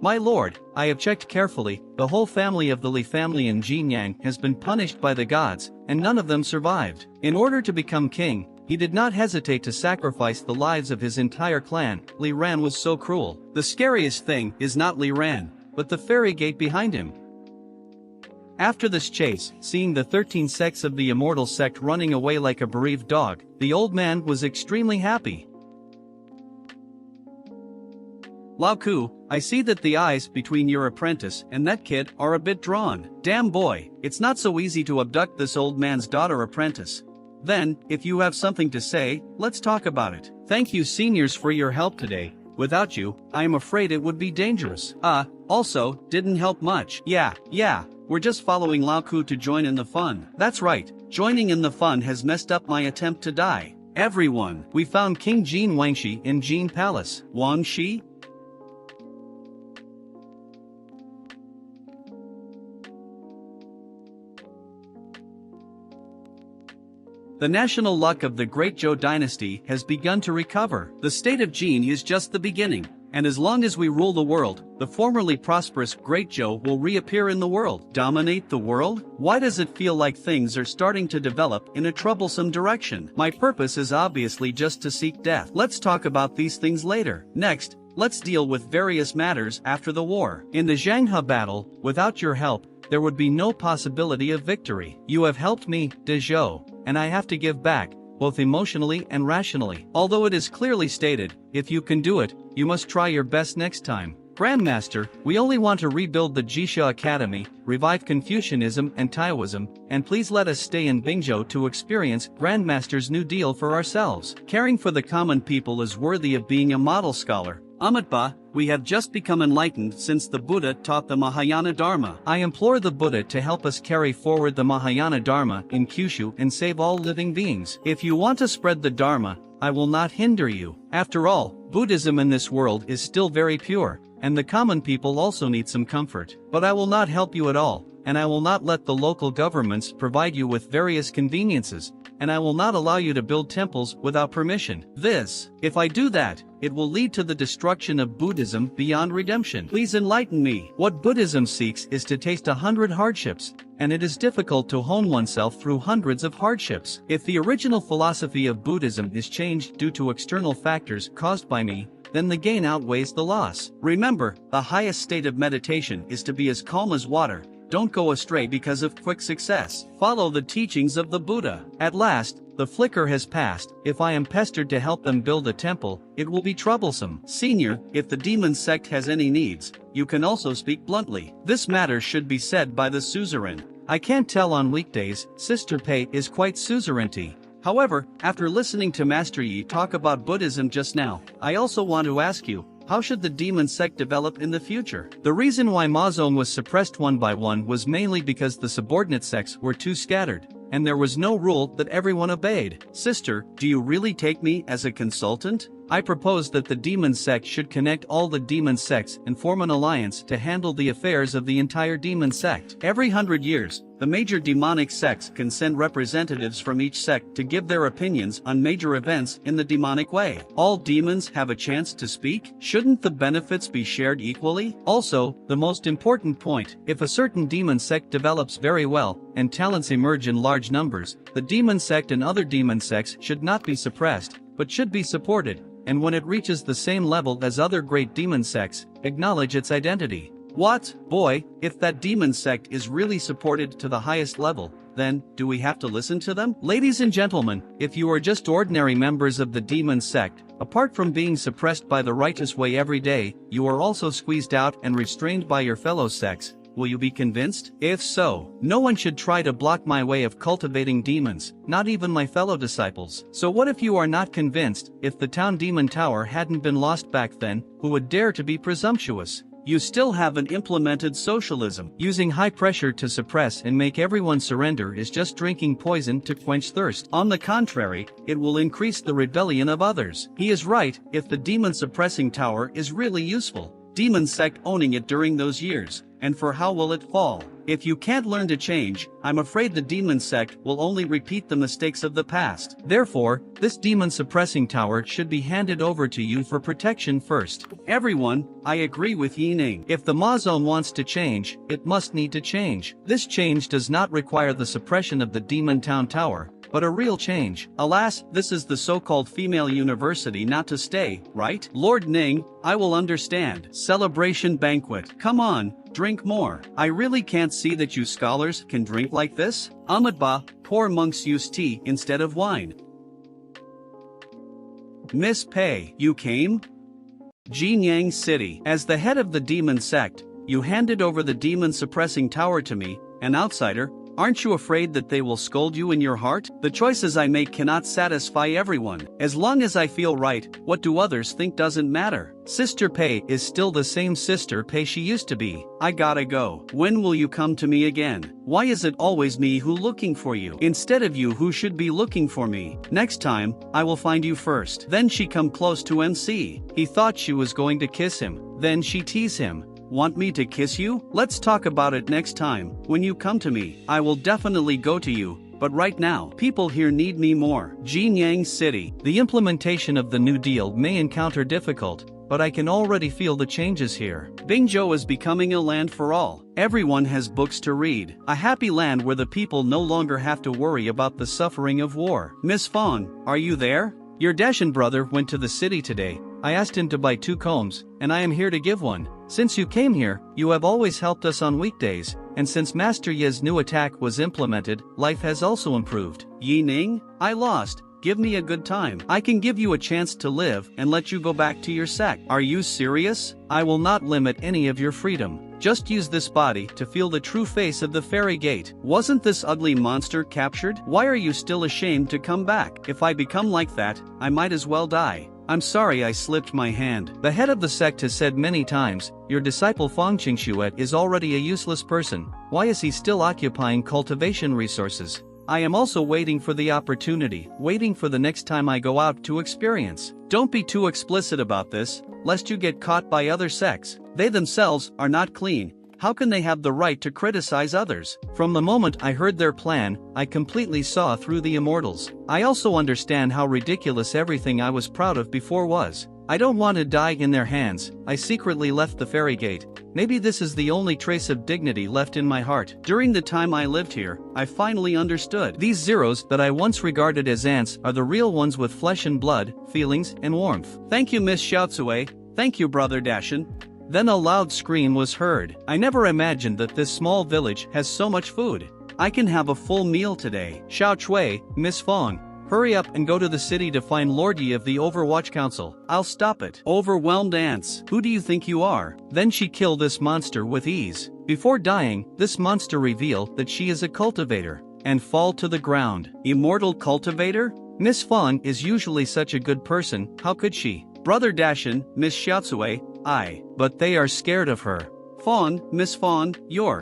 My lord, I have checked carefully, the whole family of the Li family in Jinyang has been punished by the gods, and none of them survived. In order to become king, he did not hesitate to sacrifice the lives of his entire clan. Li Ran was so cruel. The scariest thing is not Li Ran, but the fairy gate behind him. After this chase, seeing the 13 sects of the immortal sect running away like a bereaved dog, the old man was extremely happy. Lao Ku, I see that the eyes between your apprentice and that kid are a bit drawn. Damn boy, it's not so easy to abduct this old man's daughter apprentice. Then, if you have something to say, let's talk about it. Thank you seniors for your help today. Without you, I am afraid it would be dangerous. Also, didn't help much. Yeah, we're just following Lao Ku to join in the fun. That's right, joining in the fun has messed up my attempt to die. Everyone, we found King Jin Wangshi in Jin Palace. Wangshi? The national luck of the Great Zhou dynasty has begun to recover. The state of Jin is just the beginning, and as long as we rule the world, the formerly prosperous Great Zhou will reappear in the world. Dominate the world? Why does it feel like things are starting to develop in a troublesome direction? My purpose is obviously just to seek death. Let's talk about these things later. Next, let's deal with various matters after the war. In the Zhanghe battle, without your help, there would be no possibility of victory. You have helped me, De Zhou, and I have to give back, both emotionally and rationally. Although it is clearly stated, if you can do it, you must try your best next time. Grandmaster, we only want to rebuild the Jisha Academy, revive Confucianism and Taoism, and please let us stay in Bingzhou to experience Grandmaster's new deal for ourselves. Caring for the common people is worthy of being a model scholar. Amitba, we have just become enlightened since the Buddha taught the Mahayana Dharma. I implore the Buddha to help us carry forward the Mahayana Dharma in Kyushu and save all living beings. If you want to spread the Dharma, I will not hinder you. After all, Buddhism in this world is still very pure, and the common people also need some comfort. But I will not help you at all, and I will not let the local governments provide you with various conveniences, and I will not allow you to build temples without permission. If I do that, it will lead to the destruction of Buddhism beyond redemption. Please enlighten me. What Buddhism seeks is to taste 100 hardships, and it is difficult to hone oneself through hundreds of hardships. If the original philosophy of Buddhism is changed due to external factors caused by me, then the gain outweighs the loss. Remember, the highest state of meditation is to be as calm as water. Don't go astray because of quick success. Follow the teachings of the Buddha. At last, the flicker has passed. If I am pestered to help them build a temple, it will be troublesome. Senior, if the demon sect has any needs, you can also speak bluntly. This matter should be said by the suzerain. I can't tell on weekdays, Sister Pei is quite suzerainty. However, after listening to Master Yi talk about Buddhism just now, I also want to ask you, how should the demon sect develop in the future? The reason why Mazong was suppressed one by one was mainly because the subordinate sects were too scattered, and there was no rule that everyone obeyed. Sister, do you really take me as a consultant? I propose that the demon sect should connect all the demon sects and form an alliance to handle the affairs of the entire demon sect. Every 100 years, the major demonic sects can send representatives from each sect to give their opinions on major events in the demonic way. All demons have a chance to speak? Shouldn't the benefits be shared equally? Also, the most important point, if a certain demon sect develops very well, and talents emerge in large numbers, the demon sect and other demon sects should not be suppressed, but should be supported, and when it reaches the same level as other great demon sects, acknowledge its identity. What? Boy, if that demon sect is really supported to the highest level, then, do we have to listen to them? Ladies and gentlemen, if you are just ordinary members of the demon sect, apart from being suppressed by the righteous way every day, you are also squeezed out and restrained by your fellow sects. Will you be convinced? If so, no one should try to block my way of cultivating demons, not even my fellow disciples. So what if you are not convinced? If the town demon tower hadn't been lost back then, who would dare to be presumptuous? You still haven't implemented socialism. Using high pressure to suppress and make everyone surrender is just drinking poison to quench thirst. On the contrary, it will increase the rebellion of others. He is right, if the demon suppressing tower is really useful. Demon sect owning it during those years, and for how will it fall? If you can't learn to change, I'm afraid the demon sect will only repeat the mistakes of the past. Therefore, this demon suppressing tower should be handed over to you for protection first. Everyone, I agree with Yi Ning. If the Ma Zone wants to change, it must need to change. This change does not require the suppression of the demon town tower, but a real change. Alas, this is the so-called female university not to stay, right? Lord Ning, I will understand. Celebration banquet. Come on, drink more. I really can't see that you scholars can drink like this. Amadba, poor monks use tea instead of wine. Miss Pei, you came? Jinyang City. As the head of the demon sect, you handed over the demon suppressing tower to me, an outsider. Aren't you afraid that they will scold you in your heart? The choices I make cannot satisfy everyone. As long as I feel right, what do others think doesn't matter. Sister Pei is still the same Sister Pei she used to be. I gotta go. When will you come to me again? Why is it always me who looking for you, instead of you who should be looking for me? Next time, I will find you first. Then she come close to MC. He thought she was going to kiss him. Then she tease him. Want me to kiss you? Let's talk about it next time. When you come to me, I will definitely go to you. But right now, people here need me more. Jinyang City. The implementation of the New Deal may encounter difficult, but I can already feel the changes here. Bingzhou is becoming a land for all. Everyone has books to read. A happy land where the people no longer have to worry about the suffering of war. Miss Fawn, are you there? Your Dashan brother went to the city today. I asked him to buy 2 combs, and I am here to give one. Since you came here, you have always helped us on weekdays, and since Master Ye's new attack was implemented, life has also improved. Yi Ning, I lost. Give me a good time. I can give you a chance to live and let you go back to your sect. Are you serious? I will not limit any of your freedom. Just use this body to feel the true face of the fairy gate. Wasn't this ugly monster captured? Why are you still ashamed to come back? If I become like that, I might as well die. I'm sorry I slipped my hand. The head of the sect has said many times, your disciple Fang Qingshuet is already a useless person. Why is he still occupying cultivation resources? I am also waiting for the opportunity, waiting for the next time I go out to experience. Don't be too explicit about this, lest you get caught by other sects. They themselves are not clean. How can they have the right to criticize others? From the moment I heard their plan, I completely saw through the immortals. I also understand how ridiculous everything I was proud of before was. I don't want to die in their hands. I secretly left the fairy gate. Maybe this is the only trace of dignity left in my heart. During the time I lived here, I finally understood. These zeros that I once regarded as ants are the real ones with flesh and blood, feelings and warmth. Thank you, Miss Xiaotsue. Thank you, Brother Dashan. Then a loud scream was heard. I never imagined that this small village has so much food. I can have a full meal today. Xiao Chui, Miss Fong, hurry up and go to the city to find Lord Yi of the Overwatch Council. I'll stop it. Overwhelmed ants. Who do you think you are? Then she killed this monster with ease. Before dying, this monster revealed that she is a cultivator, and fall to the ground. Immortal cultivator? Miss Fong is usually such a good person, how could she? Brother Dashan, Miss Xiaotsue, but they are scared of her. Fawn, Miss Fawn,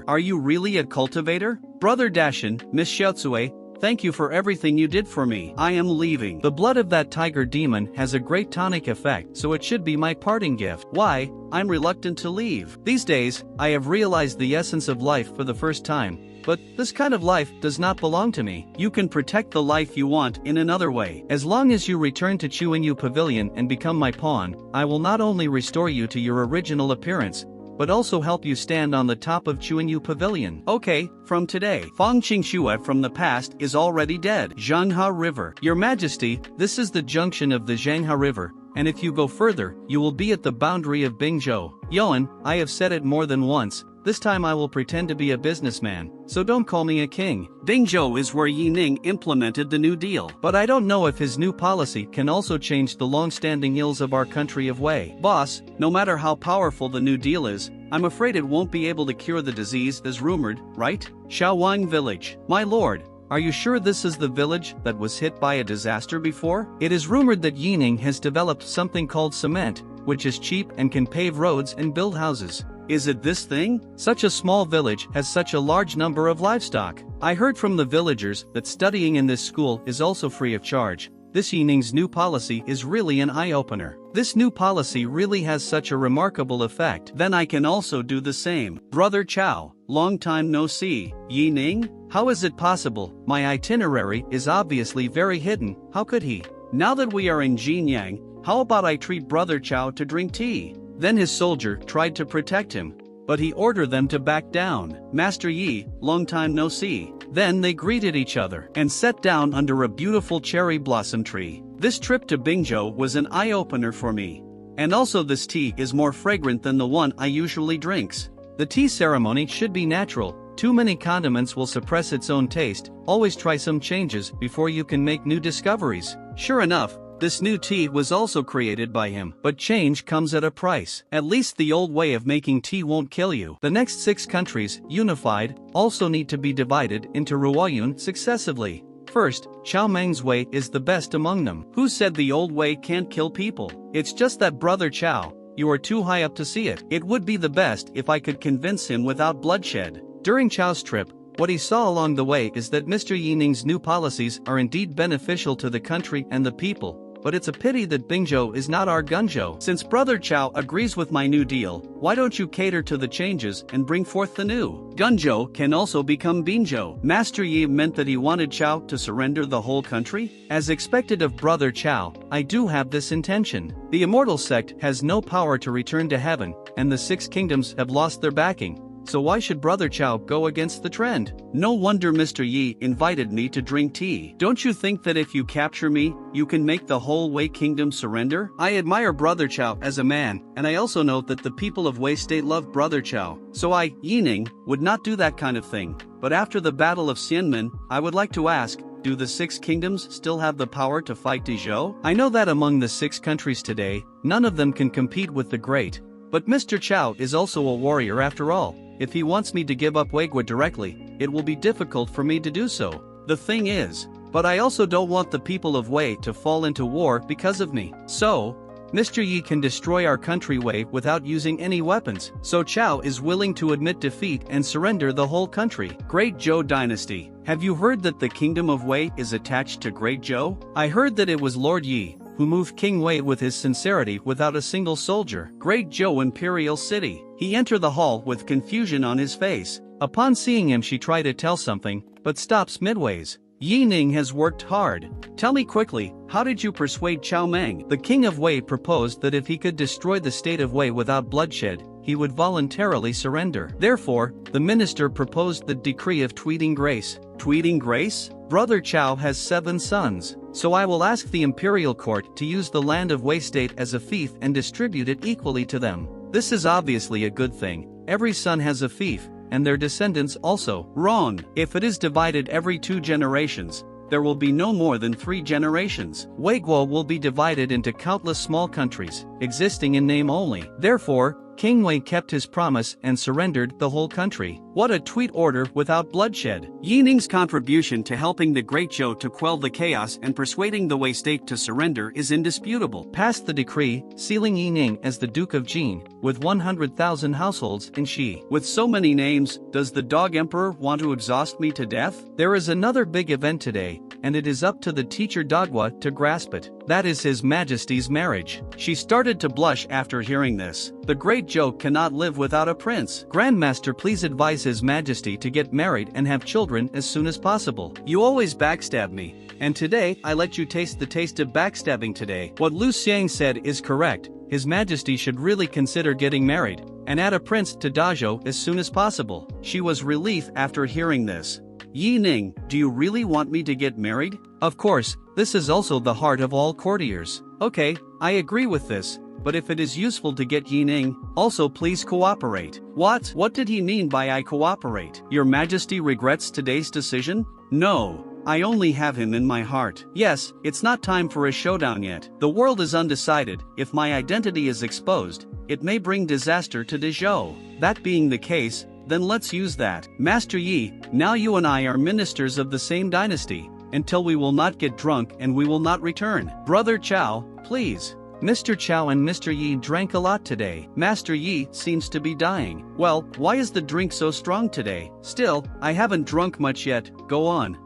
are you really a cultivator? Brother Dashan, Miss Xiaotsue, thank you for everything you did for me. I am leaving. The blood of that tiger demon has a great tonic effect, so it should be my parting gift. Why? I'm reluctant to leave. These days, I have realized the essence of life for the first time. But this kind of life does not belong to me. You can protect the life you want in another way. As long as you return to Chuanyu Pavilion and become my pawn, I will not only restore you to your original appearance, but also help you stand on the top of Chuanyu Pavilion. Okay, from today, Fang Qingshuet from the past is already dead. Zhanghe River. Your Majesty, this is the junction of the Zhanghe River, and if you go further, you will be at the boundary of Bingzhou. Yuan, I have said it more than once. This time I will pretend to be a businessman, so don't call me a king. Bingzhou is where Yi Ning implemented the New Deal. But I don't know if his new policy can also change the long-standing ills of our country of Wei. Boss, no matter how powerful the New Deal is, I'm afraid it won't be able to cure the disease as rumored, right? Shaowang Village. My lord, are you sure this is the village that was hit by a disaster before? It is rumored that Yi Ning has developed something called cement, which is cheap and can pave roads and build houses. Is it this thing? Such a small village has such a large number of livestock. I heard from the villagers that studying in this school is also free of charge. This Yining's new policy is really an eye-opener. This new policy really has such a remarkable effect. Then I can also do the same. Brother Chow, long time no see. Yining? How is it possible? My itinerary is obviously very hidden. How could he? Now that we are in Jinyang, how about I treat Brother Chow to drink tea? Then his soldier tried to protect him, but he ordered them to back down. Master Yi, long time no see. Then they greeted each other and sat down under a beautiful cherry blossom tree. This trip to Bingzhou was an eye-opener for me. And also this tea is more fragrant than the one I usually drinks. The tea ceremony should be natural. Too many condiments will suppress its own taste. Always try some changes before you can make new discoveries. Sure enough, this new tea was also created by him. But change comes at a price. At least the old way of making tea won't kill you. The next 6 countries, unified, also need to be divided into Ruoyun successively. First, Chow Meng's way is the best among them. Who said the old way can't kill people? It's just that Brother Chow, you are too high up to see it. It would be the best if I could convince him without bloodshed. During Chow's trip, what he saw along the way is that Mr. Yining's new policies are indeed beneficial to the country and the people. But it's a pity that Bingzhou is not our Gunzhou. Since Brother Chow agrees with my new deal, why don't you cater to the changes and bring forth the new? Gunzhou can also become Bingzhou. Master Yi meant that he wanted Chow to surrender the whole country? As expected of Brother Chow, I do have this intention. The immortal sect has no power to return to heaven, and the 6 kingdoms have lost their backing. So why should Brother Chow go against the trend? No wonder Mr. Yi invited me to drink tea. Don't you think that if you capture me, you can make the whole Wei kingdom surrender? I admire Brother Chow as a man, and I also know that the people of Wei state love Brother Chow. So I, Yining, would not do that kind of thing. But after the Battle of Xianmen, I would like to ask, do the 6 kingdoms still have the power to fight Dezhou? I know that among the 6 countries today, none of them can compete with the great. But Mr. Chow is also a warrior after all. If he wants me to give up Weigua directly, it will be difficult for me to do so. The thing is, but I also don't want the people of Wei to fall into war because of me. So, Mr. Yi can destroy our country Wei without using any weapons. So Chow is willing to admit defeat and surrender the whole country. Great Zhou dynasty. Have you heard that the kingdom of Wei is attached to Great Zhou? I heard that it was Lord Yi who moved King Wei with his sincerity without a single soldier. Great Zhou Imperial City. He entered the hall with confusion on his face. Upon seeing him she tried to tell something, but stops midways. Yining has worked hard. Tell me quickly, how did you persuade Chow Meng? The king of Wei proposed that if he could destroy the state of Wei without bloodshed, he would voluntarily surrender. Therefore, the minister proposed the decree of Tweeting Grace. Tweeting Grace? Brother Chow has 7 sons, so I will ask the imperial court to use the land of Wei state as a fief and distribute it equally to them. This is obviously a good thing. Every son has a fief, and their descendants also. Wrong. If it is divided every 2 generations, there will be no more than 3 generations. Weiguo will be divided into countless small countries, existing in name only. Therefore, King Wei kept his promise and surrendered the whole country. What a tweet order without bloodshed. Yining's contribution to helping the Great Zhou to quell the chaos and persuading the Wei state to surrender is indisputable. Passed the decree, sealing Yining as the Duke of Jin, with 100,000 households in Shi. With so many names, does the Dog Emperor want to exhaust me to death? There is another big event today, and it is up to the teacher Dogwa to grasp it. That is His Majesty's marriage. She started to blush after hearing this. The Great Zhou cannot live without a prince. Grandmaster, please advise His Majesty to get married and have children as soon as possible. You always backstab me, and today I let you taste the taste of backstabbing today. What Lu Xiang said is correct. His Majesty should really consider getting married, and add a prince to Dazhou as soon as possible. She was relieved after hearing this. Yining, do you really want me to get married? Of course, this is also the heart of all courtiers. Okay, I agree with this, but if it is useful to get Yining, also please cooperate. What? What did he mean by I cooperate? Your Majesty regrets today's decision? No. I only have him in my heart. Yes, it's not time for a showdown yet. The world is undecided. If my identity is exposed, it may bring disaster to Dezhou. That being the case, then let's use that. Master Yi, now you and I are ministers of the same dynasty, until we will not get drunk and we will not return. Brother Chow, please. Mr. Chow and Mr. Yi drank a lot today. Master Yi seems to be dying. Well, why is the drink so strong today? Still, I haven't drunk much yet, go on.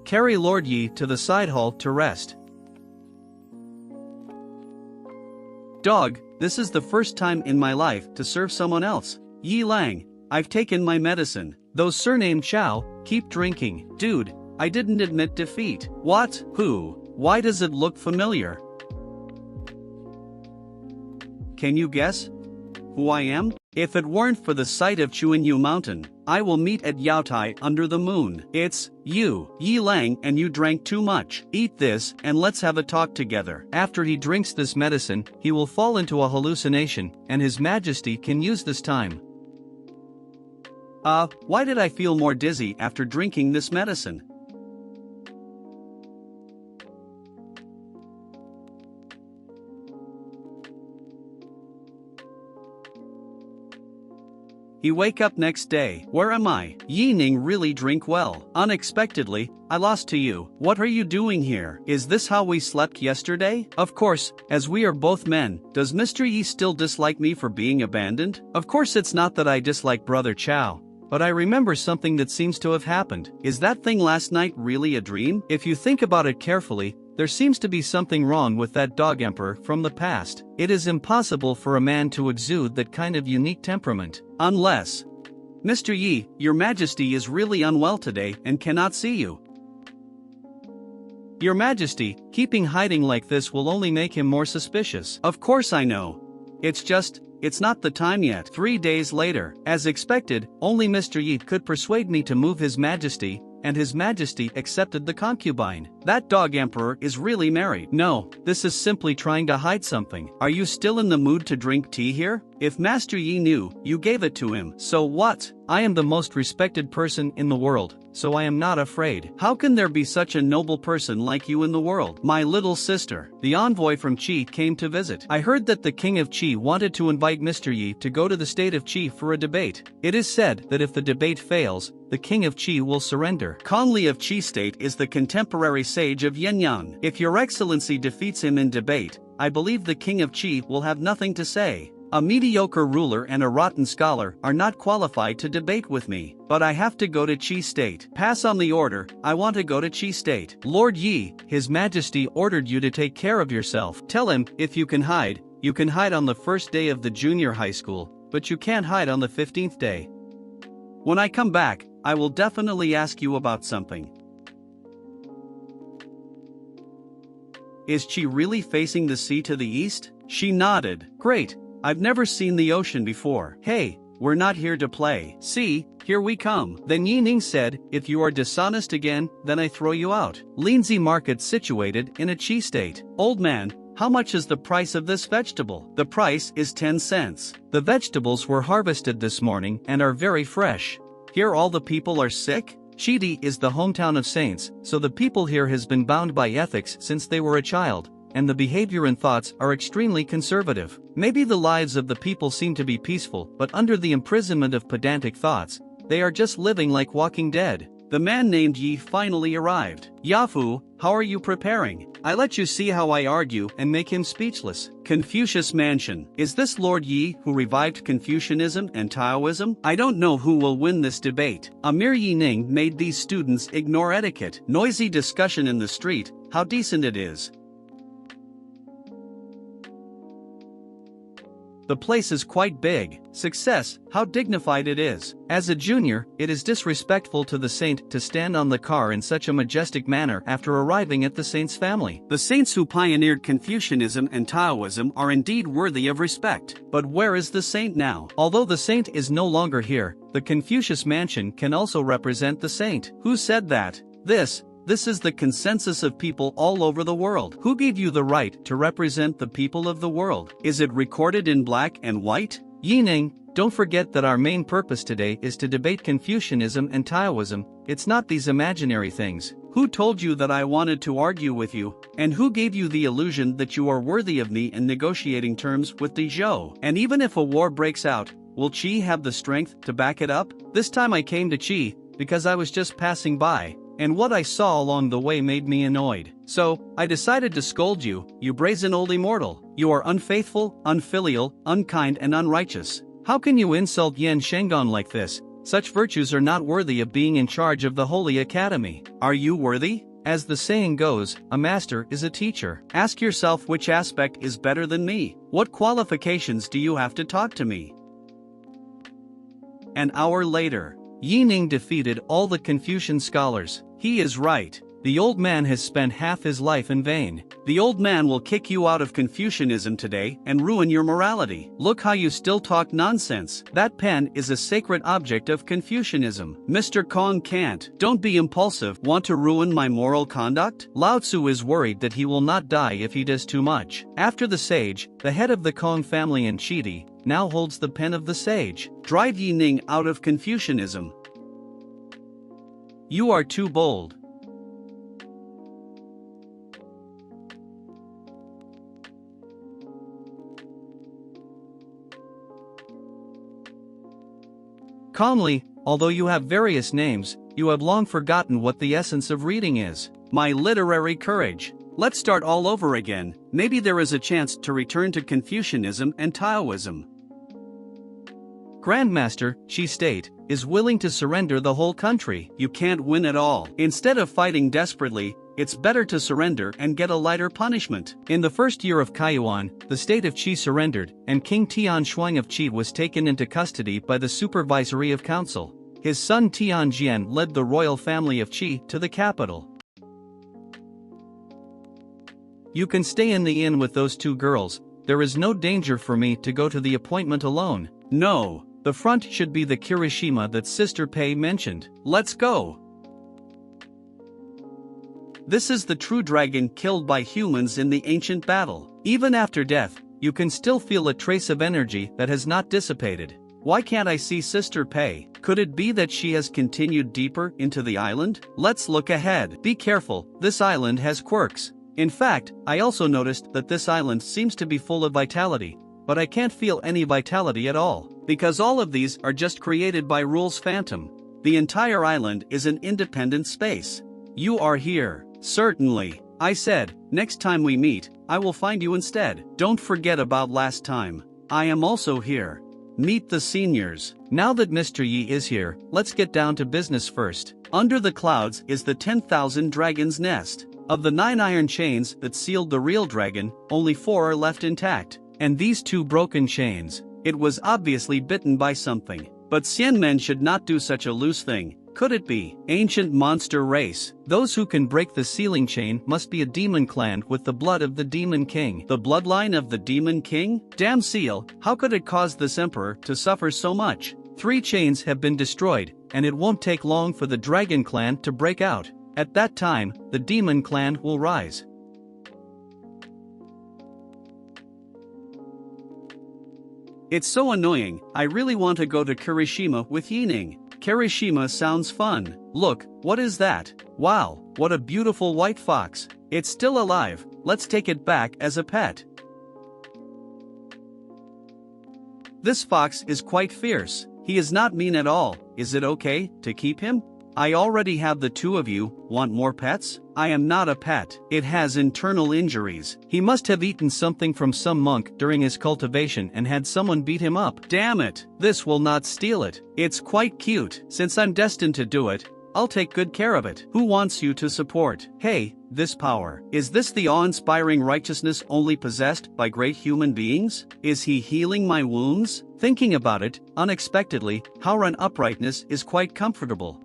Carry Lord Yi to the side hall to rest. Dog, this is the first time in my life to serve someone else. Yi Lang, I've taken my medicine. Those surnamed Chow, keep drinking. Dude, I didn't admit defeat. What? Who? Why does it look familiar? Can you guess who I am? If it weren't for the sight of Chuanyu Mountain, I will meet at Yaotai under the moon. It's you, Yi Lang, and you drank too much. Eat this and let's have a talk together. After he drinks this medicine, he will fall into a hallucination, and His Majesty can use this time. Why did I feel more dizzy after drinking this medicine? He wake up next day. Where am I? Yi Ning really drink well. Unexpectedly, I lost to you. What are you doing here? Is this how we slept yesterday? Of course, as we are both men. Does Mr. Yi still dislike me for being abandoned? Of course it's not that I dislike Brother Chow, but I remember something that seems to have happened. Is that thing last night really a dream? If you think about it carefully, there seems to be something wrong with that dog emperor from the past. It is impossible for a man to exude that kind of unique temperament. Unless... Mr. Yi, Your Majesty is really unwell today and cannot see you. Your Majesty, keeping hiding like this will only make him more suspicious. Of course I know. It's not the time yet. 3 days later, as expected, only Mr. Yi could persuade me to move His Majesty, and His Majesty accepted the concubine. That dog emperor is really married. No, this is simply trying to hide something. Are you still in the mood to drink tea here? If Master Yi knew, you gave it to him. So what? I am the most respected person in the world, so I am not afraid. How can there be such a noble person like you in the world? My little sister. The envoy from Qi came to visit. I heard that the king of Qi wanted to invite Mr. Yi to go to the state of Qi for a debate. It is said that if the debate fails, the king of Qi will surrender. Conley of Qi state is the contemporary sage of Yanyan. If Your Excellency defeats him in debate, I believe the king of Qi will have nothing to say. A mediocre ruler and a rotten scholar are not qualified to debate with me, but I have to go to Qi State. Pass on the order, I want to go to Qi State. Lord Yi, His Majesty ordered you to take care of yourself. Tell him, if you can hide on the first day of the junior high school, but you can't hide on the 15th day. When I come back, I will definitely ask you about something. Is Qi really facing the sea to the east? She nodded. Great. I've never seen the ocean before. Hey, we're not here to play. See, here we come. Then Yi Ning said, if you are dishonest again, then I throw you out. Lindsay Market situated in a Qi state. Old man, how much is the price of this vegetable? The price is 10 cents. The vegetables were harvested this morning and are very fresh. Here all the people are sick? Shidi is the hometown of saints, so the people here has been bound by ethics since they were a child, and the behavior and thoughts are extremely conservative. Maybe the lives of the people seem to be peaceful, but under the imprisonment of pedantic thoughts, they are just living like walking dead. The man named Yi finally arrived. Yafu, how are you preparing? I let you see how I argue and make him speechless. Confucius Mansion. Is this Lord Yi who revived Confucianism and Taoism? I don't know who will win this debate. Amir Yi Ning made these students ignore etiquette. Noisy discussion in the street, how decent it is. The place is quite big. Success, how dignified it is. As a junior, it is disrespectful to the saint to stand on the car in such a majestic manner after arriving at the saint's family. The saints who pioneered Confucianism and Taoism are indeed worthy of respect. But where is the saint now? Although the saint is no longer here, the Confucius Mansion can also represent the saint. Who said that? This is the consensus of people all over the world. Who gave you the right to represent the people of the world? Is it recorded in black and white? Yi Ning, don't forget that our main purpose today is to debate Confucianism and Taoism. It's not these imaginary things. Who told you that I wanted to argue with you? And who gave you the illusion that you are worthy of me in negotiating terms with the Zhou? And even if a war breaks out, will Qi have the strength to back it up? This time I came to Qi because I was just passing by. and what I saw along the way made me annoyed. So, I decided to scold you, you brazen old immortal. You are unfaithful, unfilial, unkind and unrighteous. How can you insult Yen Shengon like this? Such virtues are not worthy of being in charge of the Holy Academy. Are you worthy? As the saying goes, a master is a teacher. Ask yourself which aspect is better than me. What qualifications do you have to talk to me? An hour later, Yi Ning defeated all the Confucian scholars. He is right. The old man has spent half his life in vain. The old man will kick you out of Confucianism today and ruin your morality. Look how you still talk nonsense. That pen is a sacred object of Confucianism. Mr. Kong can't. Don't be impulsive. Want to ruin my moral conduct? Lao Tzu is worried that he will not die if he does too much. After the sage, the head of the Kong family in Chidi, now holds the pen of the sage. Drive Yi Ning out of Confucianism. You are too bold. Calmly, although you have various names, you have long forgotten what the essence of reading is. My literary courage. Let's start all over again. Maybe there is a chance to return to Confucianism and Taoism. Grandmaster, Shi State, is willing to surrender the whole country. You can't win at all. Instead of fighting desperately, it's better to surrender and get a lighter punishment. In the first year of Kaiyuan, the state of Qi surrendered, and King Tian Shuang of Qi was taken into custody by the Supervisory of Council. His son Tian Jian led the royal family of Qi to the capital. You can stay in the inn with those two girls. There is no danger for me to go to the appointment alone. No. The front should be the Kirishima that Sister Pei mentioned. Let's go. This is the true dragon killed by humans in the ancient battle. Even after death, you can still feel a trace of energy that has not dissipated. Why can't I see Sister Pei? Could it be that she has continued deeper into the island? Let's look ahead. Be careful, this island has quirks. In fact, I also noticed that this island seems to be full of vitality, but I can't feel any vitality at all. Because all of these are just created by Rules Phantom. The entire island is an independent space. You are here. Certainly. I said, next time we meet, I will find you instead. Don't forget about last time. I am also here. Meet the seniors. Now that Mr. Yi is here, let's get down to business first. Under the clouds is the 10,000 dragons' nest. Of the 9 iron chains that sealed the real dragon, only 4 are left intact. And these 2 broken chains. It was obviously bitten by something. But Xianmen should not do such a loose thing. Could it be ancient monster race? Those who can break the sealing chain must be a demon clan with the blood of the demon king. The bloodline of the demon king? Damn seal, how could it cause this emperor to suffer so much? 3 chains have been destroyed, and it won't take long for the dragon clan to break out. At that time, the demon clan will rise. It's so annoying. I really want to go to Kirishima with Yi Ning. Kirishima sounds fun. Look, what is that? Wow, what a beautiful white fox. It's still alive. Let's take it back as a pet. This fox is quite fierce. He is not mean at all. Is it okay to keep him? I already have the 2 of you. Want more pets? I am not a pet. It has internal injuries. He must have eaten something from some monk during his cultivation and had someone beat him up. Damn it. This will not steal it. It's quite cute. Since I'm destined to do it, I'll take good care of it. Who wants you to support? Hey, this power. Is this the awe-inspiring righteousness only possessed by great human beings? Is he healing my wounds? Thinking about it, unexpectedly, Howran uprightness is quite comfortable.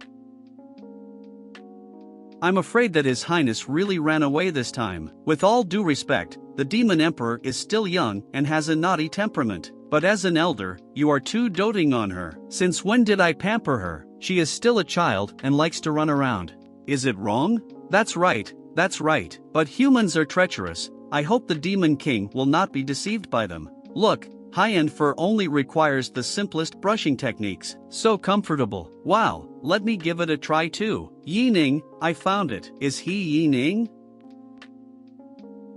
I'm afraid that His Highness really ran away this time. With all due respect, the Demon Emperor is still young and has a naughty temperament. But as an elder, you are too doting on her. Since when did I pamper her? She is still a child and likes to run around. Is it wrong? That's right. But humans are treacherous. I hope the Demon King will not be deceived by them. Look, high-end fur only requires the simplest brushing techniques. So comfortable. Wow, let me give it a try too. Yi Ning, I found it. Is he Yi Ning?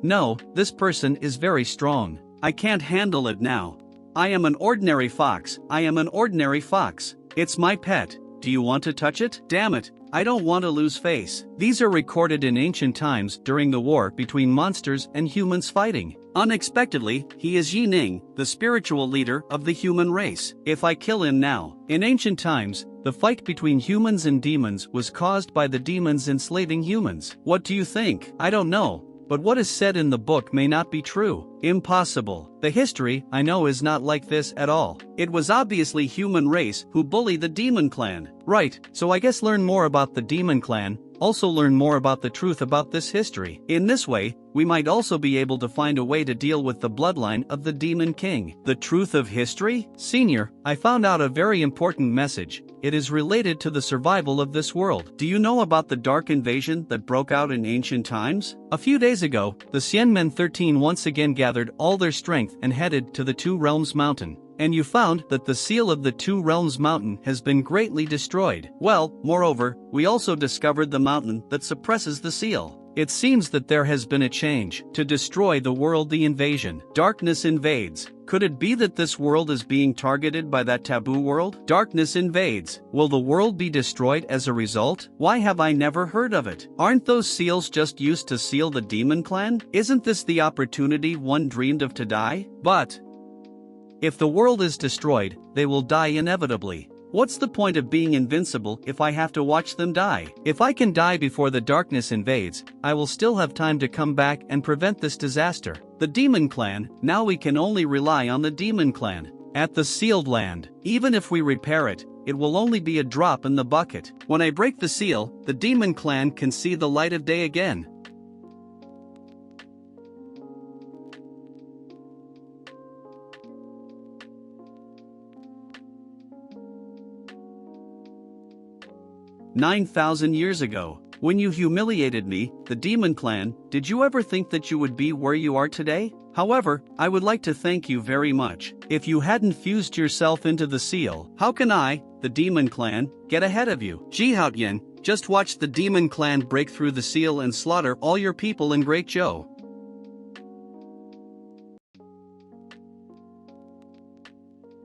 No, this person is very strong. I can't handle it now. I am an ordinary fox. It's my pet. Do you want to touch it? Damn it, I don't want to lose face. These are recorded in ancient times during the war between monsters and humans fighting. Unexpectedly, he is Yi Ning, the spiritual leader of the human race. If I kill him now. In ancient times, the fight between humans and demons was caused by the demons enslaving humans. What do you think? I don't know, but what is said in the book may not be true. Impossible. The history I know is not like this at all. It was obviously human race who bullied the demon clan. Right, so I guess learn more about the demon clan, also learn more about the truth about this history. In this way, we might also be able to find a way to deal with the bloodline of the Demon King. The truth of history? Senior, I found out a very important message. It is related to the survival of this world. Do you know about the dark invasion that broke out in ancient times? A few days ago, the Xianmen 13 once again gathered all their strength and headed to the Two Realms Mountain. And you found that the seal of the Two Realms Mountain has been greatly destroyed. Well, moreover, we also discovered the mountain that suppresses the seal. It seems that there has been a change. To destroy the world, the invasion. Darkness invades. Could it be that this world is being targeted by that taboo world? Darkness invades. Will the world be destroyed as a result? Why have I never heard of it? Aren't those seals just used to seal the demon clan? Isn't this the opportunity one dreamed of to die? But if the world is destroyed, they will die inevitably. What's the point of being invincible if I have to watch them die? If I can die before the darkness invades, I will still have time to come back and prevent this disaster. The Demon Clan, now we can only rely on the Demon Clan. At the sealed land, even if we repair it, it will only be a drop in the bucket. When I break the seal, the Demon Clan can see the light of day again. "9,000 years ago, when you humiliated me, the Demon Clan, did you ever think that you would be where you are today? However, I would like to thank you very much. If you hadn't fused yourself into the seal, how can I, the Demon Clan, get ahead of you? Ji Haotian, just watch the Demon Clan break through the seal and slaughter all your people in Great Zhou.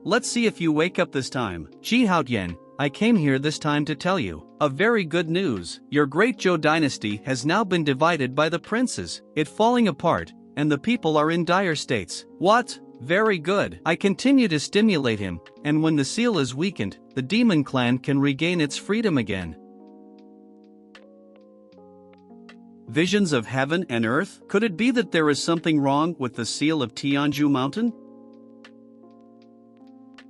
Let's see if you wake up this time." Ji Haotian, I came here this time to tell you a very good news. Your Great Zhou dynasty has now been divided by the princes, it falling apart, and the people are in dire states. What? Very good. I continue to stimulate him, and when the seal is weakened, the Demon Clan can regain its freedom again. Visions of heaven and earth? Could it be that there is something wrong with the seal of Tianzhu Mountain?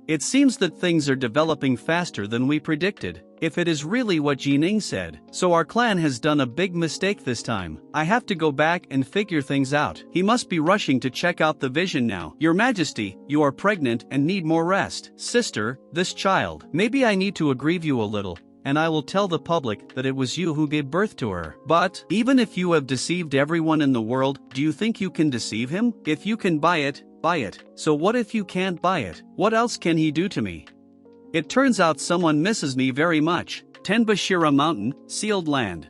It seems that things are developing faster than we predicted, if it is really what Jining said. So our clan has done a big mistake this time. I have to go back and figure things out. He must be rushing to check out the vision now. Your Majesty, you are pregnant and need more rest. Sister, this child. Maybe I need to aggrieve you a little, and I will tell the public that it was you who gave birth to her. But, even if you have deceived everyone in the world, do you think you can deceive him? If you can buy it, buy it. So what if you can't buy it? What else can he do to me? It turns out someone misses me very much. Tenbashira Mountain, sealed land.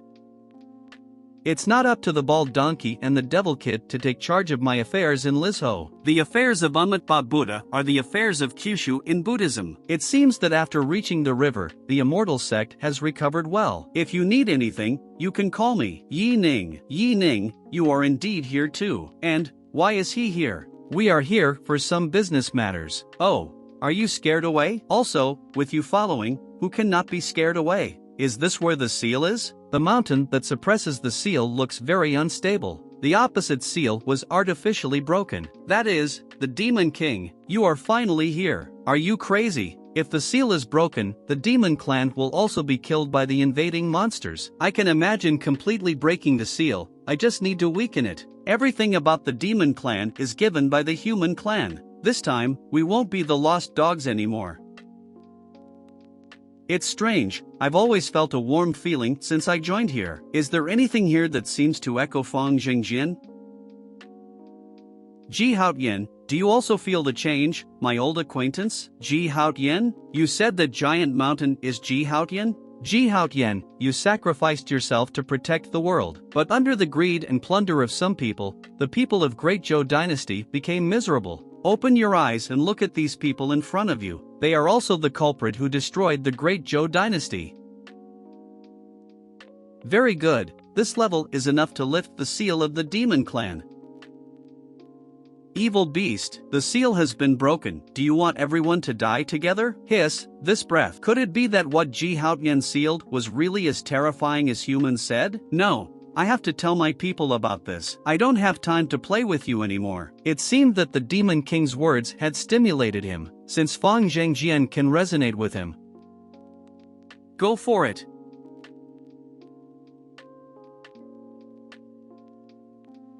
It's not up to the bald donkey and the devil kid to take charge of my affairs in Lizhou. The affairs of Amitpa Buddha are the affairs of Kyushu in Buddhism. It seems that after reaching the river, the immortal sect has recovered well. If you need anything, you can call me. Yi Ning. Yi Ning, you are indeed here too. And, why is he here? We are here for some business matters. Oh, are you scared away? Also, with you following, who cannot be scared away? Is this where the seal is? The mountain that suppresses the seal looks very unstable. The opposite seal was artificially broken. That is, the Demon King. You are finally here. Are you crazy? If the seal is broken, the Demon Clan will also be killed by the invading monsters. I can imagine completely breaking the seal. I just need to weaken it. Everything about the Demon Clan is given by the Human Clan. This time, we won't be the lost dogs anymore. It's strange, I've always felt a warm feeling since I joined here. Is there anything here that seems to echo Feng Jingjin? Ji Haotian, do you also feel the change, my old acquaintance? Ji Haotian, you said that Giant Mountain is Ji Haotian? Ji Haotian, you sacrificed yourself to protect the world. But under the greed and plunder of some people, the people of Great Zhou Dynasty became miserable. Open your eyes and look at these people in front of you. They are also the culprit who destroyed the Great Zhou dynasty. Very good, this level is enough to lift the seal of the demon clan. Evil beast, the seal has been broken. Do you want everyone to die together? Hiss, this breath. Could it be that what Ji Haotian sealed was really as terrifying as humans said? No. I have to tell my people about this. I don't have time to play with you anymore. It seemed that the Demon King's words had stimulated him, since Fang Zhengjian can resonate with him. Go for it.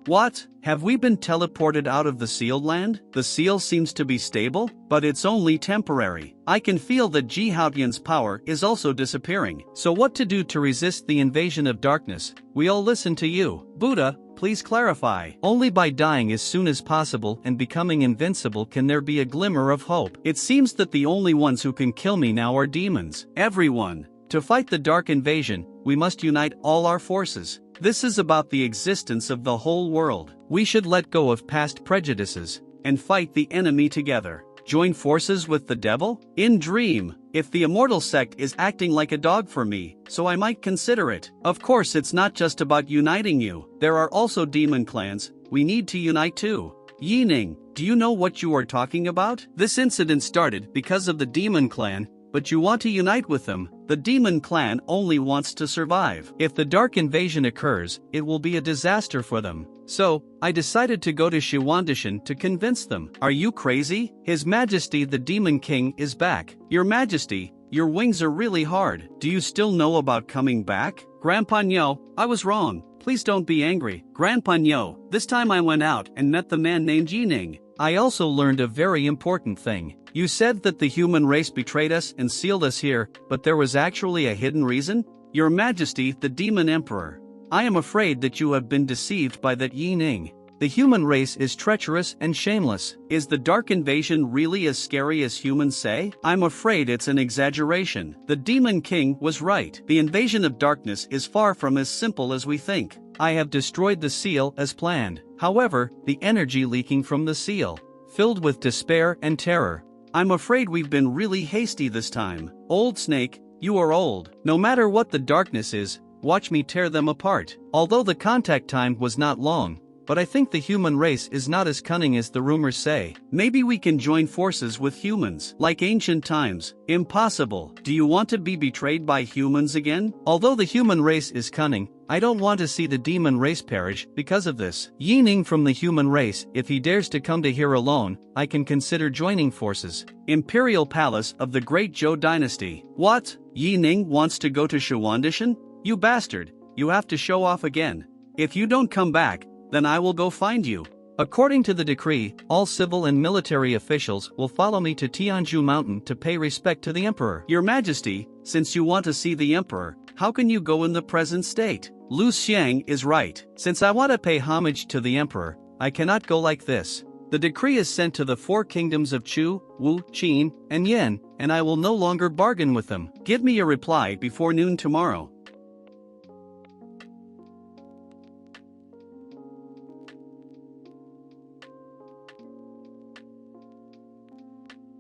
What? Have we been teleported out of the sealed land? The seal seems to be stable, but it's only temporary. I can feel that Ji Haotian's power is also disappearing. So what to do to resist the invasion of darkness? We all listen to you. Buddha, please clarify. Only by dying as soon as possible and becoming invincible can there be a glimmer of hope. It seems that the only ones who can kill me now are demons. Everyone. To fight the dark invasion, we must unite all our forces. This is about the existence of the whole world. We should let go of past prejudices and fight the enemy together. Join forces with the devil? In dream, if the immortal sect is acting like a dog for me, so I might consider it. Of course, it's not just about uniting you. There are also demon clans. We need to unite too. Yining, do you know what you are talking about? This incident started because of the demon clan, but you want to unite with them. The demon clan only wants to survive. If the dark invasion occurs, it will be a disaster for them. So, I decided to go to Showdown to convince them. Are you crazy? His Majesty the Demon King is back. Your Majesty, your wings are really hard. Do you still know about coming back? Grandpa Nyo, I was wrong. Please don't be angry. Grandpa Nyo, this time I went out and met the man named Yining. I also learned a very important thing. You said that the human race betrayed us and sealed us here, but there was actually a hidden reason? Your Majesty the Demon Emperor, I am afraid that you have been deceived by that Yining. The human race is treacherous and shameless. Is the dark invasion really as scary as humans say? I'm afraid it's an exaggeration. The Demon King was right. The invasion of darkness is far from as simple as we think. I have destroyed the seal as planned. However, the energy leaking from the seal, filled with despair and terror. I'm afraid we've been really hasty this time. Old Snake, you are old. No matter what the darkness is, watch me tear them apart. Although the contact time was not long, but I think the human race is not as cunning as the rumors say. Maybe we can join forces with humans, like ancient times. Impossible. Do you want to be betrayed by humans again? Although the human race is cunning, I don't want to see the demon race perish because of this. Yining from the human race, if he dares to come to here alone, I can consider joining forces. Imperial Palace of the Great Zhou Dynasty. What? Yining wants to go to Showdown? You bastard, you have to show off again. If you don't come back, then I will go find you. According to the decree, all civil and military officials will follow me to Tianzhu Mountain to pay respect to the emperor. Your Majesty, since you want to see the emperor, how can you go in the present state? Lu Xiang is right. Since I want to pay homage to the emperor, I cannot go like this. The decree is sent to the 4 kingdoms of Chu, Wu, Qin, and Yan, and I will no longer bargain with them. Give me a reply before noon tomorrow.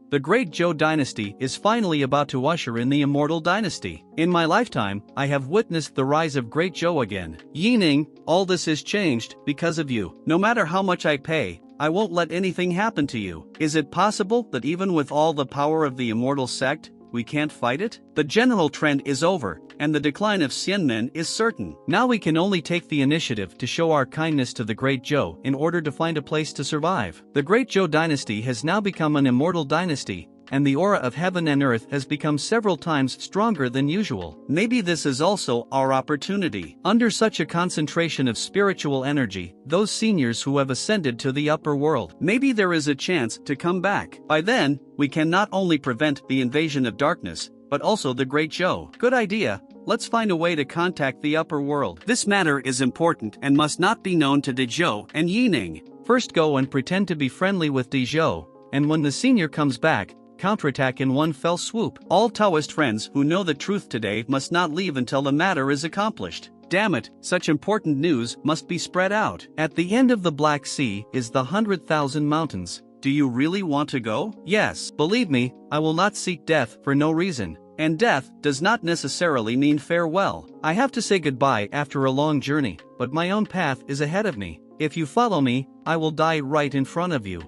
The Great Zhou dynasty is finally about to usher in the immortal dynasty. In my lifetime, I have witnessed the rise of Great Zhou again. Yining, all this is changed because of you. No matter how much I pay, I won't let anything happen to you. Is it possible that even with all the power of the immortal sect, we can't fight it? The general trend is over, and the decline of Xianmen is certain. Now we can only take the initiative to show our kindness to the Great Zhou in order to find a place to survive. The Great Zhou dynasty has now become an immortal dynasty, and the aura of heaven and earth has become several times stronger than usual. Maybe this is also our opportunity. Under such a concentration of spiritual energy, those seniors who have ascended to the upper world, maybe there is a chance to come back. By then, we can not only prevent the invasion of darkness, but also the Great Zhou. Good idea. Let's find a way to contact the upper world. This matter is important and must not be known to Dezhou and Yining. First go and pretend to be friendly with Dezhou, and when the senior comes back, counterattack in one fell swoop. All Taoist friends who know the truth today must not leave until the matter is accomplished. Damn it, such important news must be spread out. At the end of the Black Sea is the 100,000 mountains. Do you really want to go? Yes, believe me, I will not seek death for no reason. And death does not necessarily mean farewell. I have to say goodbye after a long journey, but my own path is ahead of me. If you follow me, I will die right in front of you.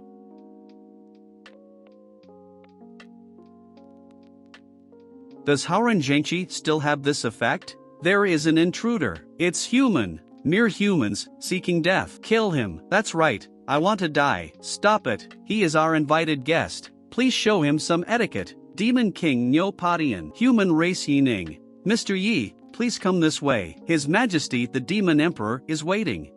Does Hauran Zhengqi still have this effect? There is an intruder. It's human. Mere humans, seeking death. Kill him. That's right. I want to die. Stop it. He is our invited guest. Please show him some etiquette. Demon King Nyo Padian. Human race Yining. Mr. Yi, please come this way. His Majesty the Demon Emperor is waiting.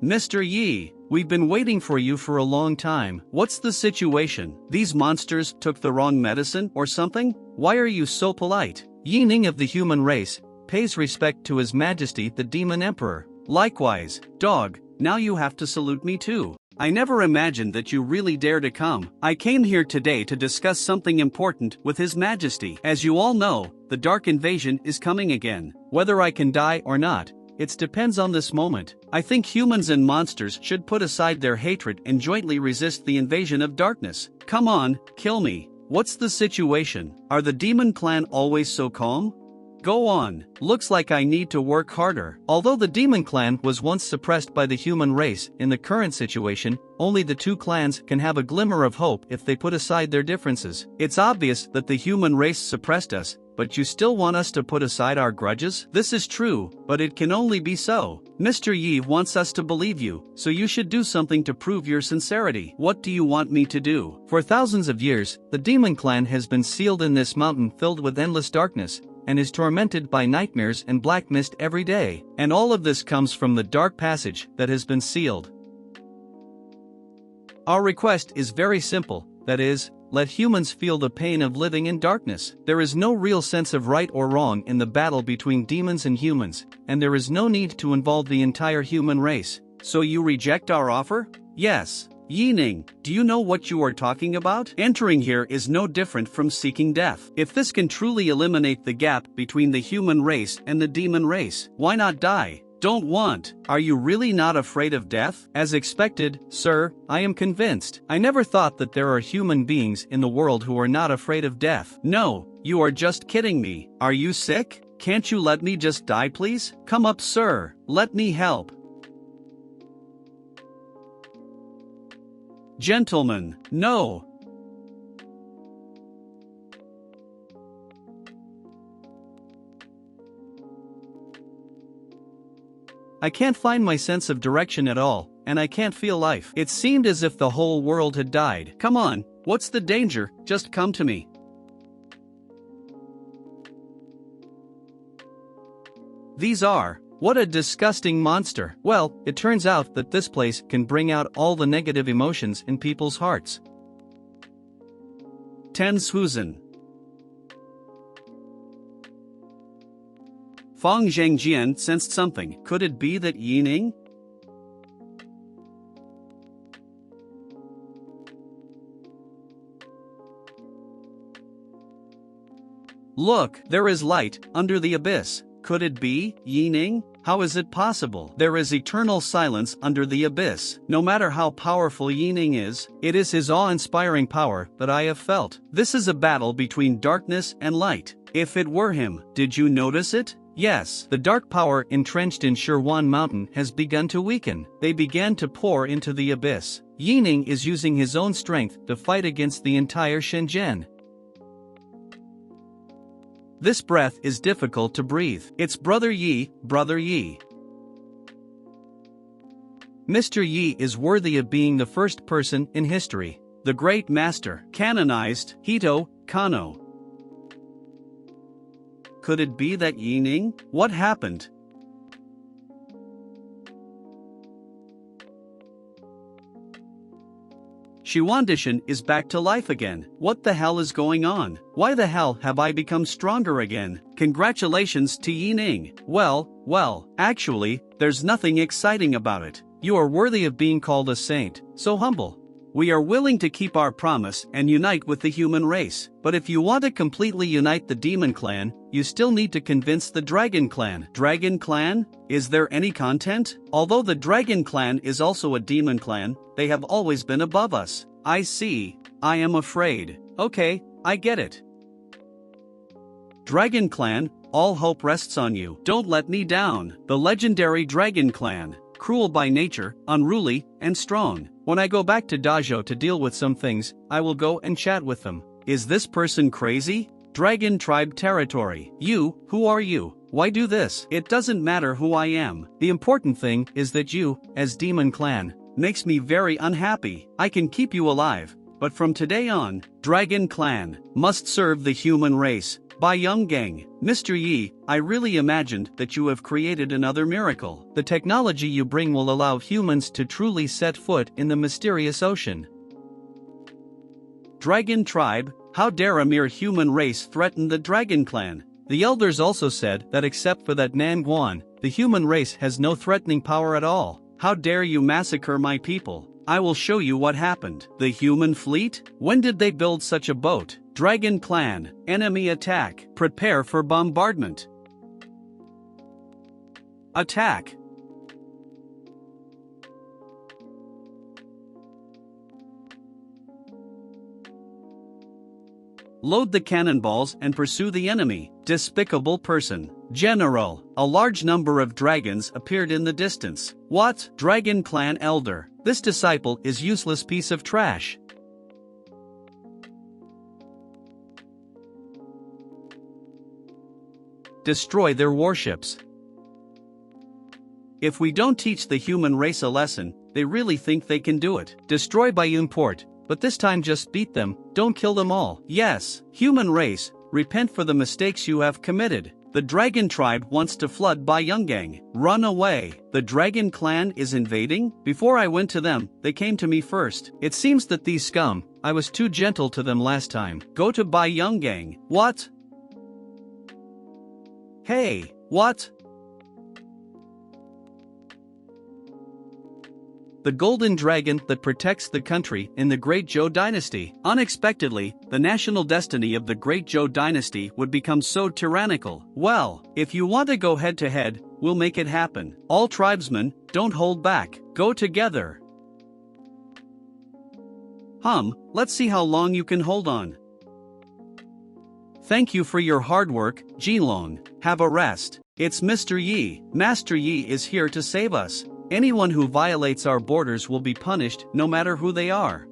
Mr. Yi, we've been waiting for you for a long time. What's the situation? These monsters took the wrong medicine or something? Why are you so polite? Yi Ning of the human race pays respect to His Majesty the Demon Emperor. Likewise, dog, now you have to salute me too. I never imagined that you really dare to come. I came here today to discuss something important with His Majesty. As you all know, the Dark Invasion is coming again. Whether I can die or not, it depends on this moment. I think humans and monsters should put aside their hatred and jointly resist the invasion of darkness. Come on, kill me. What's the situation? Are the demon clan always so calm? Go on. Looks like I need to work harder. Although the demon clan was once suppressed by the human race, in the current situation, only the two clans can have a glimmer of hope if they put aside their differences. It's obvious that the human race suppressed us, but you still want us to put aside our grudges? This is true, but it can only be so. Mr. Yi wants us to believe you, so you should do something to prove your sincerity. What do you want me to do? For thousands of years, the demon clan has been sealed in this mountain filled with endless darkness, and is tormented by nightmares and black mist every day. And all of this comes from the dark passage that has been sealed. Our request is very simple, that is, let humans feel the pain of living in darkness. There is no real sense of right or wrong in the battle between demons and humans, and there is no need to involve the entire human race. So you reject our offer? Yes. Yining, do you know what you are talking about? Entering here is no different from seeking death. If this can truly eliminate the gap between the human race and the demon race, why not die? Don't want. Are you really not afraid of death? As expected, sir, I am convinced. I never thought that there are human beings in the world who are not afraid of death. No, you are just kidding me. Are you sick? Can't you let me just die, please? Come up, sir. Let me help. Gentlemen, no. I can't find my sense of direction at all, and I can't feel life. It seemed as if the whole world had died. Come on, what's the danger? Just come to me. These are. What a disgusting monster. Well, it turns out that this place can bring out all the negative emotions in people's hearts. Ten Suzhen. Fang Zhengjian sensed something. Could it be that Yining? Look, there is light under the abyss. Could it be Yining? How is it possible? There is eternal silence under the abyss. No matter how powerful Yining is, it is his awe-inspiring power that I have felt. This is a battle between darkness and light. If it were him, did you notice it? Yes, the dark power entrenched in Shirwan Mountain has begun to weaken. They began to pour into the abyss. Yining is using his own strength to fight against the entire Shenzhen. This breath is difficult to breathe. It's Brother Yi, Brother Yi. Mr. Yi is worthy of being the first person in history. The great master, canonized, Hito, Kano. Could it be that Yining? What happened? Xuandishan is back to life again. What the hell is going on? Why the hell have I become stronger again? Congratulations to Yining. Well, actually, there's nothing exciting about it. You are worthy of being called a saint, so humble. We are willing to keep our promise and unite with the human race. But if you want to completely unite the demon clan, you still need to convince the dragon clan. Dragon clan? Is there any content? Although the dragon clan is also a demon clan, they have always been above us. I see. I am afraid. Okay, I get it. Dragon clan, all hope rests on you. Don't let me down. The legendary dragon clan. Cruel by nature, unruly, and strong. When I go back to dojo to deal with some things, I will go and chat with them. Is this person crazy? Dragon tribe territory. You, who are you? Why do this? It doesn't matter who I am. The important thing is that you, as demon clan, makes me very unhappy. I can keep you alive, but from today on, dragon clan must serve the human race. By Young Gang, Mr. Yi, I really imagined that you have created another miracle. The technology you bring will allow humans to truly set foot in the mysterious ocean. Dragon tribe, how dare a mere human race threaten the dragon clan? The elders also said that except for that Nanguan, the human race has no threatening power at all. How dare you massacre my people? I will show you what happened. The human fleet? When did they build such a boat? Dragon clan, enemy attack. Prepare for bombardment. Attack. Load the cannonballs and pursue the enemy. Despicable person. General, a large number of dragons appeared in the distance. What? Dragon clan elder. This disciple is useless piece of trash. Destroy their warships. If we don't teach the human race a lesson, they really think they can do it. Destroy by import, but this time just beat them, don't kill them all. Yes, human race, repent for the mistakes you have committed. The dragon tribe wants to flood Bai Yonggang. Run away. The dragon clan is invading? Before I went to them, they came to me first. It seems that these scum, I was too gentle to them last time. Go to Bai Yonggang. What? Hey, what? The golden dragon that protects the country in the Great Zhou dynasty. Unexpectedly, the national destiny of the Great Zhou dynasty would become so tyrannical. Well, if you want to go head to head, we'll make it happen. All tribesmen, don't hold back. Go together. Let's see how long you can hold on. Thank you for your hard work, Jinlong. Have a rest. It's Mr. Yi. Master Yi is here to save us. Anyone who violates our borders will be punished, no matter who they are.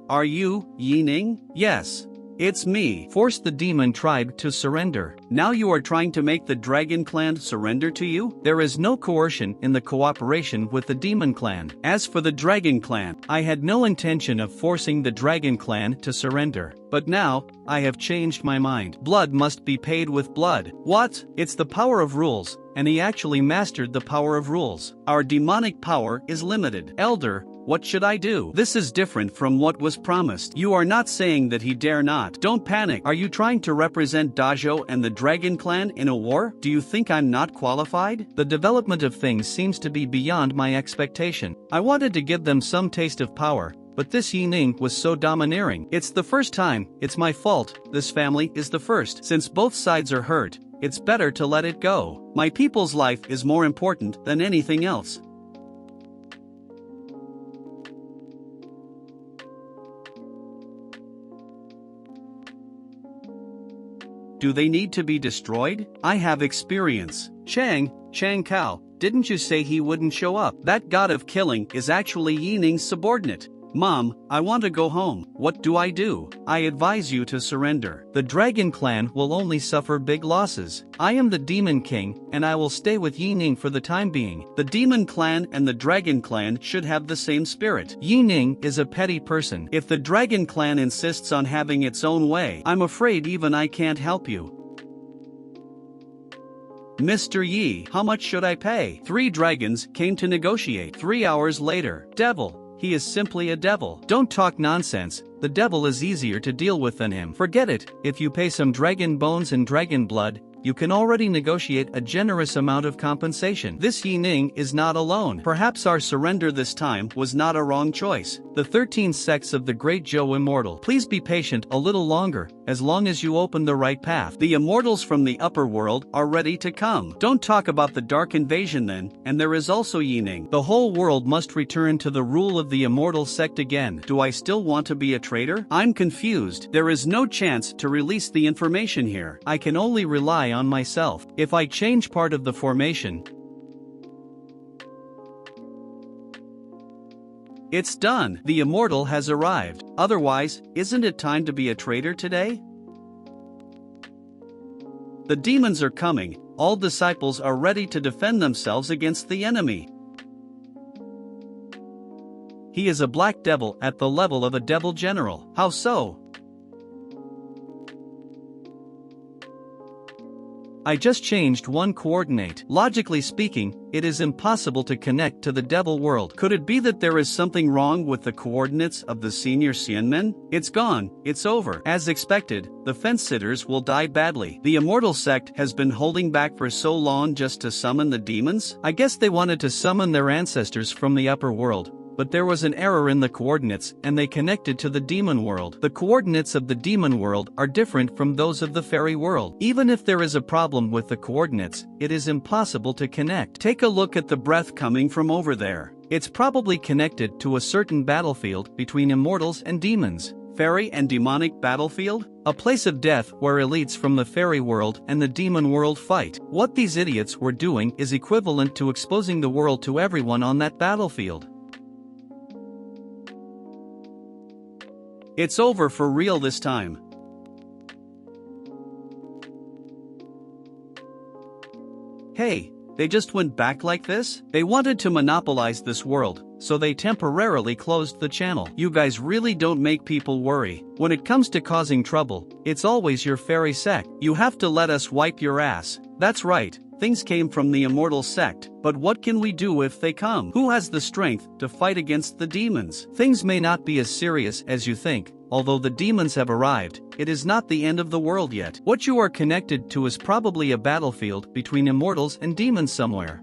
Are you, Yi Ning? Yes. It's me. Force the demon tribe to surrender. Now you are trying to make the dragon clan surrender to you? There is no coercion in the cooperation with the demon clan. As for the dragon clan, I had no intention of forcing the dragon clan to surrender. But now, I have changed my mind. Blood must be paid with blood. What? It's the power of rules, and he actually mastered the power of rules. Our demonic power is limited. Elder, what should I do? This is different from what was promised. You are not saying that he dare not. Don't panic. Are you trying to represent Dojo and the Dragon Clan in a war? Do you think I'm not qualified? The development of things seems to be beyond my expectation. I wanted to give them some taste of power, but this Yi Ning was so domineering. It's the first time, it's my fault, this family is the first. Since both sides are hurt, it's better to let it go. My people's life is more important than anything else. Do they need to be destroyed? I have experience. Chang Kao, didn't you say he wouldn't show up? That god of killing is actually Yi Ning's subordinate. Mom, I want to go home. What do I do? I advise you to surrender. The Dragon Clan will only suffer big losses. I am the Demon King, and I will stay with Yi Ning for the time being. The Demon Clan and the Dragon Clan should have the same spirit. Yi Ning is a petty person. If the Dragon Clan insists on having its own way, I'm afraid even I can't help you. Mr. Yi, how much should I pay? 3 dragons came to negotiate. 3 hours later. Devil. He is simply a devil. Don't talk nonsense, the devil is easier to deal with than him. Forget it, if you pay some dragon bones and dragon blood, you can already negotiate a generous amount of compensation. This Yi Ning is not alone. Perhaps our surrender this time was not a wrong choice. The 13 sects of the Great Zhou Immortal. Please be patient a little longer, as long as you open the right path. The immortals from the upper world are ready to come. Don't talk about the dark invasion then, and there is also Yi Ning. The whole world must return to the rule of the immortal sect again. Do I still want to be a traitor? I'm confused. There is no chance to release the information here. I can only rely on myself. If I change part of the formation, it's done. The immortal has arrived. Otherwise, isn't it time to be a traitor today? The demons are coming. All disciples are ready to defend themselves against the enemy. He is a black devil at the level of a devil general. How so? I just changed one coordinate. Logically speaking, it is impossible to connect to the devil world. Could it be that there is something wrong with the coordinates of the senior Xianmen? It's gone, it's over. As expected, the fence-sitters will die badly. The immortal sect has been holding back for so long just to summon the demons? I guess they wanted to summon their ancestors from the upper world. But there was an error in the coordinates and they connected to the demon world. The coordinates of the demon world are different from those of the fairy world. Even if there is a problem with the coordinates, it is impossible to connect. Take a look at the breath coming from over there. It's probably connected to a certain battlefield between immortals and demons. Fairy and demonic battlefield? A place of death where elites from the fairy world and the demon world fight. What these idiots were doing is equivalent to exposing the world to everyone on that battlefield. It's over for real this time. Hey, they just went back like this? They wanted to monopolize this world, so they temporarily closed the channel. You guys really don't make people worry. When it comes to causing trouble, it's always your fairy sect. You have to let us wipe your ass. That's right. Things came from the immortal sect, but what can we do if they come? Who has the strength to fight against the demons? Things may not be as serious as you think. Although the demons have arrived, it is not the end of the world yet. What you are connected to is probably a battlefield between immortals and demons somewhere.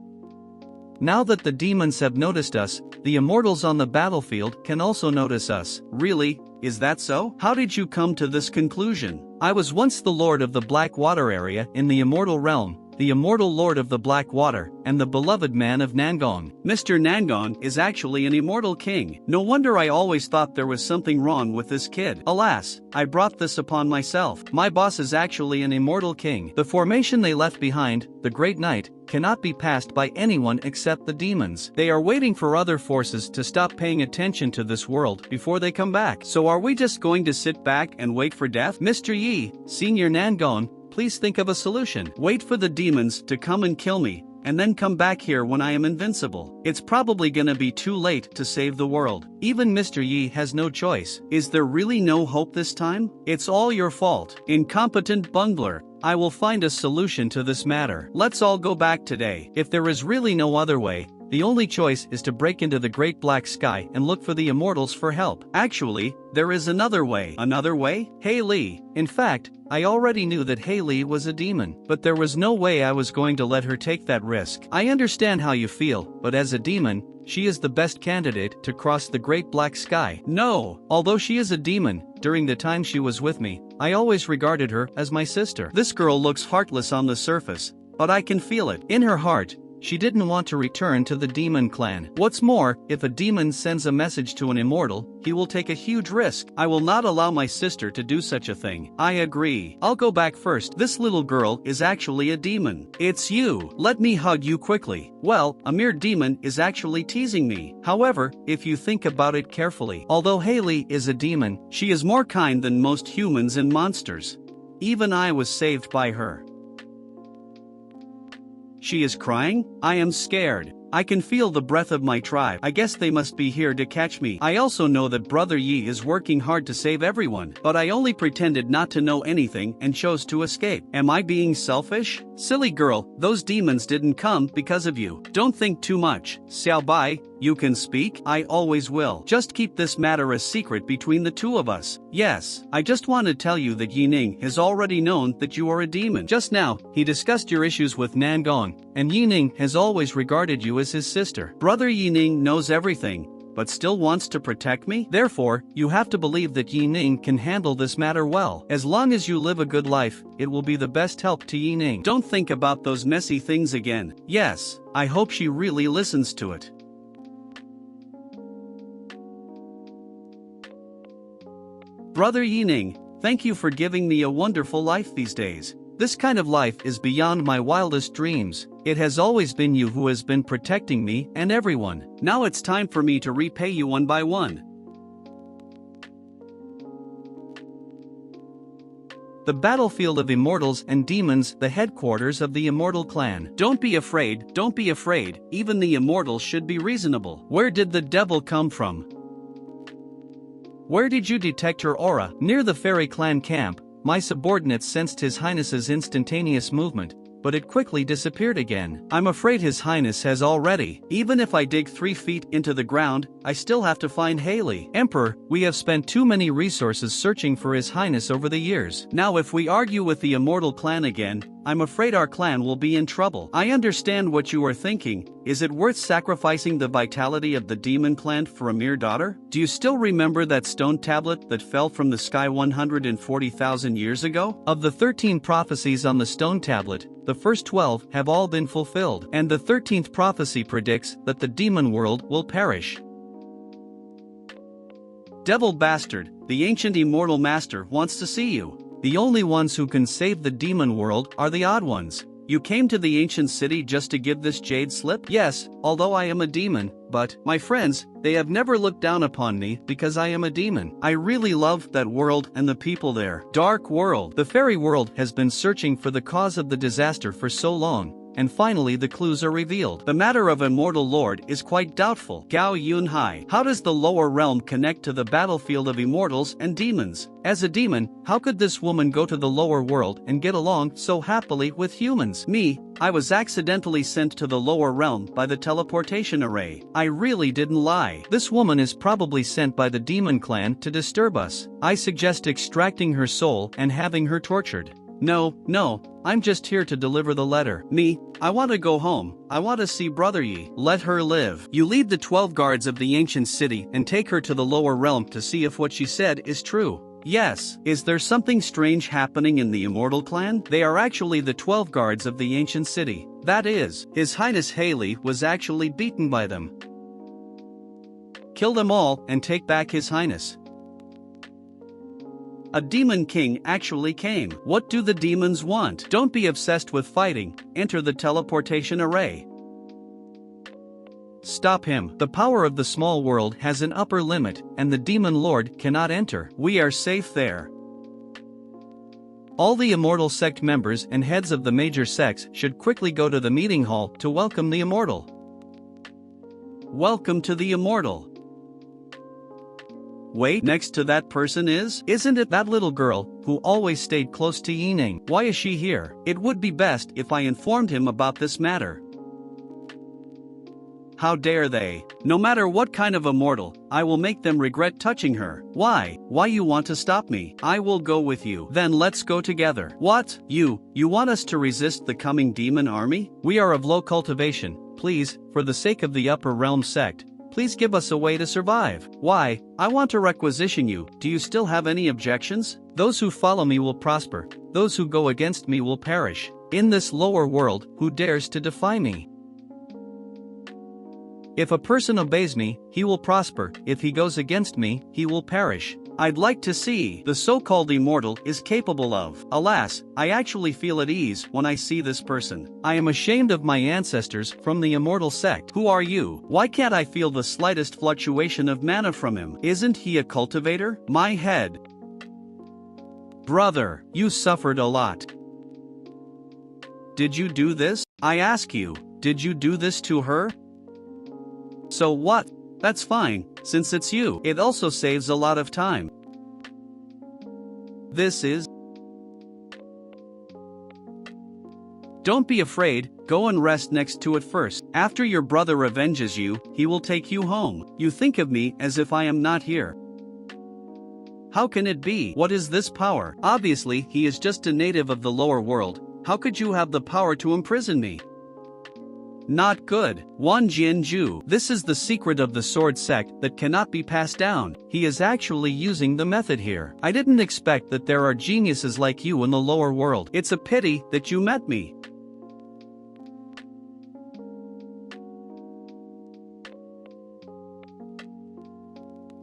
Now that the demons have noticed us, the immortals on the battlefield can also notice us. Really? Is that so? How did you come to this conclusion? I was once the lord of the Black Water area in the immortal realm, the immortal lord of the Black Water, and the beloved man of Nangong. Mr. Nangong is actually an immortal king. No wonder I always thought there was something wrong with this kid. Alas, I brought this upon myself. My boss is actually an immortal king. The formation they left behind, the Great Night, cannot be passed by anyone except the demons. They are waiting for other forces to stop paying attention to this world before they come back. So are we just going to sit back and wait for death? Mr. Yi, Senior Nangong, please think of a solution. Wait for the demons to come and kill me, and then come back here when I am invincible. It's probably gonna be too late to save the world. Even Mr. Yi has no choice. Is there really no hope this time? It's all your fault, incompetent bungler. I will find a solution to this matter. Let's all go back today. If there is really no other way, the only choice is to break into the great black sky and look for the immortals for help. Actually, there is another way. Another way? Hey Lee. In fact, I already knew that Haley was a demon, but there was no way I was going to let her take that risk. I understand how you feel, but as a demon, she is the best candidate to cross the great black sky. No, although she is a demon, during the time she was with me, I always regarded her as my sister. This girl looks heartless on the surface, but I can feel it. In her heart, she didn't want to return to the demon clan. What's more, if a demon sends a message to an immortal, he will take a huge risk. I will not allow my sister to do such a thing. I agree. I'll go back first. This little girl is actually a demon. It's you. Let me hug you quickly. Well, a mere demon is actually teasing me. However, if you think about it carefully, although Haley is a demon, she is more kind than most humans and monsters. Even I was saved by her. She is crying? I am scared. I can feel the breath of my tribe. I guess they must be here to catch me. I also know that Brother Yi is working hard to save everyone, but I only pretended not to know anything and chose to escape. Am I being selfish? Silly girl, those demons didn't come because of you. Don't think too much. Xiao Bai, you can speak? I always will. Just keep this matter a secret between the two of us. Yes, I just want to tell you that Yining has already known that you are a demon. Just now, he discussed your issues with Nangong, and Yining has always regarded you as his sister. Brother Yining knows everything, but still wants to protect me? Therefore, you have to believe that Yining can handle this matter well. As long as you live a good life, it will be the best help to Yining. Don't think about those messy things again. Yes, I hope she really listens to it. Brother Yining, thank you for giving me a wonderful life these days. This kind of life is beyond my wildest dreams. It has always been you who has been protecting me and everyone. Now it's time for me to repay you one by one. The battlefield of immortals and demons, the headquarters of the immortal clan. Don't be afraid, don't be afraid, even the immortals should be reasonable. Where did the devil come from? Where did you detect her aura? Near the fairy clan camp, my subordinate sensed His Highness's instantaneous movement, but it quickly disappeared again. I'm afraid His Highness has already. Even if I dig 3 feet into the ground, I still have to find Haley. Emperor, we have spent too many resources searching for His Highness over the years. Now if we argue with the immortal clan again, I'm afraid our clan will be in trouble. I understand what you are thinking. Is it worth sacrificing the vitality of the demon clan for a mere daughter? Do you still remember that stone tablet that fell from the sky 140,000 years ago? Of the 13 prophecies on the stone tablet, the first 12 have all been fulfilled, and the 13th prophecy predicts that the demon world will perish. Devil bastard, the ancient immortal master wants to see you. The only ones who can save the demon world are the odd ones. You came to the ancient city just to give this jade slip? Yes, although I am a demon, but, my friends, they have never looked down upon me because I am a demon. I really love that world and the people there. Dark world. The fairy world has been searching for the cause of the disaster for so long, and finally the clues are revealed. The matter of Immortal Lord is quite doubtful. Gao Yunhai. How does the lower realm connect to the battlefield of immortals and demons? As a demon, how could this woman go to the lower world and get along so happily with humans? Me, I was accidentally sent to the lower realm by the teleportation array. I really didn't lie. This woman is probably sent by the demon clan to disturb us. I suggest extracting her soul and having her tortured. No, I'm just here to deliver the letter. Me, I want to go home. I want to see Brother Yi. Let her live. You lead the 12 guards of the ancient city and take her to the lower realm to see if what she said is true. Yes. Is there something strange happening in the Immortal Clan? They are actually the 12 guards of the ancient city. That is, His Highness Haley was actually beaten by them. Kill them all and take back His Highness. A demon king actually came. What do the demons want? Don't be obsessed with fighting. Enter the teleportation array. Stop him. The power of the small world has an upper limit, and the demon lord cannot enter. We are safe there. All the immortal sect members and heads of the major sects should quickly go to the meeting hall to welcome the immortal. Welcome to the immortal. Wait, next to that person isn't it that little girl who always stayed close to Yining? Why is she here? It would be best if I informed him about this matter. How dare they? No matter what kind of immortal, I will make them regret touching her. Why? Why you want to stop me? I will go with you. Then let's go together. What? You want us to resist the coming demon army? We are of low cultivation. Please, for the sake of the upper realm sect, please give us a way to survive. Why? I want to requisition you. Do you still have any objections? Those who follow me will prosper. Those who go against me will perish. In this lower world, who dares to defy me? If a person obeys me, he will prosper. If he goes against me, he will perish. I'd like to see the so-called immortal is capable of. Alas, I actually feel at ease when I see this person. I am ashamed of my ancestors from the immortal sect. Who are you? Why can't I feel the slightest fluctuation of mana from him? Isn't he a cultivator? My head. Brother, you suffered a lot. Did you do this? I ask you, did you do this to her? So what? That's fine, since it's you. It also saves a lot of time. Don't be afraid, go and rest next to it first. After your brother avenges you, he will take you home. You think of me as if I am not here. How can it be? What is this power? Obviously, he is just a native of the lower world. How could you have the power to imprison me? Not good. Wan Jianju. This is the secret of the sword sect that cannot be passed down. He is actually using the method here. I didn't expect that there are geniuses like you in the lower world. It's a pity that you met me.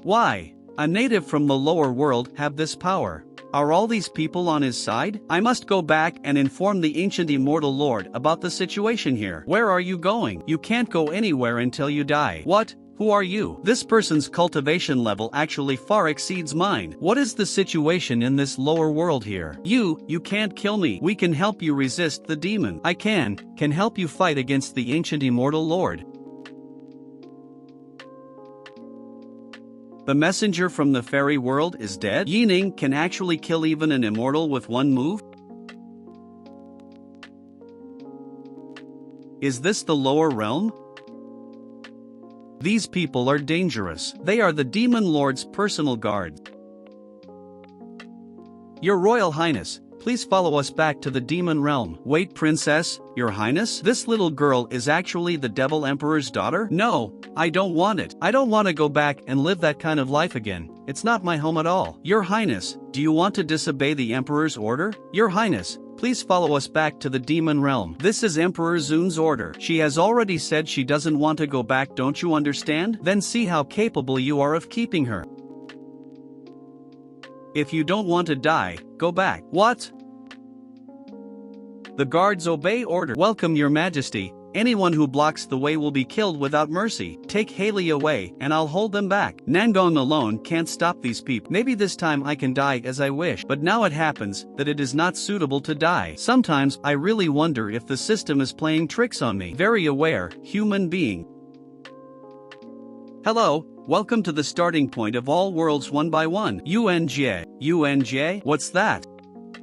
Why? A native from the lower world have this power. Are all these people on his side? I must go back and inform the ancient immortal lord about the situation here. Where are you going? You can't go anywhere until you die. What? Who are you? This person's cultivation level actually far exceeds mine. What is the situation in this lower world here? You can't kill me. We can help you resist the demon. I can help you fight against the ancient immortal lord. The messenger from the fairy world is dead? Yining can actually kill even an immortal with one move? Is this the lower realm? These people are dangerous. They are the demon lord's personal guards. Your Royal Highness, please follow us back to the demon realm. Wait, Princess, Your Highness? This little girl is actually the Devil Emperor's daughter? No, I don't want it. I don't want to go back and live that kind of life again. It's not my home at all. Your Highness, do you want to disobey the Emperor's order? Your Highness, please follow us back to the demon realm. This is Emperor Zun's order. She has already said she doesn't want to go back, don't you understand? Then see how capable you are of keeping her. If you don't want to die, go back. What? The guards obey order. Welcome, Your Majesty. Anyone who blocks the way will be killed without mercy. Take Haley away, and I'll hold them back. Nangong alone can't stop these people. Maybe this time I can die as I wish, but now it happens that it is not suitable to die. Sometimes I really wonder if the system is playing tricks on me. Very aware, human being. Hello, welcome to the starting point of all worlds one by one. Yuanjie? What's that?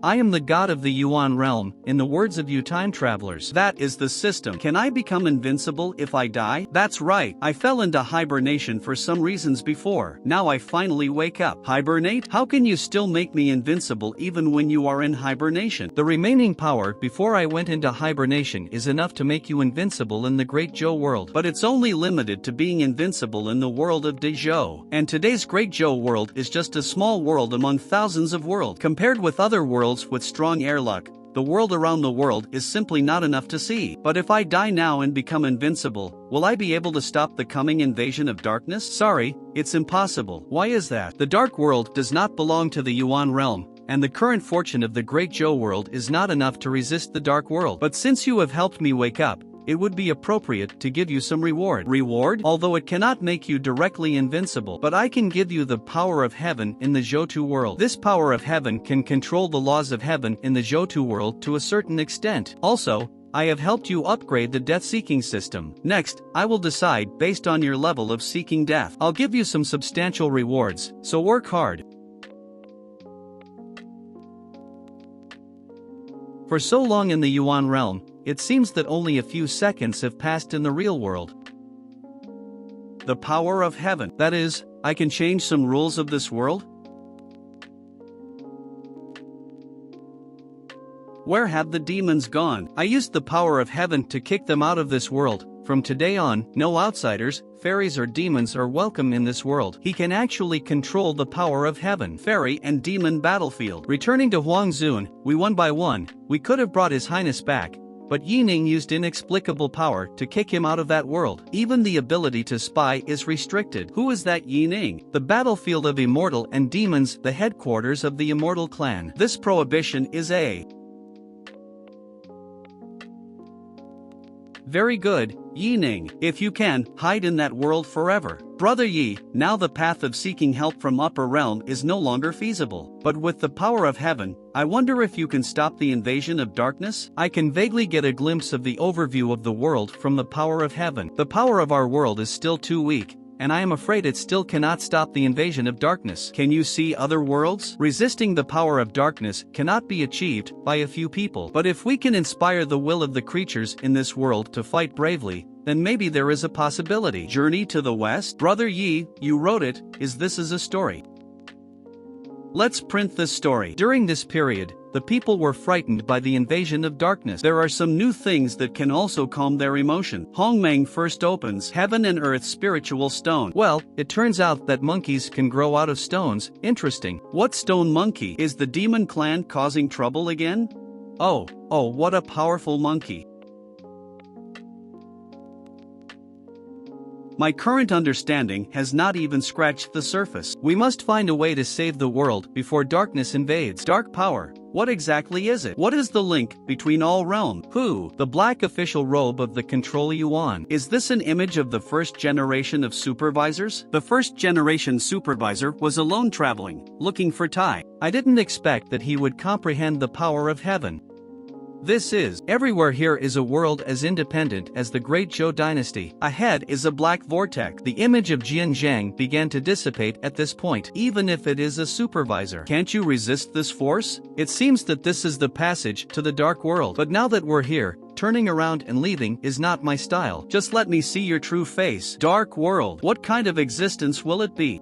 I am the god of the Yuan realm, in the words of you time travelers. That is the system. Can I become invincible if I die? That's right, I fell into hibernation for some reasons before. Now I finally wake up. Hibernate? How can you still make me invincible even when you are in hibernation? The remaining power before I went into hibernation is enough to make you invincible in the Great Zhou world. But it's only limited to being invincible in the world of Dezhou. And today's Great Zhou world is just a small world among thousands of worlds. Compared with other worlds with strong air luck, the world around the world is simply not enough to see. But if I die now and become invincible, will I be able to stop the coming invasion of darkness? Sorry, it's impossible. Why is that? The dark world does not belong to the Yuan realm, and the current fortune of the Great Zhou world is not enough to resist the dark world. But since you have helped me wake up, it would be appropriate to give you some reward. Reward? Although it cannot make you directly invincible, but I can give you the power of heaven in the Zhou world. This power of heaven can control the laws of heaven in the Zhou world to a certain extent. Also, I have helped you upgrade the death-seeking system. Next, I will decide based on your level of seeking death. I'll give you some substantial rewards, so work hard. For so long in the Yuan realm, it seems that only a few seconds have passed in the real world. The power of heaven. That is, I can change some rules of this world? Where have the demons gone? I used the power of heaven to kick them out of this world. From today on, no outsiders, fairies or demons are welcome in this world. He can actually control the power of heaven. Fairy and demon battlefield. Returning to Huangzun, we one by one, we could have brought His Highness back, but Yining used inexplicable power to kick him out of that world. Even the ability to spy is restricted. Who is that Yining? The battlefield of immortal and demons, the headquarters of the immortal clan. This prohibition is a very good, Yining. If you can, hide in that world forever. Brother Yi, now the path of seeking help from upper realm is no longer feasible. But with the power of heaven, I wonder if you can stop the invasion of darkness? I can vaguely get a glimpse of the overview of the world from the power of heaven. The power of our world is still too weak, and I am afraid it still cannot stop the invasion of darkness. Can you see other worlds? Resisting the power of darkness cannot be achieved by a few people. But if we can inspire the will of the creatures in this world to fight bravely, then maybe there is a possibility. Journey to the West? Brother Yi, you wrote it, this is a story. Let's print this story. During this period, the people were frightened by the invasion of darkness. There are some new things that can also calm their emotion. Hongmeng first opens Heaven and Earth Spiritual Stone. Well, it turns out that monkeys can grow out of stones. Interesting. What stone monkey? Is the demon clan causing trouble again? Oh, what a powerful monkey. My current understanding has not even scratched the surface. We must find a way to save the world before darkness invades. Dark power. What exactly is it? What is the link between all realms? Who? The black official robe of the Control Yuan. Is this an image of the first generation of supervisors? The first generation supervisor was alone traveling, looking for Tai. I didn't expect that he would comprehend the power of heaven. This is, everywhere here is a world as independent as the Great Zhou dynasty. Ahead is a black vortex. The image of Jian Zhang began to dissipate at this point, even if it is a supervisor. Can't you resist this force? It seems that this is the passage to the dark world. But now that we're here, turning around and leaving is not my style. Just let me see your true face. Dark world. What kind of existence will it be?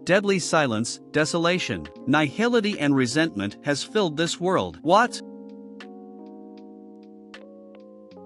Deadly silence, desolation, nihility and resentment has filled this world. What?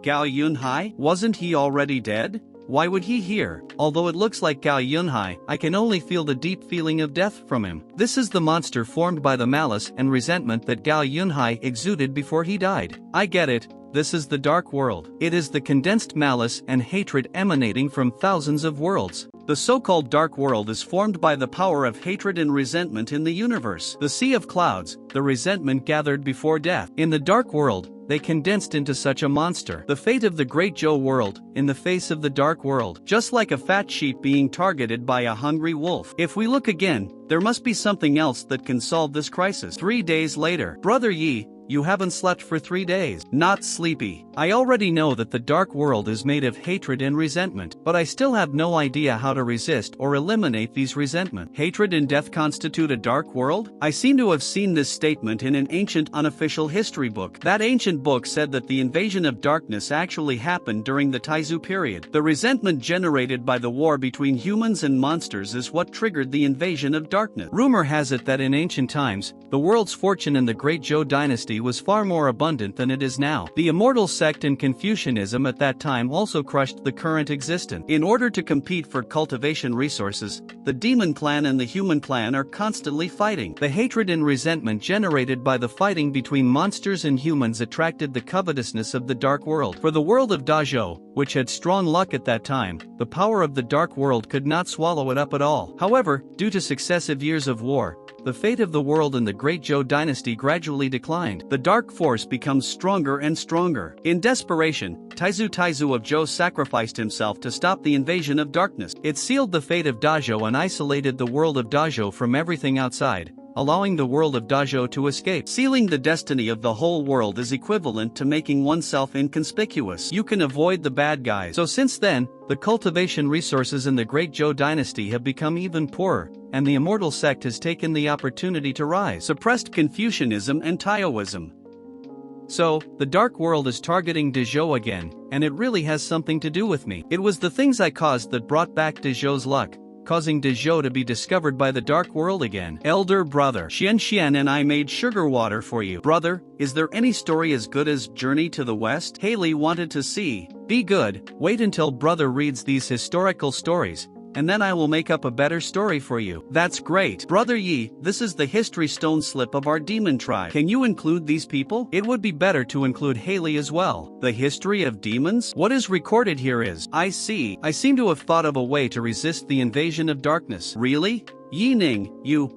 Gao Yunhai? Wasn't he already dead? Why would he here? Although it looks like Gao Yunhai, I can only feel the deep feeling of death from him. This is the monster formed by the malice and resentment that Gao Yunhai exuded before he died. I get it. This is the dark world. It is the condensed malice and hatred emanating from thousands of worlds. The so-called dark world is formed by the power of hatred and resentment in the universe. The sea of clouds, the resentment gathered before death. In the dark world, they condensed into such a monster. The fate of the Great Zhou world, in the face of the dark world. Just like a fat sheep being targeted by a hungry wolf. If we look again, there must be something else that can solve this crisis. 3 days later. Brother Yi, you haven't slept for 3 days. Not sleepy. I already know that the dark world is made of hatred and resentment, but I still have no idea how to resist or eliminate these resentment. Hatred and death constitute a dark world? I seem to have seen this statement in an ancient unofficial history book. That ancient book said that the invasion of darkness actually happened during the Taizu period. The resentment generated by the war between humans and monsters is what triggered the invasion of darkness. Rumor has it that in ancient times, the world's fortune in the Great Zhou dynasty was far more abundant than it is now. The immortal sect and Confucianism at that time also crushed the current existence. In order to compete for cultivation resources, the demon clan and the human clan are constantly fighting. The hatred and resentment generated by the fighting between monsters and humans attracted the covetousness of the dark world. For the world of Dazhou, which had strong luck at that time, the power of the dark world could not swallow it up at all. However, due to successive years of war, the fate of the world in the Great Zhou dynasty gradually declined. The dark force becomes stronger and stronger. In desperation, Taizu of Zhou sacrificed himself to stop the invasion of darkness. It sealed the fate of Dazhou and isolated the world of Dazhou from everything outside, allowing the world of Dazhou to escape. Sealing the destiny of the whole world is equivalent to making oneself inconspicuous. You can avoid the bad guys. So since then, the cultivation resources in the Great Zhou dynasty have become even poorer, and the immortal sect has taken the opportunity to rise. Suppressed Confucianism and Taoism. So, the dark world is targeting Dazhou again, and it really has something to do with me. It was the things I caused that brought back Dazhou's luck, causing Dazhou to be discovered by the dark world again. Elder brother, Xian and I made sugar water for you. Brother, is there any story as good as Journey to the West? Haley wanted to see. Be good, wait until brother reads these historical stories, and then I will make up a better story for you. That's great. Brother Yi, this is the history stone slip of our demon tribe. Can you include these people? It would be better to include Haley as well. The history of demons? What is recorded here is, I see. I seem to have thought of a way to resist the invasion of darkness. Really? Yi Ning,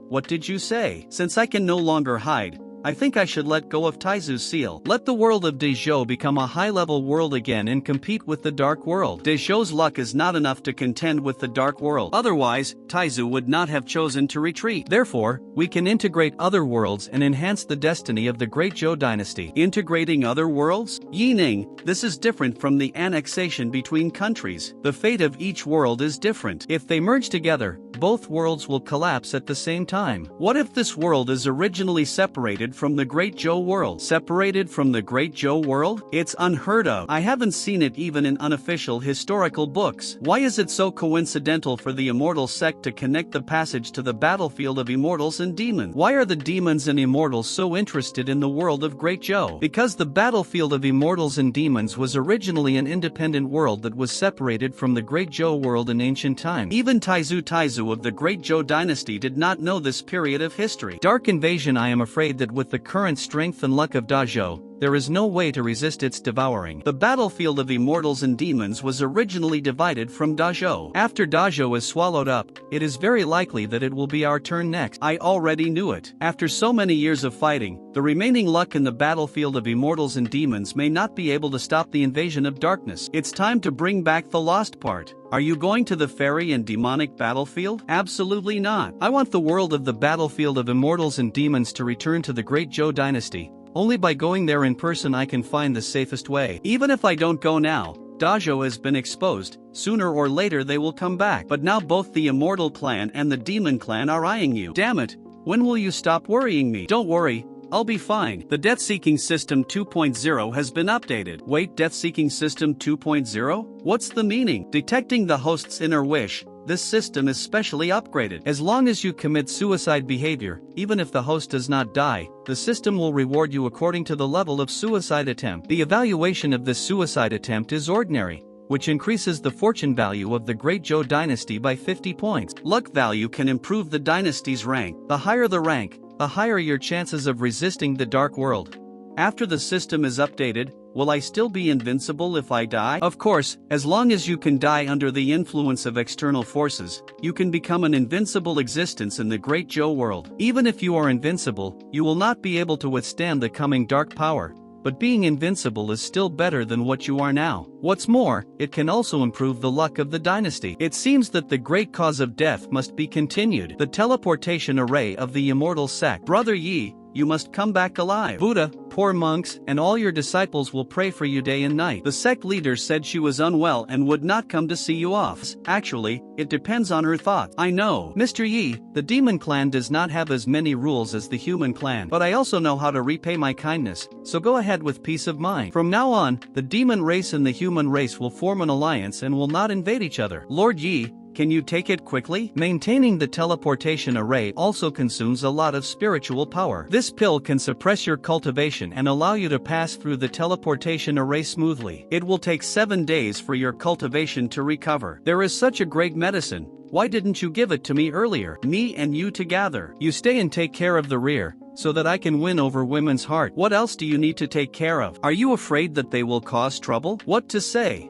what did you say? Since I can no longer hide, I think I should let go of Taizu's seal. Let the world of Dezhou become a high-level world again and compete with the dark world. Dezhou's luck is not enough to contend with the dark world. Otherwise, Taizu would not have chosen to retreat. Therefore, we can integrate other worlds and enhance the destiny of the Great Zhou dynasty. Integrating other worlds? Yining, this is different from the annexation between countries. The fate of each world is different. If they merge together, both worlds will collapse at the same time. What if this world is originally separated from the Great Zhou world? Separated from the Great Zhou world? It's unheard of. I haven't seen it even in unofficial historical books. Why is it so coincidental for the immortal sect to connect the passage to the battlefield of immortals and demons? Why are the demons and immortals so interested in the world of Great Zhou? Because the battlefield of immortals and demons was originally an independent world that was separated from the Great Zhou world in ancient times. Even Taizu of the Great Zhou dynasty did not know this period of history. Dark invasion. I am afraid that with the current strength and luck of Dezhou, there is no way to resist its devouring. The battlefield of immortals and demons was originally divided from Dezhou. After Dezhou is swallowed up, it is very likely that it will be our turn next. I already knew it. After so many years of fighting, the remaining luck in the battlefield of immortals and demons may not be able to stop the invasion of darkness. It's time to bring back the lost part. Are you going to the fairy and demonic battlefield? Absolutely not. I want the world of the battlefield of immortals and demons to return to the Great Zhou dynasty. Only by going there in person I can find the safest way. Even if I don't go now, Dezhou has been exposed. Sooner or later they will come back. But now both the immortal clan and the demon clan are eyeing you. Damn it, when will you stop worrying me? Don't worry, I'll be fine. The Death-Seeking System 2.0 has been updated. Wait, Death-Seeking System 2.0? What's the meaning? Detecting the host's inner wish. This system is specially upgraded. As long as you commit suicide behavior, even if the host does not die, the system will reward you according to the level of suicide attempt. The evaluation of this suicide attempt is ordinary, which increases the fortune value of the Great Zhou dynasty by 50 points. Luck value can improve the dynasty's rank. The higher the rank, the higher your chances of resisting the dark world. After the system is updated, will I still be invincible if I die? Of course, as long as you can die under the influence of external forces, you can become an invincible existence in the Great Zhou world. Even if you are invincible, you will not be able to withstand the coming dark power. But being invincible is still better than what you are now. What's more, it can also improve the luck of the dynasty. It seems that the great cause of death must be continued. The teleportation array of the immortal sect. Brother Yi, you must come back alive. Buddha, poor monks, and all your disciples will pray for you day and night. The sect leader said she was unwell and would not come to see you off. Actually, it depends on her thoughts. I know. Mr. Yi, the demon clan does not have as many rules as the human clan. But I also know how to repay my kindness, so go ahead with peace of mind. From now on, the demon race and the human race will form an alliance and will not invade each other. Lord Yi, can you take it quickly? Maintaining the teleportation array also consumes a lot of spiritual power. This pill can suppress your cultivation and allow you to pass through the teleportation array smoothly. It will take 7 days for your cultivation to recover. There is such a great medicine. Why didn't you give it to me earlier? Me and you together. You stay and take care of the rear, so that I can win over women's heart. What else do you need to take care of? Are you afraid that they will cause trouble? What to say?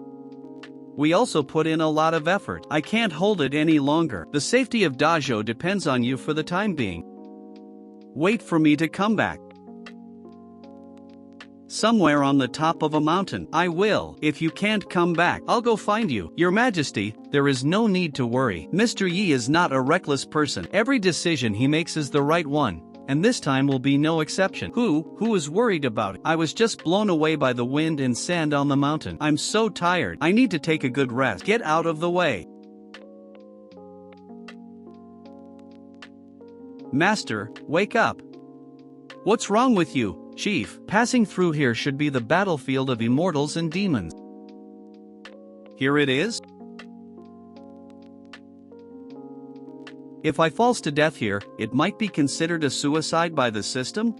We also put in a lot of effort. I can't hold it any longer. The safety of Dezhou depends on you for the time being. Wait for me to come back. Somewhere on the top of a mountain. I will. If you can't come back, I'll go find you. Your Majesty, there is no need to worry. Mr. Yi is not a reckless person. Every decision he makes is the right one, and this time will be no exception. Who is worried about it? I was just blown away by the wind and sand on the mountain. I'm so tired. I need to take a good rest. Get out of the way. Master, wake up. What's wrong with you, Chief? Passing through here should be the battlefield of immortals and demons. Here it is? If I falls to death here, it might be considered a suicide by the system?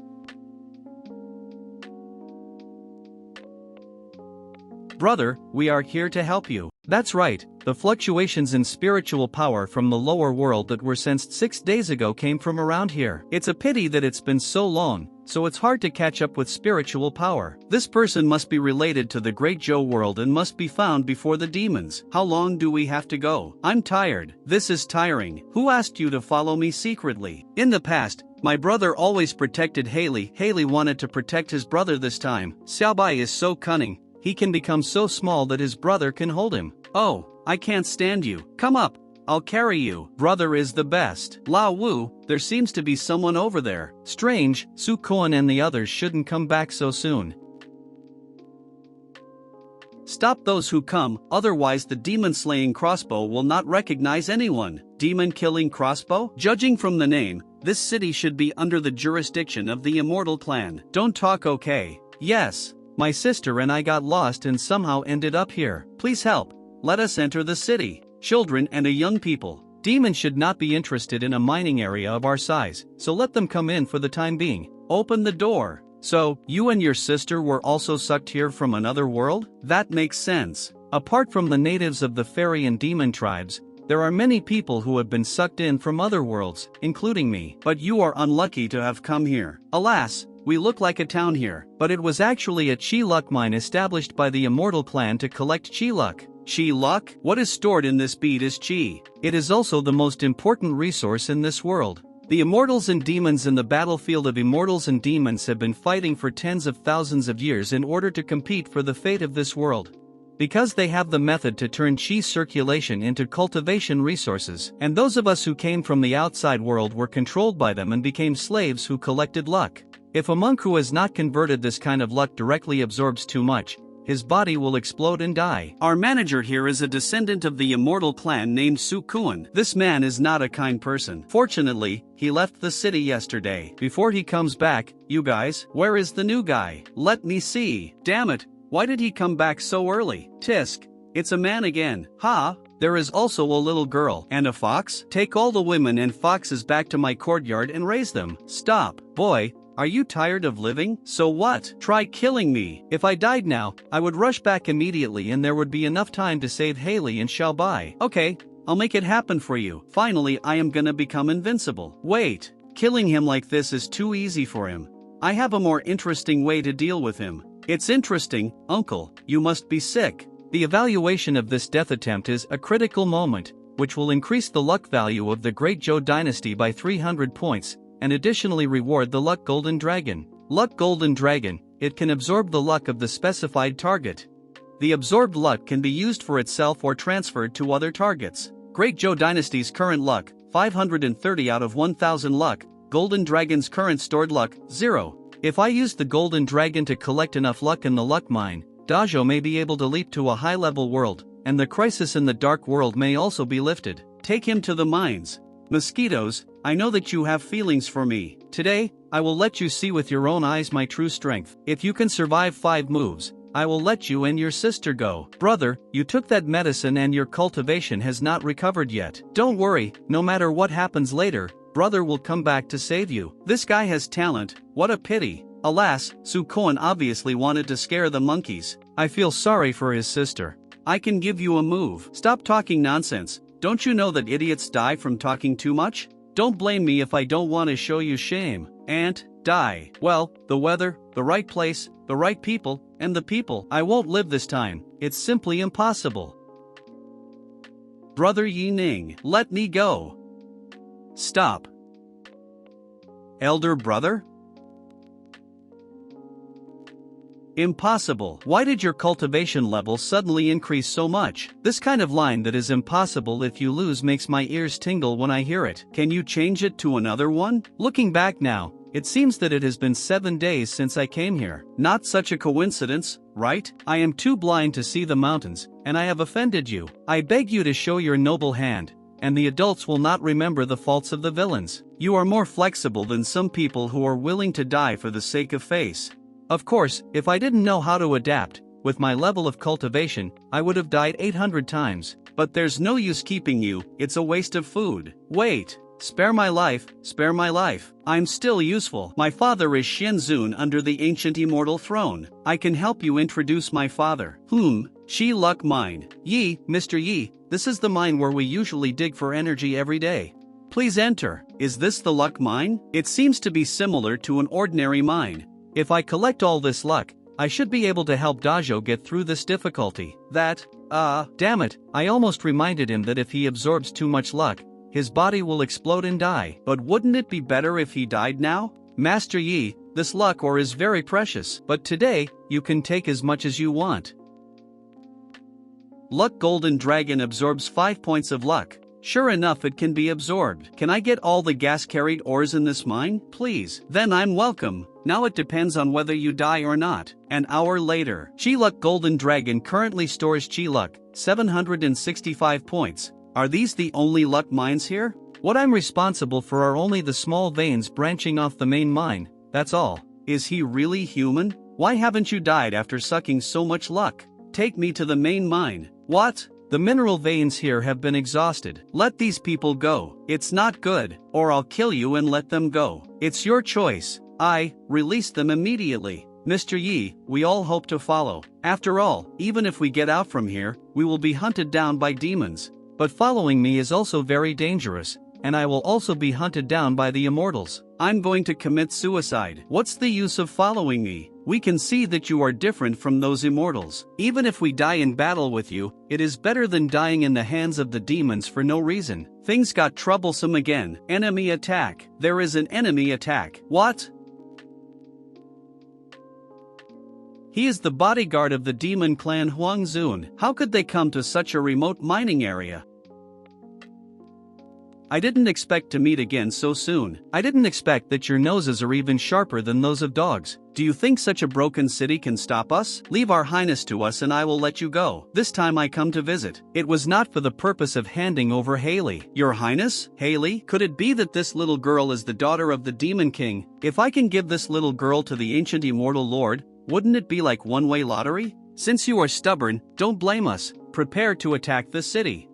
Brother, we are here to help you. That's right, the fluctuations in spiritual power from the lower world that were sensed 6 days ago came from around here. It's a pity that it's been so long, so it's hard to catch up with spiritual power. This person must be related to the Great Joe world and must be found before the demons. How long do we have to go? I'm tired. This is tiring. Who asked you to follow me secretly? In the past, my brother always protected Haley. Haley wanted to protect his brother this time. Xiaobai is so cunning. He can become so small that his brother can hold him. Oh, I can't stand you. Come up. I'll carry you. Brother is the best. Lao Wu, there seems to be someone over there. Strange, Su Koan and the others shouldn't come back so soon. Stop those who come, otherwise the demon-slaying crossbow will not recognize anyone. Demon-killing crossbow? Judging from the name, this city should be under the jurisdiction of the Immortal Clan. Don't talk, okay? Yes. My sister and I got lost and somehow ended up here. Please help. Let us enter the city. Children and a young people. Demons should not be interested in a mining area of our size, so let them come in for the time being. Open the door. So, you and your sister were also sucked here from another world? That makes sense. Apart from the natives of the fairy and demon tribes, there are many people who have been sucked in from other worlds, including me. But you are unlucky to have come here. Alas, we look like a town here. But it was actually a chi luck mine established by the Immortal Clan to collect chi luck. Chi luck? What is stored in this bead is chi. It is also the most important resource in this world. The immortals and demons in the battlefield of immortals and demons have been fighting for tens of thousands of years in order to compete for the fate of this world. Because they have the method to turn chi circulation into cultivation resources, and those of us who came from the outside world were controlled by them and became slaves who collected luck. If a monk who has not converted this kind of luck directly absorbs too much, his body will explode and die. Our manager here is a descendant of the Immortal Clan named Su Kuan. This man is not a kind person. Fortunately, he left the city yesterday. Before he comes back, you guys, where is the new guy? Let me see. Damn it, why did he come back so early? Tisk, it's a man again. Ha! There is also a little girl. And a fox? Take all the women and foxes back to my courtyard and raise them. Stop. Boy, are you tired of living? So what? Try killing me. If I died now, I would rush back immediately and there would be enough time to save Haley and Xiaobai. Okay, I'll make it happen for you. Finally, I am gonna become invincible. Wait, killing him like this is too easy for him. I have a more interesting way to deal with him. It's interesting, uncle, you must be sick. The evaluation of this death attempt is a critical moment, which will increase the luck value of the Great Zhou dynasty by 300 points, and additionally reward the Luck Golden Dragon. Luck Golden Dragon, it can absorb the luck of the specified target. The absorbed luck can be used for itself or transferred to other targets. Great Zhou Dynasty's current luck, 530 out of 1000 luck, Golden Dragon's current stored luck, 0. If I use the Golden Dragon to collect enough luck in the luck mine, Dajo may be able to leap to a high-level world, and the crisis in the dark world may also be lifted. Take him to the mines. Mosquitoes, I know that you have feelings for me. Today, I will let you see with your own eyes my true strength. If you can survive 5 moves, I will let you and your sister go. Brother, you took that medicine and your cultivation has not recovered yet. Don't worry, no matter what happens later, brother will come back to save you. This guy has talent, what a pity. Alas, Su Koan obviously wanted to scare the monkeys. I feel sorry for his sister. I can give you a move. Stop talking nonsense. Don't you know that idiots die from talking too much? Don't blame me if I don't want to show you shame. Ant, die. Well, the weather, the right place, the right people, and the people. I won't live this time. It's simply impossible. Brother Yi Ning, let me go. Stop. Elder brother? Impossible. Why did your cultivation level suddenly increase so much? This kind of line that is impossible if you lose makes my ears tingle when I hear it. Can you change it to another one? Looking back now, it seems that it has been 7 days since I came here. Not such a coincidence, right? I am too blind to see the mountains, and I have offended you. I beg you to show your noble hand, and the adults will not remember the faults of the villains. You are more flexible than some people who are willing to die for the sake of face. Of course, if I didn't know how to adapt, with my level of cultivation, I would have died 800 times. But there's no use keeping you, it's a waste of food. Wait, spare my life, spare my life. I'm still useful. My father is Shenzun under the ancient immortal throne. I can help you introduce my father. Chi Luck Mine. Yi, Mr. Yi, this is the mine where we usually dig for energy every day. Please enter. Is this the luck mine? It seems to be similar to an ordinary mine. If I collect all this luck, I should be able to help Dajo get through this difficulty. Damn it, I almost reminded him that if he absorbs too much luck, his body will explode and die. But wouldn't it be better if he died now? Master Yi, this luck ore is very precious, but today, you can take as much as you want. Luck Golden Dragon absorbs 5 points of luck. Sure enough, it can be absorbed. Can I get all the gas-carried ores in this mine, please? Then I'm welcome. Now it depends on whether you die or not. An hour later, Chi Luck Golden Dragon currently stores Chi Luck, 765 points. Are these the only luck mines here? What I'm responsible for are only the small veins branching off the main mine, that's all. Is he really human? Why haven't you died after sucking so much luck? Take me to the main mine. What? The mineral veins here have been exhausted. Let these people go. It's not good. Or I'll kill you and let them go. It's your choice. Release them immediately. Mr. Yi, we all hope to follow. After all, even if we get out from here, we will be hunted down by demons. But following me is also very dangerous, and I will also be hunted down by the immortals. I'm going to commit suicide. What's the use of following me? We can see that you are different from those immortals. Even if we die in battle with you, it is better than dying in the hands of the demons for no reason. Things got troublesome again. Enemy attack. There is an enemy attack. What? He is the bodyguard of the demon clan Huangzun. How could they come to such a remote mining area? I didn't expect to meet again so soon. I didn't expect that your noses are even sharper than those of dogs. Do you think such a broken city can stop us? Leave our highness to us and I will let you go. This time I come to visit. It was not for the purpose of handing over Haley. Your highness? Haley? Could it be that this little girl is the daughter of the demon king? If I can give this little girl to the ancient immortal lord, wouldn't it be like one-way lottery? Since you are stubborn, don't blame us. Prepare to attack the city.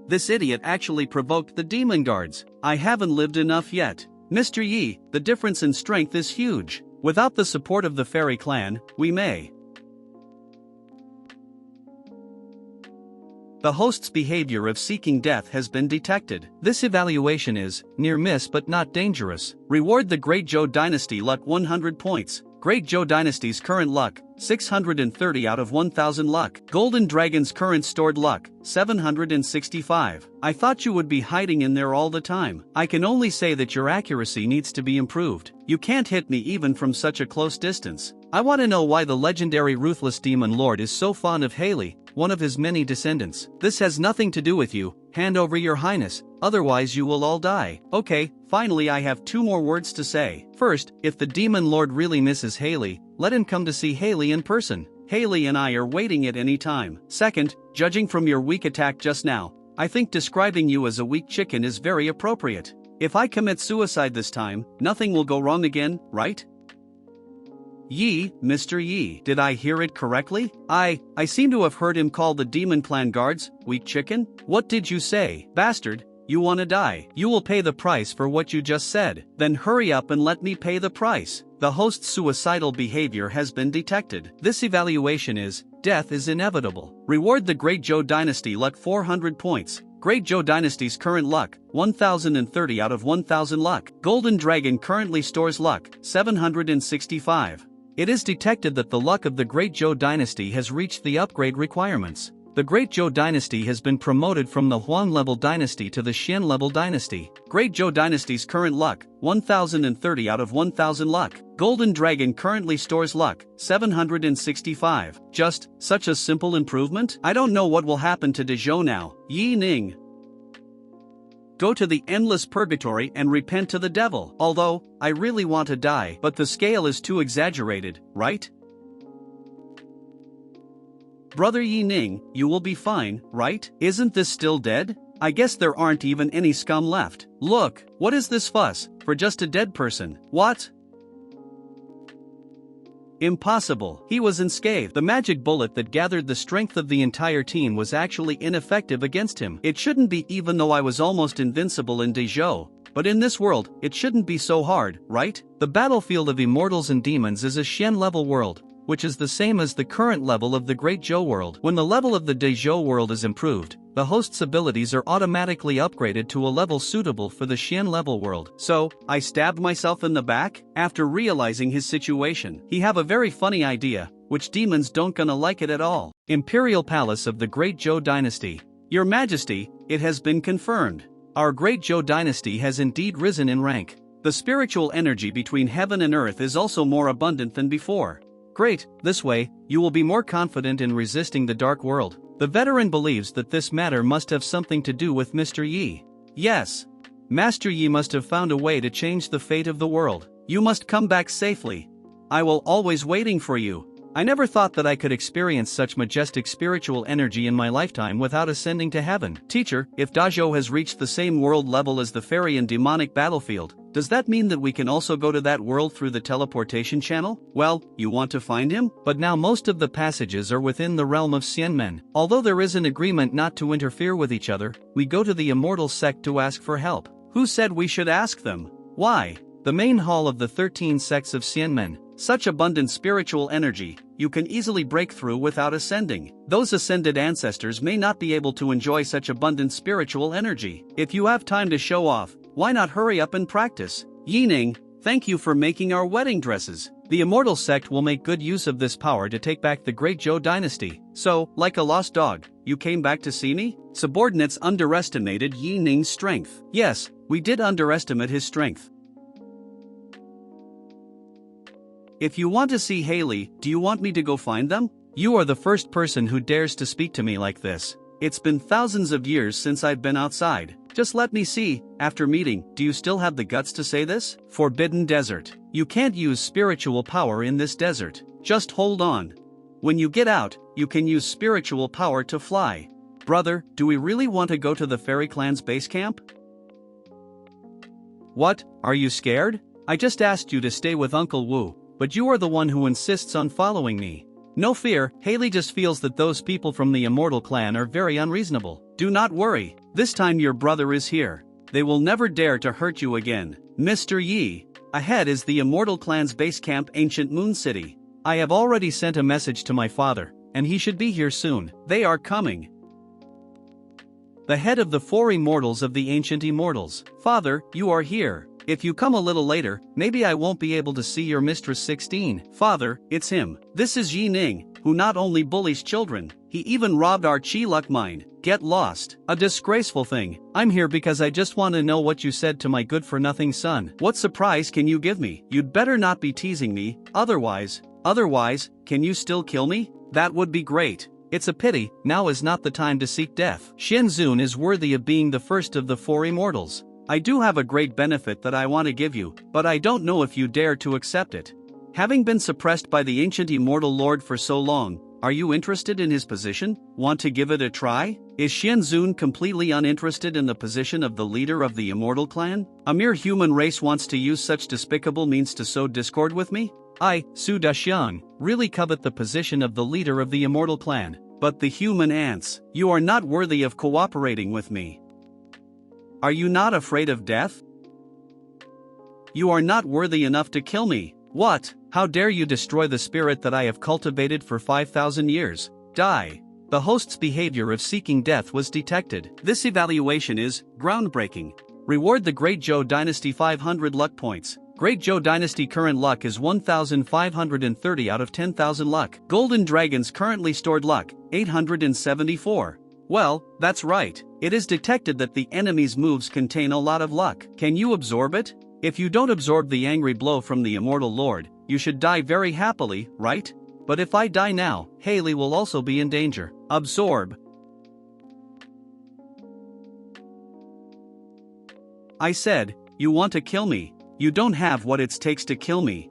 This idiot actually provoked the demon guards. I haven't lived enough yet. Mr. Yi, the difference in strength is huge. Without the support of the fairy clan, we may. The host's behavior of seeking death has been detected. This evaluation is near miss but not dangerous. Reward the Great Zhou Dynasty luck 100 points. Great Zhou Dynasty's current luck, 630 out of 1000 luck. Golden Dragon's current stored luck, 765. I thought you would be hiding in there all the time. I can only say that your accuracy needs to be improved. You can't hit me even from such a close distance. I want to know why the legendary ruthless demon lord is so fond of Haley, one of his many descendants. This has nothing to do with you. Hand over your highness, otherwise you will all die. Okay, finally I have 2 more words to say. First, if the demon lord really misses Haley, let him come to see Haley in person. Haley and I are waiting at any time. Second, judging from your weak attack just now, I think describing you as a weak chicken is very appropriate. If I commit suicide this time, nothing will go wrong again, right? Yi, Mr. Yi, did I hear it correctly? I seem to have heard him call the demon clan guards, weak chicken? What did you say, bastard? You wanna die? You will pay the price for what you just said. Then hurry up and let me pay the price. The host's suicidal behavior has been detected. This evaluation is, death is inevitable. Reward the Great Zhou Dynasty luck 400 points. Great Zhou Dynasty's current luck, 1030 out of 1000 luck. Golden Dragon currently stores luck, 765. It is detected that the luck of the Great Zhou Dynasty has reached the upgrade requirements. The Great Zhou Dynasty has been promoted from the Huang-level dynasty to the Xian-level dynasty. Great Zhou Dynasty's current luck, 1030 out of 1000 luck. Golden Dragon currently stores luck, 765. Just, such a simple improvement? I don't know what will happen to Dezhou now. Yi Ning. Go to the endless purgatory and repent to the devil. Although, I really want to die, but the scale is too exaggerated, right? Brother Yi Ning, you will be fine, right? Isn't this still dead? I guess there aren't even any scum left. Look, what is this fuss, for just a dead person? What? Impossible. He was unscathed. The magic bullet that gathered the strength of the entire team was actually ineffective against him. It shouldn't be, even though I was almost invincible in Dezhou. But in this world, it shouldn't be so hard, right? The battlefield of immortals and demons is a Xian level world, which is the same as the current level of the Great Zhou world. When the level of the Dezhou world is improved, the host's abilities are automatically upgraded to a level suitable for the Xian level world. So, I stabbed myself in the back? After realizing his situation, he have a very funny idea, which demons don't gonna like it at all. Imperial Palace of the Great Zhou Dynasty. Your Majesty, it has been confirmed. Our Great Zhou Dynasty has indeed risen in rank. The spiritual energy between heaven and earth is also more abundant than before. Great, this way, you will be more confident in resisting the dark world. The veteran believes that this matter must have something to do with Mr. Yi. Yes. Master Yi must have found a way to change the fate of the world. You must come back safely. I will always waiting for you. I never thought that I could experience such majestic spiritual energy in my lifetime without ascending to heaven. Teacher, if Dazhou has reached the same world level as the fairy and demonic battlefield, does that mean that we can also go to that world through the teleportation channel? Well, you want to find him? But now most of the passages are within the realm of Xianmen. Although there is an agreement not to interfere with each other, we go to the immortal sect to ask for help. Who said we should ask them? Why? The main hall of the 13 sects of Xianmen. Such abundant spiritual energy, you can easily break through without ascending. Those ascended ancestors may not be able to enjoy such abundant spiritual energy. If you have time to show off, why not hurry up and practice? Yining, thank you for making our wedding dresses. The immortal sect will make good use of this power to take back the Great Zhou Dynasty. So, like a lost dog, you came back to see me? Subordinates underestimated Yining's strength. Yes, we did underestimate his strength. If you want to see Haley, do you want me to go find them? You are the first person who dares to speak to me like this. It's been thousands of years since I've been outside. Just let me see. After meeting, do you still have the guts to say this? Forbidden desert. You can't use spiritual power in this desert. Just hold on. When you get out, you can use spiritual power to fly. Brother, do we really want to go to the fairy clan's base camp? What, are you scared? I just asked you to stay with Uncle Wu, but you are the one who insists on following me. No fear, Haley just feels that those people from the Immortal Clan are very unreasonable. Do not worry, this time your brother is here. They will never dare to hurt you again. Mr. Yi, ahead is the Immortal Clan's base camp, Ancient Moon City. I have already sent a message to my father, and he should be here soon. They are coming. The head of the 4 immortals of the Ancient Immortals. Father, you are here. If you come a little later, maybe I won't be able to see your mistress 16. Father, it's him. This is Yi Ning, who not only bullies children, he even robbed our Chi Luck mine. Get lost. A disgraceful thing. I'm here because I just want to know what you said to my good-for-nothing son. What surprise can you give me? You'd better not be teasing me, otherwise, can you still kill me? That would be great. It's a pity, now is not the time to seek death. Shenzun is worthy of being the first of the 4 immortals. I do have a great benefit that I want to give you, but I don't know if you dare to accept it. Having been suppressed by the ancient immortal lord for so long, are you interested in his position? Want to give it a try? Is Shenzun completely uninterested in the position of the leader of the immortal clan? A mere human race wants to use such despicable means to sow discord with me? I, Su Daxiang, really covet the position of the leader of the immortal clan. But the human ants, you are not worthy of cooperating with me. Are you not afraid of death? You are not worthy enough to kill me. What? How dare you destroy the spirit that I have cultivated for 5,000 years? Die. The host's behavior of seeking death was detected. This evaluation is groundbreaking. Reward the Great Zhou Dynasty 500 luck points. Great Zhou Dynasty current luck is 1,530 out of 10,000 luck. Golden Dragon's currently stored luck, 874. Well, that's right. It is detected that the enemy's moves contain a lot of luck. Can you absorb it? If you don't absorb the angry blow from the Immortal Lord, you should die very happily, right? But if I die now, Haley will also be in danger. Absorb. I said, you want to kill me. You don't have what it takes to kill me.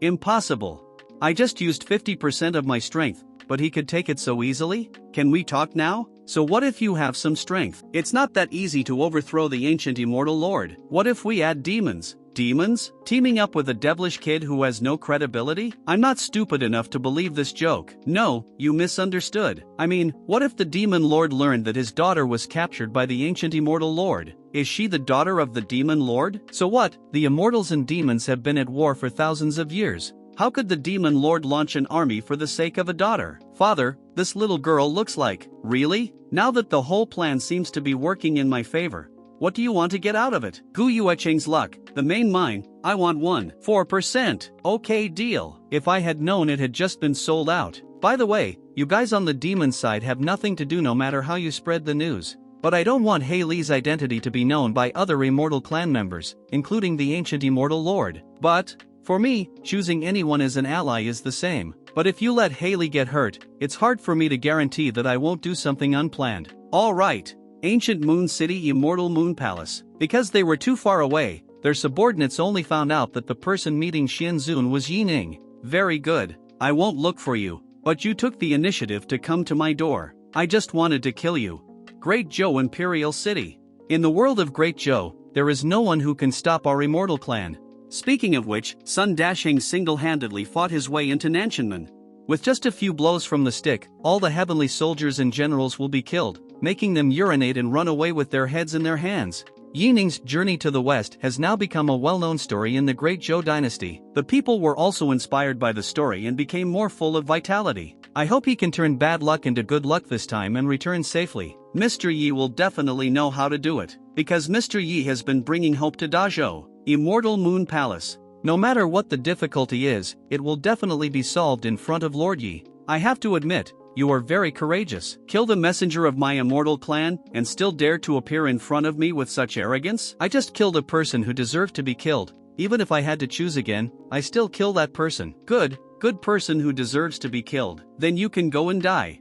Impossible. I just used 50% of my strength, but he could take it so easily? Can we talk now? So what if you have some strength? It's not that easy to overthrow the ancient immortal lord. What if we add demons? Demons? Teaming up with a devilish kid who has no credibility? I'm not stupid enough to believe this joke. No, you misunderstood. I mean, what if the demon lord learned that his daughter was captured by the ancient immortal lord? Is she the daughter of the demon lord? So what? The immortals and demons have been at war for thousands of years. How could the demon lord launch an army for the sake of a daughter? Father, this little girl looks like. Really? Now that the whole plan seems to be working in my favor, what do you want to get out of it? Gu Yuecheng's luck, the main mine, I want 4%. Okay, deal. If I had known it had just been sold out. By the way, you guys on the demon side have nothing to do no matter how you spread the news. But I don't want Haley's identity to be known by other immortal clan members, including the ancient immortal lord. But, for me, choosing anyone as an ally is the same. But if you let Haley get hurt, it's hard for me to guarantee that I won't do something unplanned. Alright. Ancient Moon City Immortal Moon Palace. Because they were too far away, their subordinates only found out that the person meeting Xianzun was Yi Ning. Very good. I won't look for you, but you took the initiative to come to my door. I just wanted to kill you. Great Zhou Imperial City. In the world of Great Zhou, there is no one who can stop our immortal clan. Speaking of which, Sun Dashing single-handedly fought his way into Nanshanmen. With just a few blows from the stick, all the heavenly soldiers and generals will be killed, making them urinate and run away with their heads in their hands. Yi Ning's journey to the west has now become a well-known story in the Great Zhou dynasty. The people were also inspired by the story and became more full of vitality. I hope he can turn bad luck into good luck this time and return safely. Mr. Yi will definitely know how to do it, because Mr. Yi has been bringing hope to Dazhou, Immortal Moon Palace. No matter what the difficulty is, it will definitely be solved in front of Lord Yi. I have to admit, you are very courageous. Kill the messenger of my immortal clan, and still dare to appear in front of me with such arrogance? I just killed a person who deserved to be killed. Even if I had to choose again, I still kill that person. Good person who deserves to be killed. Then you can go and die.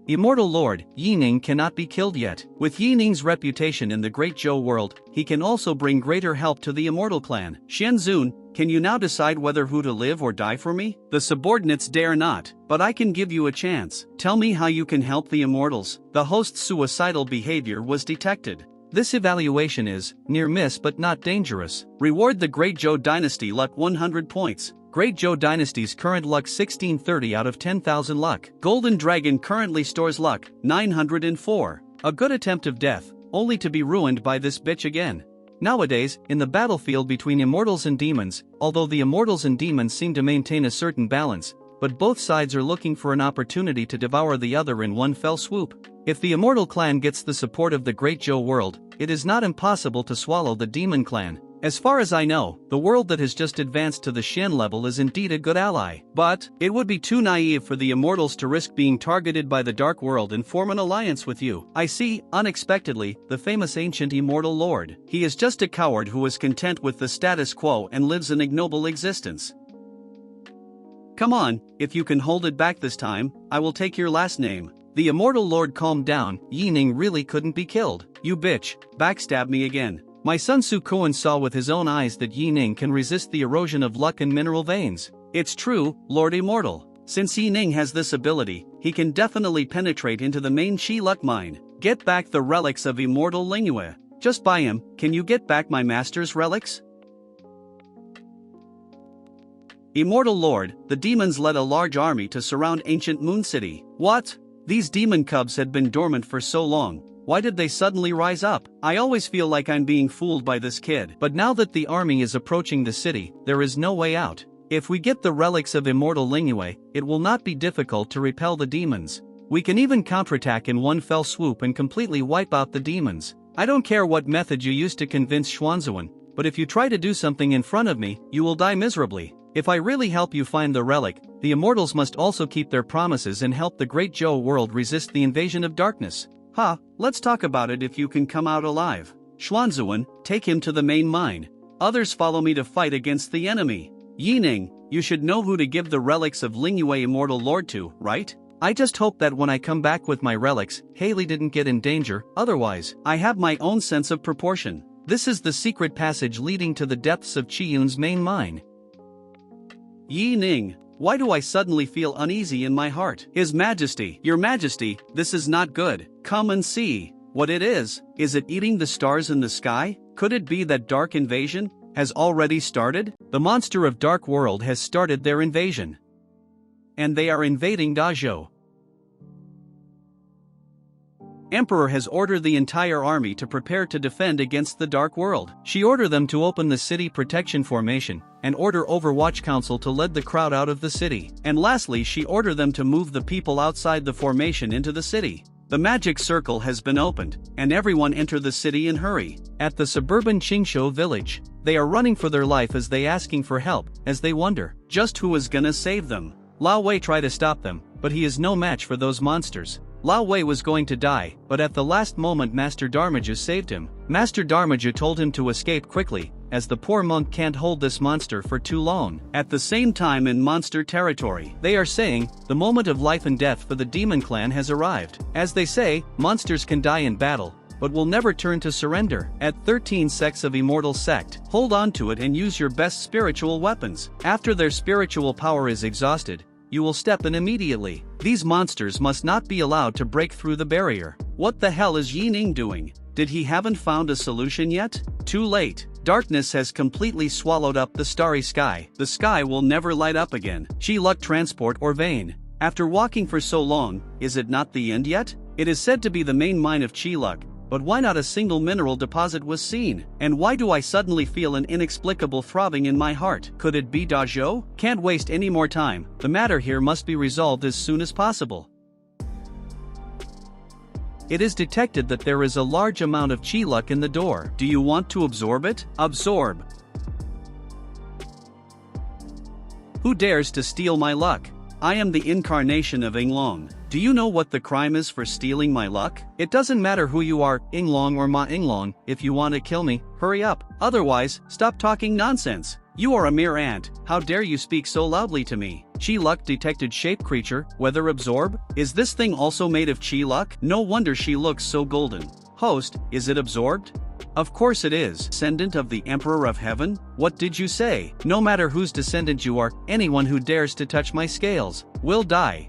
Immortal Lord, Yi Ning cannot be killed yet. With Yi Ning's reputation in the Great Zhou world, he can also bring greater help to the immortal clan. Xianzun, can you now decide whether who to live or die for me? The subordinates dare not, but I can give you a chance. Tell me how you can help the immortals. The host's suicidal behavior was detected. This evaluation is near miss but not dangerous. Reward the Great Zhou Dynasty luck 100 points. Great Zhou Dynasty's current luck 1630 out of 10,000 luck. Golden Dragon currently stores luck 904. A good attempt of death, only to be ruined by this bitch again. Nowadays, in the battlefield between immortals and demons, although the immortals and demons seem to maintain a certain balance, but both sides are looking for an opportunity to devour the other in one fell swoop. If the immortal clan gets the support of the Great Zhou world, it is not impossible to swallow the demon clan. As far as I know, the world that has just advanced to the Shen level is indeed a good ally. But, it would be too naive for the immortals to risk being targeted by the Dark World and form an alliance with you. I see, unexpectedly, the famous ancient immortal lord. He is just a coward who is content with the status quo and lives an ignoble existence. Come on, if you can hold it back this time, I will take your last name. The immortal lord calmed down. Yi Ning really couldn't be killed. You bitch, backstab me again. My son Su Kuan saw with his own eyes that Yi Ning can resist the erosion of luck and mineral veins. It's true, Lord Immortal. Since Yi Ning has this ability, he can definitely penetrate into the main Qi luck mine. Get back the relics of Immortal Lingyue. Just buy him. Can you get back my master's relics? Immortal Lord, the demons led a large army to surround ancient Moon City. What? These demon cubs had been dormant for so long. Why did they suddenly rise up? I always feel like I'm being fooled by this kid. But now that the army is approaching the city, there is no way out. If we get the relics of Immortal Lingyue, it will not be difficult to repel the demons. We can even counterattack in one fell swoop and completely wipe out the demons. I don't care what method you use to convince Xuanzuan, but if you try to do something in front of me, you will die miserably. If I really help you find the relic, the immortals must also keep their promises and help the Great Zhou world resist the invasion of darkness. Let's talk about it if you can come out alive. Xuanzuan, take him to the main mine. Others follow me to fight against the enemy. Yi Ning, you should know who to give the relics of Lingyue Immortal Lord to, right? I just hope that when I come back with my relics, Haley didn't get in danger, otherwise, I have my own sense of proportion. This is the secret passage leading to the depths of Qiyun's main mine. Yi Ning, why do I suddenly feel uneasy in my heart? His Majesty, Your Majesty, this is not good. Come and see. What it is it eating the stars in the sky? Could it be that dark invasion has already started? The monster of Dark World has started their invasion. And they are invading Dazhou. Emperor has ordered the entire army to prepare to defend against the Dark World. She ordered them to open the city protection formation, and order Overwatch Council to lead the crowd out of the city. And lastly, she ordered them to move the people outside the formation into the city. The magic circle has been opened, and everyone enter the city in hurry. At the suburban Qingshou village, they are running for their life as they asking for help, as they wonder just who is gonna save them. Lao Wei tried to stop them, but he is no match for those monsters. Lao Wei was going to die, but at the last moment Master Dharmaja saved him. Master Dharmaja told him to escape quickly, as the poor monk can't hold this monster for too long. At the same time in monster territory, they are saying, the moment of life and death for the demon clan has arrived. As they say, monsters can die in battle, but will never turn to surrender. At 13 sects of immortal sect, hold on to it and use your best spiritual weapons. After their spiritual power is exhausted, you will step in immediately. These monsters must not be allowed to break through the barrier. What the hell is Yi Ning doing? Did he haven't found a solution yet? Too late. Darkness has completely swallowed up the starry sky. The sky will never light up again. Chi luck transport or vein. After walking for so long, is it not the end yet? It is said to be the main mine of Chi luck, but why not a single mineral deposit was seen? And why do I suddenly feel an inexplicable throbbing in my heart? Could it be Dazhou? Can't waste any more time. The matter here must be resolved as soon as possible. It is detected that there is a large amount of chi luck in the door. Do you want to absorb it? Absorb. Who dares to steal my luck? I am the incarnation of Yinglong. Do you know what the crime is for stealing my luck? It doesn't matter who you are, Yinglong or Ma Yinglong. If you want to kill me, hurry up. Otherwise, stop talking nonsense. You are a mere ant. How dare you speak so loudly to me? Chi luck detected shape creature, weather absorb? Is this thing also made of chi luck? No wonder she looks so golden. Host, is it absorbed? Of course it is. Descendant of the Emperor of Heaven? What did you say? No matter whose descendant you are, anyone who dares to touch my scales will die.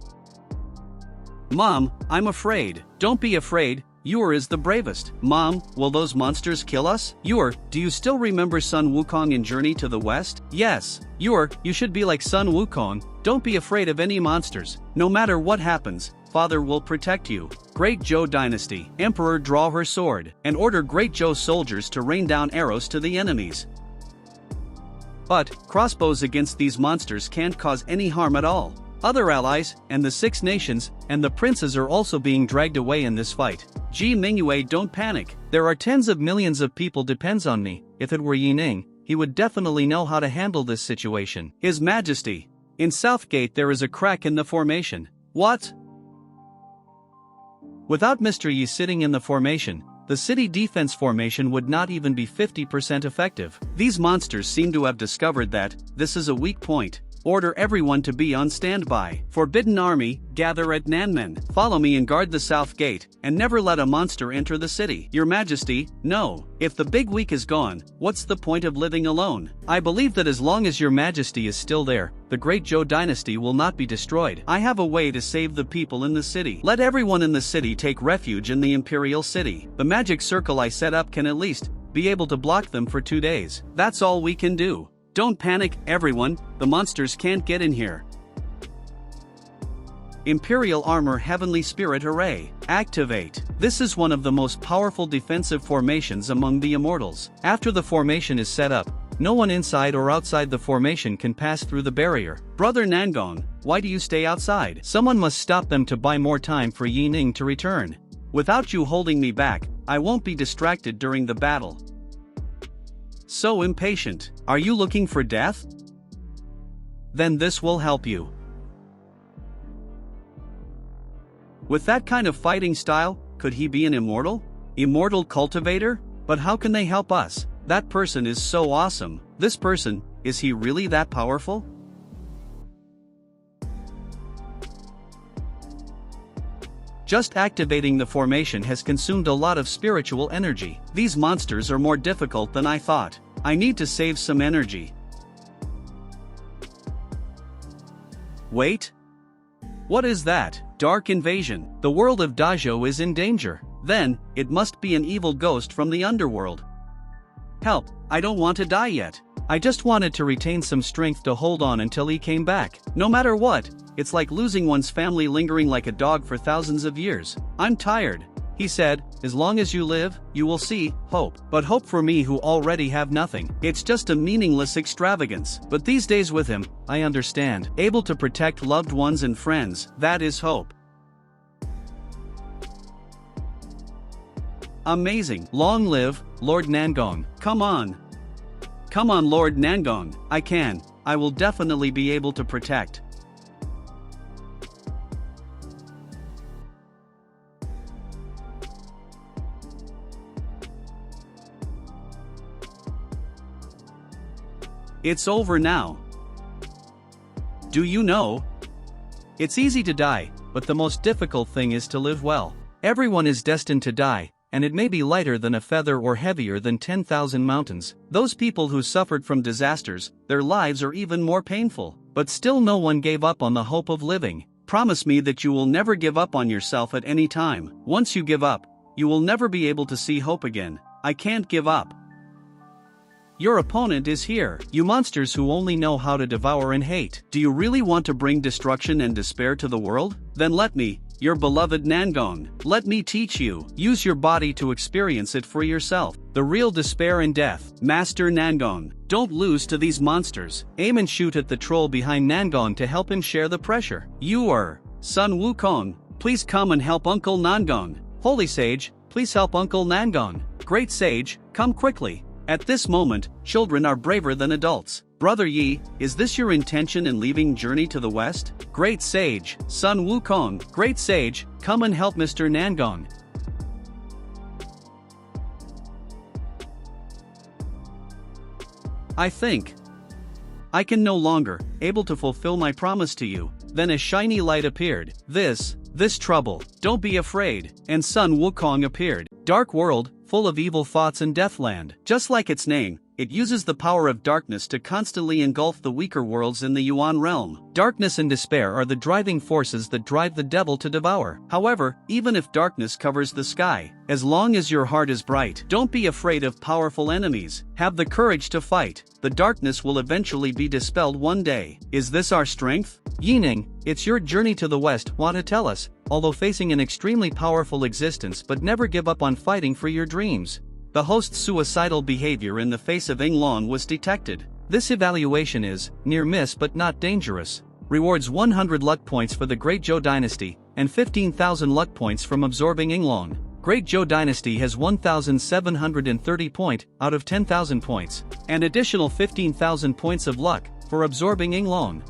Mom, I'm afraid. Don't be afraid. Yor is the bravest. Mom, will those monsters kill us? Yor, do you still remember Sun Wukong in Journey to the West? Yes. Yor, you should be like Sun Wukong. Don't be afraid of any monsters. No matter what happens, Father will protect you. Great Zhou Dynasty. Emperor draw her sword, and order Great Zhou soldiers to rain down arrows to the enemies. But, crossbows against these monsters can't cause any harm at all. Other allies, and the 6 nations, and the princes are also being dragged away in this fight. Ji Mingyue, don't panic. There are tens of millions of people depends on me. If it were Yi Ning, he would definitely know how to handle this situation. His Majesty. In Southgate there is a crack in the formation. What? Without Mr. Yi sitting in the formation, the city defense formation would not even be 50% effective. These monsters seem to have discovered that this is a weak point. Order everyone to be on standby. Forbidden Army, gather at Nanmen. Follow me and guard the south gate, and never let a monster enter the city. Your Majesty, no. If the big week is gone, what's the point of living alone? I believe that as long as your Majesty is still there, the Great Zhou Dynasty will not be destroyed. I have a way to save the people in the city. Let everyone in the city take refuge in the Imperial City. The magic circle I set up can at least be able to block them for 2 days. That's all we can do. Don't panic, everyone, the monsters can't get in here. Imperial Armor Heavenly Spirit Array. Activate. This is one of the most powerful defensive formations among the immortals. After the formation is set up, no one inside or outside the formation can pass through the barrier. Brother Nangong, why do you stay outside? Someone must stop them to buy more time for Yi Ning to return. Without you holding me back, I won't be distracted during the battle. So impatient. Are you looking for death? Then this will help you. With that kind of fighting style, could he be an immortal? Immortal cultivator? But how can they help us? That person is so awesome. This person, is he really that powerful? Just activating the formation has consumed a lot of spiritual energy. These monsters are more difficult than I thought. I need to save some energy. Wait. What is that? Dark invasion. The world of Dazhou is in danger. Then, it must be an evil ghost from the underworld. Help, I don't want to die yet. I just wanted to retain some strength to hold on until he came back. No matter what, it's like losing one's family lingering like a dog for thousands of years. I'm tired. He said, as long as you live, you will see hope. But hope for me who already have nothing. It's just a meaningless extravagance. But these days with him, I understand. Able to protect loved ones and friends, that is hope. Amazing. Long live, Lord Nangong. Come on. Come on, Lord Nangong. I can. I will definitely be able to protect. It's over now. Do you know? It's easy to die, but the most difficult thing is to live well. Everyone is destined to die, and it may be lighter than a feather or heavier than 10,000 mountains. Those people who suffered from disasters, their lives are even more painful, but still no one gave up on the hope of living. Promise me that you will never give up on yourself at any time. Once you give up, you will never be able to see hope again. I can't give up. Your opponent is here, you monsters who only know how to devour and hate. Do you really want to bring destruction and despair to the world? Then let me, your beloved Nangong, let me teach you. Use your body to experience it for yourself. The real despair and death. Master Nangong, don't lose to these monsters. Aim and shoot at the troll behind Nangong to help him share the pressure. You are Sun Wukong. Please come and help Uncle Nangong. Holy Sage, please help Uncle Nangong. Great Sage, come quickly. At this moment, children are braver than adults. Brother Yi, is this your intention in leaving journey to the west? Great Sage, Sun Wukong, Great Sage, come and help Mr. Nangong. I think I can no longer able to fulfill my promise to you. Then a shiny light appeared. This trouble, don't be afraid. And Sun Wukong appeared. Dark world, full of evil thoughts and deathland. Just like its name, it uses the power of darkness to constantly engulf the weaker worlds in the Yuan realm. Darkness and despair are the driving forces that drive the devil to devour. However, even if darkness covers the sky, as long as your heart is bright, don't be afraid of powerful enemies. Have the courage to fight. The darkness will eventually be dispelled one day. Is this our strength? Yining, it's your journey to the west. Want to tell us, although facing an extremely powerful existence but never give up on fighting for your dreams. The host's suicidal behavior in the face of Yinglong was detected. This evaluation is near miss but not dangerous. Rewards 100 luck points for the Great Zhou Dynasty, and 15,000 luck points from absorbing Yinglong. Great Zhou Dynasty has 1,730 point out of 10,000 points, and additional 15,000 points of luck for absorbing Yinglong.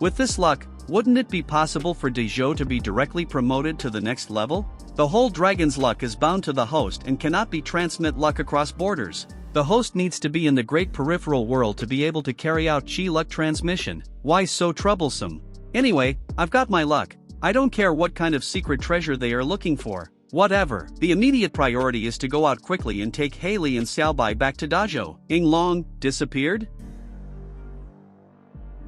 With this luck, wouldn't it be possible for Dezhou to be directly promoted to the next level? The whole dragon's luck is bound to the host and cannot be transmit luck across borders. The host needs to be in the great peripheral world to be able to carry out chi luck transmission. Why so troublesome? Anyway, I've got my luck. I don't care what kind of secret treasure they are looking for. Whatever. The immediate priority is to go out quickly and take Haley and Xiaobai back to Dazhou. Yinglong disappeared?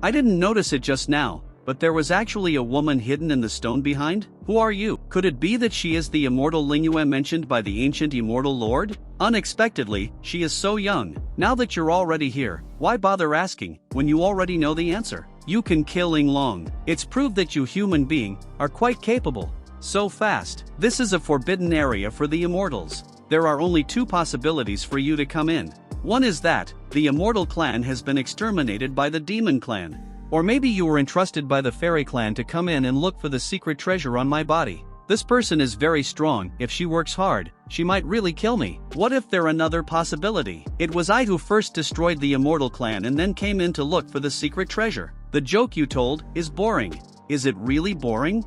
I didn't notice it just now, but there was actually a woman hidden in the stone behind. Who are you? Could it be that she is the immortal Lingyue mentioned by the ancient immortal lord? Unexpectedly, she is so young. Now that you're already here, why bother asking, when you already know the answer? You can kill Yinglong. It's proved that you human being are quite capable. So fast. This is a forbidden area for the immortals. There are only two possibilities for you to come in. One is that the immortal clan has been exterminated by the demon clan. Or maybe you were entrusted by the fairy clan to come in and look for the secret treasure on my body. This person is very strong. If she works hard, she might really kill me. What if there another possibility? It was I who first destroyed the immortal clan and then came in to look for the secret treasure. The joke you told is boring. Is it really boring?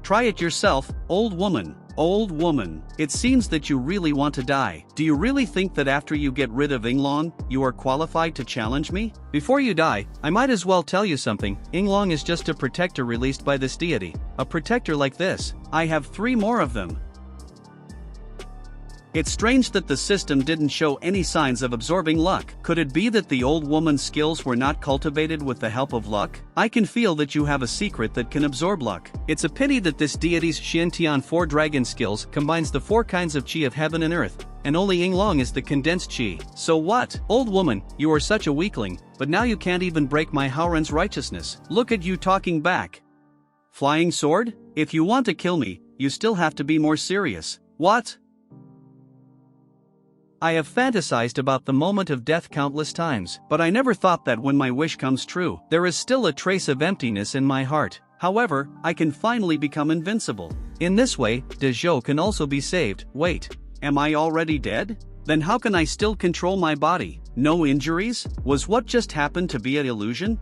Try it yourself, old woman. Old woman, it seems that you really want to die. Do you really think that after you get rid of Yinglong, you are qualified to challenge me? Before you die, I might as well tell you something. Yinglong is just a protector released by this deity. A protector like this. I have 3 more of them. It's strange that the system didn't show any signs of absorbing luck. Could it be that the old woman's skills were not cultivated with the help of luck? I can feel that you have a secret that can absorb luck. It's a pity that this deity's Xiantian 4 dragon skills combines the 4 kinds of qi of heaven and earth, and only Yinglong is the condensed qi. So what? Old woman, you are such a weakling, but now you can't even break my Hauren's righteousness. Look at you talking back. Flying sword? If you want to kill me, you still have to be more serious. What? I have fantasized about the moment of death countless times, but I never thought that when my wish comes true, there is still a trace of emptiness in my heart. However, I can finally become invincible. In this way, Dezhou can also be saved. Wait, am I already dead? Then how can I still control my body? No injuries? Was what just happened to be an illusion?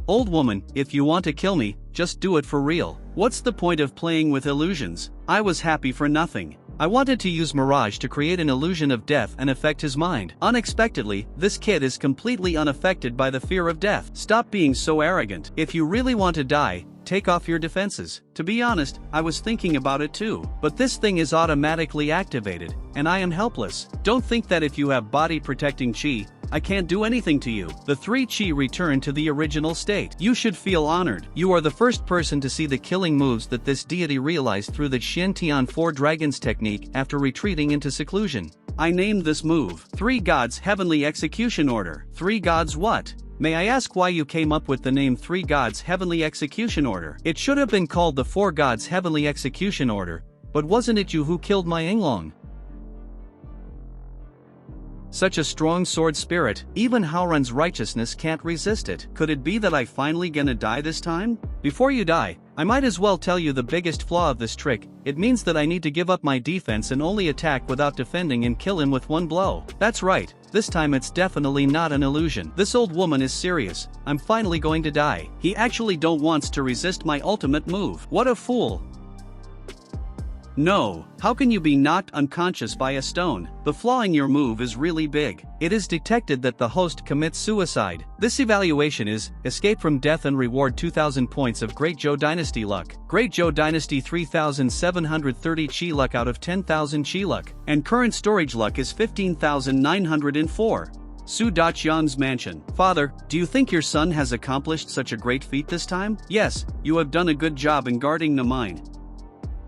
Old woman, if you want to kill me, just do it for real. What's the point of playing with illusions? I was happy for nothing. I wanted to use Mirage to create an illusion of death and affect his mind. Unexpectedly, this kid is completely unaffected by the fear of death. Stop being so arrogant. If you really want to die, take off your defenses. To be honest, I was thinking about it too. But this thing is automatically activated, and I am helpless. Don't think that if you have body protecting chi, I can't do anything to you. The 3 chi return to the original state. You should feel honored. You are the first person to see the killing moves that this deity realized through the Xiantian 4 Dragons technique after retreating into seclusion. I named this move 3 Gods Heavenly Execution Order. 3 Gods what? May I ask why you came up with the name 3 Gods Heavenly Execution Order? It should have been called the 4 Gods Heavenly Execution Order, but wasn't it you who killed my Yinglong? Such a strong sword spirit, even Haoran's righteousness can't resist it. Could it be that I finally gonna die this time? Before you die, I might as well tell you the biggest flaw of this trick. It means that I need to give up my defense and only attack without defending and kill him with 1 blow. That's right, this time it's definitely not an illusion. This old woman is serious. I'm finally going to die. He actually don't wants to resist my ultimate move. What a fool. No, how can you be knocked unconscious by a stone? The flaw in your move is really big. It is detected that the host commits suicide. This evaluation is, escape from death and reward 2,000 points of Great Zhou Dynasty luck. Great Zhou Dynasty 3,730 chi luck out of 10,000 chi luck. And current storage luck is 15,904. Su Daqian's mansion. Father, do you think your son has accomplished such a great feat this time? Yes, you have done a good job in guarding the mine.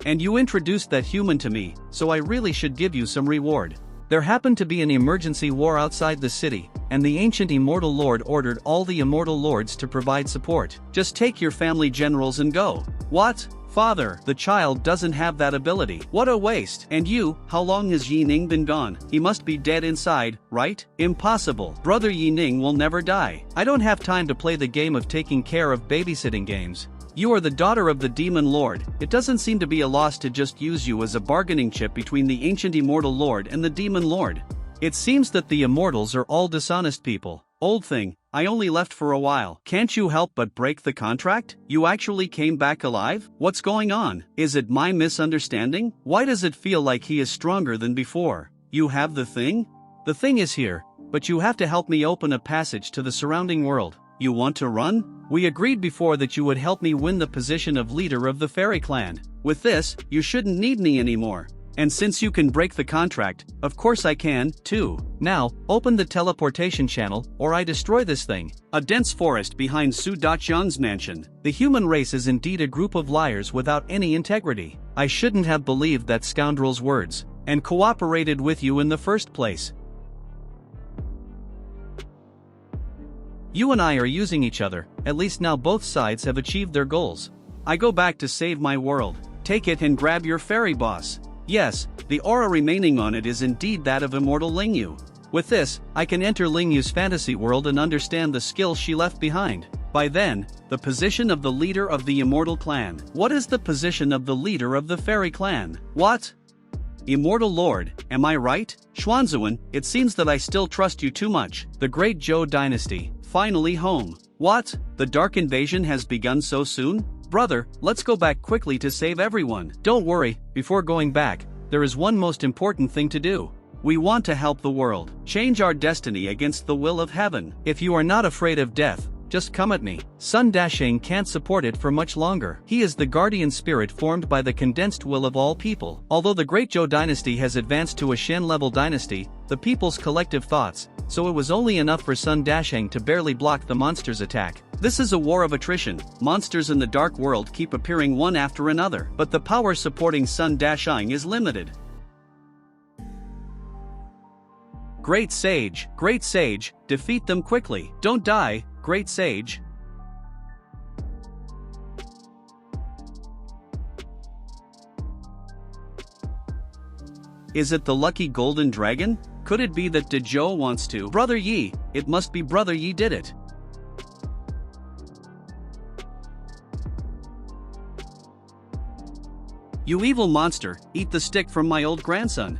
And you introduced that human to me, so I really should give you some reward. There happened to be an emergency war outside the city, and the ancient Immortal Lord ordered all the Immortal Lords to provide support. Just take your family generals and go. What? Father, the child doesn't have that ability. What a waste. And you, how long has Yining been gone? He must be dead inside, right? Impossible. Brother Yining will never die. I don't have time to play the game of taking care of babysitting games. You are the daughter of the Demon Lord. It doesn't seem to be a loss to just use you as a bargaining chip between the ancient Immortal Lord and the Demon Lord. It seems that the Immortals are all dishonest people. Old thing, I only left for a while. Can't you help but break the contract? You actually came back alive? What's going on? Is it my misunderstanding? Why does it feel like he is stronger than before? You have the thing? The thing is here, but you have to help me open a passage to the surrounding world. You want to run? We agreed before that you would help me win the position of leader of the fairy clan. With this, you shouldn't need me anymore. And since you can break the contract, of course I can, too. Now, open the teleportation channel, or I destroy this thing. A dense forest behind Su Daqian's mansion. The human race is indeed a group of liars without any integrity. I shouldn't have believed that scoundrel's words, and cooperated with you in the first place. You and I are using each other, at least now both sides have achieved their goals. I go back to save my world. Take it and grab your fairy boss. Yes, the aura remaining on it is indeed that of immortal Lingyu. With this, I can enter Lingyu's fantasy world and understand the skills she left behind. By then, the position of the leader of the immortal clan. What is the position of the leader of the fairy clan? What? Immortal Lord, am I right? Xuanzuan, it seems that I still trust you too much. The Great Zhou Dynasty. Finally home. What? The Dark Invasion has begun so soon? Brother, let's go back quickly to save everyone. Don't worry, before going back, there is one most important thing to do. We want to help the world, change our destiny against the will of heaven. If you are not afraid of death, just come at me. Sun Dasheng can't support it for much longer. He is the guardian spirit formed by the condensed will of all people. Although the Great Zhou Dynasty has advanced to a Shen-level dynasty, the people's collective thoughts, so it was only enough for Sun Dasheng to barely block the monster's attack. This is a war of attrition. Monsters in the dark world keep appearing one after another, but the power supporting Sun Dasheng is limited. Great Sage, defeat them quickly. Don't die, Great Sage. Is it the lucky golden dragon? Could it be that Dezhou wants to? Brother Yi, it must be Brother Yi did it. You evil monster, eat the stick from my old grandson.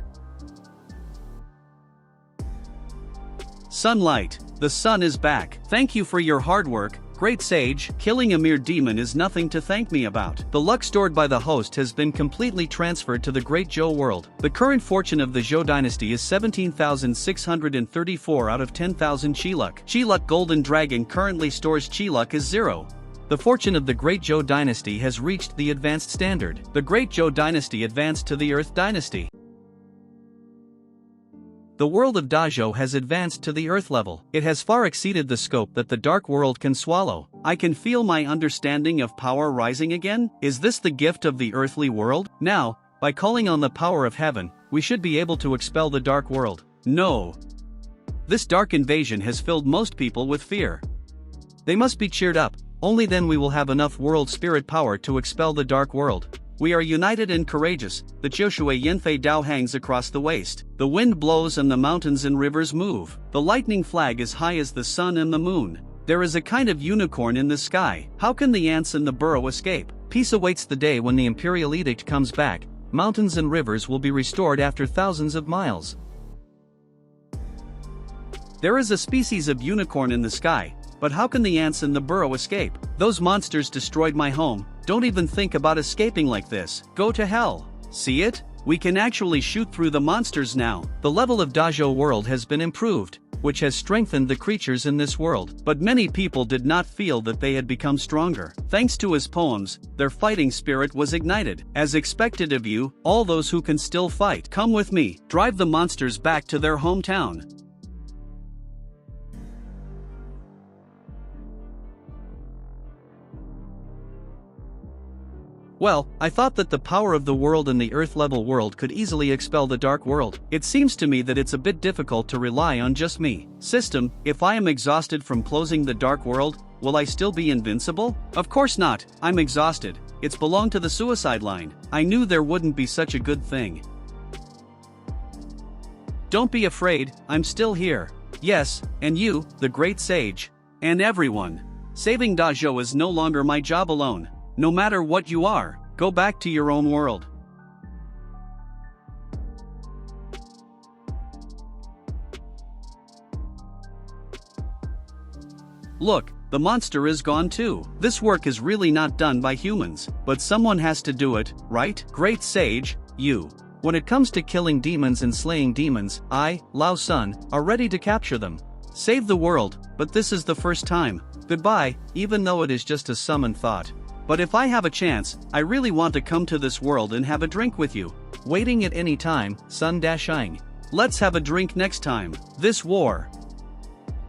Sunlight, the sun is back. Thank you for your hard work, great sage. Killing a mere demon is nothing to thank me about. The luck stored by the host has been completely transferred to the Great Zhou world. The current fortune of the Zhou dynasty is 17,634 out of 10,000 chi luck. Chi luck golden dragon currently stores chi luck as 0. The fortune of the Great Zhou dynasty has reached the advanced standard. The Great Zhou dynasty advanced to the Earth dynasty. The world of Dazhou has advanced to the Earth level. It has far exceeded the scope that the Dark World can swallow. I can feel my understanding of power rising again. Is this the gift of the earthly world? Now, by calling on the power of heaven, we should be able to expel the Dark World. No. This dark invasion has filled most people with fear. They must be cheered up, only then we will have enough world spirit power to expel the Dark World. We are united and courageous, the Jiushui Yanfei Dao hangs across the waste. The wind blows and the mountains and rivers move. The lightning flag is high as the sun and the moon. There is a kind of unicorn in the sky. How can the ants in the burrow escape? Peace awaits the day when the imperial edict comes back. Mountains and rivers will be restored after thousands of miles. There is a species of unicorn in the sky, but how can the ants in the burrow escape? Those monsters destroyed my home. Don't even think about escaping like this. Go to hell. See it? We can actually shoot through the monsters now. The level of Dazhou world has been improved, which has strengthened the creatures in this world. But many people did not feel that they had become stronger. Thanks to his poems, their fighting spirit was ignited. As expected of you, all those who can still fight, come with me. Drive the monsters back to their hometown. Well, I thought that the power of the world and the Earth-level world could easily expel the Dark World. It seems to me that it's a bit difficult to rely on just me. System, if I am exhausted from closing the Dark World, will I still be invincible? Of course not, I'm exhausted. It's belonged to the suicide line. I knew there wouldn't be such a good thing. Don't be afraid, I'm still here. Yes, and you, the great sage. And everyone. Saving Dazhou is no longer my job alone. No matter what you are, go back to your own world. Look, the monster is gone too. This work is really not done by humans, but someone has to do it, right? Great sage, you. When it comes to killing demons and slaying demons, I, Lao Sun, are ready to capture them. Save the world, but this is the first time. Goodbye, even though it is just a summoned thought. But if I have a chance, I really want to come to this world and have a drink with you. Waiting at any time, Sun Dashing. Let's have a drink next time. This war.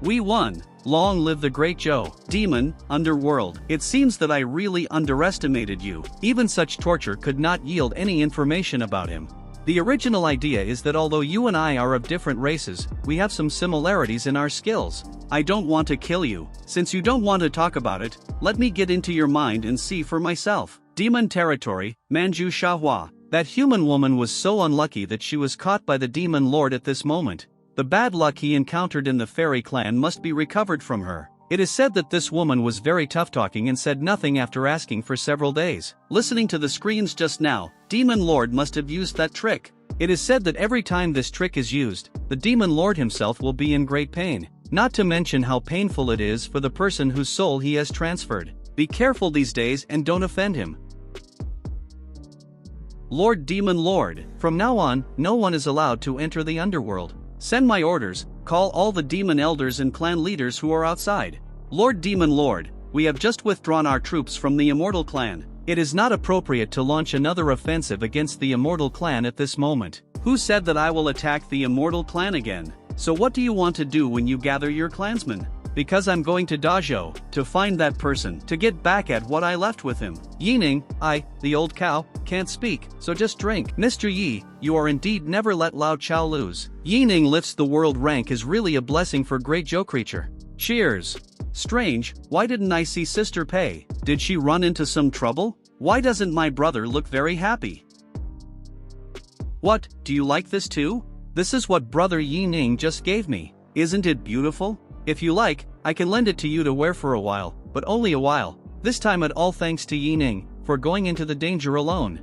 We won. Long live the Great Zhou. Demon, underworld. It seems that I really underestimated you. Even such torture could not yield any information about him. The original idea is that although you and I are of different races, we have some similarities in our skills. I don't want to kill you. Since you don't want to talk about it, let me get into your mind and see for myself. Demon territory, Manju Shahua. That human woman was so unlucky that she was caught by the demon lord at this moment. The bad luck he encountered in the fairy clan must be recovered from her. It is said that this woman was very tough-talking and said nothing after asking for several days. Listening to the screams just now, Demon Lord must have used that trick. It is said that every time this trick is used, the Demon Lord himself will be in great pain. Not to mention how painful it is for the person whose soul he has transferred. Be careful these days and don't offend him. Lord Demon Lord, from now on, no one is allowed to enter the underworld. Send my orders, call all the demon elders and clan leaders who are outside. Lord Demon Lord, we have just withdrawn our troops from the Immortal Clan. It is not appropriate to launch another offensive against the Immortal Clan at this moment. Who said that I will attack the Immortal Clan again? So what do you want to do when you gather your clansmen? Because I'm going to Dazhou, to find that person, to get back at what I left with him. Yining, the old cow, can't speak, so just drink. Mr. Yi, you are indeed never let Lao Chao lose. Yining lifts the world rank is really a blessing for Great Zhou creature. Cheers. Strange, why didn't I see Sister Pei? Did she run into some trouble? Why doesn't my brother look very happy? What, do you like this too? This is what Brother Yi-Ning just gave me. Isn't it beautiful? If you like, I can lend it to you to wear for a while, but only a while. This time at all thanks to Yi-Ning, for going into the danger alone.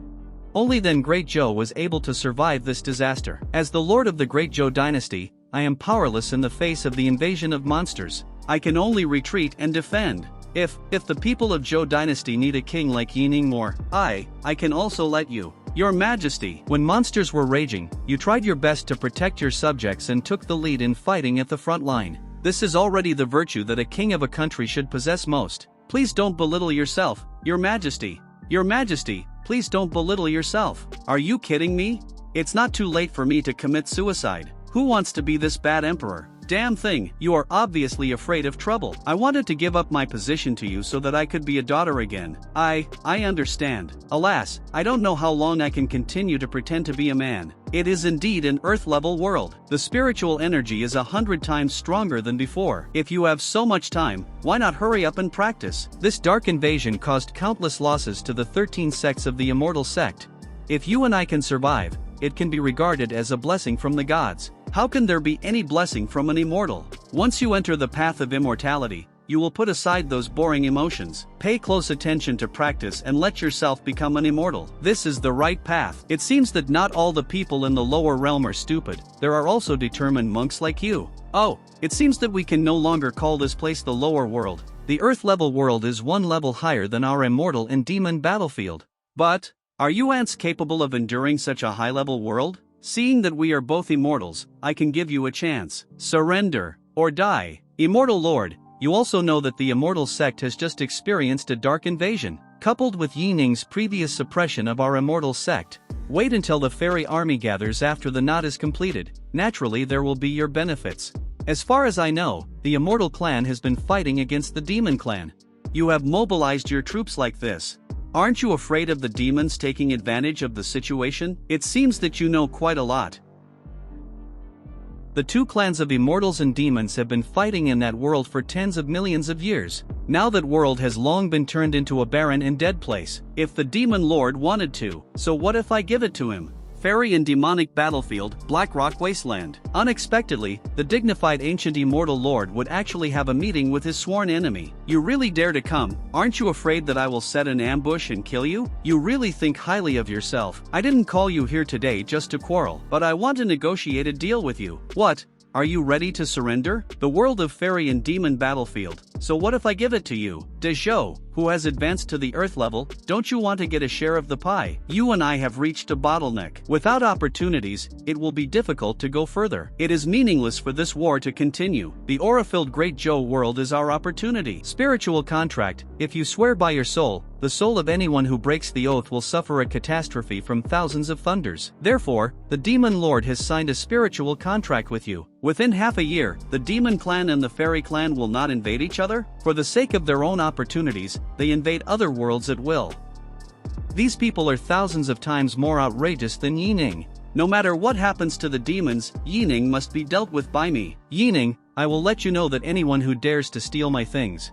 Only then Great Zhou was able to survive this disaster. As the lord of the Great Zhou dynasty, I am powerless in the face of the invasion of monsters. I can only retreat and defend. If the people of Zhou dynasty need a king like Yi-Ning more, I can also let you. Your Majesty. When monsters were raging, you tried your best to protect your subjects and took the lead in fighting at the front line. This is already the virtue that a king of a country should possess most. Please don't belittle yourself, Your Majesty. Your Majesty, please don't belittle yourself. Are you kidding me? It's not too late for me to commit suicide. Who wants to be this bad emperor? Damn thing, you are obviously afraid of trouble. I wanted to give up my position to you so that I could be a daughter again. I understand. Alas, I don't know how long I can continue to pretend to be a man. It is indeed an earth-level world. The spiritual energy is 100 times stronger than before. If you have so much time, why not hurry up and practice? This dark invasion caused countless losses to the 13 sects of the immortal sect. If you and I can survive, it can be regarded as a blessing from the gods. How can there be any blessing from an immortal? Once you enter the path of immortality, you will put aside those boring emotions. Pay close attention to practice and let yourself become an immortal. This is the right path. It seems that not all the people in the lower realm are stupid. There are also determined monks like you. Oh, it seems that we can no longer call this place the lower world. The earth-level world is one level higher than our immortal and demon battlefield. But, are you ants capable of enduring such a high-level world? Seeing that we are both immortals, I can give you a chance. Surrender, or die. Immortal Lord, you also know that the immortal sect has just experienced a dark invasion, coupled with Yi-Ning's previous suppression of our immortal sect. Wait until the fairy army gathers after the knot is completed. Naturally there will be your benefits. As far as I know, the immortal clan has been fighting against the demon clan. You have mobilized your troops like this. Aren't you afraid of the demons taking advantage of the situation? It seems that you know quite a lot. The two clans of immortals and demons have been fighting in that world for tens of millions of years. Now that world has long been turned into a barren and dead place. If the demon lord wanted to, so what if I give it to him? Fairy and demonic battlefield, Black Rock Wasteland. Unexpectedly, the dignified ancient immortal lord would actually have a meeting with his sworn enemy. You really dare to come? Aren't you afraid that I will set an ambush and kill you? You really think highly of yourself. I didn't call you here today just to quarrel, but I want to negotiate a deal with you. What? Are you ready to surrender? The world of fairy and demon battlefield. So what if I give it to you? Dezhou, who has advanced to the earth level, don't you want to get a share of the pie? You and I have reached a bottleneck. Without opportunities, it will be difficult to go further. It is meaningless for this war to continue. The aura-filled Great Zhou world is our opportunity. Spiritual contract. If you swear by your soul, the soul of anyone who breaks the oath will suffer a catastrophe from thousands of thunders. Therefore, the demon lord has signed a spiritual contract with you. Within half a year, the demon clan and the fairy clan will not invade each other. For the sake of their own opportunities, they invade other worlds at will. These people are thousands of times more outrageous than Yi-Ning. No matter what happens to the demons, Yi-Ning must be dealt with by me. Yi-Ning, I will let you know that anyone who dares to steal my things.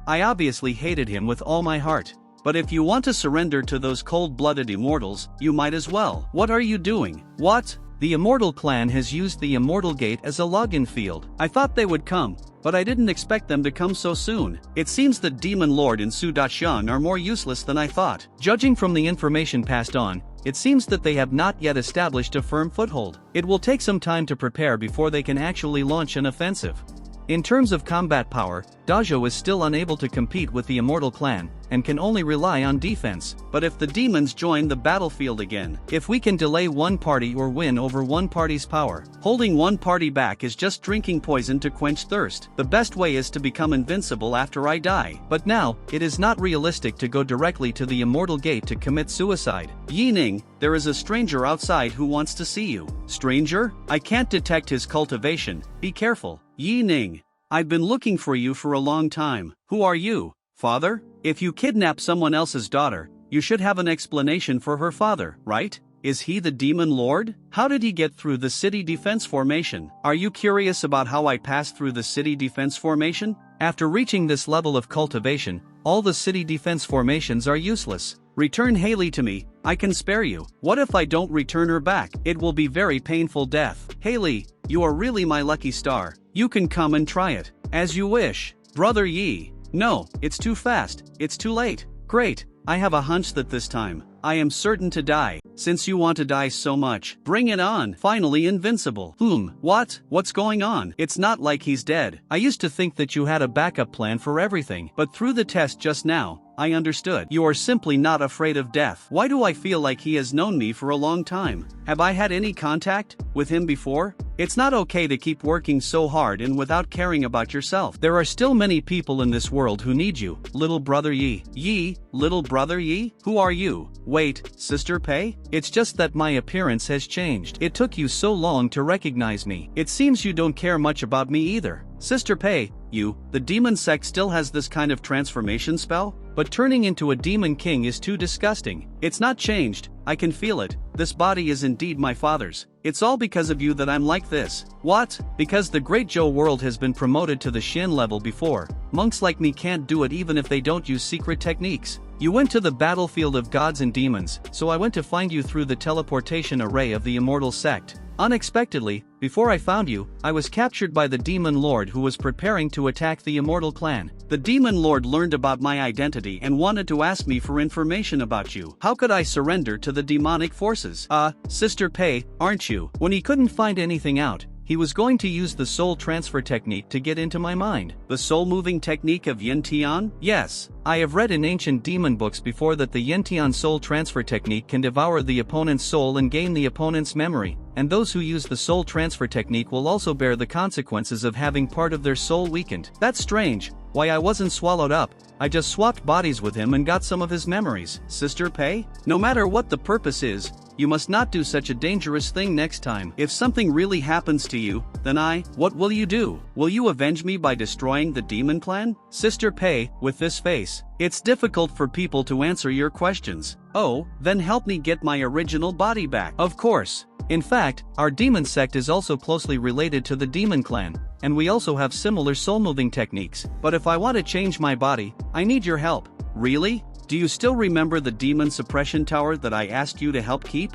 I obviously hated him with all my heart. But if you want to surrender to those cold-blooded immortals, you might as well. What are you doing? What? The immortal clan has used the immortal gate as a login field. I thought they would come, but I didn't expect them to come so soon. It seems that Demon Lord and Su Daxiang are more useless than I thought. Judging from the information passed on, it seems that they have not yet established a firm foothold. It will take some time to prepare before they can actually launch an offensive. In terms of combat power, Dezhou is still unable to compete with the Immortal Clan, and can only rely on defense. But if the demons join the battlefield again, if we can delay one party or win over one party's power, holding one party back is just drinking poison to quench thirst. The best way is to become invincible after I die. But now, it is not realistic to go directly to the Immortal Gate to commit suicide. Yi-Ning, there is a stranger outside who wants to see you. Stranger? I can't detect his cultivation. Be careful. Yi-Ning, I've been looking for you for a long time. Who are you, father? If you kidnap someone else's daughter, you should have an explanation for her father, right? Is he the demon lord? How did he get through the city defense formation? Are you curious about how I passed through the city defense formation? After reaching this level of cultivation, all the city defense formations are useless. Return Haley to me, I can spare you. What if I don't return her back? It will be very painful death. Haley, you are really my lucky star. You can come and try it. As you wish. Brother Yi. No, it's too fast, it's too late. Great, I have a hunch that this time, I am certain to die. Since you want to die so much, bring it on. Finally invincible. What? What's going on? It's not like he's dead. I used to think that you had a backup plan for everything, but through the test just now, I understood. You are simply not afraid of death. Why do I feel like he has known me for a long time? Have I had any contact with him before? It's not okay to keep working so hard and without caring about yourself. There are still many people in this world who need you. Little brother Yi. Yi, little brother Yi? Who are you? Wait, Sister Pei? It's just that my appearance has changed. It took you so long to recognize me. It seems you don't care much about me either. Sister Pei, the demon sect still has this kind of transformation spell? But turning into a demon king is too disgusting. It's not changed, I can feel it. This body is indeed my father's. It's all because of you that I'm like this. What? Because the Great Zhou world has been promoted to the Xin level before. Monks like me can't do it even if they don't use secret techniques. You went to the battlefield of gods and demons, so I went to find you through the teleportation array of the immortal sect. Unexpectedly, before I found you, I was captured by the demon lord who was preparing to attack the immortal clan. The demon lord learned about my identity and wanted to ask me for information about you. How could I surrender to the demonic forces? Sister Pei, aren't you? When he couldn't find anything out, he was going to use the soul transfer technique to get into my mind. The soul-moving technique of Yin Tian? Yes. I have read in ancient demon books before that the Yin Tian soul transfer technique can devour the opponent's soul and gain the opponent's memory, and those who use the soul transfer technique will also bear the consequences of having part of their soul weakened. That's strange. Why I wasn't swallowed up, I just swapped bodies with him and got some of his memories. Sister Pei? No matter what the purpose is, you must not do such a dangerous thing next time. If something really happens to you, then what will you do? Will you avenge me by destroying the demon clan? Sister Pei, with this face, it's difficult for people to answer your questions. Oh, then help me get my original body back. Of course. In fact, our demon sect is also closely related to the demon clan, and we also have similar soul-moving techniques. But if I want to change my body, I need your help. Really? Do you still remember the demon suppression tower that I asked you to help keep?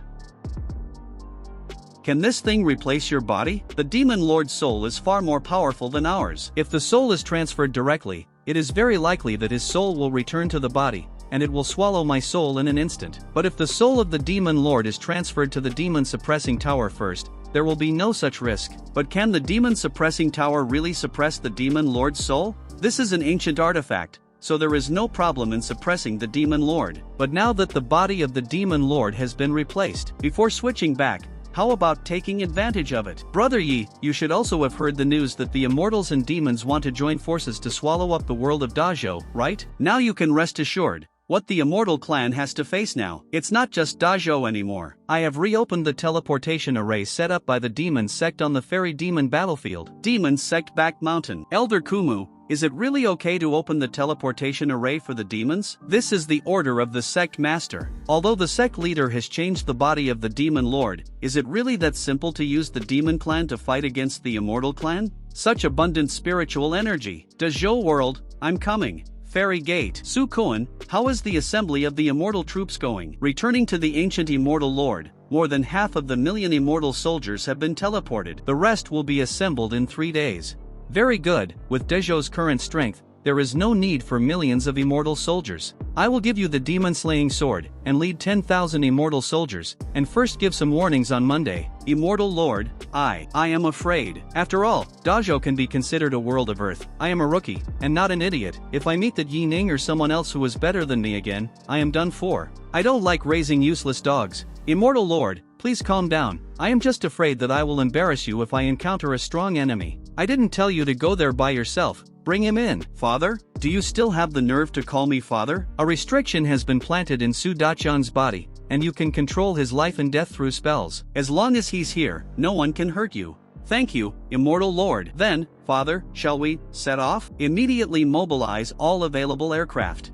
Can this thing replace your body? The demon lord's soul is far more powerful than ours. If the soul is transferred directly, it is very likely that his soul will return to the body, and it will swallow my soul in an instant. But if the soul of the demon lord is transferred to the demon suppressing tower first, there will be no such risk. But can the demon suppressing tower really suppress the demon lord's soul? This is an ancient artifact, so there is no problem in suppressing the demon lord. But now that the body of the demon lord has been replaced, before switching back, how about taking advantage of it? Brother Yi, you should also have heard the news that the immortals and demons want to join forces to swallow up the world of Dazhou, right? Now you can rest assured. What the immortal clan has to face now, it's not just Dazhou anymore. I have reopened the teleportation array set up by the demon sect on the fairy demon battlefield. Demon sect back mountain. Elder Kumu, is it really okay to open the teleportation array for the demons? This is the order of the sect master. Although the sect leader has changed the body of the demon lord, is it really that simple to use the demon clan to fight against the immortal clan? Such abundant spiritual energy. Dazhou world, I'm coming. Fairy Gate. Su Kuan, how is the assembly of the immortal troops going? Returning to the ancient immortal lord, more than half of the million immortal soldiers have been teleported. The rest will be assembled in 3 days. Very good, with Dezhou's current strength, there is no need for millions of immortal soldiers. I will give you the demon-slaying sword, and lead 10,000 immortal soldiers, and first give some warnings on Monday. Immortal Lord, I am afraid. After all, Dazhou can be considered a world of earth. I am a rookie, and not an idiot. If I meet that Yi Ning or someone else who is better than me again, I am done for. I don't like raising useless dogs. Immortal Lord, please calm down. I am just afraid that I will embarrass you if I encounter a strong enemy. I didn't tell you to go there by yourself. Bring him in. Father? Do you still have the nerve to call me father? A restriction has been planted in Su Dachan's body, and you can control his life and death through spells. As long as he's here, no one can hurt you. Thank you, Immortal Lord. Then, Father, shall we set off? Immediately mobilize all available aircraft.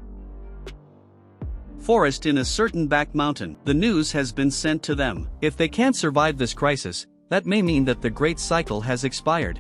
Forest in a certain back mountain. The news has been sent to them. If they can't survive this crisis, that may mean that the great cycle has expired.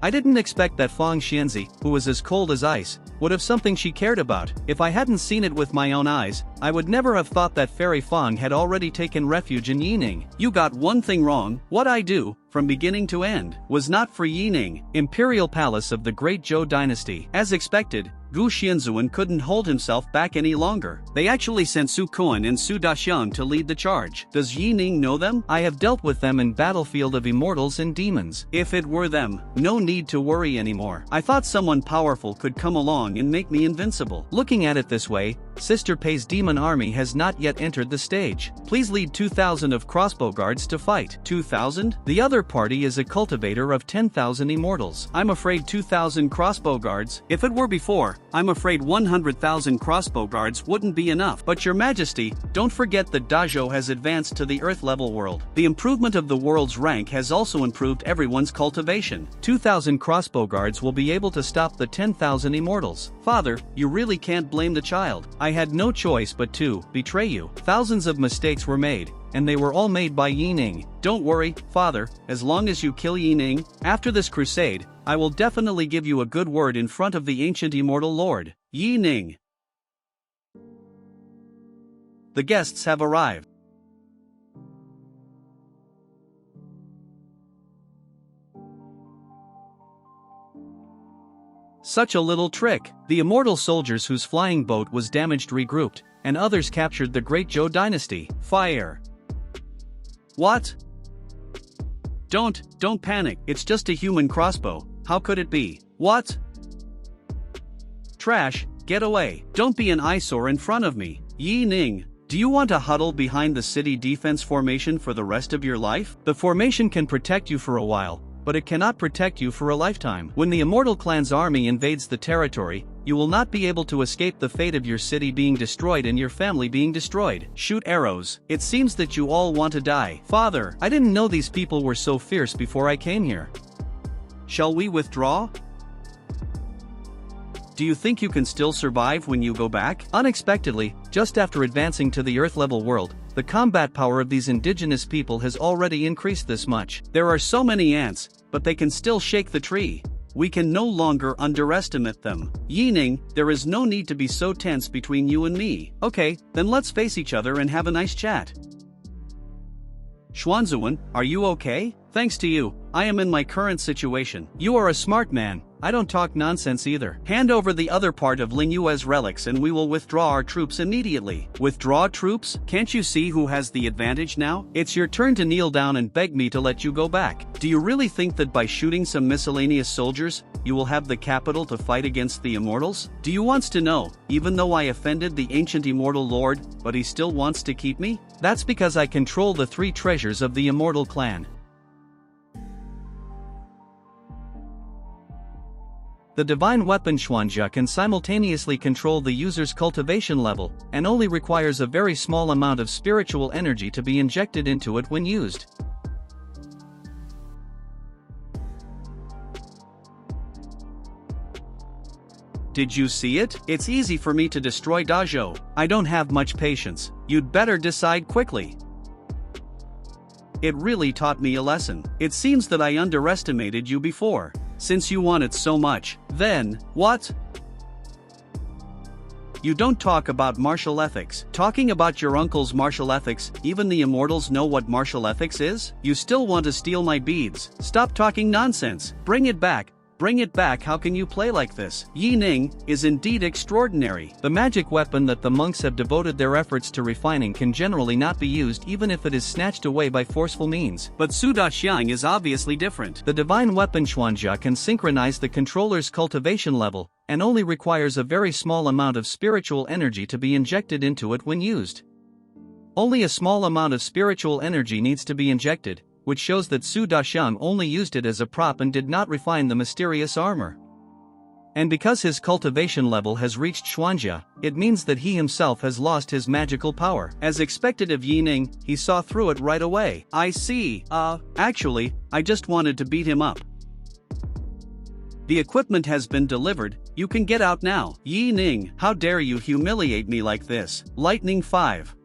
I didn't expect that Fang Xianzi, who was as cold as ice, would have something she cared about. If I hadn't seen it with my own eyes, I would never have thought that Fairy Fang had already taken refuge in Yining. You got one thing wrong. What I do, from beginning to end, was not for Yining. Imperial Palace of the Great Zhou Dynasty. As expected, Gu Xianzuan couldn't hold himself back any longer. They actually sent Su Kuan and Su Daxiang to lead the charge. Does Yining know them? I have dealt with them in Battlefield of Immortals and Demons. If it were them, no need to worry anymore. I thought someone powerful could come along and make me invincible. Looking at it this way, Sister Pei's demon army has not yet entered the stage. Please lead 2,000 of crossbow guards to fight. 2,000? The other party is a cultivator of 10,000 immortals. I'm afraid 2,000 crossbow guards. If it were before, I'm afraid 100,000 crossbow guards wouldn't be enough. But your majesty, don't forget that Dazhou has advanced to the earth-level world. The improvement of the world's rank has also improved everyone's cultivation. 2,000 crossbow guards will be able to stop the 10,000 immortals. Father, you really can't blame the child. I had no choice but to betray you. Thousands of mistakes were made, and they were all made by Yining. Don't worry, father, as long as you kill Yining, after this crusade, I will definitely give you a good word in front of the ancient immortal lord, Yining. The guests have arrived. Such a little trick. The immortal soldiers whose flying boat was damaged regrouped, and others captured the Great Zhou Dynasty. Fire. What? Don't panic, it's just a human crossbow. How could it be? What? Trash, get away. Don't be an eyesore in front of me. Yining, do you want to huddle behind the city defense formation for the rest of your life? The formation can protect you for a while, but it cannot protect you for a lifetime. When the Immortal Clan's army invades the territory, you will not be able to escape the fate of your city being destroyed and your family being destroyed. Shoot arrows. It seems that you all want to die. Father, I didn't know these people were so fierce before I came here. Shall we withdraw? Do you think you can still survive when you go back? Unexpectedly, just after advancing to the Earth-level world, the combat power of these indigenous people has already increased this much. There are so many ants, but they can still shake the tree. We can no longer underestimate them. Yining, there is no need to be so tense between you and me. Okay, then let's face each other and have a nice chat. Xuanzuan, are you okay? Thanks to you, I am in my current situation. You are a smart man. I don't talk nonsense either. Hand over the other part of Lingyue's relics and we will withdraw our troops immediately. Withdraw troops? Can't you see who has the advantage now? It's your turn to kneel down and beg me to let you go back. Do you really think that by shooting some miscellaneous soldiers, you will have the capital to fight against the immortals? Do you want to know, even though I offended the ancient immortal lord, but he still wants to keep me? That's because I control the 3 treasures of the Immortal Clan. The divine weapon Xuanjia can simultaneously control the user's cultivation level, and only requires a very small amount of spiritual energy to be injected into it when used. Did you see it? It's easy for me to destroy Dazhou. I don't have much patience. You'd better decide quickly. It really taught me a lesson. It seems that I underestimated you before. Since you want it so much, then, what? You don't talk about martial ethics. Talking about your uncle's martial ethics, even the immortals know what martial ethics is? You still want to steal my beads. Stop talking nonsense. Bring it back. Bring it back. How can you play like this? Yining is indeed extraordinary. The magic weapon that the monks have devoted their efforts to refining can generally not be used even if it is snatched away by forceful means. But Su Daxiang is obviously different. The divine weapon Xuanjia can synchronize the controller's cultivation level, and only requires a very small amount of spiritual energy to be injected into it when used. Only a small amount of spiritual energy needs to be injected, which shows that Su Daxiang only used it as a prop and did not refine the mysterious armor. And because his cultivation level has reached Xuanjia, it means that he himself has lost his magical power. As expected of Yining, he saw through it right away. I see. Actually, I just wanted to beat him up. The equipment has been delivered, you can get out now. Yining, how dare you humiliate me like this? Lightning 5.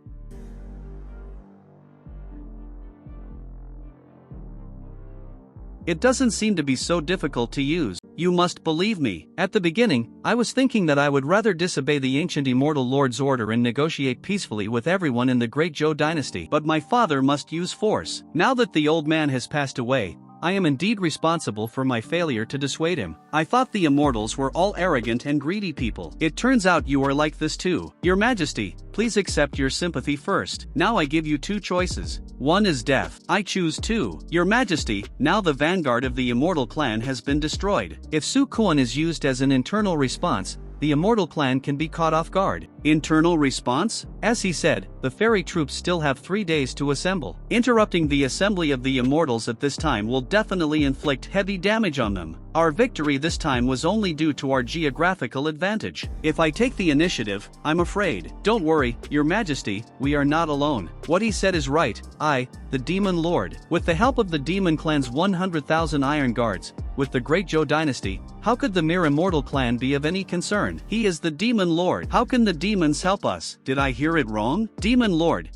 It doesn't seem to be so difficult to use. you must believe me. At the beginning, I was thinking that I would rather disobey the ancient immortal lord's order and negotiate peacefully with everyone in the Great Zhou dynasty. But my father must use force. Now that the old man has passed away, I am indeed responsible for my failure to dissuade him. I thought the immortals were all arrogant and greedy people. It turns out you are like this too. Your Majesty, please accept your sympathy first. Now I give you two choices. One is death. I choose two. Your Majesty, now the vanguard of the immortal clan has been destroyed. If Su Kuan is used as an internal response, the immortal clan can be caught off guard. Internal response? As he said, the fairy troops still have 3 days to assemble. Interrupting the assembly of the immortals at this time will definitely inflict heavy damage on them. Our victory this time was only due to our geographical advantage. If I take the initiative, I'm afraid. Don't worry, Your Majesty, we are not alone. What he said is right. I, the Demon Lord, with the help of the Demon Clan's 100,000 Iron Guards, with the Great Zhou dynasty, how could the mere immortal clan be of any concern? He is the Demon Lord. How can the demons help us? Did I hear it wrong? Demon Lord,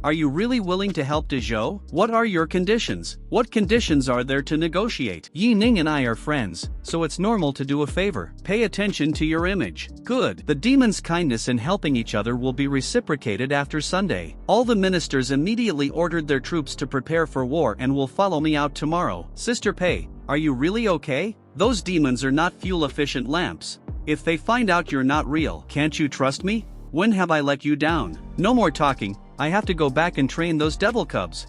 are you really willing to help de Zhou? What are your conditions? What conditions are there to negotiate? Yi Ning and I are friends, so it's normal to do a favor. Pay attention to your image. Good. The demons' kindness in helping each other will be reciprocated after Sunday. All the ministers immediately ordered their troops to prepare for war and will follow me out tomorrow. Sister Pei, are you really okay? Those demons are not fuel-efficient lamps. If they find out you're not real, can't you trust me? When have I let you down? No more talking, I have to go back and train those devil cubs.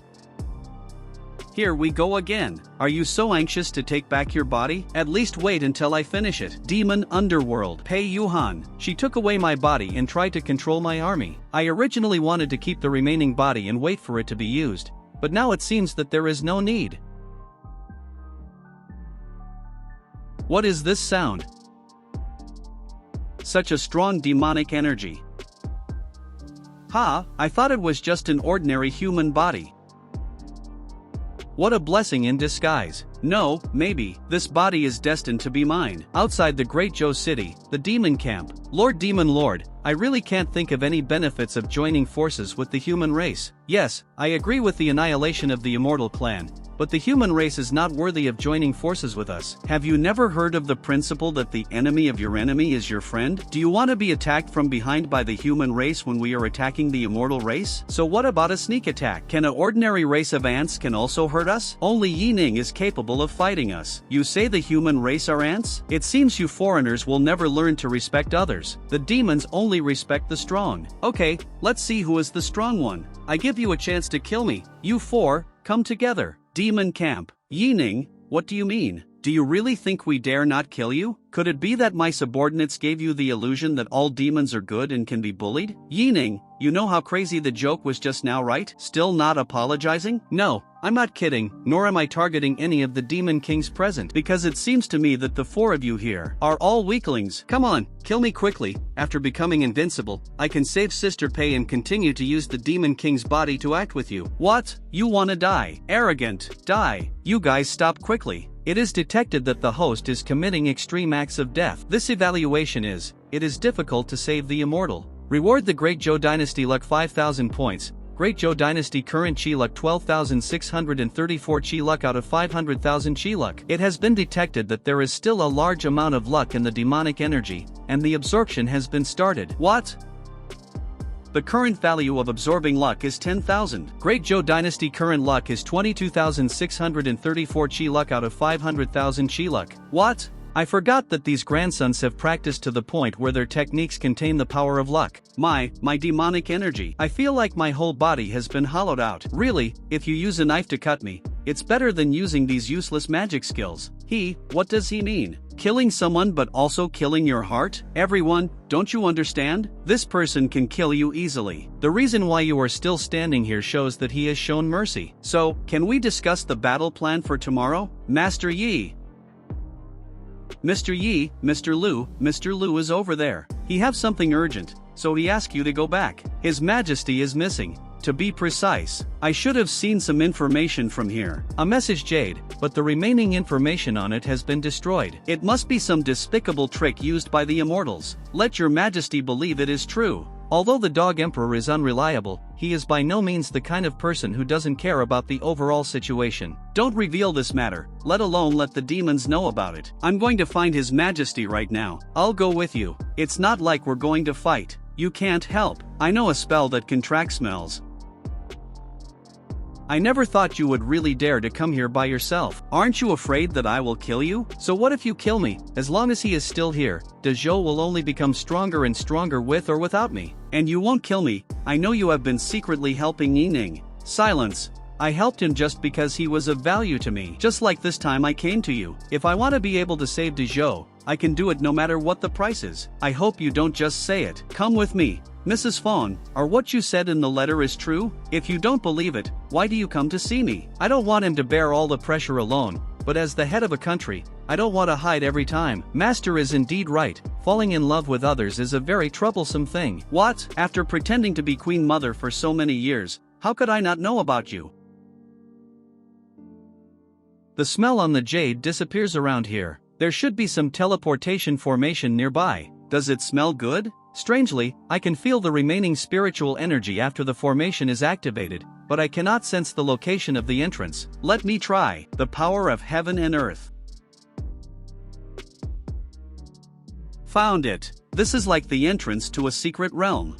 Here we go again. Are you so anxious to take back your body? At least wait until I finish it. Demon Underworld. Pei Yuhan. She took away my body and tried to control my army. I originally wanted to keep the remaining body and wait for it to be used, but now it seems that there is no need. What is this sound? Such a strong demonic energy. Ha, I thought it was just an ordinary human body. What a blessing in disguise. No, maybe, this body is destined to be mine. Outside the Great Zhou city, the demon camp. Lord Demon Lord, I really can't think of any benefits of joining forces with the human race. Yes, I agree with the annihilation of the immortal clan, but the human race is not worthy of joining forces with us. Have you never heard of the principle that the enemy of your enemy is your friend? Do you want to be attacked from behind by the human race when we are attacking the immortal race? So what about a sneak attack? Can an ordinary race of ants can also hurt us? Only Yi Ning is capable of fighting us. You say the human race are ants? It seems you foreigners will never learn to respect others. The demons only respect the strong. Okay, let's see who is the strong one. I give you a chance to kill me. You four, come together. Demon camp. Yi Ning, what do you mean? Do you really think we dare not kill you? Could it be that my subordinates gave you the illusion that all demons are good and can be bullied? Yi Ning, you know how crazy the joke was just now, right? Still not apologizing? No, I'm not kidding, nor am I targeting any of the demon kings present, because it seems to me that the four of you here are all weaklings. Come on, kill me quickly. After becoming invincible, I can save Sister Pei and continue to use the demon king's body to act with you. What? You wanna die? Arrogant. Die. You guys stop quickly. It is detected that the host is committing extreme acts of death. This evaluation is, it is difficult to save the immortal. Reward the Great Zhou Dynasty luck 5,000 points. Great Zhou Dynasty current chi luck 12,634 chi luck out of 500,000 chi luck. It has been detected that there is still a large amount of luck in the demonic energy, and the absorption has been started. What? The current value of absorbing luck is 10,000. Great Zhou Dynasty current luck is 22,634 chi luck out of 500,000 chi luck. What? I forgot that these grandsons have practiced to the point where their techniques contain the power of luck. My demonic energy. I feel like my whole body has been hollowed out. Really, if you use a knife to cut me, it's better than using these useless magic skills. What does he mean? Killing someone but also killing your heart? Everyone, don't you understand? This person can kill you easily. The reason why you are still standing here shows that he has shown mercy. So, can we discuss the battle plan for tomorrow? Master Yi. Mr. Yi, Mr. Lu is over there. He have something urgent, so he asked you to go back. His Majesty is missing. To be precise, I should have seen some information from here. A message Jade, but the remaining information on it has been destroyed. It must be some despicable trick used by the immortals. Let your Majesty believe it is true. Although the Dog Emperor is unreliable, he is by no means the kind of person who doesn't care about the overall situation. Don't reveal this matter, let alone let the demons know about it. I'm going to find His Majesty right now. I'll go with you. It's not like we're going to fight. You can't help. I know a spell that can track smells. I never thought you would really dare to come here by yourself. Aren't you afraid that I will kill you? So what if you kill me? As long as he is still here, Dazhou will only become stronger and stronger with or without me. And you won't kill me. I know you have been secretly helping Yining. Silence. I helped him just because he was of value to me. Just like this time I came to you. If I want to be able to save Dazhou, I can do it no matter what the price is. I hope you don't just say it. Come with me. Mrs. Fawn, are what you said in the letter is true? If you don't believe it, why do you come to see me? I don't want him to bear all the pressure alone, but as the head of a country, I don't want to hide every time. Master is indeed right. Falling in love with others is a very troublesome thing. What? After pretending to be Queen Mother for so many years, how could I not know about you? The smell on the jade disappears around here. There should be some teleportation formation nearby. Does it smell good? Strangely, I can feel the remaining spiritual energy after the formation is activated, but I cannot sense the location of the entrance. Let me try. The power of heaven and earth. Found it. This is like the entrance to a secret realm.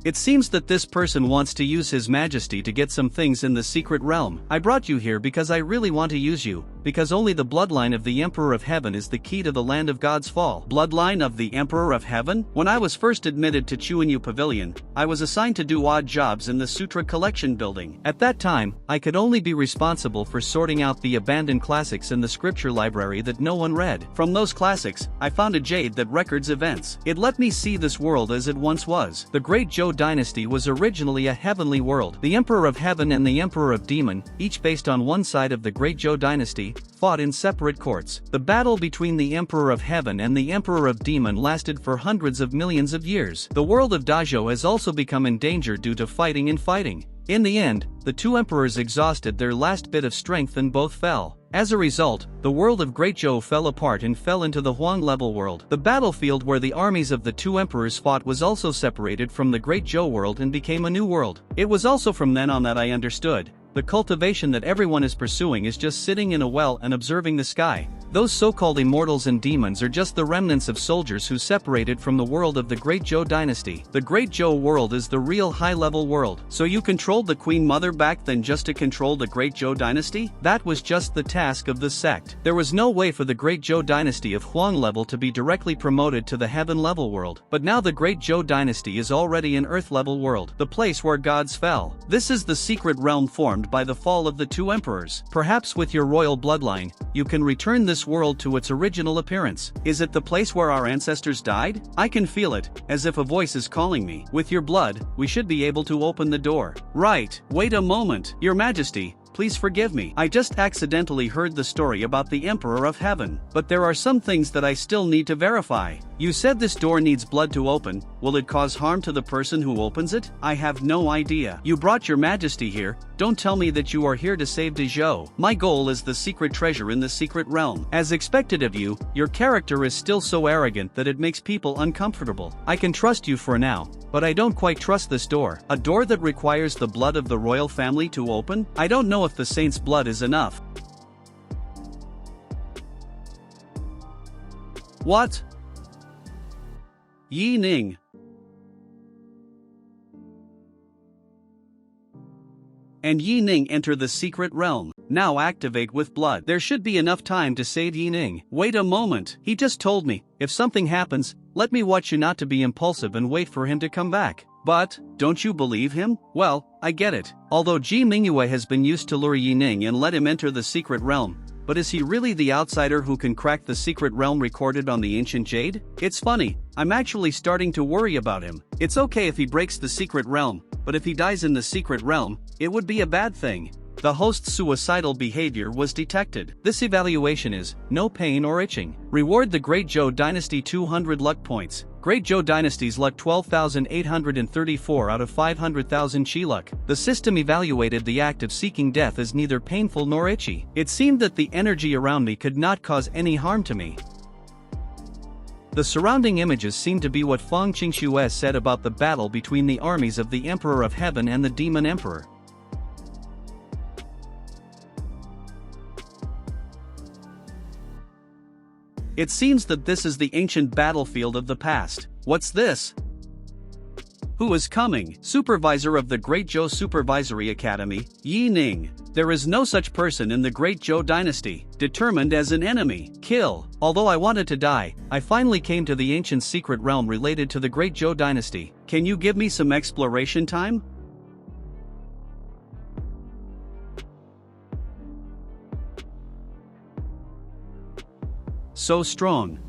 It seems that this person wants to use His Majesty to get some things in the secret realm. I brought you here because I really want to use you, because only the bloodline of the Emperor of Heaven is the key to the land of God's fall. Bloodline of the Emperor of Heaven? When I was first admitted to Chuanyu Pavilion, I was assigned to do odd jobs in the Sutra Collection building. At that time, I could only be responsible for sorting out the abandoned classics in the scripture library that no one read. From those classics, I found a jade that records events. It let me see this world as it once was. The Great Zhou Dynasty was originally a heavenly world. The Emperor of Heaven and the Emperor of Demon, each based on one side of the Great Zhou Dynasty, fought in separate courts. The battle between the Emperor of Heaven and the Emperor of Demon lasted for hundreds of millions of years. The world of Dazhou has also become in danger due to fighting and fighting. In the end, the two emperors exhausted their last bit of strength and both fell. As a result, the world of Great Zhou fell apart and fell into the Huang-level world. The battlefield where the armies of the two emperors fought was also separated from the Great Zhou world and became a new world. It was also from then on that I understood. The cultivation that everyone is pursuing is just sitting in a well and observing the sky. Those so-called immortals and demons are just the remnants of soldiers who separated from the world of the Great Zhou Dynasty. The Great Zhou world is the real high-level world. So you controlled the Queen Mother back then just to control the Great Zhou Dynasty? That was just the task of the sect. There was no way for the Great Zhou Dynasty of Huang level to be directly promoted to the heaven-level world. But now the Great Zhou Dynasty is already an earth-level world, the place where gods fell. This is the secret realm formed by the fall of the two emperors. Perhaps with your royal bloodline, you can return this world to its original appearance. Is it the place where our ancestors died? I can feel it, as if a voice is calling me. With your blood, we should be able to open the door. Right, wait a moment, Your Majesty. Please forgive me. I just accidentally heard the story about the Emperor of Heaven. But there are some things that I still need to verify. You said this door needs blood to open. Will it cause harm to the person who opens it? I have no idea. You brought Your Majesty here. Don't tell me that you are here to save Dazhou. My goal is the secret treasure in the secret realm. As expected of you, your character is still so arrogant that it makes people uncomfortable. I can trust you for now, but I don't quite trust this door. A door that requires the blood of the royal family to open? I don't know if the saint's blood is enough. What? Yining. And Yining enter the secret realm. Now activate with blood. There should be enough time to save Yining. Wait a moment. He just told me, if something happens, let me watch you not to be impulsive and wait for him to come back. But, don't you believe him? Well, I get it. Although Ji Mingyue has been used to lure Yining and let him enter the secret realm, but is he really the outsider who can crack the secret realm recorded on the ancient jade? It's funny, I'm actually starting to worry about him. It's okay if he breaks the secret realm, but if he dies in the secret realm, it would be a bad thing. The host's suicidal behavior was detected. This evaluation is, no pain or itching. Reward the Great Zhou Dynasty 200 luck points. Great Zhou Dynasty's luck 12,834 out of 500,000 chi luck. The system evaluated the act of seeking death as neither painful nor itchy. It seemed that the energy around me could not cause any harm to me. The surrounding images seem to be what Feng Qingxue said about the battle between the armies of the Emperor of Heaven and the Demon Emperor. It seems that this is the ancient battlefield of the past. What's this? Who is coming? Supervisor of the Great Zhou Supervisory Academy, Yi Ning. There is no such person in the Great Zhou dynasty, determined as an enemy. Kill. Although I wanted to die, I finally came to the ancient secret realm related to the Great Zhou dynasty. Can you give me some exploration time? So strong.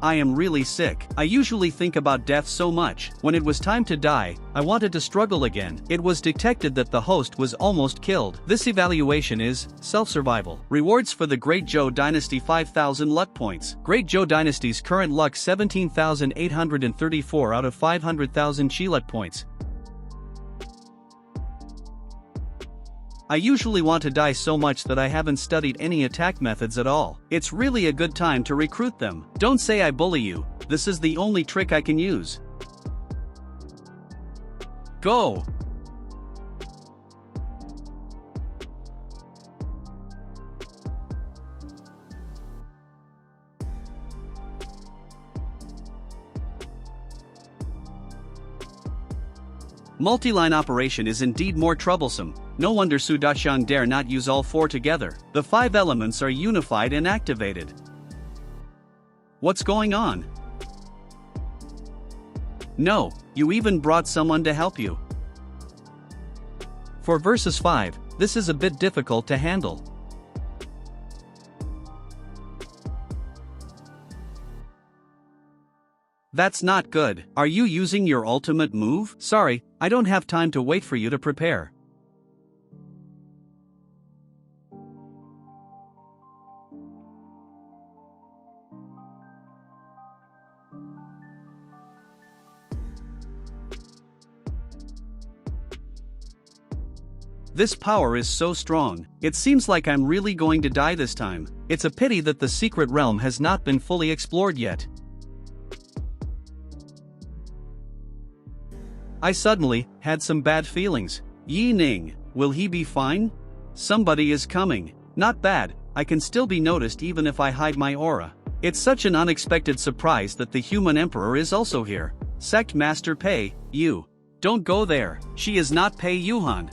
I am really sick. I usually think about death so much. When it was time to die, I wanted to struggle again. It was detected that the host was almost killed. This evaluation is self-survival. Rewards for the Great Zhou Dynasty 5,000 luck points. Great Zhou Dynasty's current luck 17,834 out of 500,000 chi luck points. I usually want to die so much that I haven't studied any attack methods at all. It's really a good time to recruit them. Don't say I bully you, this is the only trick I can use. Go! Multi-line operation is indeed more troublesome. No wonder Su Daxiang dare not use all four together. The 5 elements are unified and activated. What's going on? No, you even brought someone to help you. For versus 5, this is a bit difficult to handle. That's not good. Are you using your ultimate move? Sorry, I don't have time to wait for you to prepare. This power is so strong. It seems like I'm really going to die this time. It's a pity that the secret realm has not been fully explored yet. I suddenly had some bad feelings. Yi Ning, will he be fine? Somebody is coming. Not bad, I can still be noticed even if I hide my aura. It's such an unexpected surprise that the human emperor is also here. Sect Master Pei, you. Don't go there. She is not Pei Yuhan.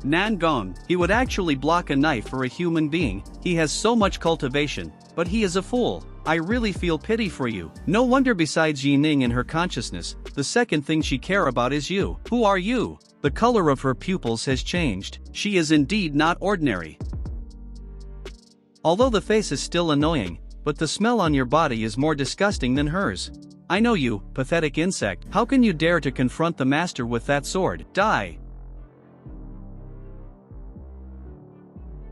Nan Gong, he would actually block a knife for a human being. He has so much cultivation, but he is a fool. I really feel pity for you. No wonder besides Yi Ning and her consciousness, the second thing she care about is you. Who are you? The color of her pupils has changed. She is indeed not ordinary. Although the face is still annoying, but the smell on your body is more disgusting than hers. I know you, pathetic insect. How can you dare to confront the master with that sword? Die!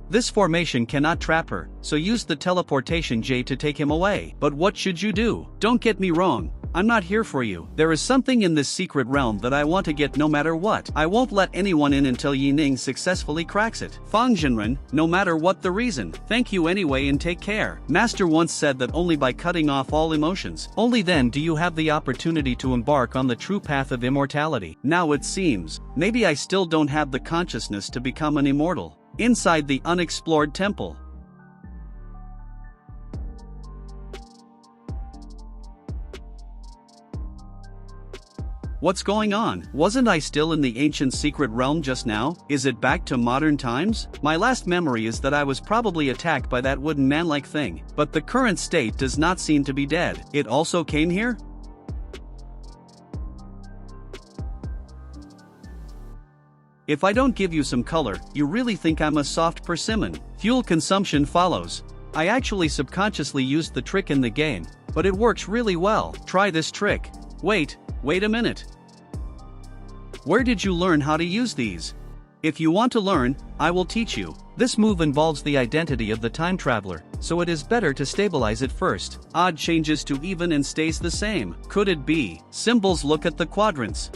This formation cannot trap her, so use the teleportation J to take him away. But what should you do? Don't get me wrong, I'm not here for you. There is something in this secret realm that I want to get no matter what. I won't let anyone in until Yi Ning successfully cracks it. Fang Zhenren, no matter what the reason. Thank you anyway and take care. Master once said that only by cutting off all emotions, only then do you have the opportunity to embark on the true path of immortality. Now it seems, maybe I still don't have the consciousness to become an immortal. Inside the unexplored temple. What's going on? Wasn't I still in the ancient secret realm just now? Is it back to modern times? My last memory is that I was probably attacked by that wooden man-like thing, but the current state does not seem to be dead. It also came here? If I don't give you some color, you really think I'm a soft persimmon. Fuel consumption follows. I actually subconsciously used the trick in the game, but it works really well. Try this trick. Wait a minute. Where did you learn how to use these? If you want to learn, I will teach you. This move involves the identity of the time traveler, so it is better to stabilize it first. Odd changes to even and stays the same. Could it be? Symbols look at the quadrants.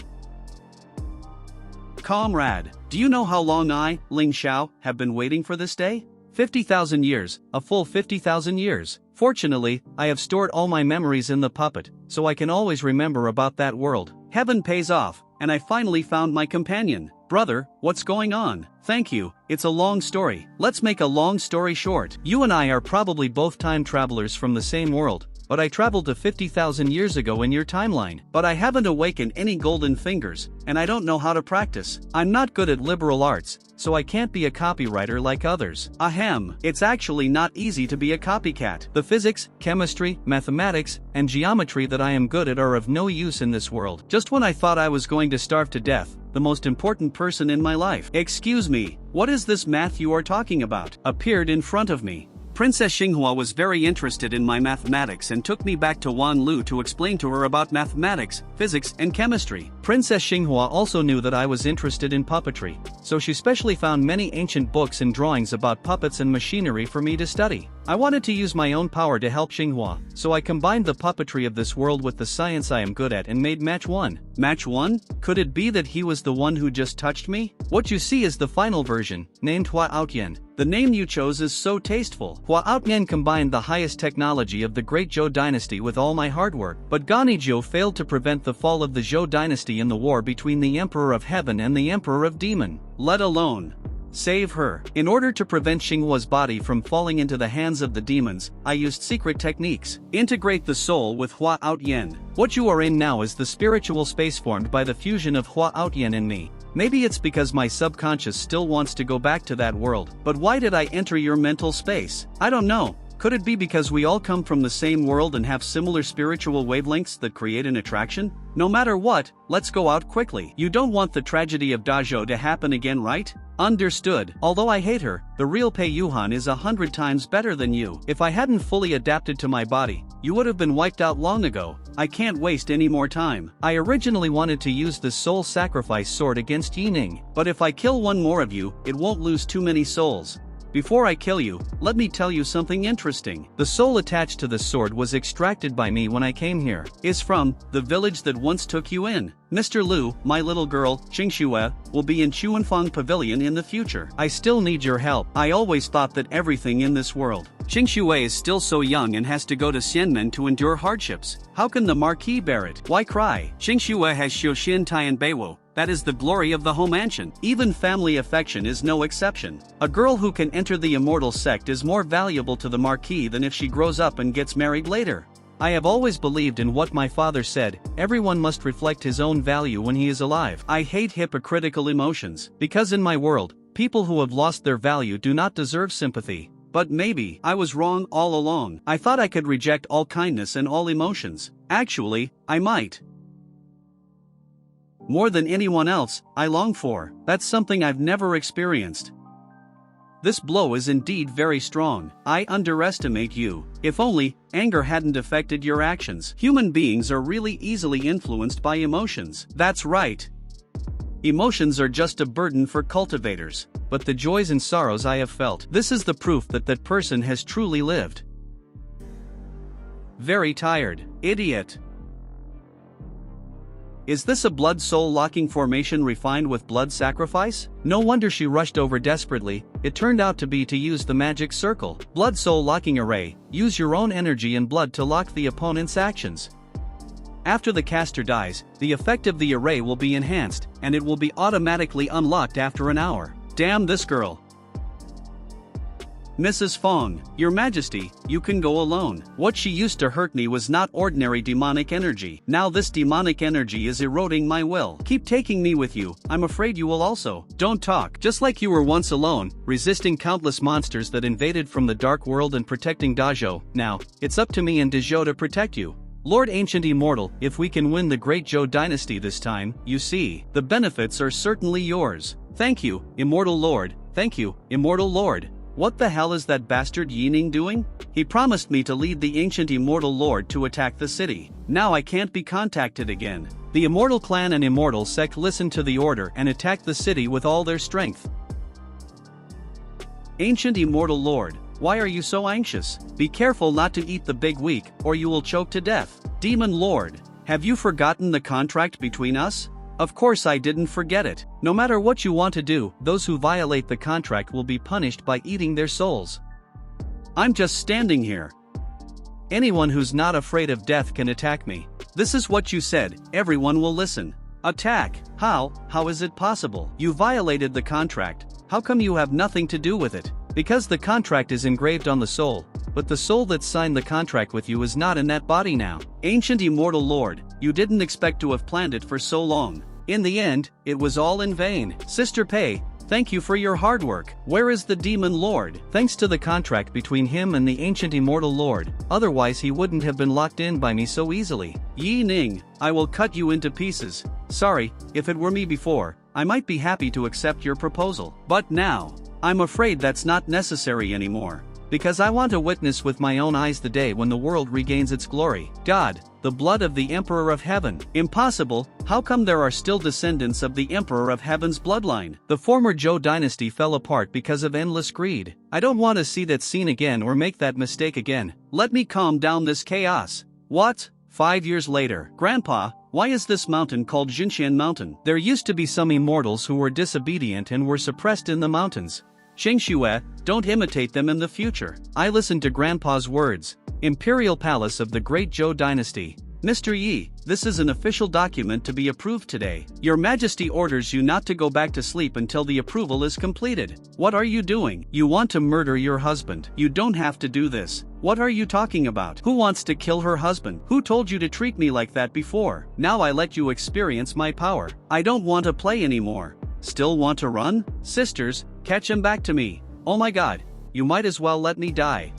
Comrade, do you know how long I, Ling Xiao, have been waiting for this day? 50,000 years, a full 50,000 years. Fortunately, I have stored all my memories in the puppet, so I can always remember about that world. Heaven pays off, and I finally found my companion. Brother, what's going on? Thank you, it's a long story. Let's make a long story short. You and I are probably both time travelers from the same world, but I traveled to 50,000 years ago in your timeline. But I haven't awakened any golden fingers, and I don't know how to practice. I'm not good at liberal arts, so I can't be a copywriter like others. Ahem, it's actually not easy to be a copycat. The physics, chemistry, mathematics, and geometry that I am good at are of no use in this world. Just when I thought I was going to starve to death, the most important person in my life, excuse me, what is this math you are talking about, appeared in front of me. Princess Xinghua was very interested in my mathematics and took me back to Wan Lu to explain to her about mathematics, physics, and chemistry. Princess Xinghua also knew that I was interested in puppetry, so she specially found many ancient books and drawings about puppets and machinery for me to study. I wanted to use my own power to help Xinghua, so I combined the puppetry of this world with the science I am good at and made match 1. Match 1? Could it be that he was the one who just touched me? What you see is the final version, named Hua Outyan. The name you chose is so tasteful. Hua Outyan combined the highest technology of the great Zhou dynasty with all my hard work, but Ganizhou failed to prevent the fall of the Zhou dynasty in the war between the Emperor of Heaven and the Emperor of Demon. Let alone save her. In order to prevent Xinghua's body from falling into the hands of the demons, I used secret techniques. Integrate the soul with Hua Outyan. What you are in now is the spiritual space formed by the fusion of Hua Outyan and me. Maybe it's because my subconscious still wants to go back to that world, but why did I enter your mental space? I don't know. Could it be because we all come from the same world and have similar spiritual wavelengths that create an attraction? No matter what, let's go out quickly. You don't want the tragedy of Dazhou to happen again, right? Understood. Although I hate her, the real Pei Yuhan is 100 times better than you. If I hadn't fully adapted to my body, you would have been wiped out long ago. I can't waste any more time. I originally wanted to use the soul sacrifice sword against Yining, but if I kill one more of you, it won't lose too many souls. Before I kill you, let me tell you something interesting. The soul attached to the sword was extracted by me when I came here. Is from the village that once took you in. Mr. Lu, my little girl, Xingxue, will be in Chuanfang Pavilion in the future. I still need your help. I always thought that everything in this world. Xingxue is still so young and has to go to Xianmen to endure hardships. How can the Marquis bear it? Why cry? Xingxue has Xiuxian Taiyan Beiwu. That is the glory of the Home Mansion. Even family affection is no exception. A girl who can enter the immortal sect is more valuable to the Marquis than if she grows up and gets married later. I have always believed in what my father said, everyone must reflect his own value when he is alive. I hate hypocritical emotions, because in my world, people who have lost their value do not deserve sympathy. But maybe I was wrong all along. I thought I could reject all kindness and all emotions. Actually, I might. More than anyone else, I long for. That's something I've never experienced. This blow is indeed very strong. I underestimate you. If only anger hadn't affected your actions. Human beings are really easily influenced by emotions. That's right. Emotions are just a burden for cultivators. But the joys and sorrows I have felt, this is the proof that that person has truly lived. Very tired. Idiot. Is this a blood soul locking formation refined with blood sacrifice? No wonder she rushed over desperately. It turned out to be to use the magic circle. Blood soul locking array. Use your own energy and blood to lock the opponent's actions. After the caster dies, the effect of the array will be enhanced, and it will be automatically unlocked after an hour. Damn this girl. Mrs. Fong, Your Majesty, you can go alone. What she used to hurt me was not ordinary demonic energy. Now this demonic energy is eroding my will. Keep taking me with you, I'm afraid you will also. Don't talk. Just like you were once alone, resisting countless monsters that invaded from the dark world and protecting Dazhou, now, it's up to me and Dazhou to protect you. Lord Ancient Immortal, if we can win the great Zhou dynasty this time, you see, the benefits are certainly yours. Thank you, Immortal Lord. Thank you, Immortal Lord. What the hell is that bastard Yining doing? He promised me to lead the ancient Immortal Lord to attack the city. Now I can't be contacted again. The Immortal Clan and Immortal Sect listened to the order and attacked the city with all their strength. Ancient Immortal Lord, why are you so anxious? Be careful not to eat the big weak, or you will choke to death. Demon Lord, have you forgotten the contract between us? Of course I didn't forget it. No matter what you want to do, those who violate the contract will be punished by eating their souls. I'm just standing here. Anyone who's not afraid of death can attack me. This is what you said, everyone will listen. Attack? How? How is it possible? You violated the contract. How come you have nothing to do with it? Because the contract is engraved on the soul, but the soul that signed the contract with you is not in that body now. Ancient immortal lord, you didn't expect to have planned it for so long. In the end, it was all in vain. Sister Pei, thank you for your hard work. Where is the demon lord? Thanks to the contract between him and the ancient immortal lord, otherwise he wouldn't have been locked in by me so easily. Yi Ning, I will cut you into pieces. Sorry, if it were me before, I might be happy to accept your proposal. But now, I'm afraid that's not necessary anymore. Because I want to witness with my own eyes the day when the world regains its glory. God, the blood of the Emperor of Heaven. Impossible, how come there are still descendants of the Emperor of Heaven's bloodline? The former Zhou dynasty fell apart because of endless greed. I don't want to see that scene again or make that mistake again. Let me calm down this chaos. What? 5 years later. Grandpa, why is this mountain called Jinshan Mountain? There used to be some immortals who were disobedient and were suppressed in the mountains. Shengxue, don't imitate them in the future. I listened to Grandpa's words. Imperial Palace of the Great Zhou Dynasty. Mr. Yi, this is an official document to be approved today. Your Majesty orders you not to go back to sleep until the approval is completed. What are you doing? You want to murder your husband. You don't have to do this. What are you talking about? Who wants to kill her husband? Who told you to treat me like that before? Now I let you experience my power. I don't want to play anymore. Still want to run? Sisters, catch him back to me. Oh my god, you might as well let me die.